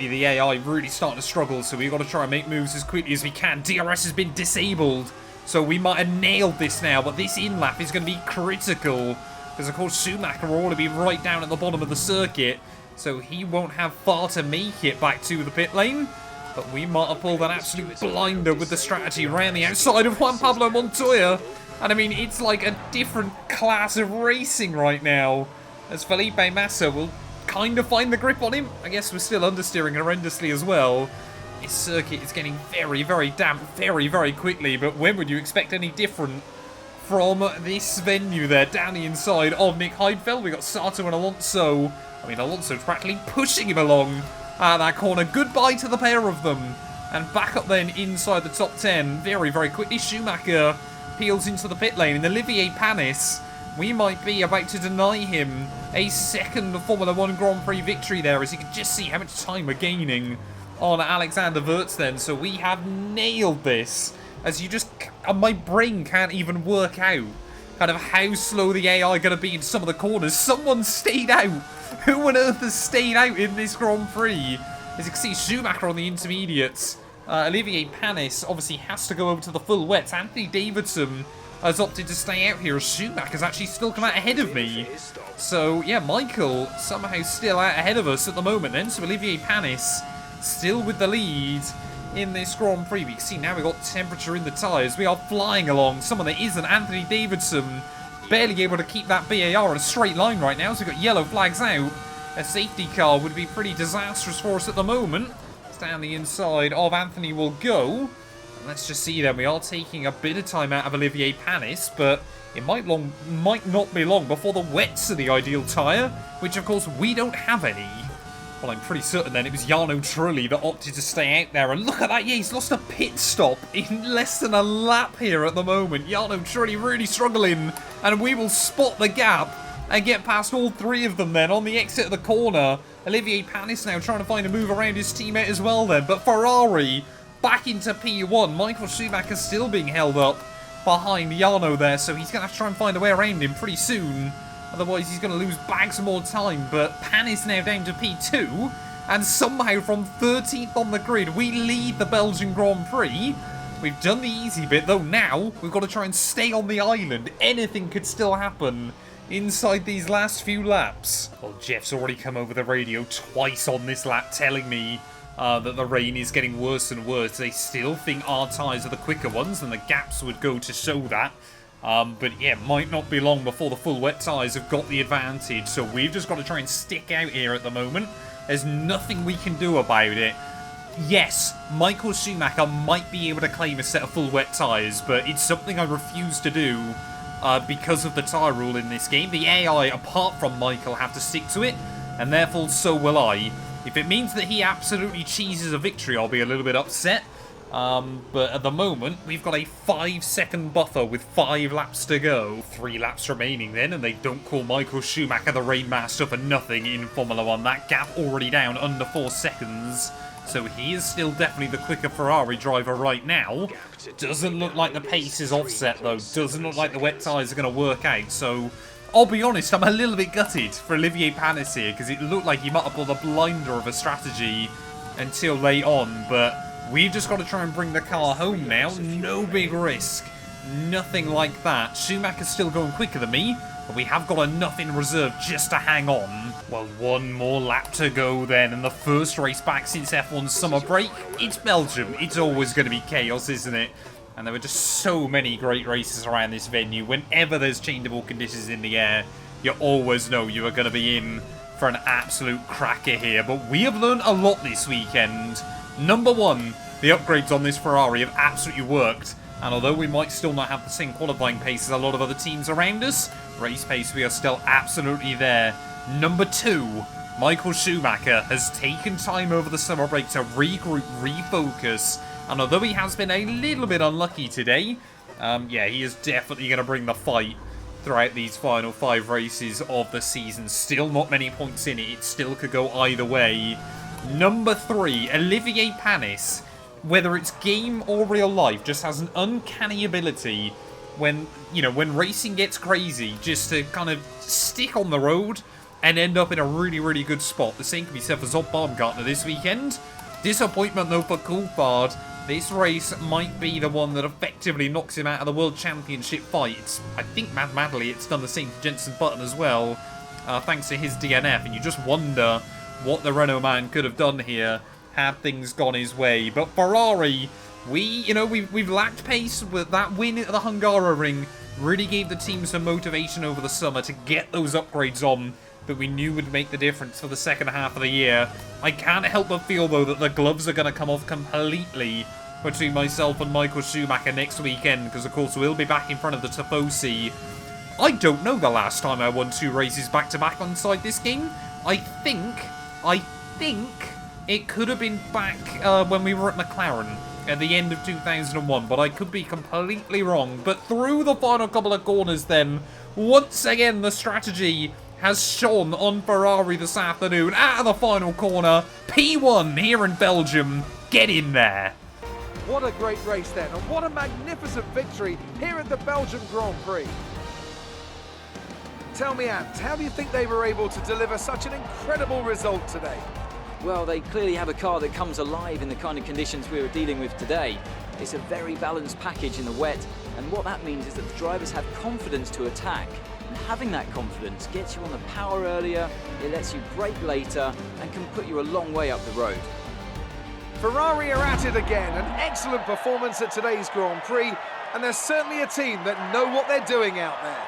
the AI really starting to struggle. So we've got to try and make moves as quickly as we can. DRS has been disabled. So we might have nailed this now, but this in-lap is going to be critical. Because, of course, Schumacher will already be right down at the bottom of the circuit. So he won't have far to make it back to the pit lane. But we might have pulled an absolute blinder with the strategy around the outside of Juan Pablo Montoya. And I mean, it's like a different class of racing right now. As Felipe Massa will kind of find the grip on him. I guess we're still understeering horrendously as well. This circuit is getting very, very damp very, very quickly. But when would you expect any different from this venue there? Down the inside of Nick Heidfeld, we got Sato and Alonso. I mean, Alonso's practically pushing him along that corner. Goodbye to the pair of them. And back up then inside the top 10 very, very quickly. Schumacher peels into the pit lane, and Olivier Panis, we might be about to deny him a second Formula 1 Grand Prix victory there, as you can just see how much time we're gaining on Alexander Wurz then. So we have nailed this, as you just, my brain can't even work out kind of how slow the AI going to be in some of the corners. Someone stayed out. Who on earth has stayed out in this Grand Prix? As you can see, Schumacher on the intermediates. Olivier Panis obviously has to go over to the full wets. Anthony Davidson has opted to stay out here, as Schumacher's actually still come out ahead of me. So, yeah, Michael somehow still out ahead of us at the moment then. So Olivier Panis still with the lead in this Grand Prix. We can see now we've got temperature in the tyres. We are flying along. Someone that isn't Anthony Davidson barely able to keep that BAR in a straight line right now. So we've got yellow flags out. A safety car would be pretty disastrous for us at the moment. Down the inside of Anthony will go. Let's just see then. We are taking a bit of time out of Olivier Panis, but it might not be long before the wets are the ideal tyre, which of course we don't have any. Well, I'm pretty certain then it was Jarno Trulli that opted to stay out there. And look at that, yeah, he's lost a pit stop in less than a lap here at the moment. Jarno Trulli really struggling, and we will spot the gap and get past all three of them then on the exit of the corner. Olivier Panis now trying to find a move around his teammate as well then. But Ferrari back into P1. Michael Schumacher still being held up behind Jarno there. So he's going to have to try and find a way around him pretty soon. Otherwise he's going to lose bags more time. But Panis now down to P2. And somehow from 13th on the grid, we lead the Belgian Grand Prix. We've done the easy bit though. Now we've got to try and stay on the island. Anything could still happen inside these last few laps. Well, Jeff's already come over the radio twice on this lap telling me that the rain is getting worse and worse. They still think our tyres are the quicker ones, and the gaps would go to show that. But yeah, might not be long before the full wet tyres have got the advantage. So we've just got to try and stick out here at the moment. There's nothing we can do about it. Yes, Michael Schumacher might be able to claim a set of full wet tyres, but it's something I refuse to do. Because of the tyre rule in this game. The AI, apart from Michael, have to stick to it, and therefore so will I. If it means that he absolutely cheeses a victory, I'll be a little bit upset. But at the moment, we've got a 5-second buffer with 5 laps to go. 3 laps remaining then, and they don't call Michael Schumacher the Rainmaster for nothing in Formula 1. That gap already down under 4 seconds. So he is still definitely the quicker Ferrari driver right now. Doesn't look like the pace is offset though. Doesn't look like the wet tyres are going to work out. So I'll be honest, I'm a little bit gutted for Olivier Panis here, because it looked like he might have pulled a blinder of a strategy until late on. But we've just got to try and bring the car home now. No big risk Nothing like that. Schumacher's still going quicker than me, but we have got enough in reserve just to hang on. Well, one more lap to go then, and the first race back since F1's summer break. It's Belgium. It's always going to be chaos, isn't it? And there were just so many great races around this venue. Whenever there's changeable conditions in the air, you always know you are going to be in for an absolute cracker here. But we have learned a lot this weekend. Number one, the upgrades on this Ferrari have absolutely worked. And although we might still not have the same qualifying pace as a lot of other teams around us, race pace, we are still absolutely there. Number two, Michael Schumacher has taken time over the summer break to regroup, refocus. And although he has been a little bit unlucky today, yeah, he is definitely going to bring the fight throughout these final 5 races of the season. Still not many points in it. It still could go either way. Number 3, Olivier Panis, whether it's game or real life, just has an uncanny ability when, you know, when racing gets crazy, just to kind of stick on the road and end up in a really, really good spot. The same can be said for Zob Baumgartner this weekend. Disappointment though for Coulthard. This race might be the one that effectively knocks him out of the World Championship fight. I think mathematically it's done the same to Jenson Button as well, thanks to his DNF, and you just wonder what the Renault man could have done here had things gone his way. But Ferrari, we've lacked pace, with that win at the Hungaroring really gave the team some motivation over the summer to get those upgrades on that we knew would make the difference for the second half of the year. I can't help but feel, though, that the gloves are going to come off completely between myself and Michael Schumacher next weekend, because, of course, we'll be back in front of the Tifosi. I don't know the last time I won 2 races back-to-back inside this game. I think it could have been back when we were at McLaren at the end of 2001, but I could be completely wrong. But through the final couple of corners then, once again the strategy has shone on Ferrari this afternoon. Out of the final corner, P1 here in Belgium. Get in there. What a great race then, and what a magnificent victory here at the Belgium Grand Prix. Tell me, Ant, how do you think they were able to deliver such an incredible result today? Well, they clearly have a car that comes alive in the kind of conditions we were dealing with today. It's a very balanced package in the wet, and what that means is that the drivers have confidence to attack. And having that confidence gets you on the power earlier, it lets you brake later, and can put you a long way up the road. Ferrari are at it again, an excellent performance at today's Grand Prix, and there's certainly a team that know what they're doing out there.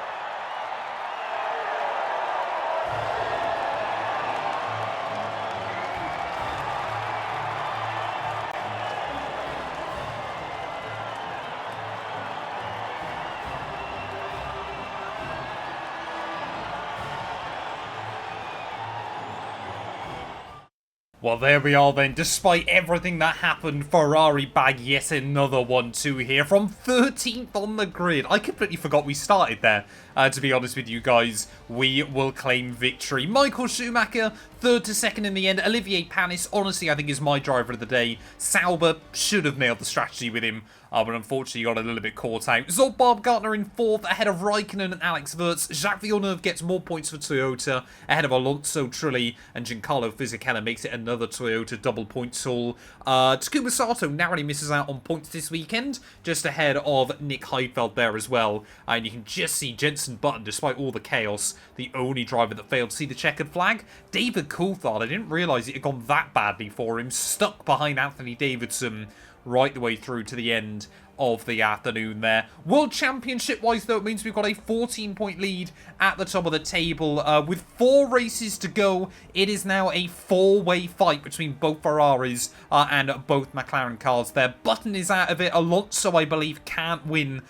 Well, there we are then. Despite everything that happened, Ferrari bag yet another 1-2 here from 13th on the grid. I completely forgot we started there, to be honest with you guys. We will claim victory. Michael Schumacher, 3rd to 2nd in the end. Olivier Panis, honestly, I think is my driver of the day. Sauber should have nailed the strategy with him, but unfortunately got a little bit caught out. Zob Baumgartner in 4th, ahead of Raikkonen and Alex Wurz. Jacques Villeneuve gets more points for Toyota, ahead of Alonso, Trulli, and Giancarlo Fisichella makes it another Toyota double points haul. Takuma Sato narrowly misses out on points this weekend, just ahead of Nick Heidfeld there as well. And you can just see Jenson Button, despite all the chaos, the only driver that failed to see the checkered flag. David Coulthard, I didn't realise it had gone that badly for him, stuck behind Anthony Davidson right the way through to the end of the afternoon there. World Championship wise though, it means we've got a 14-point lead at the top of the table. With 4 races to go, it is now a 4-way fight between both Ferraris and both McLaren cars there. Button is out of it. Alonso, I believe, can't win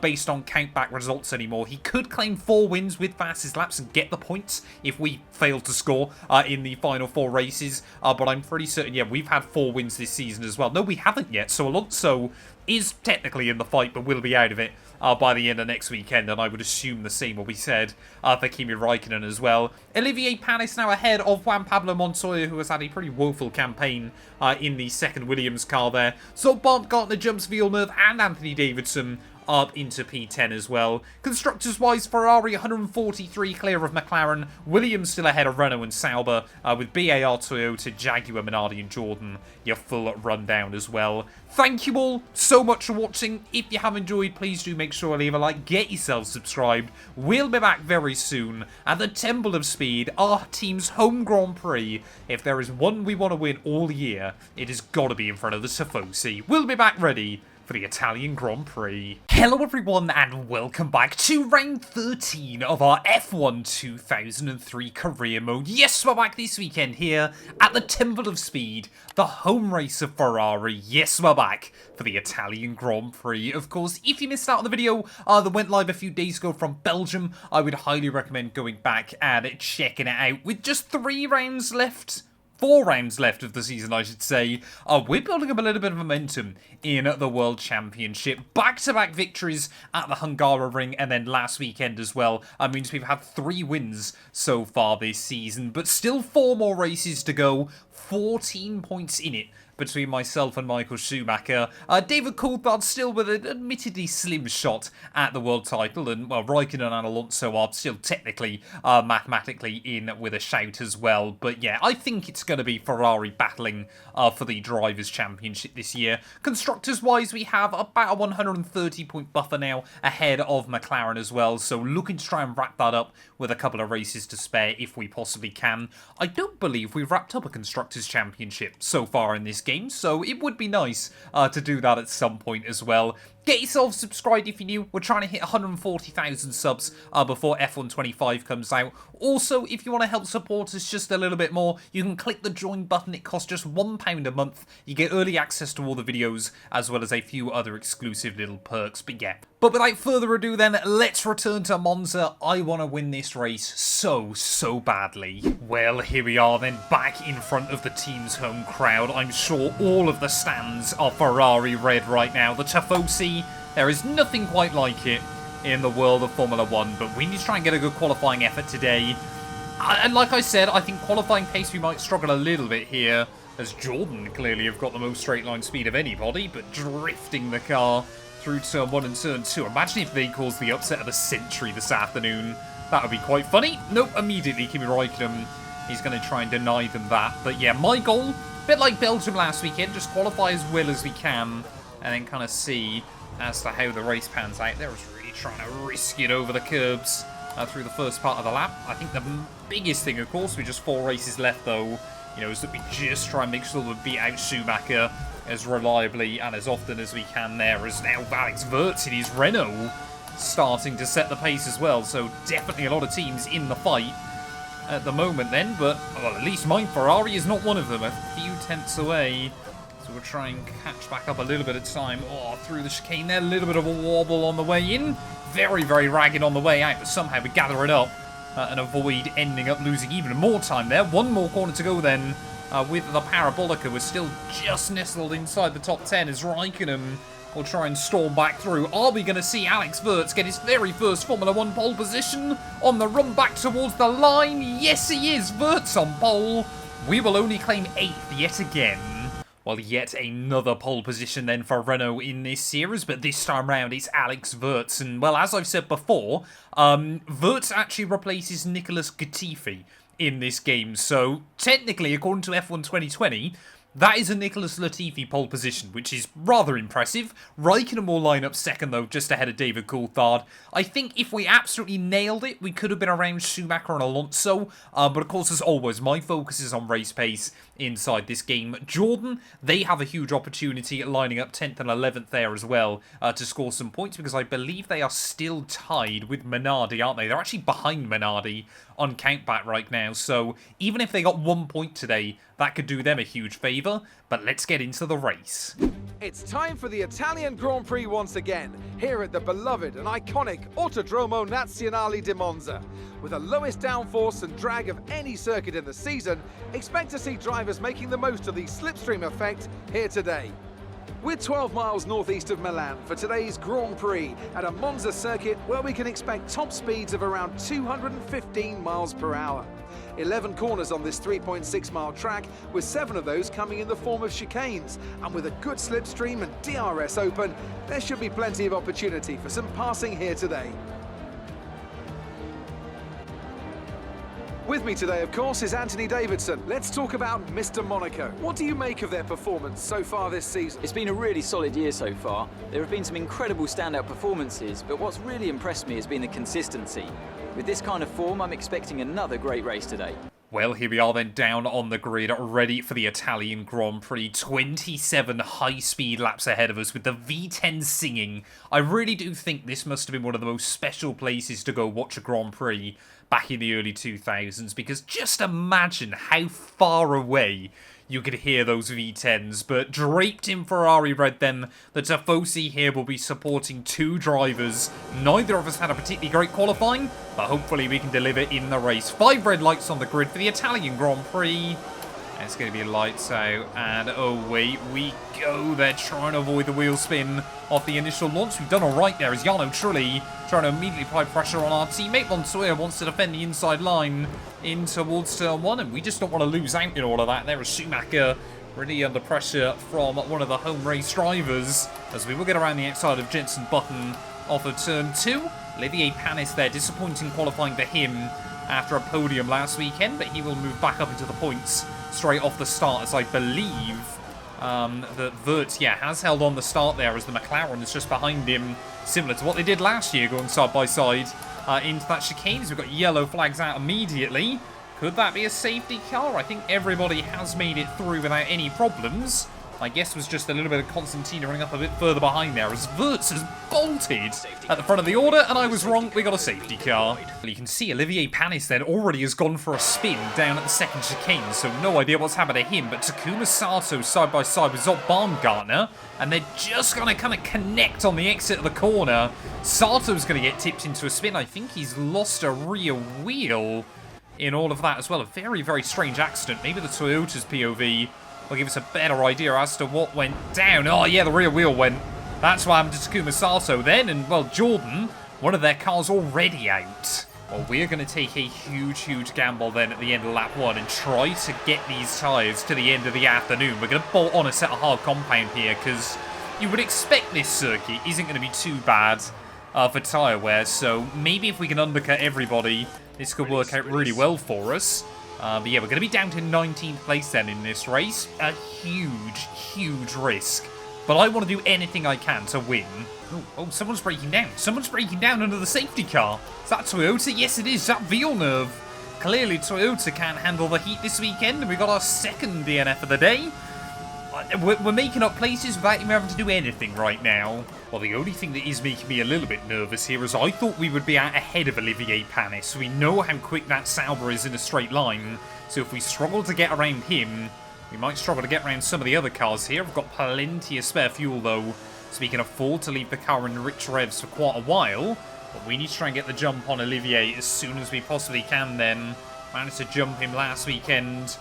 based on count-back results anymore. He could claim 4 wins with fastest laps and get the points if we fail to score in the final 4 races. But I'm pretty certain, yeah, we've had 4 wins this season as well. No, we haven't yet. So Alonso is technically in the fight, but will be out of it by the end of next weekend, and I would assume the same will be said for Kimi Raikkonen as well. Olivier Panis now ahead of Juan Pablo Montoya, who has had a pretty woeful campaign in the second Williams car there. So Baumgartner jumps Villeneuve and Anthony Davidson up into P10 as well. Constructors-wise, Ferrari 143 clear of McLaren. Williams still ahead of Renault and Sauber, with BAR, Toyota, Jaguar, Minardi and Jordan. Your full rundown as well. Thank you all so much for watching. If you have enjoyed, please do make sure to leave a like, get yourself subscribed. We'll be back very soon at the Temple of Speed, our team's home Grand Prix. If there is one we want to win all year, it has got to be in front of the Tifosi. We'll be back ready for the Italian Grand Prix. Hello everyone and welcome back to round 13 of our F1 2003 career mode. Yes, we're back this weekend here at the Temple of Speed, the home race of Ferrari. Yes, we're back for the Italian Grand Prix. Of course, if you missed out on the video that went live a few days ago from Belgium, I would highly recommend going back and checking it out. With just 3 rounds left, 4 rounds left of the season, I should say, we're building up a little bit of momentum in the World Championship. Back-to-back victories at the Hungaroring and then last weekend as well. That means we've had 3 wins so far this season, but still 4 more races to go. 14 points in it between myself and Michael Schumacher. David Coulthard still with an admittedly slim shot at the world title, and well, Raikkonen and Alonso are still technically, mathematically in with a shout as well. But yeah, I think it's going to be Ferrari battling for the Drivers' Championship this year. Constructors-wise, we have about a 130-point buffer now ahead of McLaren as well, so looking to try and wrap that up with a couple of races to spare if we possibly can. I don't believe we've wrapped up a Constructors' Championship so far in this game, so it would be nice to do that at some point as well. Get yourself subscribed if you're new. We're trying to hit 140,000 subs before F1 25 comes out. Also, if you want to help support us just a little bit more, you can click the join button. It costs just £1 a month. You get early access to all the videos, as well as a few other exclusive little perks. But yeah. But without further ado then, let's return to Monza. I want to win this race so badly. Well, here we are then, back in front of the team's home crowd. I'm sure all of the stands are Ferrari red right now. The Tifosi, there is nothing quite like it in the world of Formula 1, but we need to try and get a good qualifying effort today. And like I said, I think qualifying pace we might struggle a little bit here, as Jordan clearly have got the most straight line speed of anybody, but drifting the car through turn 1 and turn 2. Imagine if they caused the upset of the century this afternoon. That would be quite funny. Nope, immediately Kimi Raikkonen, he's going to try and deny them that. But yeah, my goal, a bit like Belgium last weekend, just qualify as well as we can, and then kind of see as to how the race pans out. They're just really trying to risk it over the curbs through the first part of the lap. I think the biggest thing, of course, with just 4 races left, though, you know, is that we just try and make sure that we beat out Schumacher as reliably and as often as we can there, as now Alex Wurz in his Renault starting to set the pace as well. So definitely a lot of teams in the fight at the moment then, but well, at least mine Ferrari is not one of them, a few tenths away. So we'll try and catch back up a little bit of time. Oh, through the chicane there, a little bit of a wobble on the way in. Very ragged on the way out, but somehow we gather it up and avoid ending up losing even more time there. 1 more corner to go then. With the Parabolica, we're still just nestled inside the top 10 as Raikkonen will try and storm back through. Are we going to see Alex Wurz get his very first Formula 1 pole position on the run back towards the line? Yes, he is. Wurz on pole. We will only claim 8th yet again. Well, yet another pole position then for Renault in this series, but this time round it's Alex Wurz. And, well, as I've said before, Wurz actually replaces Nicholas Latifi in this game. So, technically, according to F1 2020, that is a Nicholas Latifi pole position, which is rather impressive. Raikkonen will line up second, though, just ahead of David Coulthard. I think if we absolutely nailed it, we could have been around Schumacher and Alonso. But, of course, as always, my focus is on race pace inside this game. Jordan, they have a huge opportunity at lining up 10th and 11th there as well to score some points, because I believe they are still tied with Minardi, aren't they? They're actually behind Minardi on countback right now, so even if they got 1 point today, that could do them a huge favour. But let's get into the race. It's time for the Italian Grand Prix once again, here at the beloved and iconic Autodromo Nazionale di Monza. With the lowest downforce and drag of any circuit in the season, expect to see drivers making the most of the slipstream effect here today. We're 12 miles northeast of Milan for today's Grand Prix at a Monza circuit where we can expect top speeds of around 215 miles per hour. 11 corners on this 3.6 mile track, with 7 of those coming in the form of chicanes. And with a good slipstream and DRS open, there should be plenty of opportunity for some passing here today. With me today, of course, is Anthony Davidson. Let's talk about Mr. Monaco. What do you make of their performance so far this season? It's been a really solid year so far. There have been some incredible standout performances, but what's really impressed me has been the consistency. With this kind of form, I'm expecting another great race today. Well, here we are then down on the grid, ready for the Italian Grand Prix. 27 high-speed laps ahead of us with the V10 singing. I really do think this must have been one of the most special places to go watch a Grand Prix back in the early 2000s, because just imagine how far away you could hear those V10s. But draped in Ferrari red then, the Tifosi here will be supporting 2 drivers. Neither of us had a particularly great qualifying, but hopefully we can deliver in the race. 5 red lights on the grid for the Italian Grand Prix. And it's going to be lights out, and away we go. They're trying to avoid the wheel spin off the initial launch. We've done alright there as Jarno Trulli trying to immediately apply pressure on our teammate. Montoya wants to defend the inside line in towards turn 1, and we just don't want to lose out in all of that. There is Schumacher really under pressure from one of the home race drivers as we will get around the outside of Jenson Button off of turn 2. Olivier Panis there, disappointing qualifying for him after a podium last weekend, but he will move back up into the points straight off the start, as I believe that Vert, has held on the start there as the McLaren is just behind him, similar to what they did last year, going side by side into that chicane. So we've got yellow flags out immediately. Could that be a safety car? I think everybody has made it through without any problems. My guess was just a little bit of Constantino running up a bit further behind there as Wirtz has bolted at the front of the order, and I was wrong. We got a safety car. Well, you can see Olivier Panis then already has gone for a spin down at the second chicane, so no idea what's happened to him. But Takuma Sato side by side with Zott Baumgartner, and they're just going to kind of connect on the exit of the corner. Sato's going to get tipped into a spin. I think he's lost a rear wheel in all of that as well. A very, very strange accident. Maybe the Toyota's POV will give us a better idea as to what went down. Oh, yeah, the rear wheel went. That's what happened to Takuma Sato then. And, well, Jordan, one of their cars already out. Well, we're going to take a huge, huge gamble then at the end of lap 1 and try to get these tyres to the end of the afternoon. We're going to bolt on a set of hard compound here because you would expect this circuit isn't going to be too bad for tyre wear. So maybe if we can undercut everybody, this could work out really well for us. But yeah, we're going to be down to 19th place then in this race. A huge, huge risk. But I want to do anything I can to win. Oh, someone's breaking down. Someone's breaking down under the safety car. Is that Toyota? Yes, it is. That Villeneuve. Clearly, Toyota can't handle the heat this weekend. And we got our second DNF of the day. We're making up places without even having to do anything right now. Well, the only thing that is making me a little bit nervous here is I thought we would be out ahead of Olivier Panis. We know how quick that Sauber is in a straight line. So if we struggle to get around him, we might struggle to get around some of the other cars here. We've got plenty of spare fuel, though, so we can afford to leave the car in rich revs for quite a while. But we need to try and get the jump on Olivier as soon as we possibly can then. Managed to jump him last weekend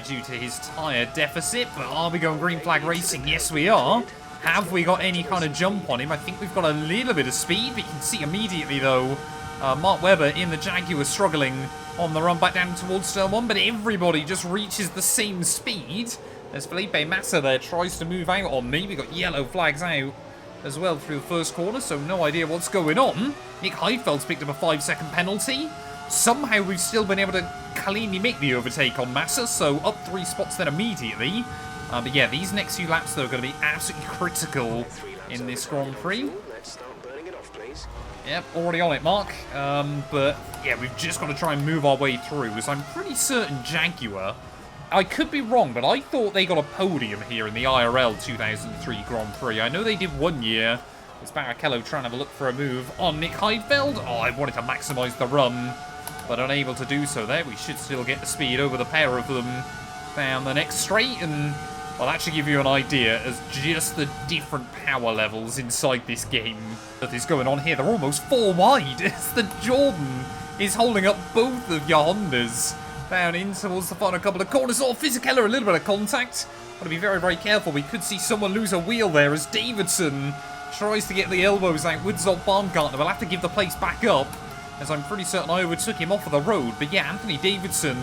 due to his tyre deficit. But are we going green flag racing? Yes, we are. Have we got any kind of jump on him? I think we've got a little bit of speed, but you can see immediately, though, Mark Webber in the Jaguar struggling on the run back down towards turn 1, but everybody just reaches the same speed as Felipe Massa there tries to move out on me. We got yellow flags out as well through the first corner, so no idea what's going on. Nick Heidfeld's picked up a 5-second penalty. Somehow we've still been able to cleanly make the overtake on Massa, so up 3 spots then immediately. But yeah, these next few laps, though, are going to be absolutely critical in this Grand Prix. Let's start burning it off, please. Yep, already on it, Mark. But yeah, we've just got to try and move our way through, as I'm pretty certain Jaguar, I could be wrong, but I thought they got a podium here in the IRL 2003 Grand Prix. I know they did one year. It's Barrichello trying to have a look for a move on Nick Heidfeld. Oh, I wanted to maximise the run, but unable to do so there. We should still get the speed over the pair of them down the next straight, and I'll actually give you an idea as just the different power levels inside this game that is going on here. They're almost 4 wide as the Jordan is holding up both of your Hondas down in towards the final couple of corners. Oh, Fisichella, a little bit of contact Got to be very, very careful. We could see someone lose a wheel there as Davidson tries to get the elbows out with Zolt Baumgartner. We'll have to give the place back up, as I'm pretty certain I overtook him off of the road. But yeah, Anthony Davidson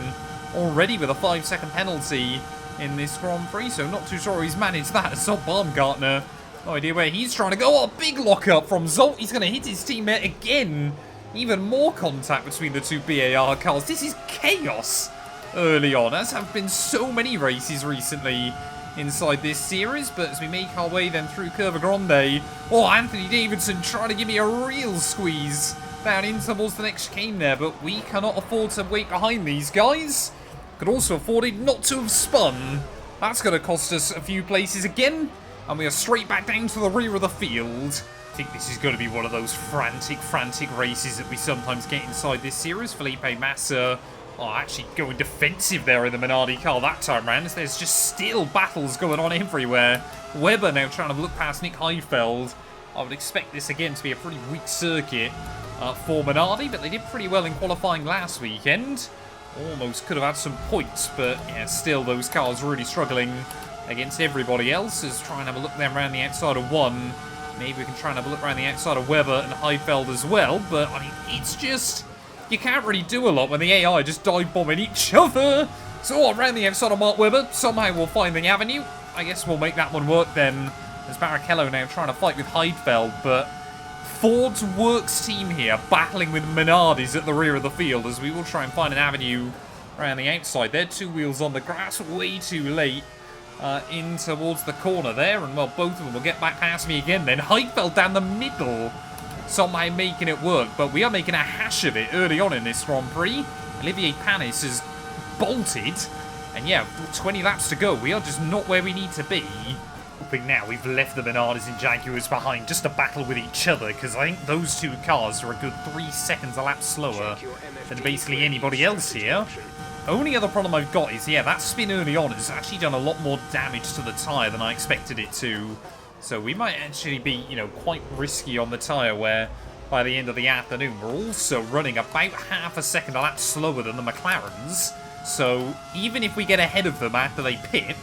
already with a 5-second penalty in this Grand Prix, so not too sure he's managed that. Zolt Baumgartner, no idea where he's trying to go. Oh, big lock-up from Zolt. He's going to hit his teammate again. Even more contact between the two BAR cars. This is chaos early on, as have been so many races recently inside this series. But as we make our way then through Curva Grande, oh, Anthony Davidson trying to give me a real squeeze down in towards the next chicane there, but we cannot afford to wait behind these guys. Could also afford it not to have spun. That's going to cost us a few places again, and we are straight back down to the rear of the field. I think this is going to be one of those frantic races that we sometimes get inside this series. Felipe Massa, actually going defensive there in the Minardi car that time round. There's just still battles going on everywhere. Webber now trying to look past Nick Heidfeld. I would expect this again to be a pretty weak circuit for Minardi, but they did pretty well in qualifying last weekend. Almost could have had some points, but yeah, still those cars really struggling against everybody else. As try and have a look then around the outside of one. Maybe we can try and have a look around the outside of Webber and Heidfeld as well, but I mean, it's just, you can't really do a lot when the AI just dive bombing each other. So around the outside of Mark Webber, somehow we'll find the avenue. I guess we'll make that one work then, as Barrichello now trying to fight with Heidfeld, but Ford's works team here battling with Minardi's at the rear of the field, as we will try and find an avenue around the outside. They're two wheels on the grass, way too late in towards the corner there, and well, both of them will get back past me again then. Heidfeld down the middle, somehow making it work, but we are making a hash of it early on in this Grand Prix. Olivier Panis has bolted, and yeah, 20 laps to go. We are just not where we need to be. I think now we've left the Minardis and Jaguars behind just to battle with each other, because I think those two cars are a good 3 seconds a lap slower than basically anybody else here. Only other problem I've got is, yeah, that spin early on has actually done a lot more damage to the tyre than I expected it to. So we might actually be, you know, quite risky on the tyre, where by the end of the afternoon we're also running about half a second a lap slower than the McLarens. So even if we get ahead of them after they pit,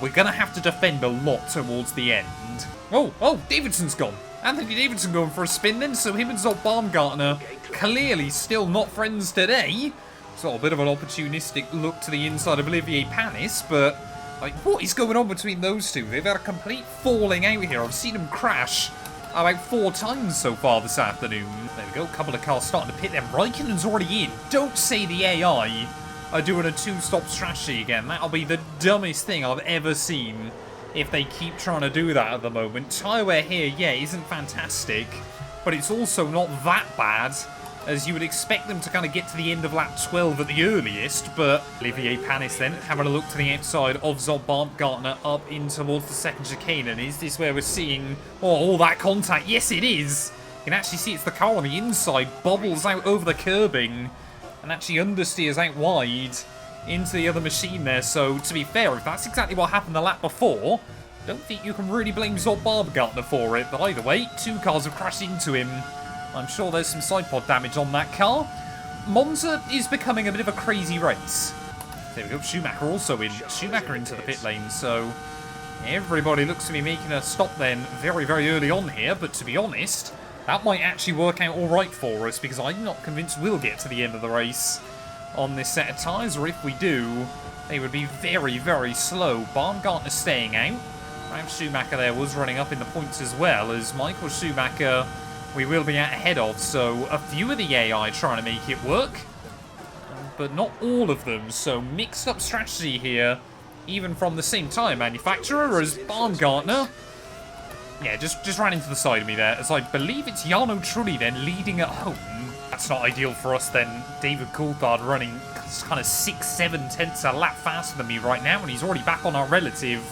we're going to have to defend a lot towards the end. Oh, Davidson's gone. Anthony Davidson going for a spin then, so him and Zolt Baumgartner clearly still not friends today. So a bit of an opportunistic look to the inside of Olivier Panis, but like, what is going on between those two? They've had a complete falling out here. I've seen them crash about 4 times so far this afternoon. There we go, a couple of cars starting to pit them. Raikkonen's already in. Don't say the AI are doing a 2-stop strategy again. That'll be the dumbest thing I've ever seen if they keep trying to do that at the moment. Tyre wear here, yeah, isn't fantastic, but it's also not that bad, as you would expect them to kind of get to the end of lap 12 at the earliest. But Olivier Panis then having a look to the outside of Zolt Baumgartner up in towards the second chicane. And is this where we're seeing all that contact? Yes, it is. You can actually see it's the car on the inside bobbles out over the curbing and actually understeers out wide into the other machine there. So to be fair, if that's exactly what happened the lap before, don't think you can really blame Zolt Baumgartner for it. But either way, 2 cars have crashed into him. I'm sure there's some side pod damage on that car. Monza is becoming a bit of a crazy race. There we go, Schumacher also in. Schumacher into the pit lane, so everybody looks to be making a stop then very, very early on here. But to be honest, that might actually work out all right for us, because I'm not convinced we'll get to the end of the race on this set of tyres, or if we do, they would be very, very slow. Baumgartner staying out. Ralf Schumacher there was running up in the points as well, as Michael Schumacher we will be out ahead of, so a few of the AI trying to make it work, but not all of them. So mixed up strategy here, even from the same tyre manufacturer, as Baumgartner, yeah, just ran into the side of me there, as I believe it's Jarno Trulli then leading at home. That's not ideal for us then. David Coulthard running kind of 6-7 tenths a lap faster than me right now, and he's already back on our relative.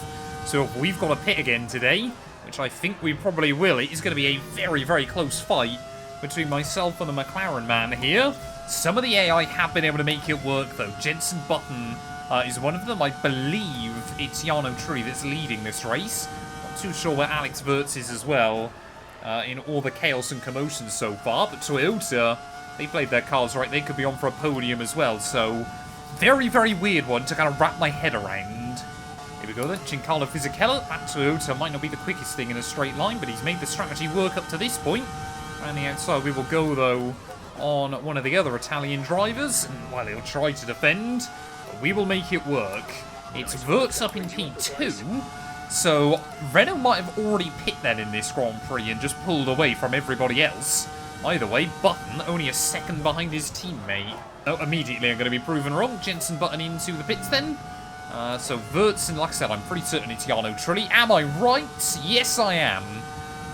So if we've got a pit again today, which I think we probably will, it is going to be a very, very close fight between myself and the McLaren man here. Some of the AI have been able to make it work, though. Jenson Button is one of them. I believe it's Jarno Trulli that's leading this race. Not too sure where Alex Wirtz is as well in all the chaos and commotion so far. But Toyota, they played their cards right. They could be on for a podium as well. So very, very weird one to kind of wrap my head around. Here we go then, Giancarlo Fisichella. That Toyota might not be the quickest thing in a straight line, but he's made the strategy work up to this point. Around the outside we will go though on one of the other Italian drivers. And while he'll try to defend, we will make it work. It's Verts up in P2. So Renault might have already pit then in this Grand Prix and just pulled away from everybody else. Either way, Button only a second behind his teammate. Oh, immediately I'm going to be proven wrong. Jensen Button into the pits then. So Verts, and like I said, I'm pretty certain it's Jarno Trulli. Am I right? Yes, I am.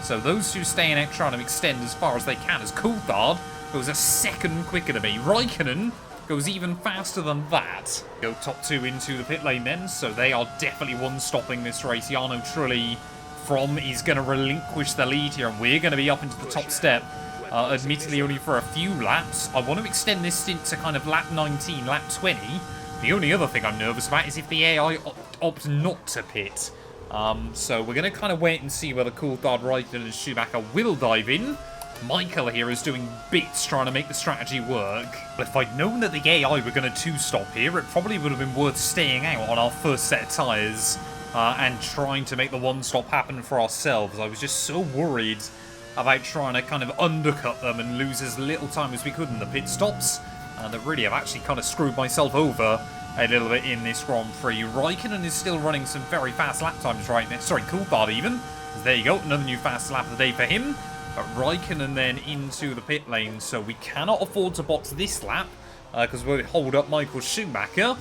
So those two staying out trying to extend as far as they can as Coulthard goes a second quicker to me. Raikkonen goes even faster than that. Go top two into the pit lane then, so they are definitely one-stopping this race. Jarno Trulli is going to relinquish the lead here, and we're going to be up into the top step. Admittedly only for a few laps. I want to extend this stint to kind of lap 19, lap 20. The only other thing I'm nervous about is if the AI opt not to pit. So we're going to kind of wait and see whether Coulthard, Raikkonen and Schumacher will dive in. Michael here is doing bits trying to make the strategy work. But if I'd known that the AI were going to two-stop here, it probably would have been worth staying out on our first set of tyres and trying to make the one-stop happen for ourselves. I was just so worried about trying to kind of undercut them and lose as little time as we could in the pit stops. That really have actually kind of screwed myself over a little bit in this Grand Prix. Raikkonen is still running some very fast lap times right now. Sorry, Coulthard even. There you go, another new fast lap of the day for him. But Raikkonen then into the pit lane, so we cannot afford to box this lap because we'll hold up Michael Schumacher.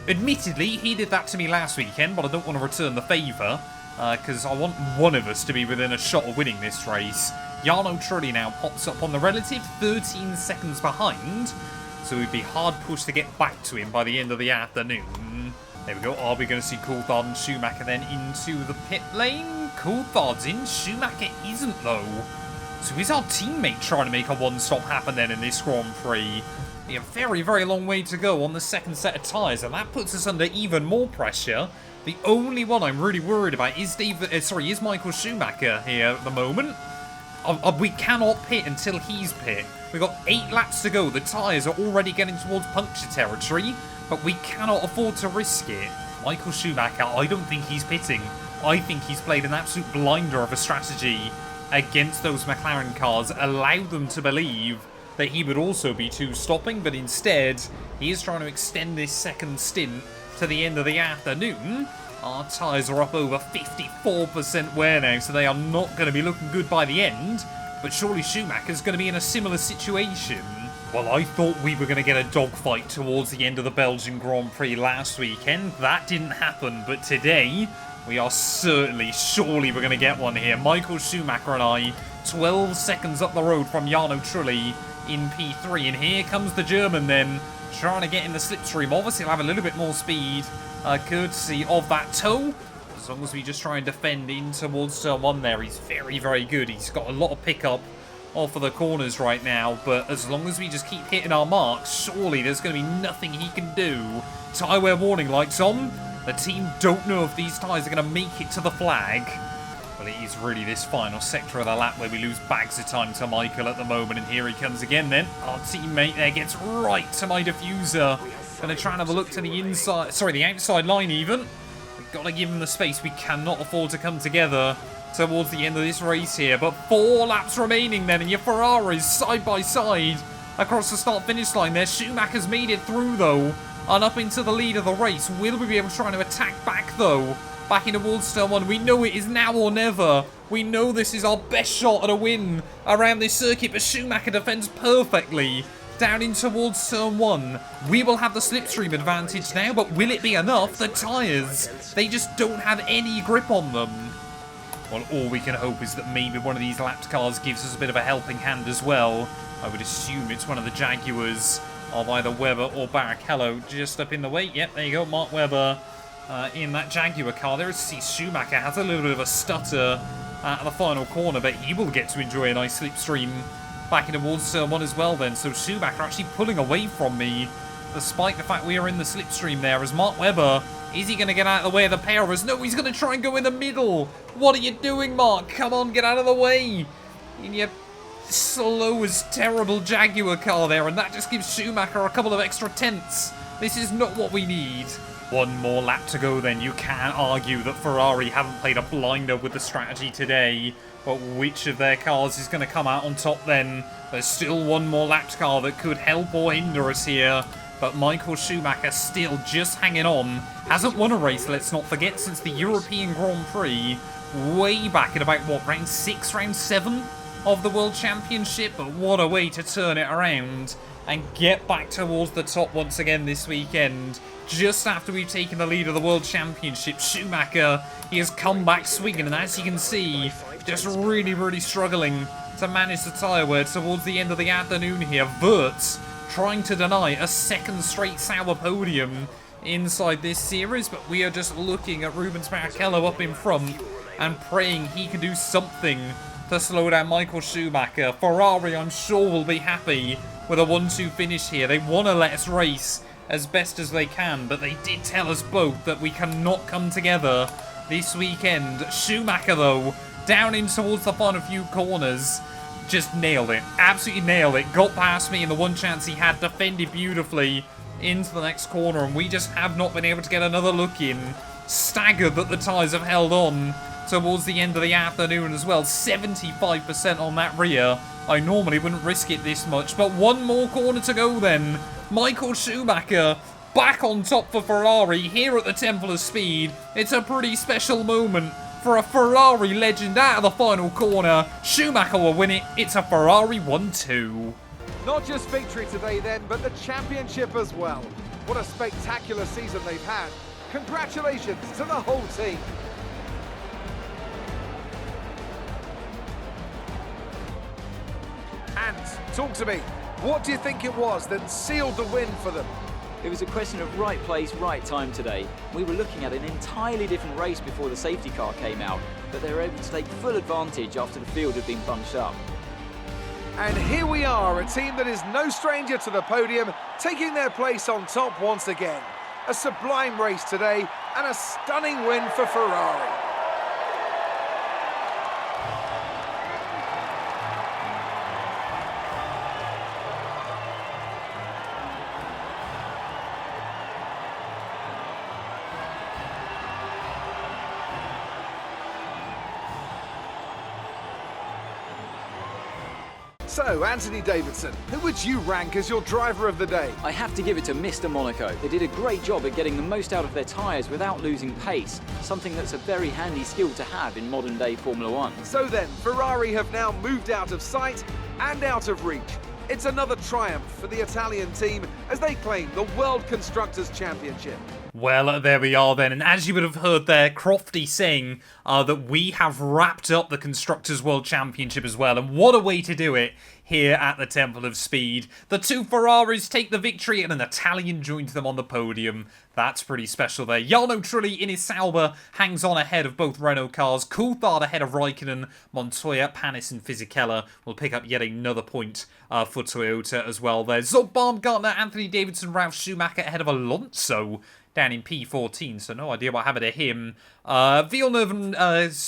Admittedly, he did that to me last weekend, but I don't want to return the favour because I want one of us to be within a shot of winning this race. Jarno Trulli now pops up on the relative, 13 seconds behind, so we'd be hard pushed to get back to him by the end of the afternoon. There we go. Are we going to see Coulthard and Schumacher then into the pit lane? Coulthard's in, Schumacher isn't though. So is our teammate trying to make a one-stop happen then in this Grand Prix? We have a very, very long way to go on the second set of tyres, and that puts us under even more pressure. The only one I'm really worried about is Michael Schumacher here at the moment. We cannot pit until he's pit. We've got 8 laps to go. The tyres are already getting towards puncture territory, but we cannot afford to risk it. Michael Schumacher, I don't think he's pitting. I think he's played an absolute blinder of a strategy against those McLaren cars, allowed them to believe that he would also be two-stopping, but instead, he is trying to extend this second stint to the end of the afternoon. Our tyres are up over 54% wear now, so they are not going to be looking good by the end, but surely Schumacher's going to be in a similar situation. Well, I thought we were going to get a dogfight towards the end of the Belgian Grand Prix last weekend. That didn't happen, but today, we are surely we're going to get one here. Michael Schumacher and I, 12 seconds up the road from Jarno Trulli in P3. And here comes the German then, trying to get in the slipstream. Obviously, he'll have a little bit more speed, courtesy of that toe. As long as we just try and defend in towards turn 1 there. He's very, very good. He's got a lot of pickup off of the corners right now. But as long as we just keep hitting our marks, surely there's going to be nothing he can do. Tyre wear warning lights on. The team don't know if these tyres are going to make it to the flag. Well, it is really this final sector of the lap where we lose bags of time to Michael at the moment. And here he comes again then. Our teammate there gets right to my diffuser. Going to try and have a look to the inside, sorry, the outside line even. We've got to give him the space. We cannot afford to come together towards the end of this race here. But 4 laps remaining then, and your Ferraris side by side across the start-finish line there. Schumacher's made it through though, and up into the lead of the race. Will we be able to try to attack back though? Back into towards turn 1. We know it is now or never. We know this is our best shot at a win around this circuit, but Schumacher defends perfectly down in towards turn 1. We will have the slipstream advantage now, but will it be enough? The tyres, they just don't have any grip on them. Well, all we can hope is that maybe one of these lapped cars gives us a bit of a helping hand as well. I would assume it's one of the Jaguars of either Webber or Barrichello just up in the way. Yep, there you go, Mark Webber in that Jaguar car. There is see Schumacher has a little bit of a stutter at the final corner, but he will get to enjoy a nice slipstream back into towards turn 1 as well then. So Schumacher actually pulling away from me, despite the fact we are in the slipstream there, as Mark Webber, is he going to get out of the way of the pair of us? No, he's going to try and go in the middle. What are you doing, Mark? Come on, get out of the way. In your slow as terrible Jaguar car there, and that just gives Schumacher a couple of extra tenths. This is not what we need. One more lap to go then. You can argue that Ferrari haven't played a blinder with the strategy today. But which of their cars is going to come out on top then? There's still one more lapped car that could help or hinder us here. But Michael Schumacher still just hanging on. Hasn't won a race, let's not forget, since the European Grand Prix. Way back at about, what, round 6, round 7 of the World Championship? But what a way to turn it around and get back towards the top once again this weekend. Just after we've taken the lead of the World Championship, Schumacher, he has come back swinging, and as you can see, just really struggling to manage the tyre wear towards the end of the afternoon here. Wirtz trying to deny a second straight sour podium inside this series, but we are just looking at Rubens Barrichello up in front and praying he can do something to slow down Michael Schumacher. Ferrari, I'm sure, will be happy with a 1-2 finish here. They want to let us race as best as they can, but they did tell us both that we cannot come together this weekend. Schumacher, though, down in towards the final few corners, just nailed it. Absolutely nailed it. Got past me in the one chance he had, defended beautifully into the next corner, and we just have not been able to get another look in. Staggered that the tyres have held on towards the end of the afternoon as well. 75% on that rear. I normally wouldn't risk it this much, but one more corner to go then. Michael Schumacher back on top for Ferrari here at the Temple of Speed. It's a pretty special moment for a Ferrari legend out of the final corner. Schumacher will win it. It's a Ferrari 1-2. Not just victory today then, but the championship as well. What a spectacular season they've had. Congratulations to the whole team. And talk to me. What do you think it was that sealed the win for them? It was a question of right place, right time today. We were looking at an entirely different race before the safety car came out, but they were able to take full advantage after the field had been bunched up. And here we are, a team that is no stranger to the podium, taking their place on top once again. A sublime race today, and a stunning win for Ferrari. So, Anthony Davidson, who would you rank as your driver of the day? I have to give it to Mr. Monaco. They did a great job at getting the most out of their tyres without losing pace, something that's a very handy skill to have in modern day Formula One. So then, Ferrari have now moved out of sight and out of reach. It's another triumph for the Italian team as they claim the World Constructors' Championship. Well, there we are then, and as you would have heard there, Crofty saying that we have wrapped up the Constructors' World Championship as well, and what a way to do it here at the Temple of Speed. The two Ferraris take the victory, and an Italian joins them on the podium. That's pretty special there. Jarno Trulli in his Sauber hangs on ahead of both Renault cars. Coulthard ahead of Raikkonen. Montoya, Panis and Fisichella will pick up yet another point for Toyota as well there. Zob Baumgartner, Anthony Davidson, Ralf Schumacher ahead of Alonso down in P14, so no idea what happened to him. Villeneuve,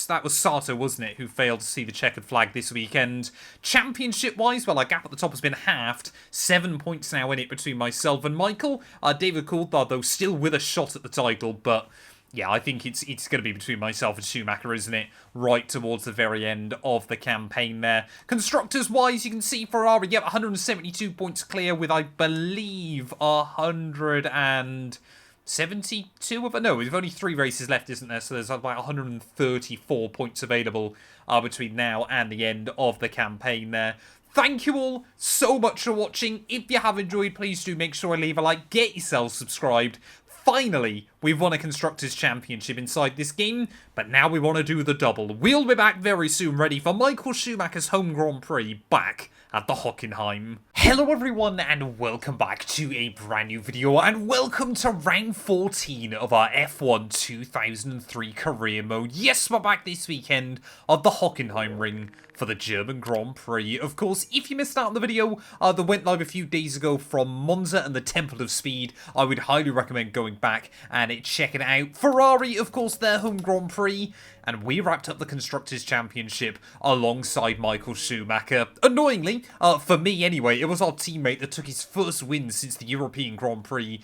that was Sato, wasn't it, who failed to see the checkered flag this weekend. Championship-wise, well, our gap at the top has been halved. 7 points now in it between myself and Michael. David Coulthard, though, still with a shot at the title, but yeah, I think it's going to be between myself and Schumacher, isn't it? Right towards the very end of the campaign there. Constructors-wise, you can see Ferrari, yep, 172 points clear with, I believe, 172 of it. No, we've only 3 races left, isn't there? So there's about 134 points available between now and the end of the campaign there. Thank you all so much for watching. If you have enjoyed, please do make sure to leave a like, get yourself subscribed. Finally, we've won a Constructors' Championship inside this game, but now we want to do the double. We'll be back very soon, ready for Michael Schumacher's home Grand Prix back at the Hockenheim. Hello everyone and welcome back to a brand new video, and welcome to round 14 of our F1 2003 career mode. Yes, we're back this weekend at the Hockenheim ring for the German Grand Prix. Of course, if you missed out on the video that went live a few days ago from Monza and the Temple of Speed, I would highly recommend going back and checking it out. Ferrari, of course, their home Grand Prix, and we wrapped up the Constructors' Championship alongside Michael Schumacher. Annoyingly, for me anyway, it was our teammate that took his first win since the European Grand Prix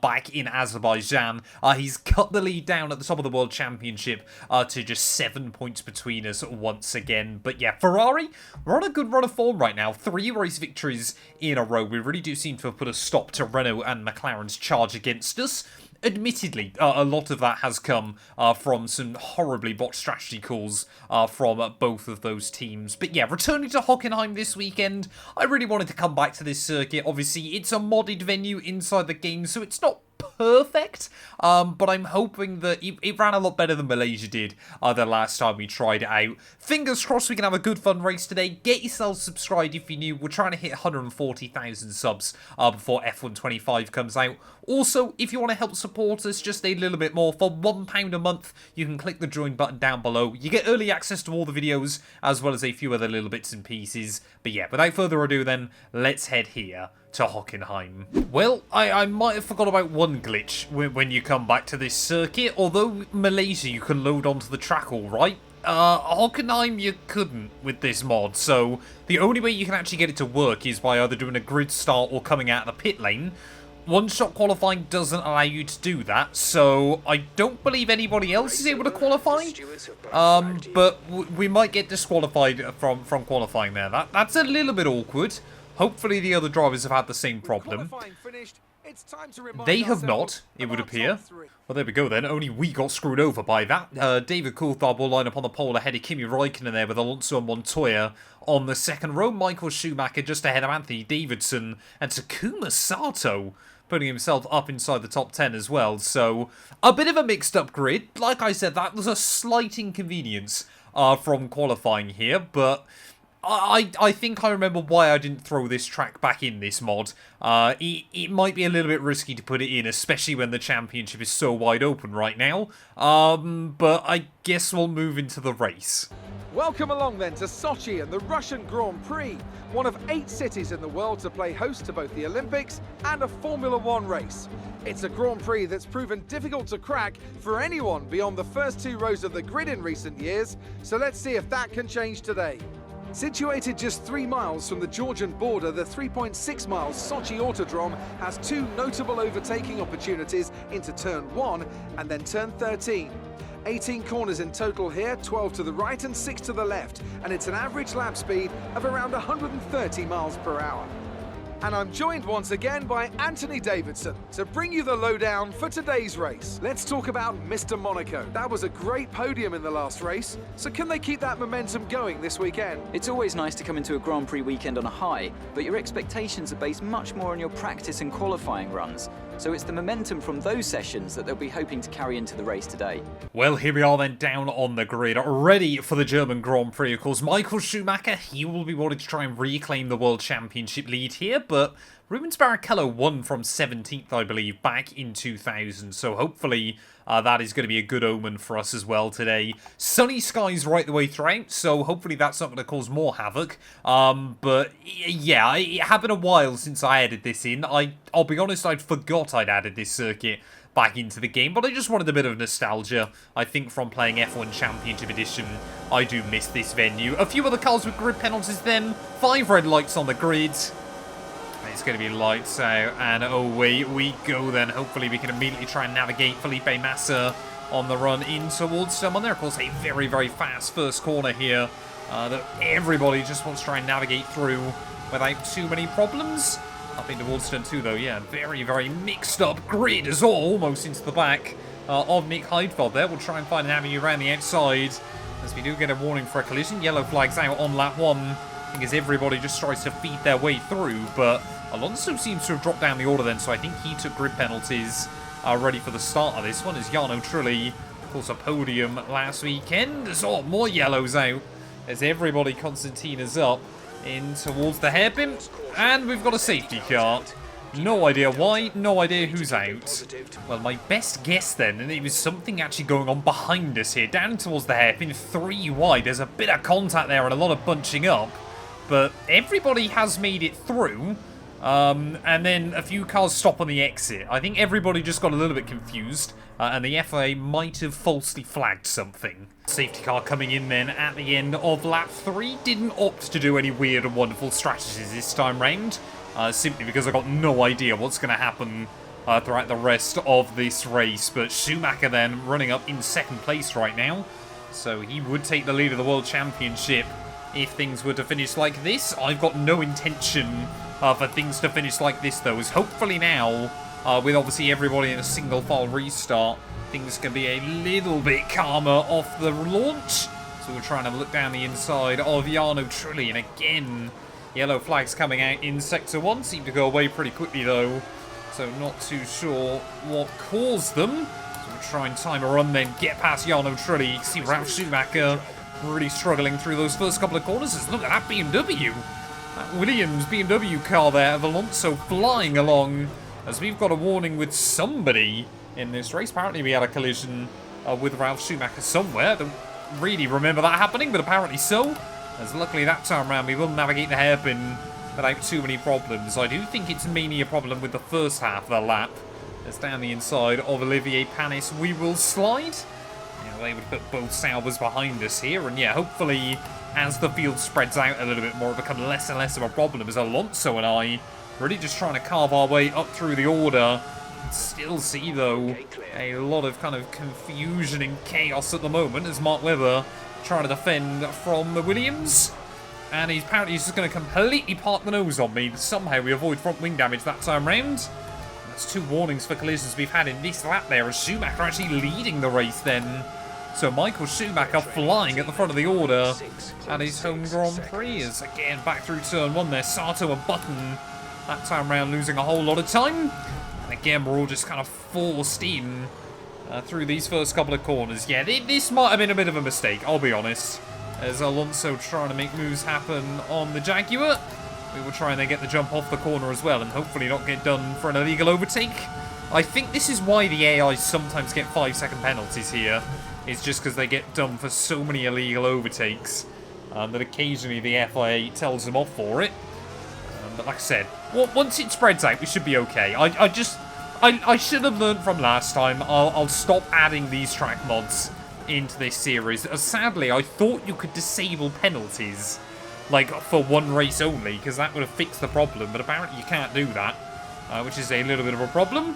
back in Azerbaijan. He's cut the lead down at the top of the World Championship to just 7 points between us once again. But yeah, Ferrari, we're on a good run of form right now. 3 race victories in a row. We really do seem to have put a stop to Renault and McLaren's charge against us. Admittedly, a lot of that has come from some horribly botched strategy calls from both of those teams. But yeah, returning to Hockenheim this weekend, I really wanted to come back to this circuit. Obviously, it's a modded venue inside the game, so it's not perfect, but I'm hoping that it ran a lot better than Malaysia did the last time we tried it out. Fingers crossed we can have a good fun race today. Get yourselves subscribed if you're new. We're trying to hit 140,000 subs before F1 25 comes out. Also, if you want to help support us just a little bit more, for £1 a month, you can click the join button down below. You get early access to all the videos, as well as a few other little bits and pieces. But yeah, without further ado then, let's head here to Hockenheim. Well, I might have forgot about one glitch when you come back to this circuit. Although Malaysia you can load onto the track all right, Hockenheim you couldn't with this mod. So the only way you can actually get it to work is by either doing a grid start or coming out of the pit lane. One-shot qualifying doesn't allow you to do that, so I don't believe anybody else is able to qualify. But we might get disqualified from qualifying there. That's a little bit awkward. Hopefully the other drivers have had the same problem. They have not, it would appear. Well, there we go then. Only we got screwed over by that. David Coulthard will line up on the pole ahead of Kimi Räikkönen there with Alonso and Montoya on the second row. Michael Schumacher just ahead of Anthony Davidson and Takuma Sato putting himself up inside the top 10 as well. So, a bit of a mixed up grid. Like I said, that was a slight inconvenience from qualifying here, but I think I remember why I didn't throw this track back in this mod. It might be a little bit risky to put it in, especially when the championship is so wide open right now. But I guess we'll move into the race. Welcome along then to Sochi and the Russian Grand Prix, one of 8 cities in the world to play host to both the Olympics and a Formula 1 race. It's a Grand Prix that's proven difficult to crack for anyone beyond the first 2 rows of the grid in recent years, so let's see if that can change today. Situated just 3 miles from the Georgian border, the 3.6 miles Sochi Autodrome has 2 notable overtaking opportunities into turn 1 and then turn 13. 18 corners in total here, 12 to the right and 6 to the left, and it's an average lap speed of around 130 miles per hour. And I'm joined once again by Anthony Davidson to bring you the lowdown for today's race. Let's talk about Mr. Monaco. That was a great podium in the last race, so can they keep that momentum going this weekend? It's always nice to come into a Grand Prix weekend on a high, but your expectations are based much more on your practice and qualifying runs. So it's the momentum from those sessions that they'll be hoping to carry into the race today. Well, here we are then down on the grid, ready for the German Grand Prix. Of course, Michael Schumacher, he will be wanting to try and reclaim the World Championship lead here, but Rubens Barrichello won from 17th, I believe, back in 2000. So hopefully that is going to be a good omen for us as well today. Sunny skies right the way throughout, so hopefully that's not going to cause more havoc. But yeah, it had been a while since I added this in. I'll be honest, I'd forgot I'd added this circuit back into the game, but I just wanted a bit of nostalgia. I think from playing F1 Championship Edition, I do miss this venue. A few other cars with grid penalties then. 5 red lights on the grid. It's going to be lights out, and away we go then. Hopefully we can immediately try and navigate Felipe Massa on the run in towards someone there. Of course, a very, very fast first corner here that everybody just wants to try and navigate through without too many problems. Up into towards turn 2 though, yeah, very, very mixed up grid as well, almost into the back of Nick Heidfeld there. We'll try and find an avenue around the outside as we do get a warning for a collision. Yellow flags out on lap 1. I think as everybody just tries to feed their way through, but Alonso seems to have dropped down the order then, so I think he took grid penalties ready for the start of this one. As Jarno Trulli, of course, a podium last weekend. So more yellows out as everybody concertinas up in towards the hairpin. And we've got a safety car. No idea why, no idea who's out. Well, my best guess then, and it was something actually going on behind us here, down towards the hairpin, 3 wide. There's a bit of contact there and a lot of bunching up, but everybody has made it through. And then a few cars stop on the exit. I think everybody just got a little bit confused, and the FIA might have falsely flagged something. Safety car coming in then at the end of lap 3. Didn't opt to do any weird and wonderful strategies this time round, simply because I got no idea what's going to happen throughout the rest of this race. But Schumacher then running up in 2nd place right now, so he would take the lead of the World Championship if things were to finish like this. I've got no intention for things to finish like this, though, as hopefully now, with obviously everybody in a single file restart, things can be a little bit calmer off the launch. So we're trying to look down the inside of Jarno Trulli, and again, yellow flags coming out in Sector 1. Seem to go away pretty quickly, though, so not too sure what caused them. So we'll try and time a run then, get past Jarno Trulli. You can see Ralf Schumacher really struggling through those first couple of corners. Look at that BMW. That Williams BMW car there of Alonso flying along, as we've got a warning with somebody in this race. Apparently we had a collision with Ralf Schumacher somewhere. I don't really remember that happening, but apparently so. As luckily that time around we will navigate the hairpin without too many problems. I do think it's mainly a problem with the first half of the lap. As down the inside of Olivier Panis we will slide. Yeah, they would put both Saubers behind us here, and yeah, hopefully as the field spreads out a little bit more, it becomes less and less of a problem, as Alonso and I really just trying to carve our way up through the order. Still see, though, a lot of kind of confusion and chaos at the moment, as Mark Webber trying to defend from the Williams. And he's apparently just going to completely park the nose on me. Somehow we avoid front wing damage that time round. That's 2 warnings for collisions we've had in this lap there, as Schumacher actually leading the race then. So Michael Schumacher flying at the front of the order at his home Grand Prix, is again back through turn 1 there. Sato and Button that time round losing a whole lot of time. And again, we're all just kind of forced in through these first couple of corners. Yeah, this might have been a bit of a mistake, I'll be honest. As Alonso trying to make moves happen on the Jaguar. We will try and then get the jump off the corner as well, and hopefully not get done for an illegal overtake. I think this is why the AI sometimes get 5-second penalties here. It's just because they get done for so many illegal overtakes that occasionally the FIA tells them off for it. But like I said, once it spreads out, we should be okay. I should have learned from last time. I'll stop adding these track mods into this series. Sadly, I thought you could disable penalties, like for one race only, because that would have fixed the problem. But apparently you can't do that, which is a little bit of a problem.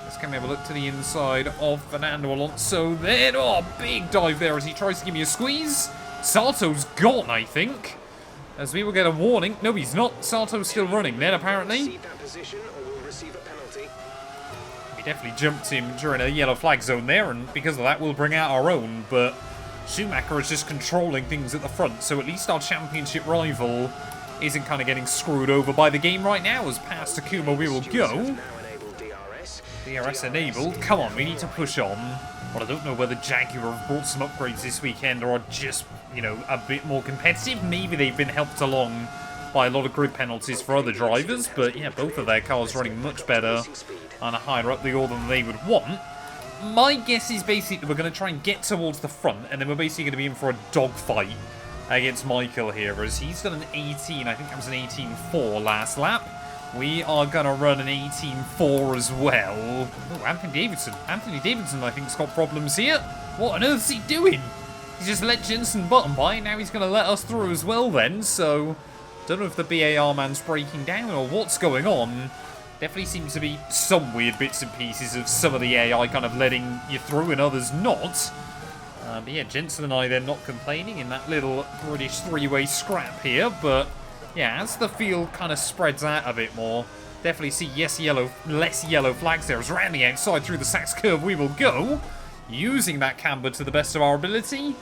Let's come have a look to the inside of Fernando Alonso then. Oh, big dive there as he tries to give me a squeeze. Sato's gone, I think. As we will get a warning. No, he's not. Sato's still running then, apparently. We definitely jumped him during a yellow flag zone there, and because of that, we'll bring out our own. But Schumacher is just controlling things at the front, so at least our championship rival isn't kind of getting screwed over by the game right now. As past Takuma we will go. DRS enabled. Come on, we need to push on. But I don't know whether Jaguar have brought some upgrades this weekend or are just, you know, a bit more competitive. Maybe they've been helped along by a lot of grid penalties for other drivers. But yeah, both of their cars running much better and higher up the order than they would want. My guess is basically we're going to try and get towards the front, and then we're basically going to be in for a dogfight against Michael here, as he's done an 18, I think that was an 18.4 last lap. We are going to run an 18.4 as well. Oh, Anthony Davidson. Anthony Davidson, I think, has got problems here. What on earth is he doing? He's just let Jensen button by. Now he's going to let us through as well then. So, don't know if the BAR man's breaking down or what's going on. Definitely seems to be some weird bits and pieces of some of the AI kind of letting you through and others not. But yeah, Jensen and I, they're not complaining in that little British three-way scrap here. But yeah, as the field kind of spreads out a bit more, definitely see less yellow flags there. As around the outside through the Sachs curve we will go, using that camber to the best of our ability.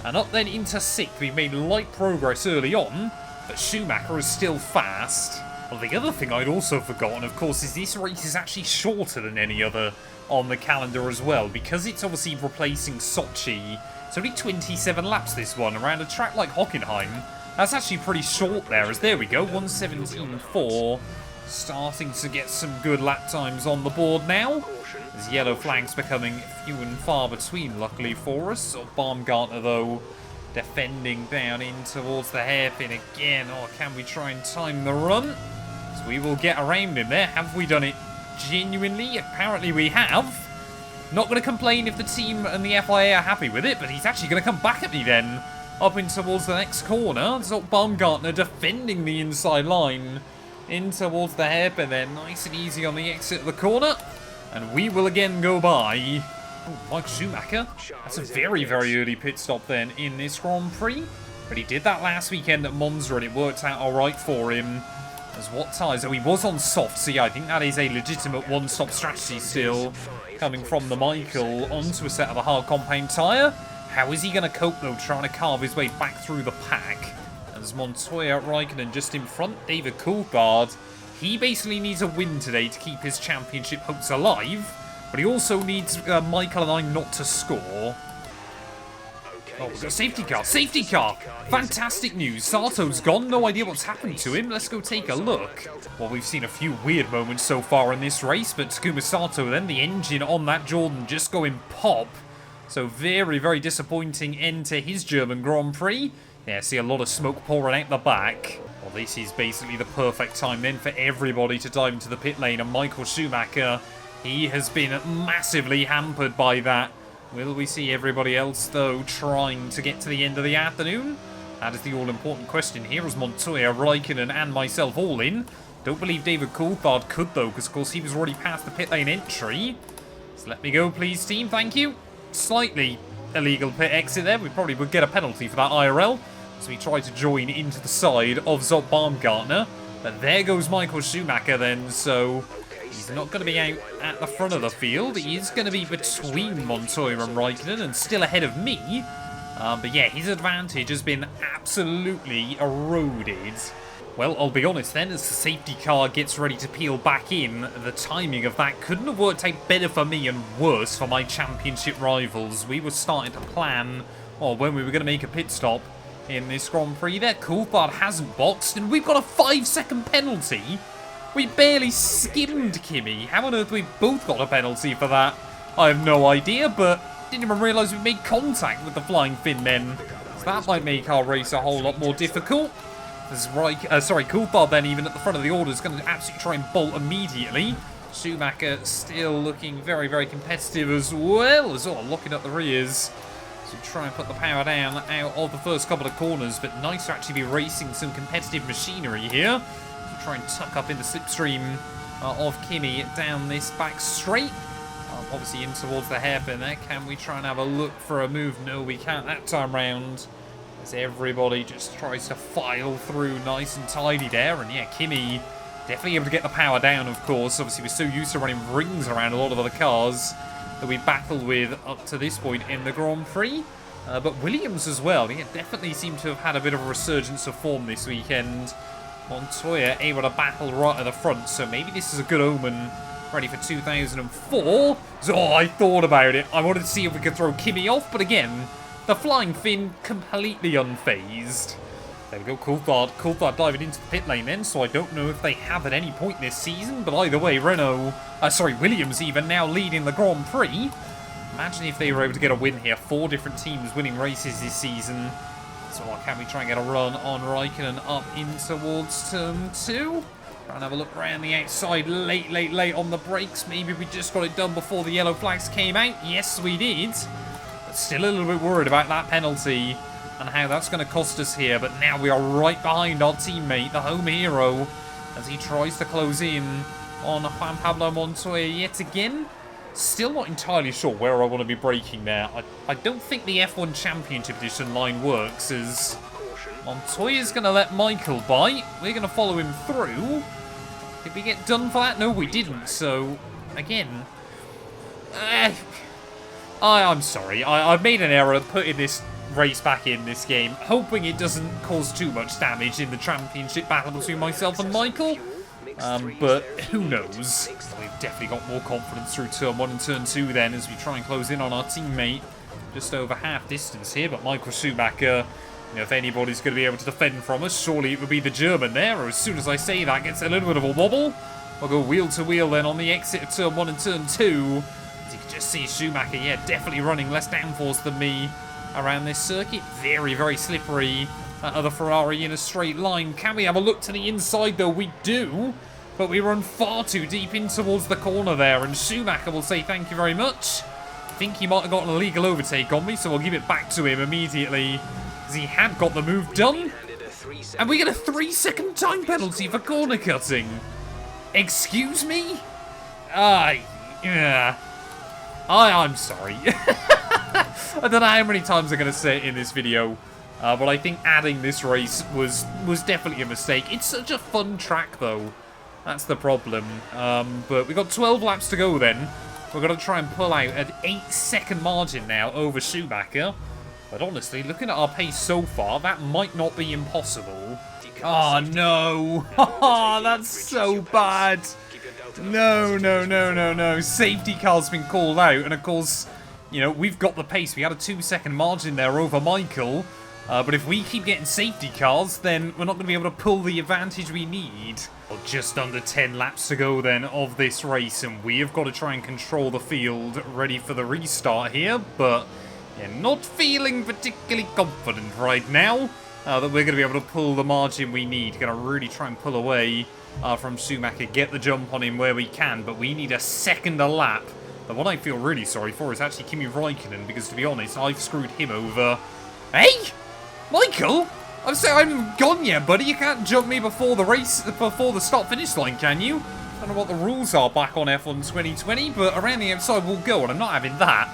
And up then into 6th. We've made light progress early on, but Schumacher is still fast. Well, the other thing I'd also forgotten, of course, is this race is actually shorter than any other on the calendar as well, because it's obviously replacing Sochi. It's only 27 laps this one, around a track like Hockenheim. That's actually pretty short there, as there we go, 1:17.4. Starting to get some good lap times on the board now. As yellow flags becoming few and far between, luckily for us. So Baumgartner, though, defending down in towards the hairpin again. Oh, can we try and time the run? So we will get around him there. Have we done it genuinely? Apparently we have. Not going to complain if the team and the FIA are happy with it, but he's actually going to come back at me then. Up in towards the next corner. So Baumgartner defending the inside line. In towards the hairpin there. Nice and easy on the exit of the corner. And we will again go by. Oh, Mike Schumacher. That's a very, very early pit stop then in this Grand Prix. But he did that last weekend at Monza and it worked out alright for him. As what tyres? Oh, he was on soft, so yeah, I think that is a legitimate one-stop strategy still. Coming from the Michael onto a set of a hard compound tyre. How is he going to cope though, trying to carve his way back through the pack? As Montoya, Raikkonen just in front, David Coulthard. He basically needs a win today to keep his championship hopes alive. But he also needs Michael and I not to score. Oh, we've got a safety car. Safety car! Fantastic news. Sato's gone. No idea what's happened to him. Let's go take a look. Well, we've seen a few weird moments so far in this race, but Takuma Sato then, the engine on that Jordan just going pop. So very, very disappointing end to his German Grand Prix. Yeah, see a lot of smoke pouring out the back. Well, this is basically the perfect time then for everybody to dive into the pit lane. And Michael Schumacher, he has been massively hampered by that. Will we see everybody else, though, trying to get to the end of the afternoon? That is the all-important question here, as Montoya, Raikkonen and myself all in. Don't believe David Coulthard could, though, because, of course, he was already past the pit lane entry. So let me go, please, team. Thank you. Slightly illegal pit exit there. We probably would get a penalty for that IRL. So we try to join into the side of Zot Baumgartner. But there goes Michael Schumacher, then, so... he's not going to be out at the front of the field. He is going to be between Montoya and Raikkonen and still ahead of me. But yeah, his advantage has been absolutely eroded. Well, I'll be honest then, as the safety car gets ready to peel back in, the timing of that couldn't have worked out better for me and worse for my championship rivals. We were starting to plan, well, when we were going to make a pit stop in this Grand Prix there. Coulthard hasn't boxed, and we've got a 5-second penalty. We barely skimmed Kimi. How on earth we both got a penalty for that? I have no idea, but didn't even realise we made contact with the flying fin then. So that might make our race a whole lot more difficult. As Coulthard then, even at the front of the order, is going to absolutely try and bolt immediately. Schumacher still looking very, very competitive as well, as well, locking up the rears. So try and put the power down out of the first couple of corners, but nice to actually be racing some competitive machinery here. Try and tuck up in the slipstream of Kimi down this back straight. Obviously in towards the hairpin there. Can we try and have a look for a move? No, we can't that time round. As everybody just tries to file through nice and tidy there. And yeah, Kimi definitely able to get the power down, of course. Obviously we're so used to running rings around a lot of other cars that we battled with up to this point in the Grand Prix. But Williams as well. Yeah, definitely seem to have had a bit of a resurgence of form this weekend. Montoya able to battle right at the front, so maybe this is a good omen. Ready for 2004. So, I thought about it. I wanted to see if we could throw Kimi off, but again, the flying fin completely unfazed. There we go, Coulthard diving into the pit lane then, so I don't know if they have at any point this season, but either way, Williams even now leading the Grand Prix. Imagine if they were able to get a win here. 4 different teams winning races this season. So can we try and get a run on Raikkonen up in towards turn 2? Try and have a look around the outside late on the brakes. Maybe we just got it done before the yellow flags came out. Yes, we did. But still a little bit worried about that penalty and how that's going to cost us here. But now we are right behind our teammate, the home hero, as he tries to close in on Juan Pablo Montoya yet again. Still not entirely sure where I want to be braking there. I don't think the F1 Championship Edition line works, as Montoya's going to let Michael bite. We're going to follow him through. Did we get done for that? No, we didn't. So, again, I'm sorry. I've made an error putting this race back in this game, hoping it doesn't cause too much damage in the championship battle between myself and Michael. But who knows? We've definitely got more confidence through turn 1 and turn 2 then, as we try and close in on our teammate. Just over half distance here, but Michael Schumacher, if anybody's going to be able to defend from us, surely it would be the German there. Or as soon as I say that, gets a little bit of a wobble. We'll go wheel to wheel then on the exit of turn 1 and turn 2. As you can just see Schumacher, yeah, definitely running less downforce than me around this circuit. Very, very slippery. that other Ferrari in a straight line. Can we have a look to the inside, though? We do. But we run far too deep in towards the corner there. And Schumacher will say thank you very much. I think he might have got an illegal overtake on me, so I'll give it back to him immediately. Because he had got the move done. And we get a 3-second time penalty for corner cutting. Excuse me? Yeah. I'm sorry. I don't know how many times I'm going to say it in this video. But I think adding this race was definitely a mistake. It's such a fun track, though. That's the problem. But we've got 12 laps to go then. We're going to try and pull out an 8-second margin now over Schumacher. But honestly, looking at our pace so far, that might not be impossible. Oh, no. That's so bad. No. Safety car's been called out. And of course, you know, we've got the pace. We had a 2-second margin there over Michael. But if we keep getting safety cars, then we're not going to be able to pull the advantage we need. Well, just under 10 laps to go then of this race, and we have got to try and control the field, ready for the restart here, but yeah, not feeling particularly confident right now that we're going to be able to pull the margin we need. Going to really try and pull away from Schumacher, get the jump on him where we can, but we need a second a lap. But what I feel really sorry for is actually Kimi Räikkönen, because to be honest, I've screwed him over. Hey! Michael? I'm saying I'm gone yet, buddy. You can't jump me before the race, before the start-finish line, can you? I don't know what the rules are back on F1 2020, but around the outside we'll go, and I'm not having that.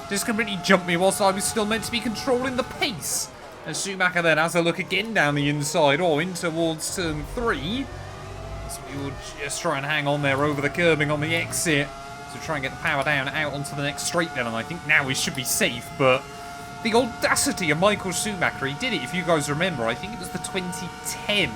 Just completely jumped me whilst I was still meant to be controlling the pace. And Schumacher then has a look again down the inside, or in towards turn 3. So we will just try and hang on there over the curbing on the exit. So try and get the power down out onto the next straight then, and I think now we should be safe, but the audacity of Michael Schumacher, he did it, if you guys remember, I think it was the 2010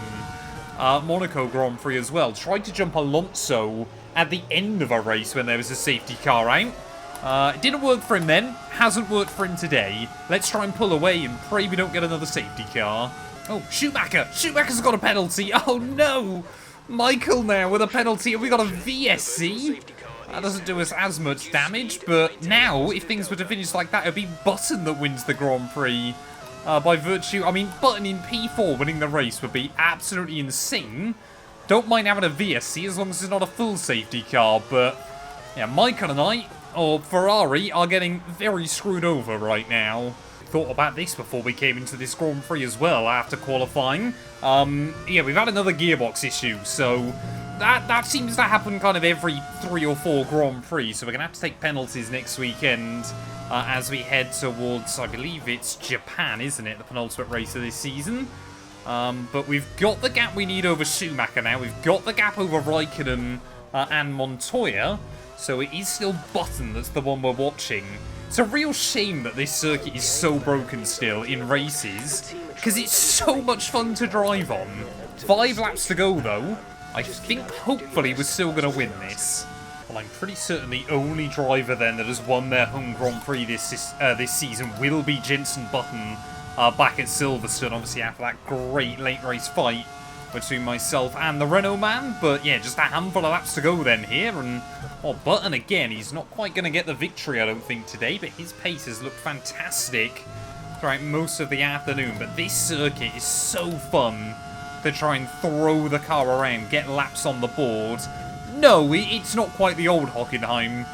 Monaco Grand Prix as well. Tried to jump Alonso at the end of a race when there was a safety car out. It didn't work for him then, hasn't worked for him today. Let's try and pull away and pray we don't get another safety car. Oh, Schumacher! Schumacher's got a penalty! Oh no! Michael now with a penalty, and we got a VSC. That doesn't do us as much damage, but now, if things were to finish like that, it would be Button that wins the Grand Prix. By virtue, I mean, Button in P4 winning the race would be absolutely insane. Don't mind having a VSC as long as it's not a full safety car, but yeah, Michael and I, or Ferrari, are getting very screwed over right now. Thought about this before we came into this Grand Prix as well after qualifying. Yeah, we've had another gearbox issue, so that seems to happen kind of every 3 or 4 Grand Prix, so we're going to have to take penalties next weekend as we head towards, I believe it's Japan, isn't it? The penultimate race of this season. But we've got the gap we need over Schumacher now. We've got the gap over Räikkönen and Montoya, so it is still Button that's the one we're watching. It's a real shame that this circuit is so broken still in races, because it's so much fun to drive on. 5 laps to go though. I think hopefully we're still going to win this. Well, I'm pretty certain the only driver then that has won their home Grand Prix this season will be Jenson Button back at Silverstone, obviously after that great late race fight between myself and the Renault man. But yeah, just a handful of laps to go then here, and well, Button again, he's not quite going to get the victory I don't think today, but his pace has looked fantastic throughout most of the afternoon. But this circuit is so fun to try and throw the car around, get laps on the board. No, it's not quite the old Hockenheim,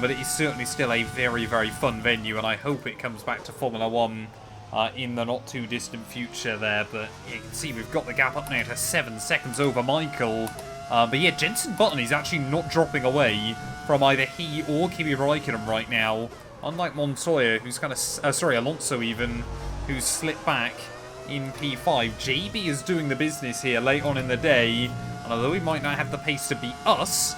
but it is certainly still a very, very fun venue, and I hope it comes back to Formula 1 in the not too distant future there. But you can see we've got the gap up now to 7 seconds over Michael. But yeah, Jenson Button is actually not dropping away from either he or Kimi Räikkönen right now, unlike Montoya, who's kind of, Alonso even, who's slipped back in P5. JB is doing the business here late on in the day, and although he might not have the pace to beat us,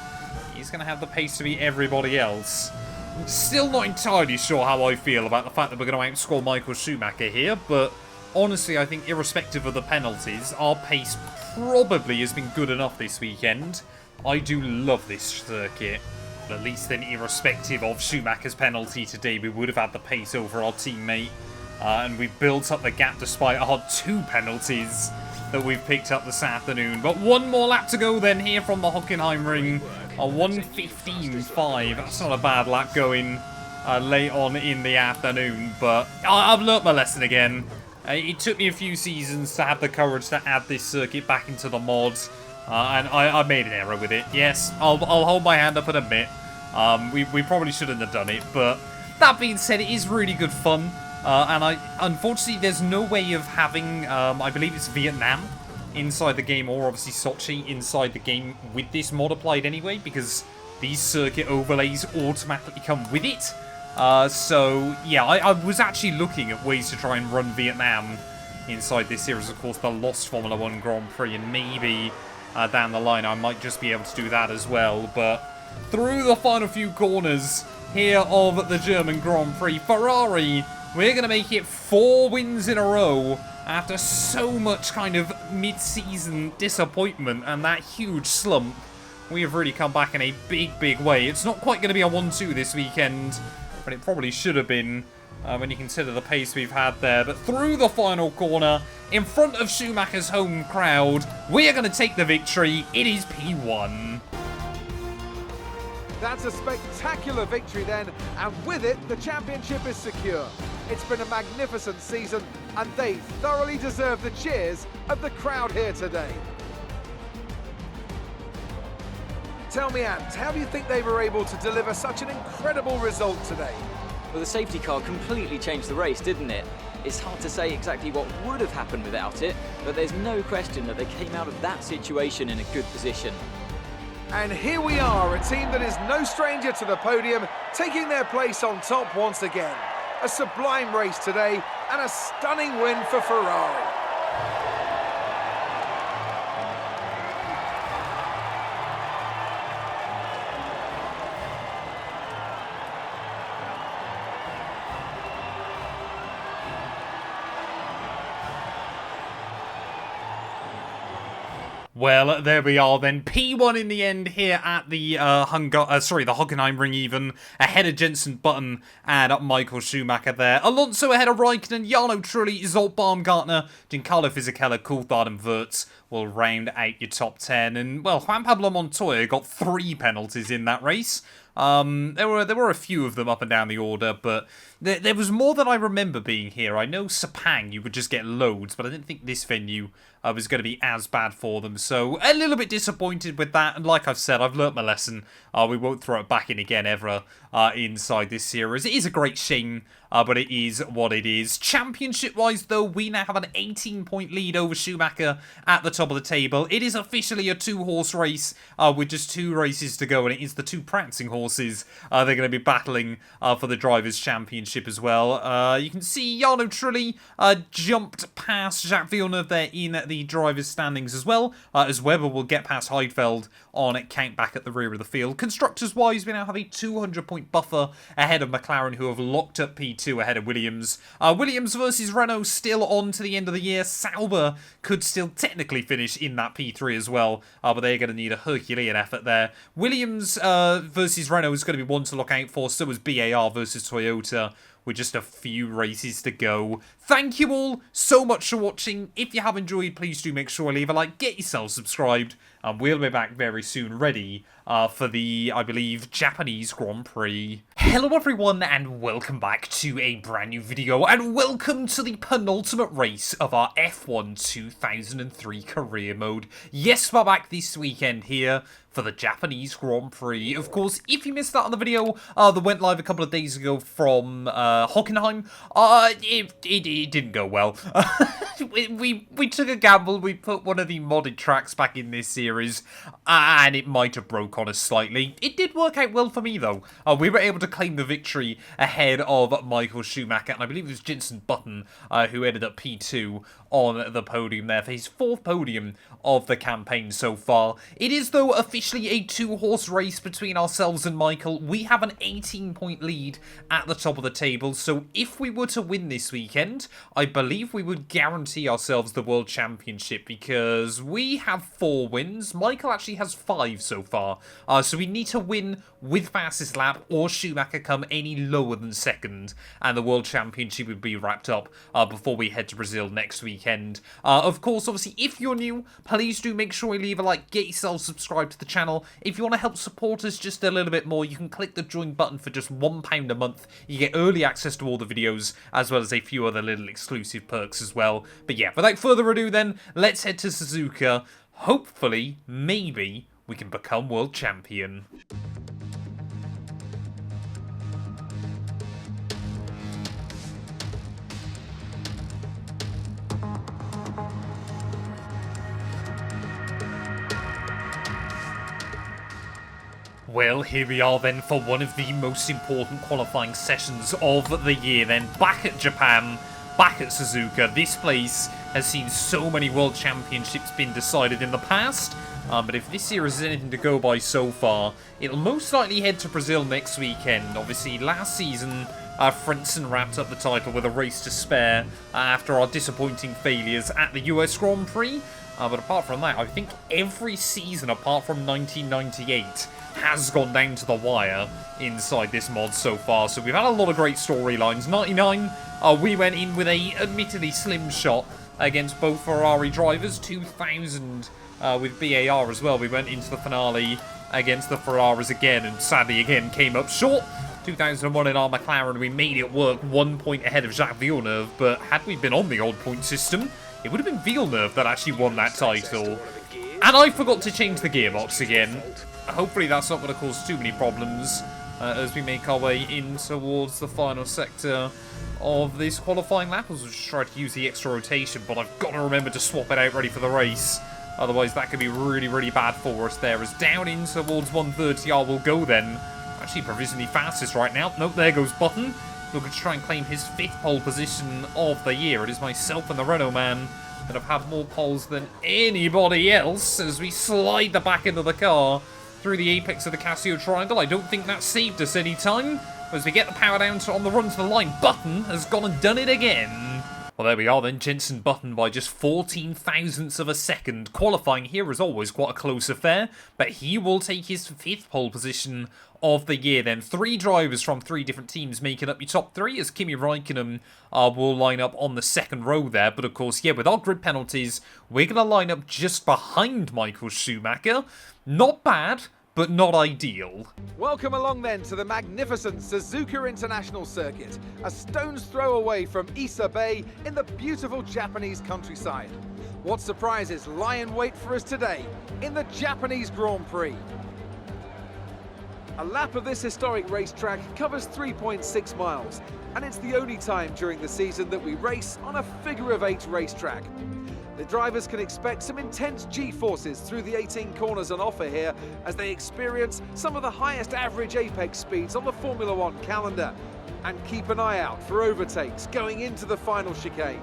he's going to have the pace to beat everybody else. I'm still not entirely sure how I feel about the fact that we're going to outscore Michael Schumacher here, but honestly, I think irrespective of the penalties, our pace probably has been good enough this weekend. I do love this circuit, but at least then irrespective of Schumacher's penalty today, we would have had the pace over our teammate. And we built up the gap despite our 2 penalties that we've picked up this afternoon. But one more lap to go then here from the Hockenheim ring. A 1:15.5. That's not a bad lap going late on in the afternoon. But I've learnt my lesson again. It took me a few seasons to have the courage to add this circuit back into the mods, and I made an error with it. Yes, I'll hold my hand up and admit, we probably shouldn't have done it, but that being said, it is really good fun, and unfortunately there's no way of having, I believe it's Vietnam inside the game, or obviously Sochi inside the game with this mod applied anyway, because these circuit overlays automatically come with it. So, yeah, I was actually looking at ways to try and run Vietnam inside this series. Of course, the Lost Formula 1 Grand Prix, and maybe down the line I might just be able to do that as well. But through the final few corners here of the German Grand Prix, Ferrari, we're going to make it 4 wins in a row after so much kind of mid-season disappointment and that huge slump. We have really come back in a big way. It's not quite going to be a 1-2 this weekend, but it probably should have been when you consider the pace we've had there. But through the final corner, in front of Schumacher's home crowd, we are going to take the victory. It is P1. That's a spectacular victory then, and with it, the championship is secure. It's been a magnificent season, and they thoroughly deserve the cheers of the crowd here today. Tell me, Ant, how do you think they were able to deliver such an incredible result today? Well, the safety car completely changed the race, didn't it? It's hard to say exactly what would have happened without it, but there's no question that they came out of that situation in a good position. And here we are, a team that is no stranger to the podium, taking their place on top once again. A sublime race today, and a stunning win for Ferrari. Well, there we are then. P1 in the end here at the Hockenheim ring even. Ahead of Jenson Button and Michael Schumacher there. Alonso ahead of Raikkonen, Jarno Trulli, Zolt Baumgartner, Giancarlo Fisichella, Coulthard and Wirtz will round out your top 10. And, well, Juan Pablo Montoya got 3 penalties in that race. There were a few of them up and down the order, but there was more than I remember being here. I know Sepang you would just get loads, but I didn't think this venue was going to be as bad for them. So a little bit disappointed with that, and like I've said, I've learnt my lesson. We won't throw it back in again ever inside this series. It is a great shame, but it is what it is. Championship-wise, though, we now have an 18-point lead over Schumacher at the top of the table. It is officially a 2-horse race with just 2 races to go, and it is the 2 prancing horses they're going to be battling for the Drivers' Championship as well. You can see Jarno Trulli jumped past Jacques Villeneuve there in the Drivers' standings as well, as Webber will get past Heidfeld on count back at the rear of the field. Constructors-wise, we now have a 200-point buffer ahead of McLaren, who have locked up P2 ahead of Williams. Williams versus Renault still on to the end of the year. Sauber could still technically finish in that P3 as well, but they're going to need a Herculean effort there. Williams versus Renault is going to be one to look out for. So is BAR versus Toyota, with just a few races to go. Thank you all so much for watching. If you have enjoyed, please do make sure to leave a like, get yourself subscribed, and we'll be back very soon ready for the, I believe, Japanese Grand Prix. Hello everyone, and welcome back to a brand new video, and welcome to the penultimate race of our F1 2003 career mode. Yes, we're back this weekend here for the Japanese Grand Prix. Of course, if you missed that on the video that went live a couple of days ago from Hockenheim, it didn't go well. we took a gamble. We put one of the modded tracks back in this series, and it might have broke on us slightly. It did work out well for me, though. We were able to claim the victory ahead of Michael Schumacher, and I believe it was Jenson Button who ended up P2 on the podium there for his 4th podium of the campaign so far. It is, though, officially a 2-horse race between ourselves and Michael. We have an 18-point lead at the top of the table, so if we were to win this weekend, I believe we would guarantee ourselves the World Championship, because we have 4 wins. Michael actually has 5 so far, So we need to win with fastest lap, or Schumacher come any lower than second, and the World Championship would be wrapped up before we head to Brazil next weekend. Of course, obviously, if you're new, please do make sure you leave a like, get yourself subscribed to the channel. If you want to help support us just a little bit more, you can click the join button for just £1 a month. You get early access to all the videos, as well as a few other little exclusive perks as well. But yeah, without further ado then, let's head to Suzuka. Hopefully, maybe, we can become world champion. Well, here we are then for one of the most important qualifying sessions of the year then. Back at Japan, back at Suzuka. This place has seen so many World Championships been decided in the past. But if this year is anything to go by so far, it'll most likely head to Brazil next weekend. Obviously, last season, Frentzen wrapped up the title with a race to spare after our disappointing failures at the US Grand Prix. But apart from that, I think every season apart from 1998 has gone down to the wire inside this mod so far. So we've had a lot of great storylines. 99, we went in with a admittedly slim shot against both Ferrari drivers. 2000 with BAR as well. We went into the finale against the Ferraris again and sadly again came up short. 2001 in our McLaren, we made it work 1 point ahead of Jacques Villeneuve, but had we been on the old point system, it would have been Villeneuve that actually won that title. And I forgot to change the gearbox again. Hopefully that's not going to cause too many problems as we make our way in towards the final sector of this qualifying lap. I was just trying to use the extra rotation, but I've got to remember to swap it out ready for the race. Otherwise that could be really, really bad for us there. As down in towards 130R we'll go then. Actually provisionally fastest right now. Nope, there goes Button. Looking to try and claim his 5th pole position of the year. It is myself and the Renault man that have had more poles than anybody else as we slide the back end of the car through the apex of the Casio Triangle. I don't think that saved us any time. As we get the power down on the run to the line, Button has gone and done it again. Well, there we are then. Jenson Button by just 14 thousandths of a second. Qualifying here is always quite a close affair, but he will take his 5th pole position of the year then. 3 drivers from 3 different teams making up your top 3 as Kimi Räikkönen will line up on the 2nd row there. But of course, yeah, with our grid penalties, we're going to line up just behind Michael Schumacher. Not bad, but not ideal. Welcome along then to the magnificent Suzuka International Circuit, a stone's throw away from Issa Bay in the beautiful Japanese countryside. What surprises lie in wait for us today in the Japanese Grand Prix? A lap of this historic racetrack covers 3.6 miles, and it's the only time during the season that we race on a figure-of-8 racetrack. The drivers can expect some intense G-forces through the 18 corners on offer here as they experience some of the highest average apex speeds on the Formula 1 calendar. And keep an eye out for overtakes going into the final chicane.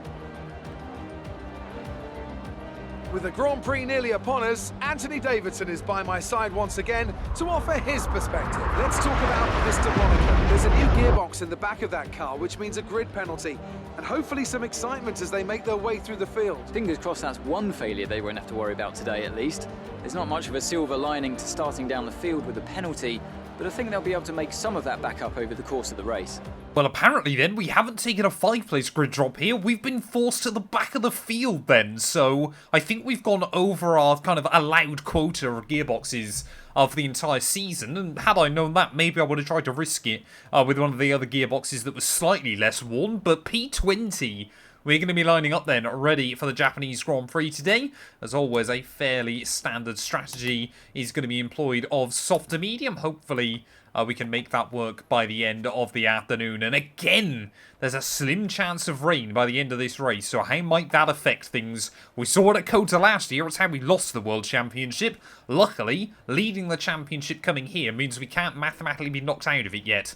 With the Grand Prix nearly upon us, Anthony Davidson is by my side once again to offer his perspective. Let's talk about Mr. Monaco. There's a new gearbox in the back of that car, which means a grid penalty, and hopefully some excitement as they make their way through the field. Fingers crossed that's one failure they won't have to worry about today at least. There's not much of a silver lining to starting down the field with a penalty, but I think they'll be able to make some of that back up over the course of the race. Well, apparently then, we haven't taken a 5-place grid drop here. We've been forced to the back of the field then. So I think we've gone over our kind of allowed quota of gearboxes for the entire season. And had I known that, maybe I would have tried to risk it with one of the other gearboxes that was slightly less worn. But P20... we're going to be lining up then, ready for the Japanese Grand Prix today. As always, a fairly standard strategy is going to be employed of soft to medium. Hopefully, we can make that work by the end of the afternoon. And again, there's a slim chance of rain by the end of this race. So how might that affect things? We saw it at Kota last year. It's how we lost the World Championship. Luckily, leading the championship coming here means we can't mathematically be knocked out of it yet.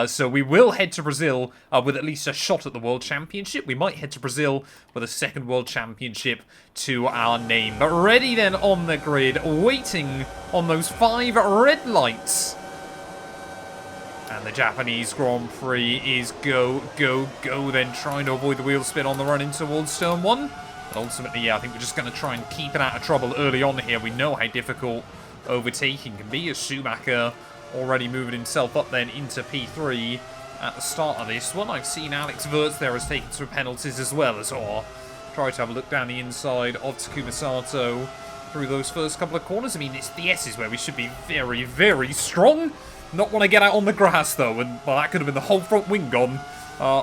So we will head to Brazil with at least a shot at the World Championship. We might head to Brazil with a 2nd World Championship to our name. But ready then on the grid, waiting on those 5 red lights. And the Japanese Grand Prix is go, go, go, then trying to avoid the wheel spin on the run in towards turn 1. But ultimately, yeah, I think we're just going to try and keep it out of trouble early on here. We know how difficult overtaking can be, as Schumacher already moving himself up then into P3 at the start of this one. I've seen Alex Wirtz there has taken some penalties as well as try to have a look down the inside of Takuma Sato through those first couple of corners. I mean, it's the S's where we should be very, very strong. Not want to get out on the grass, though, and, well, that could have been the whole front wing gone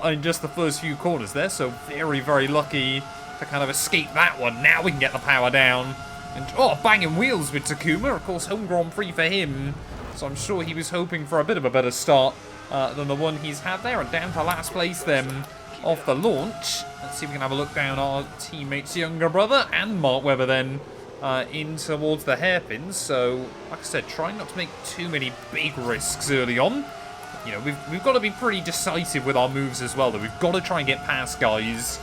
in just the first few corners there, so very, very lucky to kind of escape that one. Now we can get the power down. And, banging wheels with Takuma. Of course, home Grand Prix for him, so I'm sure he was hoping for a bit of a better start than the one he's had there. And down to last place then off the launch. Let's see if we can have a look down our teammate's younger brother and Mark Webber then in towards the hairpins. So, like I said, trying not to make too many big risks early on. You know, we've got to be pretty decisive with our moves as well, though. We've got to try and get past guys.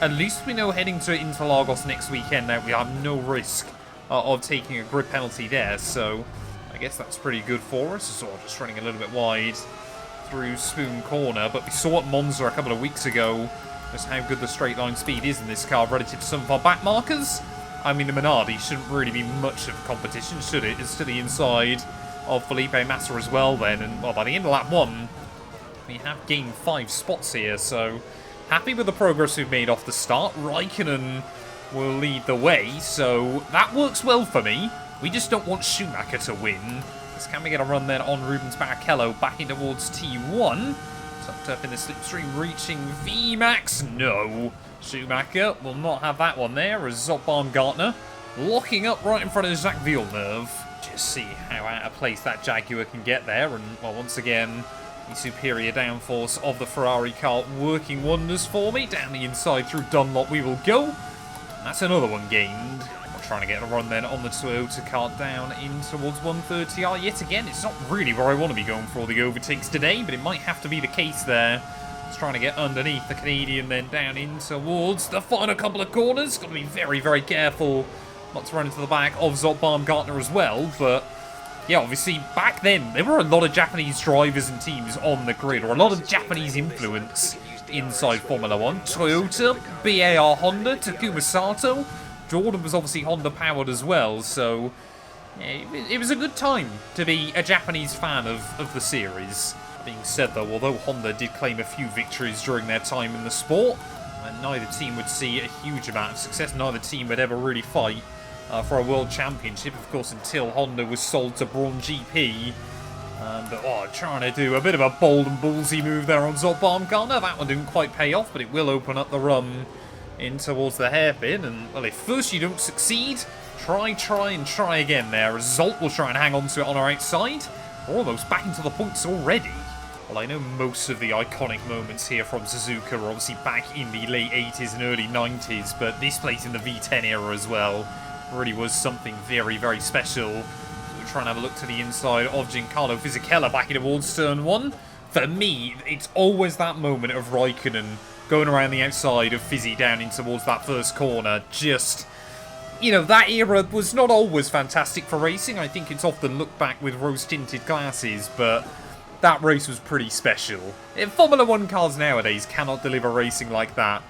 At least we know heading to Interlagos next weekend that we have no risk of taking a grid penalty there. So, I guess that's pretty good for us. Sort of just running a little bit wide through Spoon Corner. But we saw at Monza a couple of weeks ago just how good the straight line speed is in this car relative to some of our back markers. I mean, the Minardi shouldn't really be much of a competition, should it? It's to the inside of Felipe Massa as well then. And, well, by the end of lap 1, we have gained 5 spots here. So, happy with the progress we've made off the start. Raikkonen will lead the way, so that works well for me. We just don't want Schumacher to win. Can we get a run then on Rubens Barrichello back in towards T1? Tucked up in the slipstream, reaching VMAX. No. Schumacher will not have that one there, as Zot Baumgartner locking up right in front of Jacques Villeneuve. Just see how out of place that Jaguar can get there. And, well, once again, the superior downforce of the Ferrari car working wonders for me. Down the inside through Dunlop we will go. That's another one gained. Trying to get a run then on the Toyota car down in towards 130R. Yet again, it's not really where I want to be going for all the overtakes today, but it might have to be the case there. Just trying to get underneath the Canadian, then down in towards the final couple of corners. Got to be very, very careful not to run into the back of Zot Baumgartner as well. But yeah, obviously back then, there were a lot of Japanese drivers and teams on the grid, or a lot of Japanese influence inside Formula 1. Toyota, BAR Honda, Takuma Sato. Jordan was obviously Honda-powered as well, so yeah, it was a good time to be a Japanese fan of the series. That being said, though, although Honda did claim a few victories during their time in the sport, and neither team would see a huge amount of success, neither team would ever really fight for a world championship, of course, until Honda was sold to Bahrain GP. But trying to do a bit of a bold and ballsy move there on Zot Baumgartner. That one didn't quite pay off, but it will open up the run in towards the hairpin. And, well, if first you don't succeed, try again there. Zolt will try and hang on to it on our outside. We're almost back into the points already. Well, I know most of the iconic moments here from Suzuka are obviously back in the late 80s and early 90s, but this place in the V10 era as well really was something very, very special. We're trying to have a look to the inside of Giancarlo Fisichella back in towards turn 1. For me, it's always that moment of Raikkonen going around the outside of Fizzy down in towards that first corner. Just, you know, that era was not always fantastic for racing. I think it's often looked back with rose-tinted glasses, but that race was pretty special. Formula 1 cars nowadays cannot deliver racing like that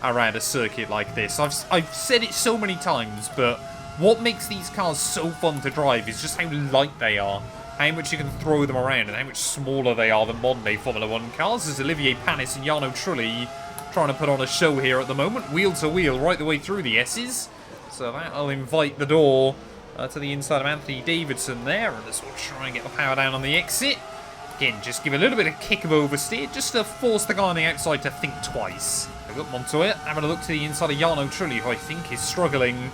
around a circuit like this. I've said it so many times, but what makes these cars so fun to drive is just how light they are, how much you can throw them around, and how much smaller they are than modern-day Formula 1 cars. There's Olivier Panis and Jarno Trulli trying to put on a show here at the moment, wheel to wheel right the way through the S's. So that'll invite the door to the inside of Anthony Davidson there, and this will try and get the power down on the exit. Again, just give a little bit of kick of oversteer, just to force the guy on the outside to think twice. We've got Montoya having a look to the inside of Jarno Trulli, who I think is struggling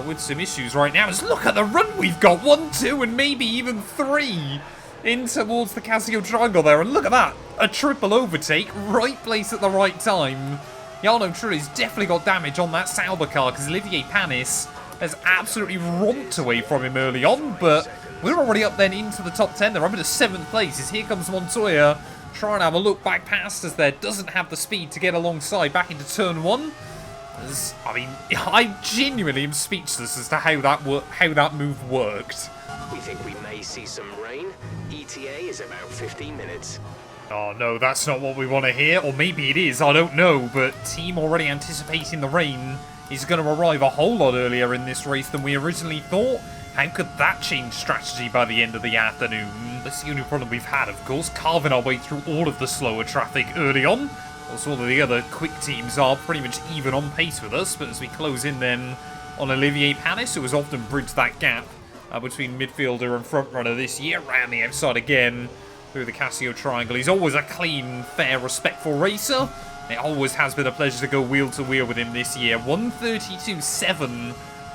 with some issues right now. Just look at the run we've got, 1, 2, and maybe even 3 in towards the Casio Triangle there, and look at that, a triple overtake, right place at the right time. Jarno Trulli's definitely got damage on that Sauber car, because Olivier Panis has absolutely romped away from him early on, but we're already up then into the top 10. They're up into 7th place, as here comes Montoya, trying to have a look back past us there, doesn't have the speed to get alongside back into turn 1. I mean, I genuinely am speechless as to how that move worked. We think we may see some rain. ETA is about 15 minutes. Oh no, that's not what we want to hear. Or maybe it is, I don't know. But team already anticipating the rain is going to arrive a whole lot earlier in this race than we originally thought. How could that change strategy by the end of the afternoon? That's the only problem we've had, of course, carving our way through all of the slower traffic early on. Also, all of the other quick teams are pretty much even on pace with us, but as we close in then on Olivier Panis, who has often bridged that gap between midfielder and front runner this year, round the outside again through the Casio triangle. He's always a clean, fair, respectful racer. It always has been a pleasure to go wheel to wheel with him this year. 1:32.7,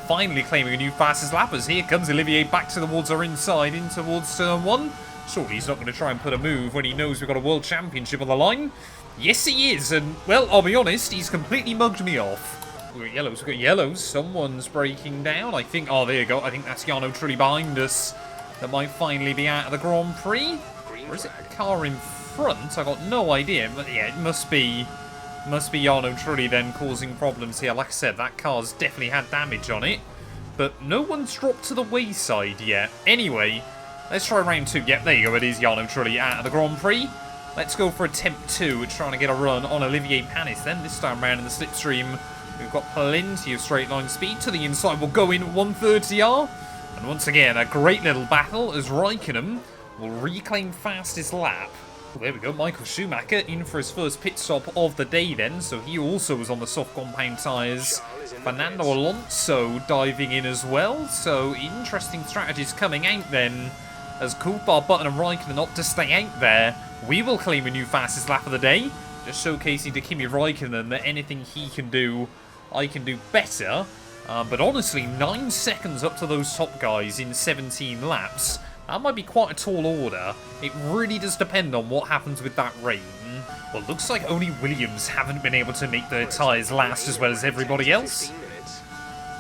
finally claiming a new fastest lap as here comes Olivier back towards our inside, in towards turn 1. Surely he's not going to try and put a move when he knows we've got a World Championship on the line. Yes, he is, and, well, I'll be honest, he's completely mugged me off. We've got yellows, someone's breaking down, I think, oh, there you go, I think that's Jarno Trulli behind us. That might finally be out of the Grand Prix. Or is it a car in front? I got no idea, but yeah, it must be Jarno Trulli then causing problems here. Like I said, that car's definitely had damage on it, but no one's dropped to the wayside yet. Anyway, let's try round 2. Yep, there you go, it is Jarno Trulli out of the Grand Prix. Let's go for attempt 2. We're trying to get a run on Olivier Panis. Then this time round in the slipstream, we've got plenty of straight line speed. To the inside, we'll go in 130R. And once again, a great little battle as Raikkonen will reclaim fastest lap. Well, there we go, Michael Schumacher in for his first pit stop of the day then. So he also was on the soft compound tyres. Fernando Alonso diving in as well. So interesting strategies coming out then. As Coulthard, Button and Raikkonen opt to stay out there, we will claim a new fastest lap of the day. Just showcasing to Kimi Raikkonen that anything he can do, I can do better. But honestly, 9 seconds up to those top guys in 17 laps. That might be quite a tall order. It really does depend on what happens with that rain. Well, looks like only Williams haven't been able to make their tyres last as well as everybody else.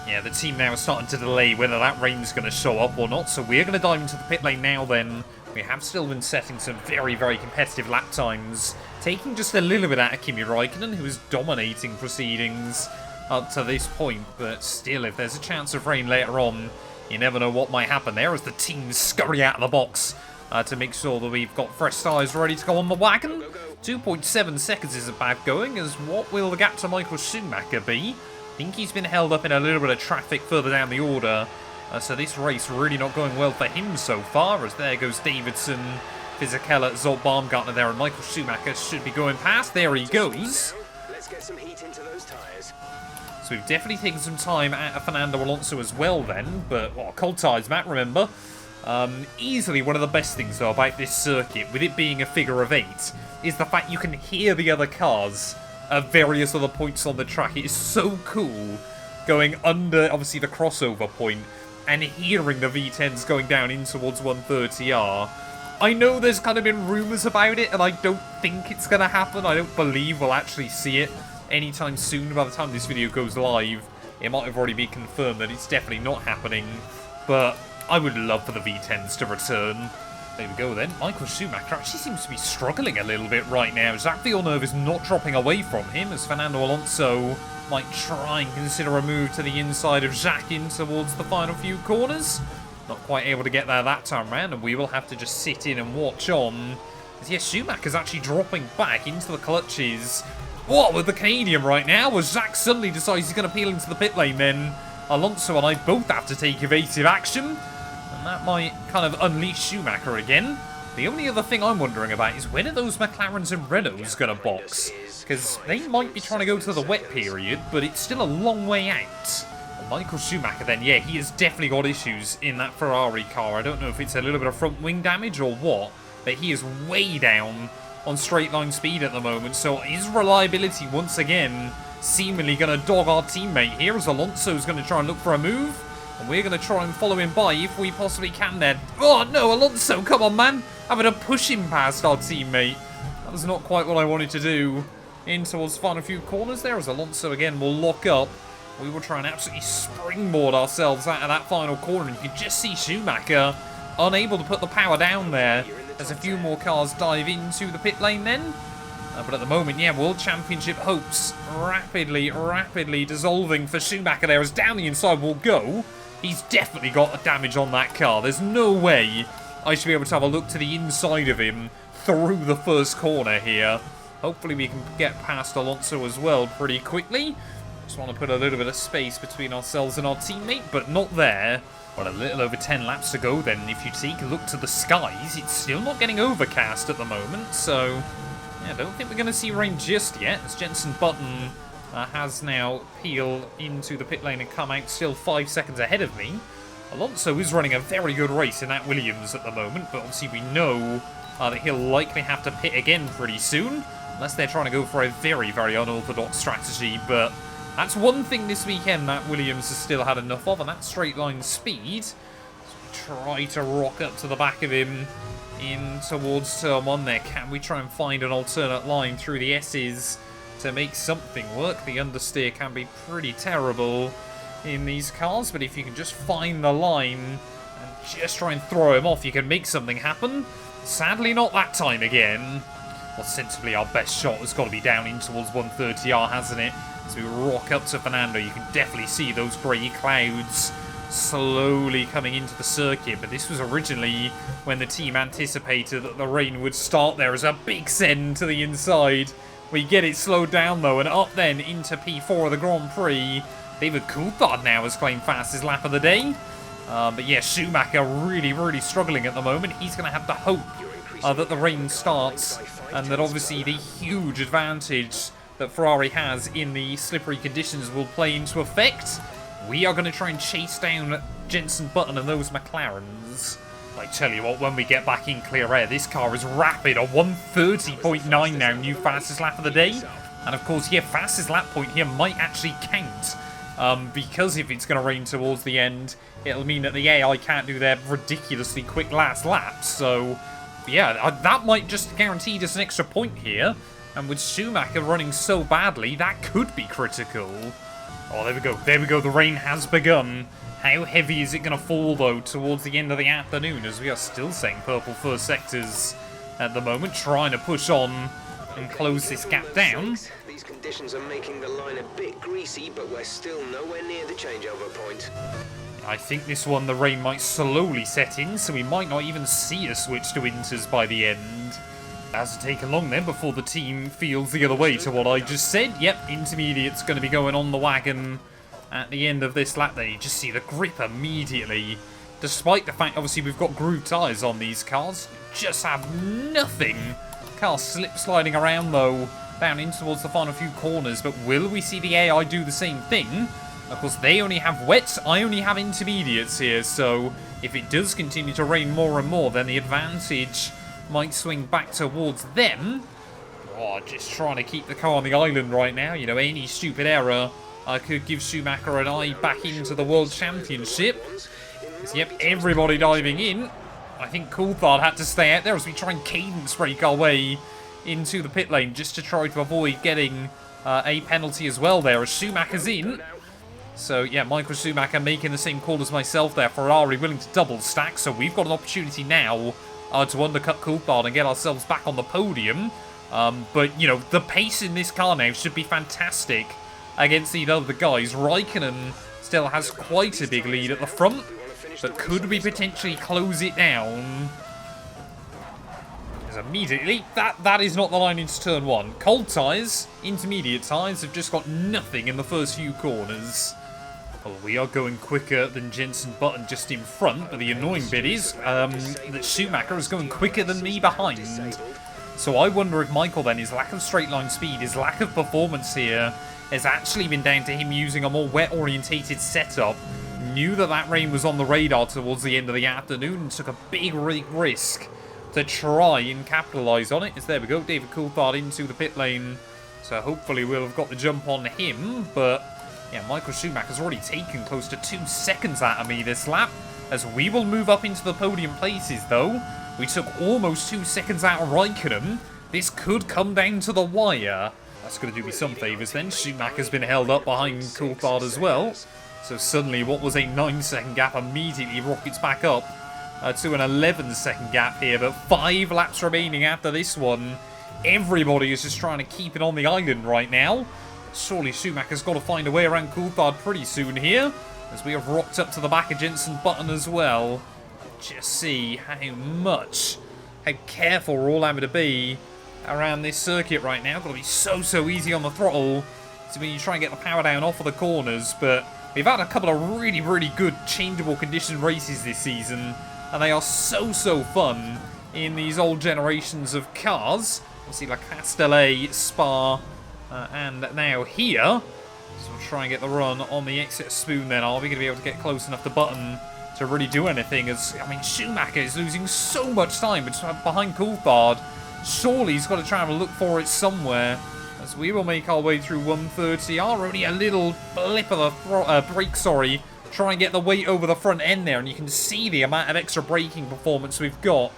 Yeah, the team now is starting to delay whether that rain's going to show up or not, so we're going to dive into the pit lane now then. We have still been setting some very, very competitive lap times, taking just a little bit out of Kimi Raikkonen, who is dominating proceedings up to this point, but still, if there's a chance of rain later on, you never know what might happen there as the teams scurry out of the box to make sure that we've got fresh tyres ready to go on the wagon. 2.7 seconds is about going, as what will the gap to Michael Schumacher be? I think he's been held up in a little bit of traffic further down the order, so this race really not going well for him so far, as there goes Davidson, Fisichella, Zolt Baumgartner there, and Michael Schumacher should be going past. There he goes. Let's get some heat into those tyres. So we've definitely taken some time out of Fernando Alonso as well then, but cold tyres, Matt, remember. Easily one of the best things though about this circuit, with it being a figure of 8, is the fact you can hear the other cars at various other points on the track. It is so cool going under, obviously, the crossover point and hearing the V10s going down in towards 130R. I know there's kind of been rumours about it, and I don't think it's going to happen. I don't believe we'll actually see it anytime soon. By the time this video goes live, it might have already been confirmed that it's definitely not happening, but I would love for the V10s to return. There we go then. Michael Schumacher actually seems to be struggling a little bit right now. Jacques Villeneuve is not dropping away from him, as Fernando Alonso might try and consider a move to the inside of Jacques in towards the final few corners. Not quite able to get there that time round, and we will have to just sit in and watch on. As yes, Schumacher's actually dropping back into the clutches. What with the Canadian right now? As Jacques suddenly decides he's going to peel into the pit lane, then Alonso and I both have to take evasive action. And that might kind of unleash Schumacher again. The only other thing I'm wondering about is when are those McLarens and Renaults going to box? Because they might be trying to go to the wet period, but it's still a long way out. Well, Michael Schumacher then, yeah, he has definitely got issues in that Ferrari car. I don't know if it's a little bit of front wing damage or what, but he is way down on straight line speed at the moment. So his reliability once again seemingly going to dog our teammate here, as Alonso's going to try and look for a move. And we're going to try and follow him by if we possibly can then. Oh no, Alonso, come on man. Having to push him past our teammate. That was not quite what I wanted to do. In towards the final few corners there, as Alonso again will lock up. We will try and absolutely springboard ourselves out of that final corner. And you can just see Schumacher unable to put the power down there. As a few more cars dive into the pit lane then. But at the moment, yeah, World Championship hopes rapidly dissolving for Schumacher there, as down the inside will go. He's definitely got damage on that car. There's no way I should be able to have a look to the inside of him through the first corner here. Hopefully we can get past Alonso as well pretty quickly. Just want to put a little bit of space between ourselves and our teammate, but not there. Well, a little over 10 laps to go then. If you take a look to the skies, it's still not getting overcast at the moment, so yeah, I don't think we're going to see rain just yet, as Jenson Button has now peeled into the pit lane and come out still 5 seconds ahead of me. Alonso is running a very good race in that Williams at the moment, but obviously we know that he'll likely have to pit again pretty soon, unless they're trying to go for a very, very unorthodox strategy. But that's one thing this weekend that Williams has still had enough of, and that's straight line speed. So we try to rock up to the back of him in towards turn 1 there. Can we try and find an alternate line through the S's to make something work? The understeer can be pretty terrible in these cars, but if you can just find the line and just try and throw him off, you can make something happen. Sadly, not that time again. Well, sensibly, our best shot has got to be down in towards 130R, hasn't it? As we rock up to Fernando, you can definitely see those grey clouds slowly coming into the circuit, but this was originally when the team anticipated that the rain would start there as a big send to the inside. We get it slowed down though, and up then into P4 of the Grand Prix. David Coulthard now has claimed fastest lap of the day. But yeah, Schumacher really, really struggling at the moment. He's going to have to hope that the rain starts, and that obviously the huge advantage that Ferrari has in the slippery conditions will play into effect. We are going to try and chase down Jenson Button and those McLarens. I tell you what, when we get back in clear air, this car is rapid. A 130.9 now, new fastest lap of the day. And of course, yeah, fastest lap point here might actually count. Because if it's going to rain towards the end, it'll mean that the AI can't do their ridiculously quick last laps. So, yeah, that might just guarantee us an extra point here. And with Schumacher running so badly, that could be critical. Oh, there we go. There we go. The rain has begun. How heavy is it going to fall, though, towards the end of the afternoon, as we are still seeing purple first sectors at the moment, trying to push on and close this gap down. These conditions are making the line a bit greasy, but we're still nowhere near the changeover point. I think this one, the rain might slowly set in, so we might not even see a switch to inters by the end. Has to take long then before the team feels the other way to what I just said. Yep, intermediate's going to be going on the wagon at the end of this lap. There you just see the grip immediately. Despite the fact, obviously, we've got groove tyres on these cars, just have nothing. Car slip sliding around though, down in towards the final few corners, but will we see the AI do the same thing? Of course, they only have wets, I only have intermediates here, so if it does continue to rain more and more, then the advantage might swing back towards them. Oh, just trying to keep the car on the island right now. You know, any stupid error could give Schumacher an eye back into the World Championship. So, yep, everybody diving in. I think Coulthard had to stay out there as we try and cadence brake our way into the pit lane just to try to avoid getting a penalty as well there as Schumacher's in. So, yeah, Michael Schumacher making the same call as myself there. Ferrari willing to double stack, so we've got an opportunity now to undercut Coulthard and get ourselves back on the podium. But, you know, the pace in this car now should be fantastic against the other guys. Raikkonen still has quite a big lead at the front, but could we potentially close it down? Because immediately, that is not the line into turn 1. Cold tyres, intermediate tyres have just got nothing in the first few corners. Well, we are going quicker than Jenson Button just in front, but the annoying bit is that Schumacher is going quicker than me behind. So I wonder if Michael then, his lack of straight line speed, his lack of performance here, has actually been down to him using a more wet orientated setup. Knew that rain was on the radar towards the end of the afternoon and took a big risk to try and capitalise on it. As there we go, David Coulthard into the pit lane. So hopefully we'll have got the jump on him, but yeah, Michael Schumacher's already taken close to 2 seconds out of me this lap, as we will move up into the podium places though. We took almost 2 seconds out of Raikkonen. This could come down to the wire. That's going to do me some favours then. Schumacher's been held up behind Coulthard as well. So suddenly what was a 9-second gap immediately rockets back up to an 11-second gap here. But 5 laps remaining after this one. Everybody is just trying to keep it on the island right now. Surely Schumacher's got to find a way around Coulthard pretty soon here, as we have rocked up to the back of Jenson Button as well. Just see how careful we're all having to be around this circuit right now. Got to be so easy on the throttle So when you try and get the power down off of the corners, but we've had a couple of really, really good changeable condition races this season, and they are so fun in these old generations of cars. Obviously, like Castellet, Spa, and now here. So we'll try and get the run on the exit Spoon then. Are we going to be able to get close enough to Button to really do anything? As, I mean, Schumacher is losing so much time behind Coulthard. Surely he's got to try and look for it somewhere. As we will make our way through 130. Are only a little blip of a brake, sorry. Try and get the weight over the front end there. And you can see the amount of extra braking performance we've got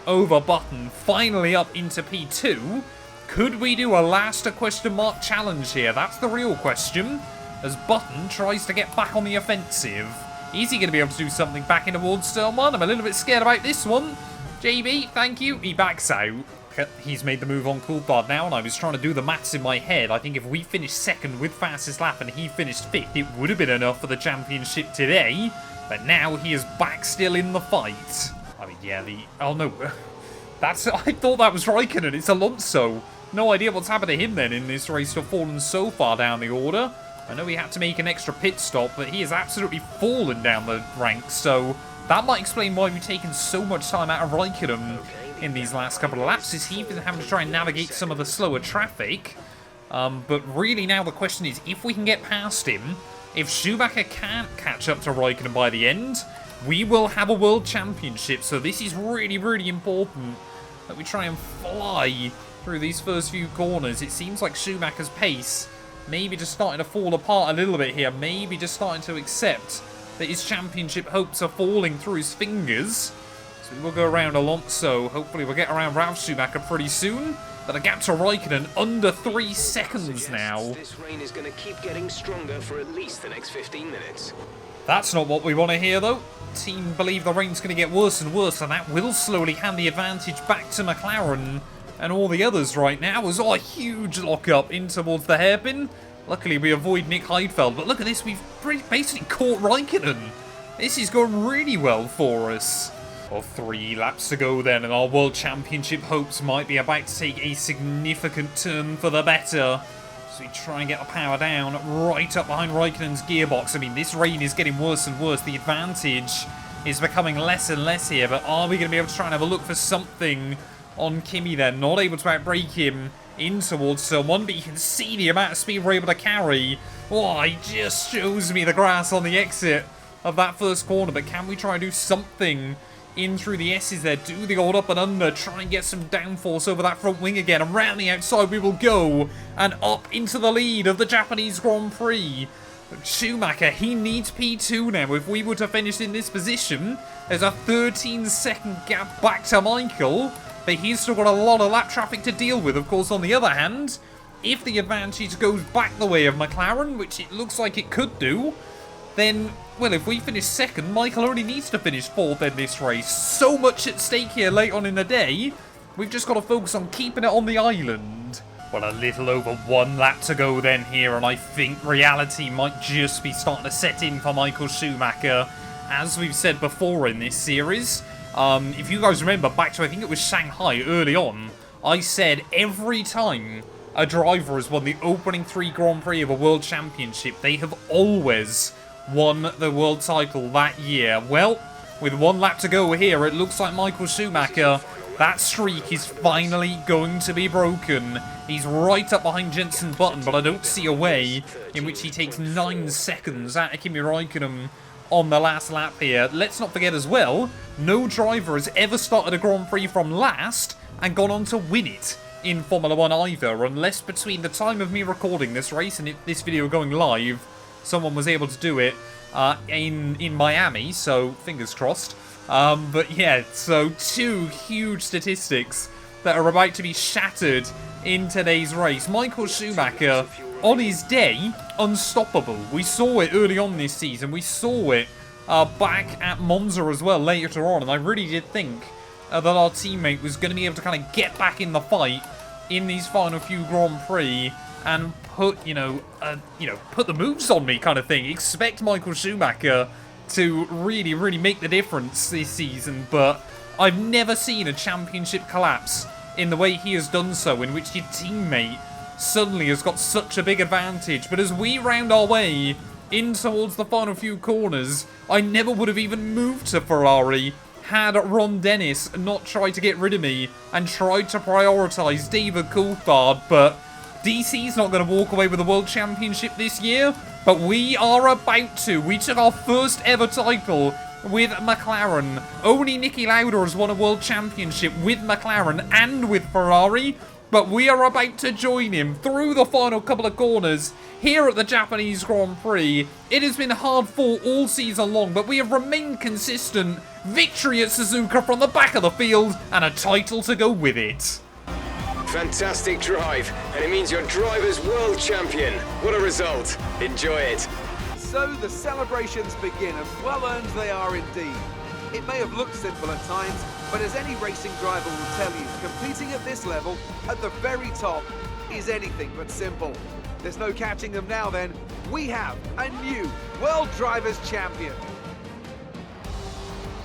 over Button. Finally up into P2. Could we do a last question mark challenge here? That's the real question. As Button tries to get back on the offensive. Is he going to be able to do something back in towards turn 1? I'm a little bit scared about this one. JB, thank you. He backs out. He's made the move on Coulthard now, and I was trying to do the maths in my head. I think if we finished second with fastest lap and he finished 5th, it would have been enough for the championship today. But now he is back still in the fight. I mean, yeah, oh no. I thought that was Raikkonen. It's Alonso. No idea what's happened to him then in this race to have fallen so far down the order. I know he had to make an extra pit stop, but he has absolutely fallen down the ranks, so that might explain why we've taken so much time out of Raikkonen in these last couple of laps. Is he been having to try and navigate some of the slower traffic? But really now the question is, if we can get past him, if Schumacher can't catch up to Raikkonen by the end, we will have a World Championship. So this is really, really important that we try and fly through these first few corners. It seems like Schumacher's pace maybe just starting to fall apart a little bit here. Maybe just starting to accept that his championship hopes are falling through his fingers. So we'll go around Alonso. Hopefully we'll get around Ralf Schumacher pretty soon. But a gap to Raikkonen under 3 seconds now. This rain is going to keep getting stronger for at least the next 15 minutes. That's not what we want to hear though. Team believe the rain's going to get worse and worse, and that will slowly hand the advantage back to McLaren and all the others right now. It was a huge lock-up in towards the hairpin. Luckily we avoid Nick Heidfeld, but look at this, we've basically caught Raikkonen. This is going really well for us. Well, 3 laps to go then, and our World Championship hopes might be about to take a significant turn for the better. So we try and get the power down right up behind Raikkonen's gearbox. I mean, this rain is getting worse and worse. The advantage is becoming less and less here, but are we going to be able to try and have a look for something on Kimi then? Not able to outbrake him in towards someone, but you can see the amount of speed we're able to carry. Oh, he just shows me the grass on the exit of that first corner, but can we try and do something in through the S's there? Do the old up and under, try and get some downforce over that front wing again, and round the outside we will go, and up into the lead of the Japanese Grand Prix. But Schumacher, he needs P2 now. If we were to finish in this position, there's a 13-second gap back to Michael, but he's still got a lot of lap traffic to deal with. Of course, on the other hand, if the advantage goes back the way of McLaren, which it looks like it could do, then, well, if we finish second, Michael only needs to finish 4th in this race. So much at stake here late on in the day. We've just got to focus on keeping it on the island. Well, a little over 1 lap to go then here, and I think reality might just be starting to set in for Michael Schumacher. As we've said before in this series, if you guys remember back to, I think it was Shanghai early on, I said every time a driver has won the opening 3 Grand Prix of a World Championship, they have always won the world title that year. Well, with 1 lap to go here, it looks like Michael Schumacher, that streak is finally going to be broken. He's right up behind Jenson Button, but I don't see a way in which he takes 9 seconds out of Kimi Raikkonen on the last lap here. Let's not forget as well, no driver has ever started a Grand Prix from last and gone on to win it in Formula 1 either, unless between the time of me recording this race and this video going live, someone was able to do it in Miami, so fingers crossed. But yeah, so 2 huge statistics that are about to be shattered in today's race. Michael Schumacher, on his day, unstoppable. We saw it early on this season. We saw it back at Monza as well later on, and I really did think that our teammate was going to be able to kind of get back in the fight in these final few Grand Prix and put, put the moves on me kind of thing. Expect Michael Schumacher to really, really make the difference this season, but I've never seen a championship collapse in the way he has done so, in which your teammate suddenly has got such a big advantage. But as we round our way in towards the final few corners, I never would have even moved to Ferrari had Ron Dennis not tried to get rid of me and tried to prioritise David Coulthard. But DC's not going to walk away with the World Championship this year, but we are about to. We took our first ever title with McLaren. Only Niki Lauda has won a World Championship with McLaren and with Ferrari, but we are about to join him through the final couple of corners here at the Japanese Grand Prix. It has been hard fought all season long, but we have remained consistent. Victory at Suzuka from the back of the field and a title to go with it. Fantastic drive, and it means your driver's world champion. What a result. Enjoy it. So the celebrations begin, and well earned they are indeed. It may have looked simple at times, but as any racing driver will tell you, competing at this level, at the very top, is anything but simple. There's no catching them now then. We have a new World Drivers' Champion.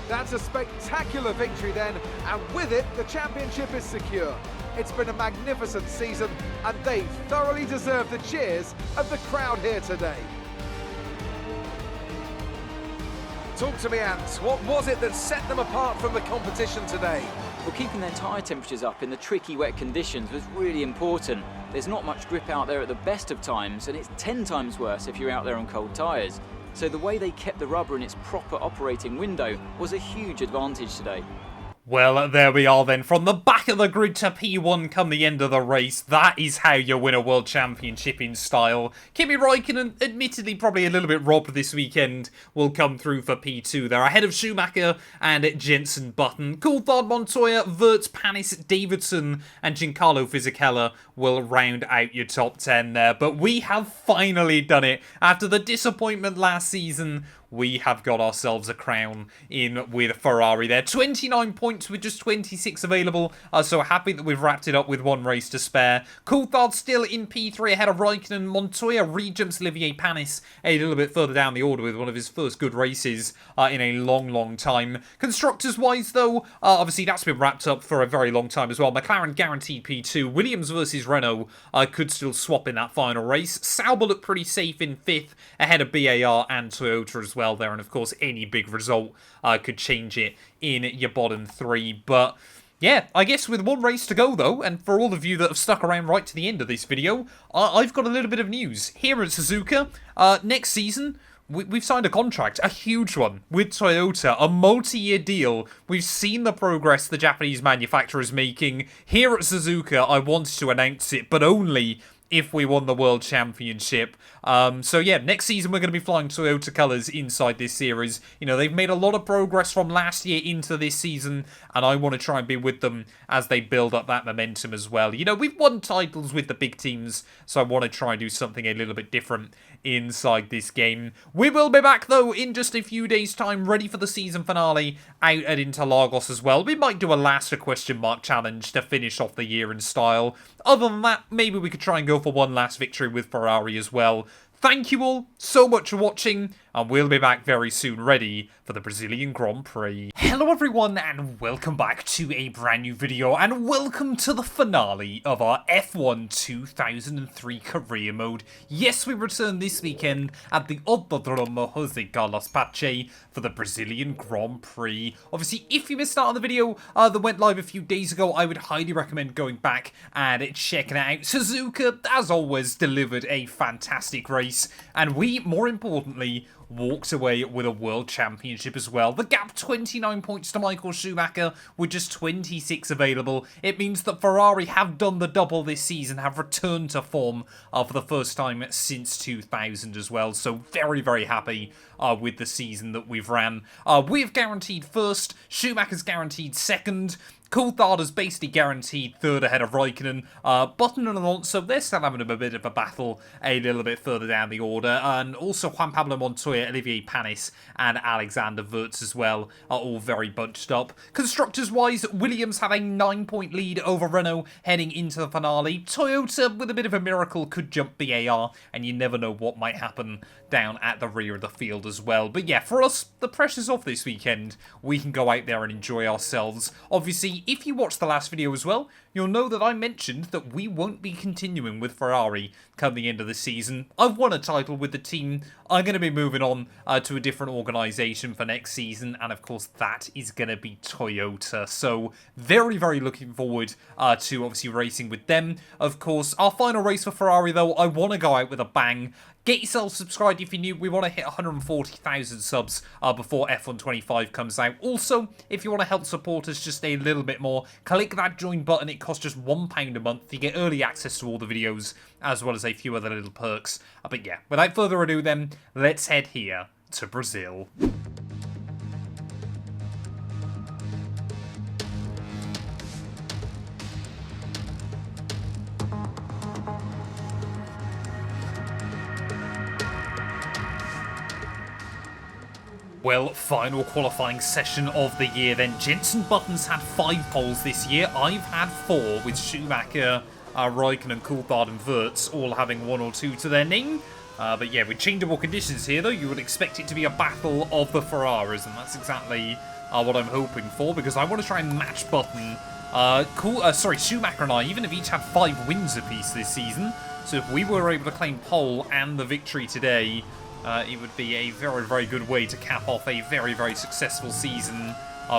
That's a spectacular victory then, and with it, the championship is secure. It's been a magnificent season, and they thoroughly deserve the cheers of the crowd here today. Talk to me, Ant. What was it that set them apart from the competition today? Well, keeping their tyre temperatures up in the tricky wet conditions was really important. There's not much grip out there at the best of times, and it's 10 times worse if you're out there on cold tyres. So the way they kept the rubber in its proper operating window was a huge advantage today. Well, there we are then. From the back of the grid to P1 come the end of the race. That is how you win a World Championship in style. Kimi Räikkönen, admittedly probably a little bit robbed this weekend, will come through for P2 there. Ahead of Schumacher and Jenson Button. Coulthard, Montoya, Wirtz, Panis, Davidson and Giancarlo Fisichella will round out your top 10 there. But we have finally done it. After the disappointment last season, we have got ourselves a crown in with Ferrari there. 29 points with just 26 available. So happy that we've wrapped it up with one race to spare. Coulthard still in P3 ahead of Räikkönen. Montoya re-jumps Olivier Panis a little bit further down the order with one of his first good races in a long time. Constructors-wise, though, obviously that's been wrapped up for a very long time as well. McLaren guaranteed P2. Williams versus Renault could still swap in that final race. Sauber looked pretty safe in 5th ahead of BAR and Toyota as well there, and of course any big result could change it in your bottom 3. But yeah, I guess with one race to go though, and for all of you that have stuck around right to the end of this video, I've got a little bit of news here at Suzuka. Next season we've signed a contract, a huge one, with Toyota, a multi-year deal. We've seen the progress the Japanese manufacturer is making. Here at Suzuka, I wanted to announce it, but only if we won the World Championship. So yeah, next season we're going to be flying Toyota colours inside this series. You know, they've made a lot of progress from last year into this season, and I want to try and be with them as they build up that momentum as well. You know, we've won titles with the big teams, so I want to try and do something a little bit different inside this game. We will be back though in just a few days' time, ready for the season finale out at Interlagos as well. We might do a last question mark challenge to finish off the year in style. Other than that, maybe we could try and go for one last victory with Ferrari as well. Thank you all so much for watching, and we'll be back very soon ready for the Brazilian Grand Prix. Hello everyone, and welcome back to a brand new video, and welcome to the finale of our F1 2003 career mode. Yes, we return this weekend at the Autodromo Jose Carlos Pache for the Brazilian Grand Prix. Obviously, if you missed out on the video that went live a few days ago, I would highly recommend going back and checking it out. Suzuka, as always, delivered a fantastic race, and we, more importantly, walked away with a World Championship as well. The gap 29 points to Michael Schumacher with just 26 available. It means that Ferrari have done the double this season, have returned to form for the first time since 2000 as well. So very happy with the season that we've ran. We've guaranteed first, Schumacher's guaranteed second. Coulthard is basically guaranteed third ahead of Räikkönen. Button and Alonso, they're still having a bit of a battle a little bit further down the order. And also Juan Pablo Montoya, Olivier Panis and Alexander Wirtz as well are all very bunched up. Constructors-wise, Williams have a 9-point lead over Renault heading into the finale. Toyota, with a bit of a miracle, could jump BAR, and you never know what might happen down at the rear of the field as well. But yeah, for us, the pressure's off this weekend. We can go out there and enjoy ourselves. Obviously, obviously, if you watched the last video as well, you'll know that I mentioned that we won't be continuing with Ferrari come the end of the season. I've won a title with the team. I'm going to be moving on to a different organisation for next season, and of course that is going to be Toyota. So very, very looking forward to obviously racing with them. Of course, our final race for Ferrari though, I want to go out with a bang. Get yourself subscribed if you're new. We want to hit 140,000 subs before F1 25 comes out. Also, if you want to help support us just a little bit more, click that join button. It costs just £1 a month. You get early access to all the videos, as well as a few other little perks. But yeah, without further ado then, let's head here to Brazil. Well, final qualifying session of the year then. Jenson Button's had 5 poles this year. I've had 4, with Schumacher, Raikkonen, Coulthard and Wirtz all having 1 or 2 to their name. But yeah, with changeable conditions here though, you would expect it to be a battle of the Ferraris, and that's exactly what I'm hoping for, because I want to try and match Button. Schumacher and I, even have each had 5 wins apiece this season, so if we were able to claim pole and the victory today, it would be a very, very good way to cap off a very, very successful season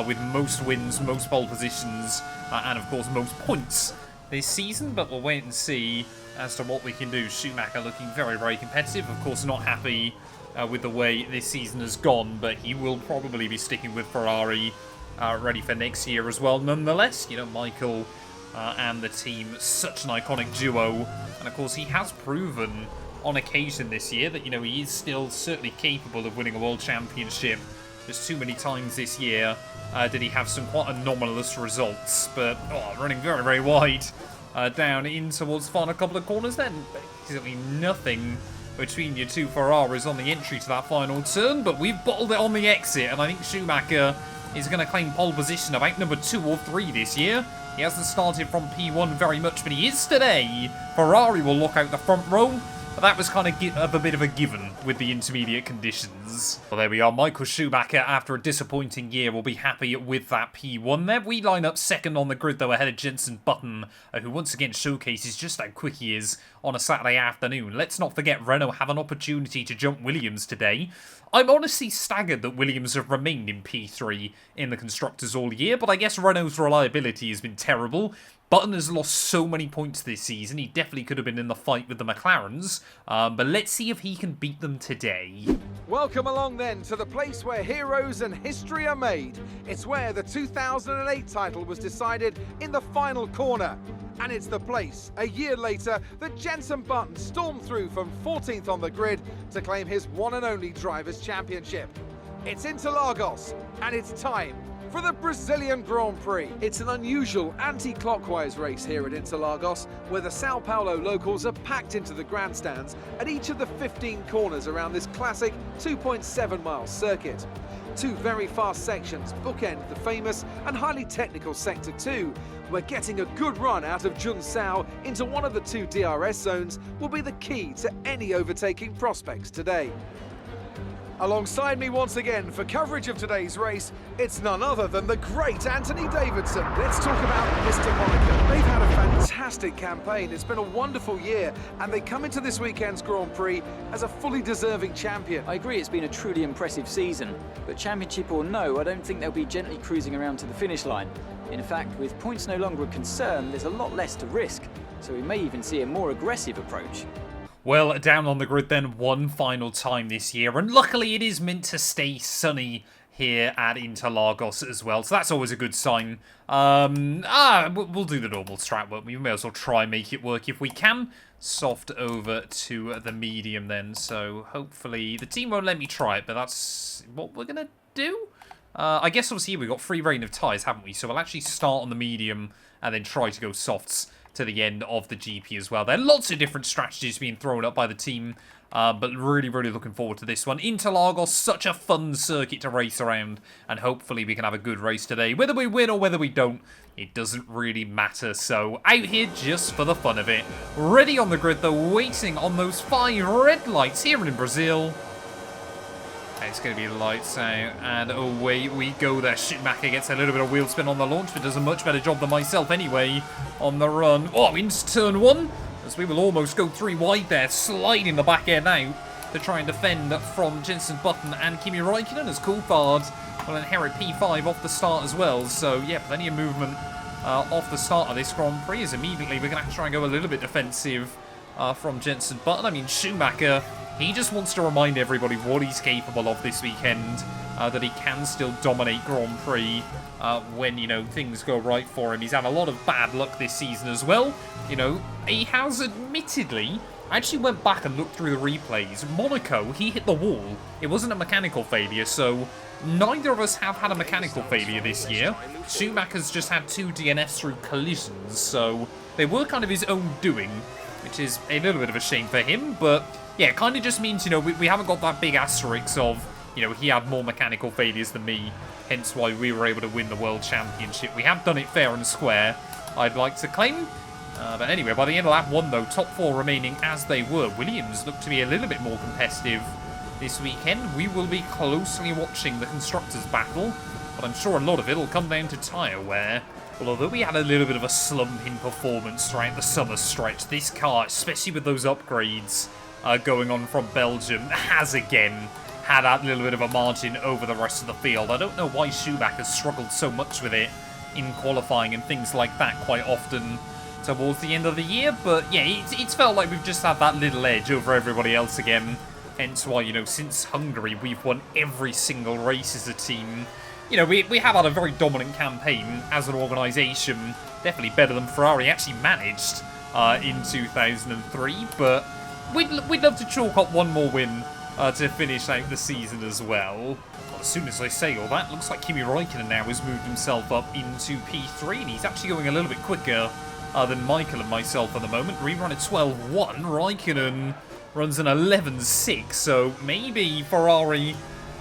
with most wins, most pole positions, and of course most points this season. But we'll wait and see as to what we can do. Schumacher looking very, very competitive. Of course, not happy with the way this season has gone, but he will probably be sticking with Ferrari ready for next year as well. Nonetheless, you know, Michael and the team, such an iconic duo, and of course he has proven on occasion this year that, you know, he is still certainly capable of winning a world championship. Just too many times this year did he have some quite anomalous results, but running very, very wide down in towards the final couple of corners then. Basically nothing between your 2 Ferraris on the entry to that final turn, but we've bottled it on the exit, and I think Schumacher is going to claim pole position about number 2 or 3 this year. He hasn't started from P1 very much, but he is today. Ferrari will look out the front row. But that was kind of a bit of a given with the intermediate conditions. Well, there we are. Michael Schumacher, after a disappointing year, will be happy with that P1 there. We line up second on the grid, though, ahead of Jenson Button, who once again showcases just how quick he is on a Saturday afternoon. Let's not forget Renault have an opportunity to jump Williams today. I'm honestly staggered that Williams have remained in P3 in the Constructors all year, but I guess Renault's reliability has been terrible. Button has lost so many points this season. He definitely could have been in the fight with the McLarens, but let's see if he can beat them today. Welcome along then to the place where heroes and history are made. It's where the 2008 title was decided in the final corner. And it's the place, a year later, that Jenson Button stormed through from 14th on the grid to claim his one and only Drivers' Championship. It's Interlagos, and it's time for the Brazilian Grand Prix. It's an unusual anti-clockwise race here at Interlagos, where the Sao Paulo locals are packed into the grandstands at each of the 15 corners around this classic 2.7-mile circuit. 2 very fast sections bookend the famous and highly technical Sector 2, where getting a good run out of Junsao into one of the 2 DRS zones will be the key to any overtaking prospects today. Alongside me once again for coverage of today's race, it's none other than the great Anthony Davidson. Let's talk about Mr. Monaco. They've had a fantastic campaign. It's been a wonderful year, and they come into this weekend's Grand Prix as a fully deserving champion. I agree, it's been a truly impressive season, but championship or no, I don't think they'll be gently cruising around to the finish line. In fact, with points no longer a concern, there's a lot less to risk, so we may even see a more aggressive approach. Well, down on the grid then one final time this year, and luckily it is meant to stay sunny here at Interlagos as well, so that's always a good sign. We'll do the normal strat work. We may as well try and make it work if we can. Soft over to the medium then, so hopefully the team won't let me try it, but that's what we're going to do. I guess obviously we've got free reign of tyres, haven't we? So we'll actually start on the medium and then try to go softs to the end of the GP as well. There are lots of different strategies being thrown up by the team, but really, really looking forward to this one. Interlagos, such a fun circuit to race around, and hopefully we can have a good race today. Whether we win or whether we don't, it doesn't really matter. So out here just for the fun of it. Ready on the grid though, waiting on those 5 red lights here in Brazil. As it's going to be lights out, and away we go there. Schumacher gets a little bit of wheel spin on the launch, but does a much better job than myself anyway on the run. Oh, into turn one, as we will almost go 3 wide there, sliding the back end out to try and defend from Jenson Button and Kimi Räikkönen, as Coulthard will inherit P5 off the start as well. So yeah, plenty of movement off the start of this Grand Prix, as immediately we're going to have to try and go a little bit defensive from Jenson Button. I mean, Schumacher, he just wants to remind everybody what he's capable of this weekend, that he can still dominate Grand Prix when, you know, things go right for him. He's had a lot of bad luck this season as well. You know, he has admittedly, I actually went back and looked through the replays. Monaco, he hit the wall. It wasn't a mechanical failure, so neither of us have had a mechanical failure this year. Schumacher's just had 2 DNFs through collisions, so they were kind of his own doing, which is a little bit of a shame for him, but yeah, it kind of just means, you know, we haven't got that big asterisk of, you know, he had more mechanical failures than me, hence why we were able to win the World Championship. We have done it fair and square, I'd like to claim. But anyway, by the end of lap 1 though, top 4 remaining as they were. Williams looked to be a little bit more competitive this weekend. We will be closely watching the Constructors' battle, but I'm sure a lot of it will come down to tyre wear. Well, although we had a little bit of a slump in performance throughout the summer stretch, this car, especially with those upgrades going on from Belgium, has again had that little bit of a margin over the rest of the field. I don't know why Schumacher struggled so much with it in qualifying and things like that quite often towards the end of the year, but yeah, it's felt like we've just had that little edge over everybody else again. Hence why, you know, since Hungary, we've won every single race as a team. You know, we have had a very dominant campaign as an organisation. Definitely better than Ferrari actually managed in 2003. But we'd love to chalk up one more win to finish out the season as well. As soon as I say all that, looks like Kimi Räikkönen now has moved himself up into P3. And he's actually going a little bit quicker than Michael and myself at the moment. We run a 12.1. Räikkönen runs an 11.6. So maybe Ferrari...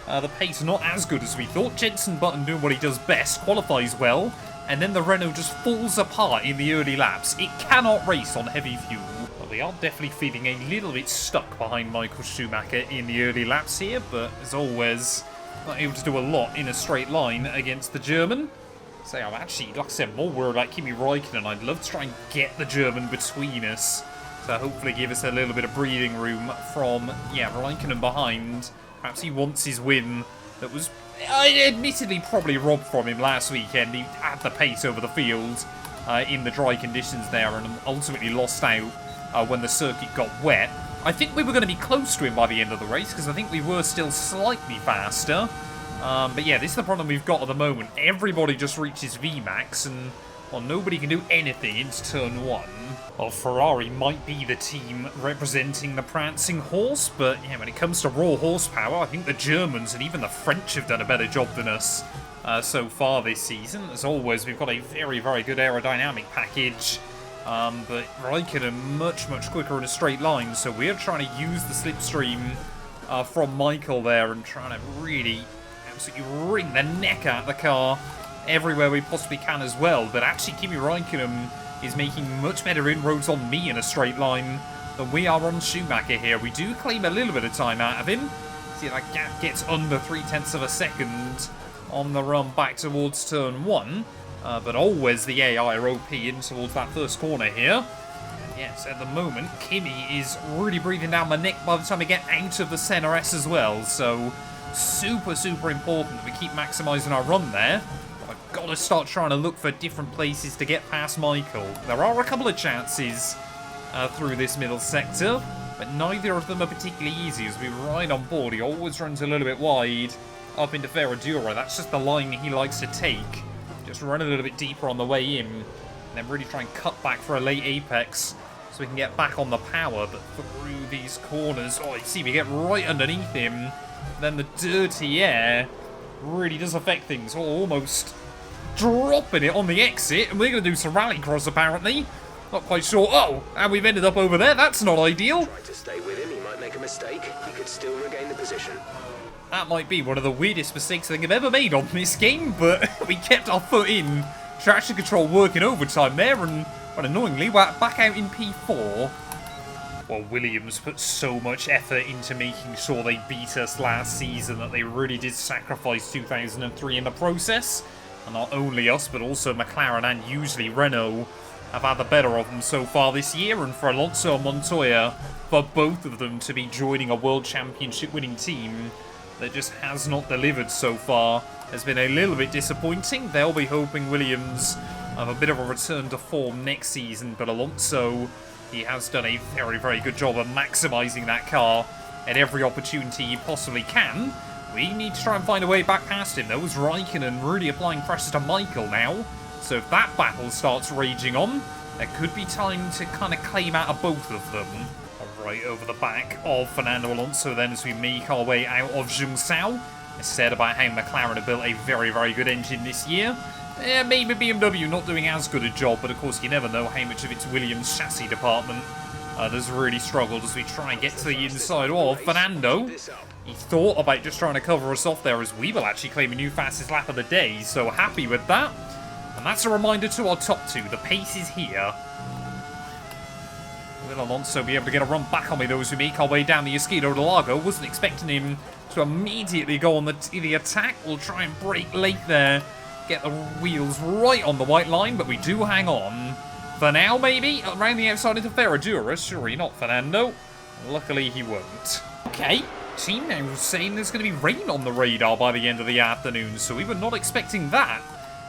the pace not as good as we thought. Jenson Button doing what he does best, qualifies well, and then the Renault just falls apart in the early laps. It cannot race on heavy fuel. Well, they are definitely feeling a little bit stuck behind Michael Schumacher in the early laps here, but as always, not able to do a lot in a straight line against the German. So I'm actually, like I said, more worried about Kimi Räikkönen. I'd love to try and get the German between us to hopefully give us a little bit of breathing room from, yeah, Räikkönen behind. Perhaps he wants his win that was admittedly probably robbed from him last weekend. He had the pace over the field in the dry conditions there and ultimately lost out when the circuit got wet. I think we were going to be close to him by the end of the race because I think we were still slightly faster. But yeah, this is the problem we've got at the moment. Everybody just reaches VMAX and, well, nobody can do anything into turn 1. Well, Ferrari might be the team representing the prancing horse, but yeah, when it comes to raw horsepower, I think the Germans and even the French have done a better job than us so far this season. As always, we've got a very, very good aerodynamic package, but Räikkönen much, much quicker in a straight line, so we're trying to use the slipstream from Michael there and trying to really absolutely wring the neck out of the car everywhere we possibly can as well. But actually, Kimi Räikkönen is making much better inroads on me in a straight line than we are on Schumacher here. We do claim a little bit of time out of him. See, that gap gets under 0.3 of a second on the run back towards turn 1. But always the AI are OP in towards that first corner here. And yes, at the moment, Kimi is really breathing down my neck by the time we get out of the center S as well. So super, super important that we keep maximising our run there. I've got to start trying to look for different places to get past Michael. There are a couple of chances through this middle sector, but neither of them are particularly easy as we ride on board. He always runs a little bit wide up into Ferradura. That's just the line he likes to take. Just run a little bit deeper on the way in, and then really try and cut back for a late apex so we can get back on the power. But through these corners, oh, you see we get right underneath him. Then the dirty air really does affect things. Almost dropping it on the exit, and we're going to do some rallycross apparently. Not quite sure. Oh, and we've ended up over there. That's not ideal. Try to stay with him. He might make a mistake. He could still regain the position. That might be one of the weirdest mistakes I think I've ever made on this game, but we kept our foot in. Traction control working overtime there, and annoyingly, we're back out in P4. Well, Williams put so much effort into making sure they beat us last season that they really did sacrifice 2003 in the process. And not only us, but also McLaren and usually Renault have had the better of them so far this year. And for Alonso and Montoya, for both of them to be joining a World Championship winning team that just has not delivered so far has been a little bit disappointing. They'll be hoping Williams have a bit of a return to form next season, but Alonso, he has done a very, very good job of maximising that car at every opportunity he possibly can. We need to try and find a way back past him. There was Raikkonen really applying pressure to Michael now. So if that battle starts raging on, there could be time to kind of claim out of both of them. Right over the back of Fernando Alonso then as we make our way out of Zhongzhou. I said about how McLaren have built a very, very good engine this year. Maybe BMW not doing as good a job, but of course you never know how much of it's Williams' chassis department has really struggled as we try and get to the inside of Fernando. He thought about just trying to cover us off there as we will actually claim a new fastest lap of the day, so happy with that. And that's a reminder to our top two, the pace is here. Will Alonso be able to get a run back on me though as we make our way down the Esquina de Lago? Wasn't expecting him to immediately go on the attack. We'll try and break late there. Get the wheels right on the white line, but we do hang on. For now, maybe? Around the outside into Ferradura. Surely not Fernando. Luckily, he won't. Okay. Team now saying there's going to be rain on the radar by the end of the afternoon, so we were not expecting that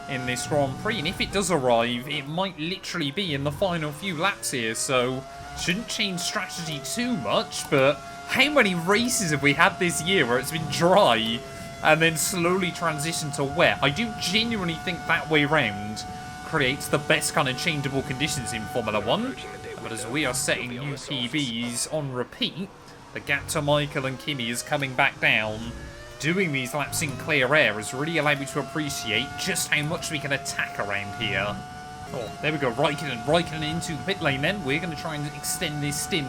in this Grand Prix. And if it does arrive, it might literally be in the final few laps here, so shouldn't change strategy too much. But how many races have we had this year where it's been dry and then slowly transition to wet? I do genuinely think that way round creates the best kind of changeable conditions in Formula 1. But as we are setting new PBs on repeat, the gap to Michael and Kimi is coming back down. Doing these laps in clear air has really allowed me to appreciate just how much we can attack around here. Oh, there we go, Raikkonen into the pit lane then. We're going to try and extend this stint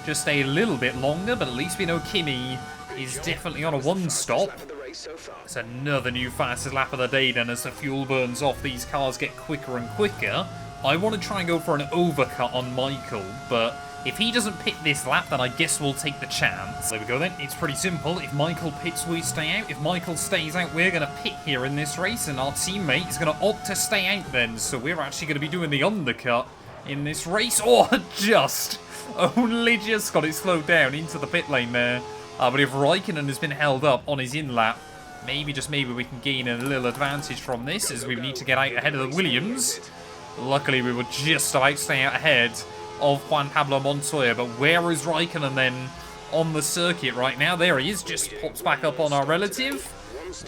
just a little bit longer, but at least we know Kimi is definitely on a one-stop. It's another new fastest lap of the day then as the fuel burns off. These cars get quicker and quicker. I want to try and go for an overcut on Michael, but if he doesn't pit this lap, then I guess we'll take the chance. There we go then. It's pretty simple. If Michael pits, we stay out. If Michael stays out, we're going to pit here in this race, and our teammate is going to opt to stay out then. So we're actually going to be doing the undercut in this race. Oh, only just got it slowed down into the pit lane there. But if Raikkonen has been held up on his in-lap, maybe, just maybe, we can gain a little advantage from this as we need to get out ahead of the Williams. Luckily, we were just about to stay out ahead of Juan Pablo Montoya, but where is Raikkonen then on the circuit right now? There he is, just pops back up on our relative.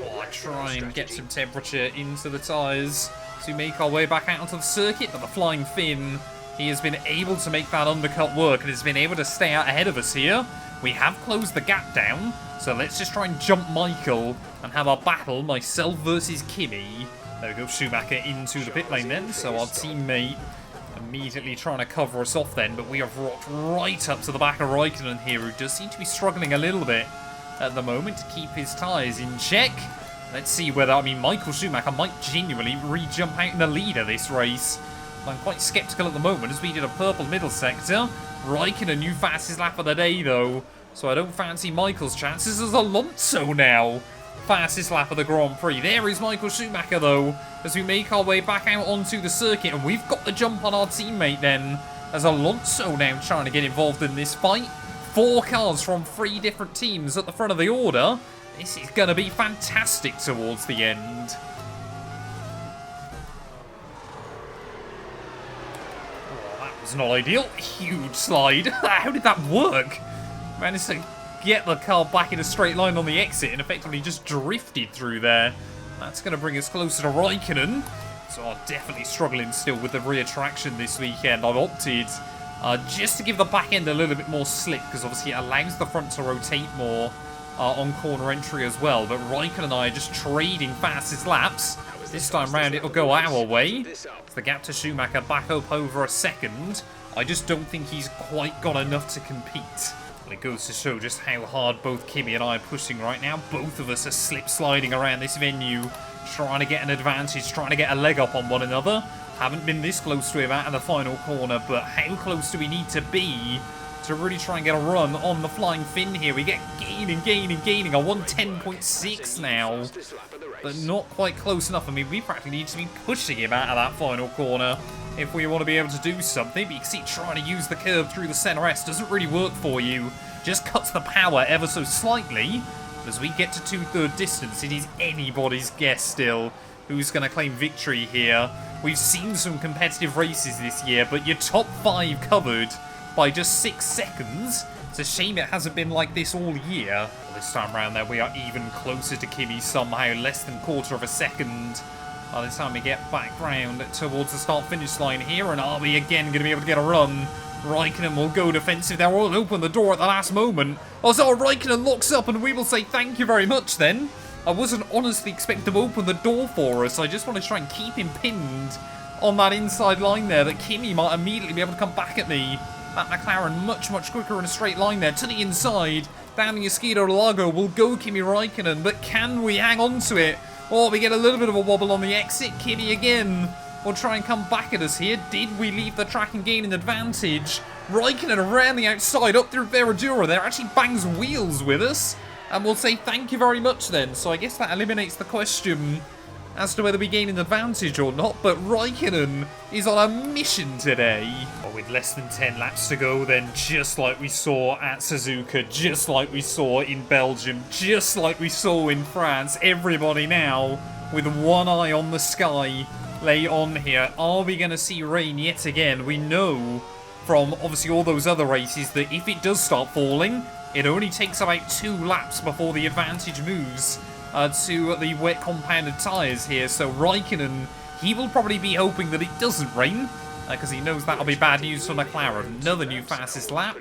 Oh, try and get some temperature into the tyres to make our way back out onto the circuit, but the Flying Finn, he has been able to make that undercut work and has been able to stay out ahead of us here. We have closed the gap down, so let's just try and jump Michael and have our battle, myself versus Kimi. There we go, Schumacher into the pit lane then, so our teammate immediately trying to cover us off then, but we have rocked right up to the back of Raikkonen here, who does seem to be struggling a little bit at the moment to keep his tyres in check. Let's see whether, Michael Schumacher might genuinely re-jump out in the lead of this race. I'm quite sceptical at the moment as we did a purple middle sector. Raikkonen, new fastest lap of the day though, so I don't fancy Michael's chances as Alonso now. Fastest lap of the Grand Prix. There is Michael Schumacher though, as we make our way back out onto the circuit, and we've got the jump on our teammate then, as Alonso now trying to get involved in this fight. 4 cars from 3 different teams at the front of the order. This is going to be fantastic towards the end. Oh, that was not ideal. Huge slide. How did that work? Managed to get the car back in a straight line on the exit and effectively just drifted through there. That's going to bring us closer to Raikkonen. So I'm definitely struggling still with the rear traction this weekend. I've opted just to give the back end a little bit more slip because obviously it allows the front to rotate more on corner entry as well. But Raikkonen and I are just trading fastest laps. This time round it'll go our way. The gap to Schumacher back up over a second. I just don't think he's quite got enough to compete. It goes to show just how hard both Kimi and I are pushing right now. Both of us are slip sliding around this venue, trying to get an advantage, trying to get a leg up on one another. Haven't been this close to him out in the final corner, but how close do we need to be to really try and get a run on the flying fin here. We get gaining. A 110.6 now, but not quite close enough. I mean, we practically need to be pushing him out of that final corner if we want to be able to do something. But you can see trying to use the curve through the center S doesn't really work for you. Just cuts the power ever so slightly. As we get to 2/3 distance, it is anybody's guess still who's going to claim victory here. We've seen some competitive races this year, but your top 5 covered by just 6 seconds. It's a shame it hasn't been like this all year. Well, this time around there, we are even closer to Kimi somehow, less than 1/4 of a second. By the time we get back round towards the start-finish line here, and are we again going to be able to get a run? Raikkonen will go defensive there, will open the door at the last moment. Oh, so Raikkonen locks up, and we will say thank you very much then. I wasn't honestly expecting to open the door for us. I just want to try and keep him pinned on that inside line there, that Kimi might immediately be able to come back at me. That McLaren much quicker in a straight line there to the inside. Down the Escudo Lago will go Kimi Raikkonen, but can we hang on to it? Oh, we get a little bit of a wobble on the exit. Kimi again will try and come back at us here. Did we leave the track and gain an advantage? Raikkonen around the outside up through Veradura there, actually bangs wheels with us. And we'll say thank you very much then. So I guess that eliminates the question as to whether we gain an advantage or not. But Raikkonen is on a mission today. Well, with less than 10 laps to go then, just like we saw at Suzuka, just like we saw in Belgium, just like we saw in France, everybody now with one eye on the sky lay on here. Are we going to see rain yet again? We know from obviously all those other races that if it does start falling, it only takes about 2 laps before the advantage moves to the wet compounded tyres here. So Raikkonen, he will probably be hoping that it doesn't rain, because he knows that'll be bad news for McLaren. Another new fastest lap.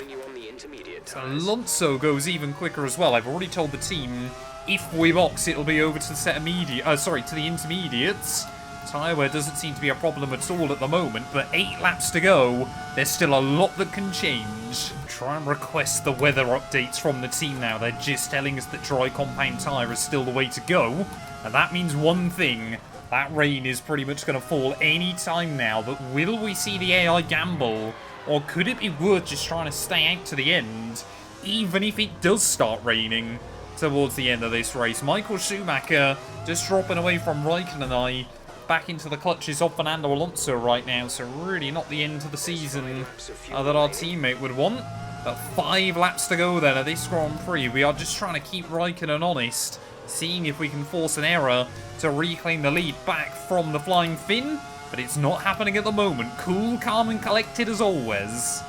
Alonso goes even quicker as well. I've already told the team if we box, it'll be over to the to the intermediates. Tyre wear doesn't seem to be a problem at all at the moment, but 8 laps to go. There's still a lot that can change. Try and request the weather updates from the team now. They're just telling us that dry compound tyre is still the way to go. And that means one thing. That rain is pretty much going to fall any time now. But will we see the AI gamble? Or could it be worth just trying to stay out to the end, even if it does start raining towards the end of this race? Michael Schumacher just dropping away from Raikkonen and I. Back into the clutches of Fernando Alonso right now, so really not the end to the season that our teammate would want. But 5 laps to go then at this Grand Prix. We are just trying to keep Raikkonen honest, seeing if we can force an error to reclaim the lead back from the flying fin, but it's not happening at the moment. Cool, calm and collected as always.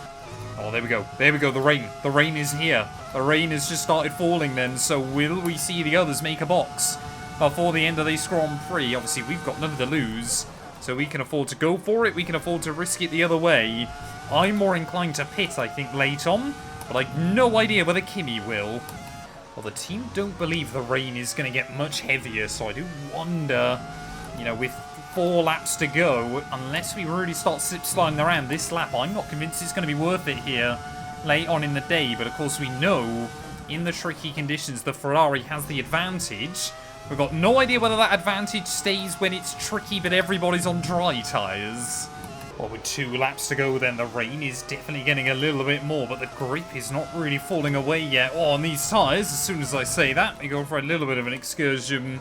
Oh, there we go, the rain is here. The rain has just started falling then, so will we see the others make a box before the end of this Grand Prix? Obviously, we've got nothing to lose, so we can afford to go for it. We can afford to risk it the other way. I'm more inclined to pit, I think, late on, but I've no idea whether Kimi will. Well, the team don't believe the rain is going to get much heavier, so I do wonder, you know, with 4 laps to go, unless we really start slip-sliding around this lap, I'm not convinced it's going to be worth it here late on in the day. But of course, we know in the tricky conditions, the Ferrari has the advantage. We've got no idea whether that advantage stays when it's tricky, but everybody's on dry tyres. Well, with 2 laps to go then, the rain is definitely getting a little bit more, but the grip is not really falling away yet. Oh, on these tyres, as soon as I say that, we go for a little bit of an excursion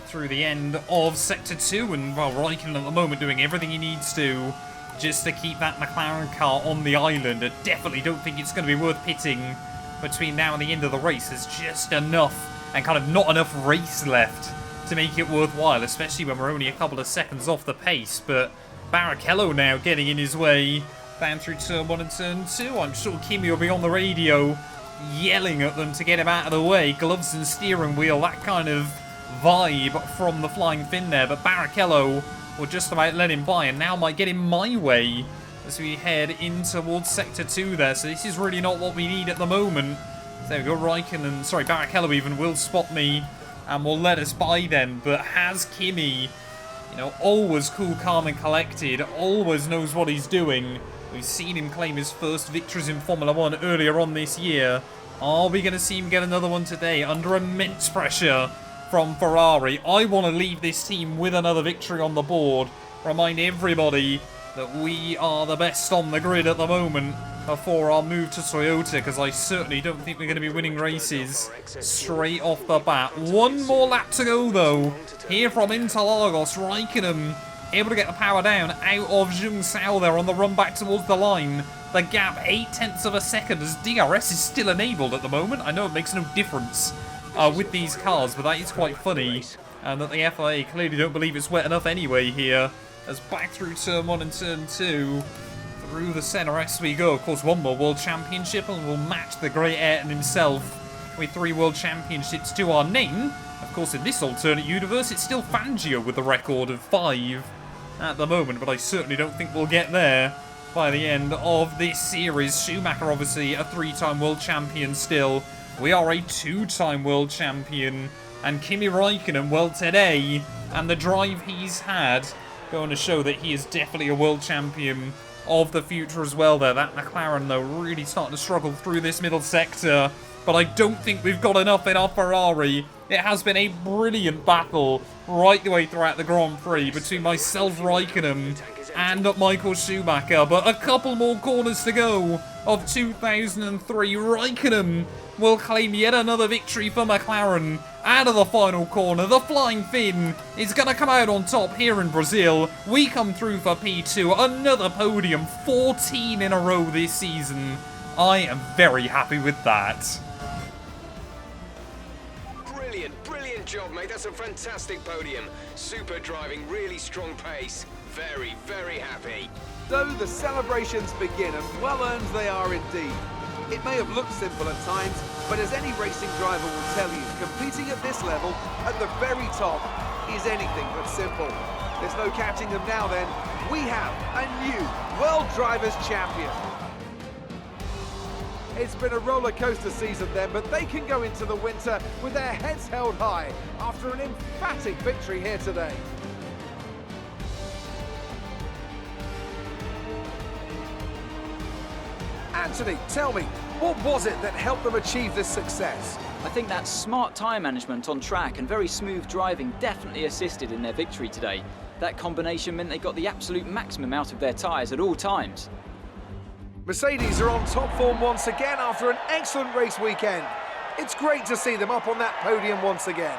through the end of Sector 2, and, well, Raikkonen at the moment doing everything he needs to just to keep that McLaren car on the island. I definitely don't think it's going to be worth pitting between now and the end of the race. There's just enough and kind of not enough race left to make it worthwhile, especially when we're only a couple of seconds off the pace. But Barrichello now getting in his way down through turn 1 and turn 2. I'm sure Kimi will be on the radio yelling at them to get him out of the way. Gloves and steering wheel, that kind of vibe from the flying fin there. But Barrichello will just about let him by, and now might get in my way as we head in towards Sector 2 there. So this is really not what we need at the moment. There we go, Raikkonen, sorry, Barrichello even will spot me and will let us by then. But has Kimi, you know, always cool, calm and collected, always knows what he's doing. We've seen him claim his first victories in Formula 1 earlier on this year. Are we going to see him get another one today under immense pressure from Ferrari? I want to leave this team with another victory on the board. Remind everybody that we are the best on the grid at the moment. before our move to Toyota, because I certainly don't think we're going to be winning races straight off the bat. One more lap to go, though. Here from Interlagos, Raikkonen able to get the power down out of Zheng Sao there on the run back towards the line. The gap 0.8 of a second as DRS is still enabled at the moment. I know it makes no difference with these cars, but that is quite funny. And that the FIA clearly don't believe it's wet enough anyway here. As back through turn 1 and turn 2. Through the centre as we go. Of course, one more World Championship and we'll match the great Ayrton himself with 3 World Championships to our name. Of course, in this alternate universe, it's still Fangio with a record of 5 at the moment, but I certainly don't think we'll get there by the end of this series. Schumacher, obviously, a 3-time World Champion still. We are a 2-time World Champion. And Kimi Raikkonen, well, today, and the drive he's had, going to show that he is definitely a World Champion of the future as well there. That McLaren, though, really starting to struggle through this middle sector. But I don't think we've got enough in our Ferrari. It has been a brilliant battle right the way throughout the Grand Prix between myself, Raikkonen, and Michael Schumacher. But a couple more corners to go of 2003. Raikkonen will claim yet another victory for McLaren. Out of the final corner, the Flying Finn is going to come out on top here in Brazil. We come through for P2, another podium, 14 in a row this season. I am very happy with that. Brilliant job, mate. That's a fantastic podium. Super driving, really strong pace. Very, very happy. So the celebrations begin, and well earned they are indeed. It may have looked simple at times, but as any racing driver will tell you, competing at this level, at the very top, is anything but simple. There's no catching them now then. We have a new World Drivers' Champion. It's been a roller coaster season then, but they can go into the winter with their heads held high after an emphatic victory here today. Anthony, tell me, what was it that helped them achieve this success? I think that smart tyre management on track and very smooth driving definitely assisted in their victory today. That combination meant they got the absolute maximum out of their tyres at all times. Mercedes are on top form once again after an excellent race weekend. It's great to see them up on that podium once again.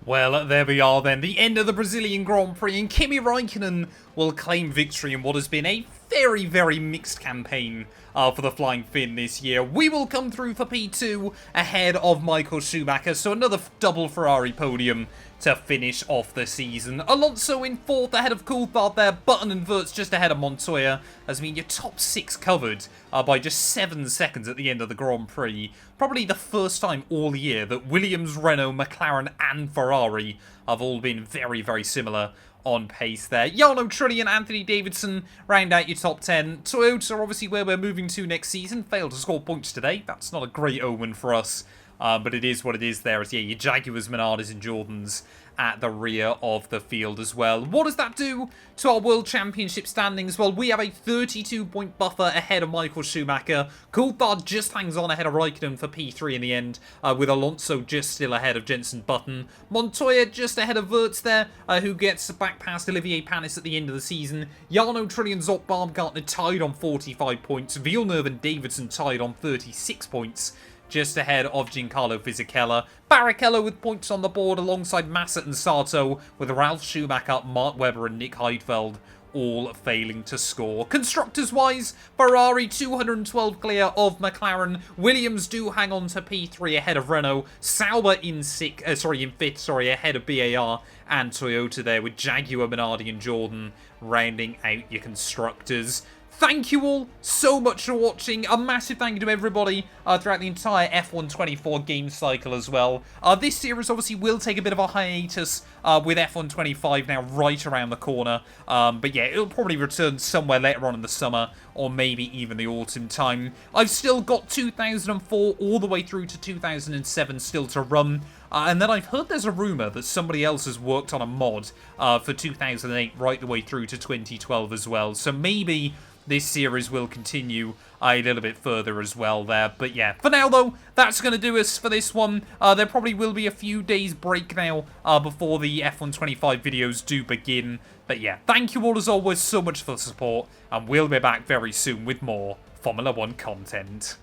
Well, there we are then, the end of the Brazilian Grand Prix, and Kimi Raikkonen will claim victory in what has been a very, very mixed campaign for the Flying Finn this year. We will come through for P2 ahead of Michael Schumacher, so another double Ferrari podium to finish off the season. Alonso in 4th ahead of Coulthard there, Button and Wirtz just ahead of Montoya. As I mean, your top 6 covered by just 7 seconds at the end of the Grand Prix. Probably the first time all year that Williams, Renault, McLaren and Ferrari have all been very, very similar on pace there. Jarno Trulli and Anthony Davidson round out your top 10. Toyota are obviously where we're moving to next season. Failed to score points today. That's not a great omen for us. But it is what it is there. As yeah, your Jaguars, Minardis and Jordans at the rear of the field as well. What does that do to our World Championship standings? Well, we have a 32-point buffer ahead of Michael Schumacher. Coulthard just hangs on ahead of Raikkonen for P3 in the end, with Alonso just still ahead of Jenson Button. Montoya just ahead of Wirtz there, who gets back past Olivier Panis at the end of the season. Jarno Trulli and Zott Baumgartner tied on 45 points. Villeneuve and Davidson tied on 36 points. Just ahead of Giancarlo Fisichella. Barrichello with points on the board alongside Massa and Sato, with Ralf Schumacher, Mark Webber and Nick Heidfeld all failing to score. Constructors-wise, Ferrari 212 clear of McLaren. Williams do hang on to P3 ahead of Renault. Sauber in 5th, ahead of BAR and Toyota there, with Jaguar, Minardi and Jordan rounding out your constructors. Thank you all so much for watching. A massive thank you to everybody throughout the entire F1 24 game cycle as well. This series obviously will take a bit of a hiatus with F1 25 now right around the corner. But yeah, it'll probably return somewhere later on in the summer or maybe even the autumn time. I've still got 2004 all the way through to 2007 still to run. And then I've heard there's a rumour that somebody else has worked on a mod for 2008 right the way through to 2012 as well. So maybe this series will continue a little bit further as well there. But yeah, for now though, that's going to do us for this one. There probably will be a few days break now before the F125 videos do begin. But yeah, thank you all as always so much for the support, and we'll be back very soon with more Formula 1 content.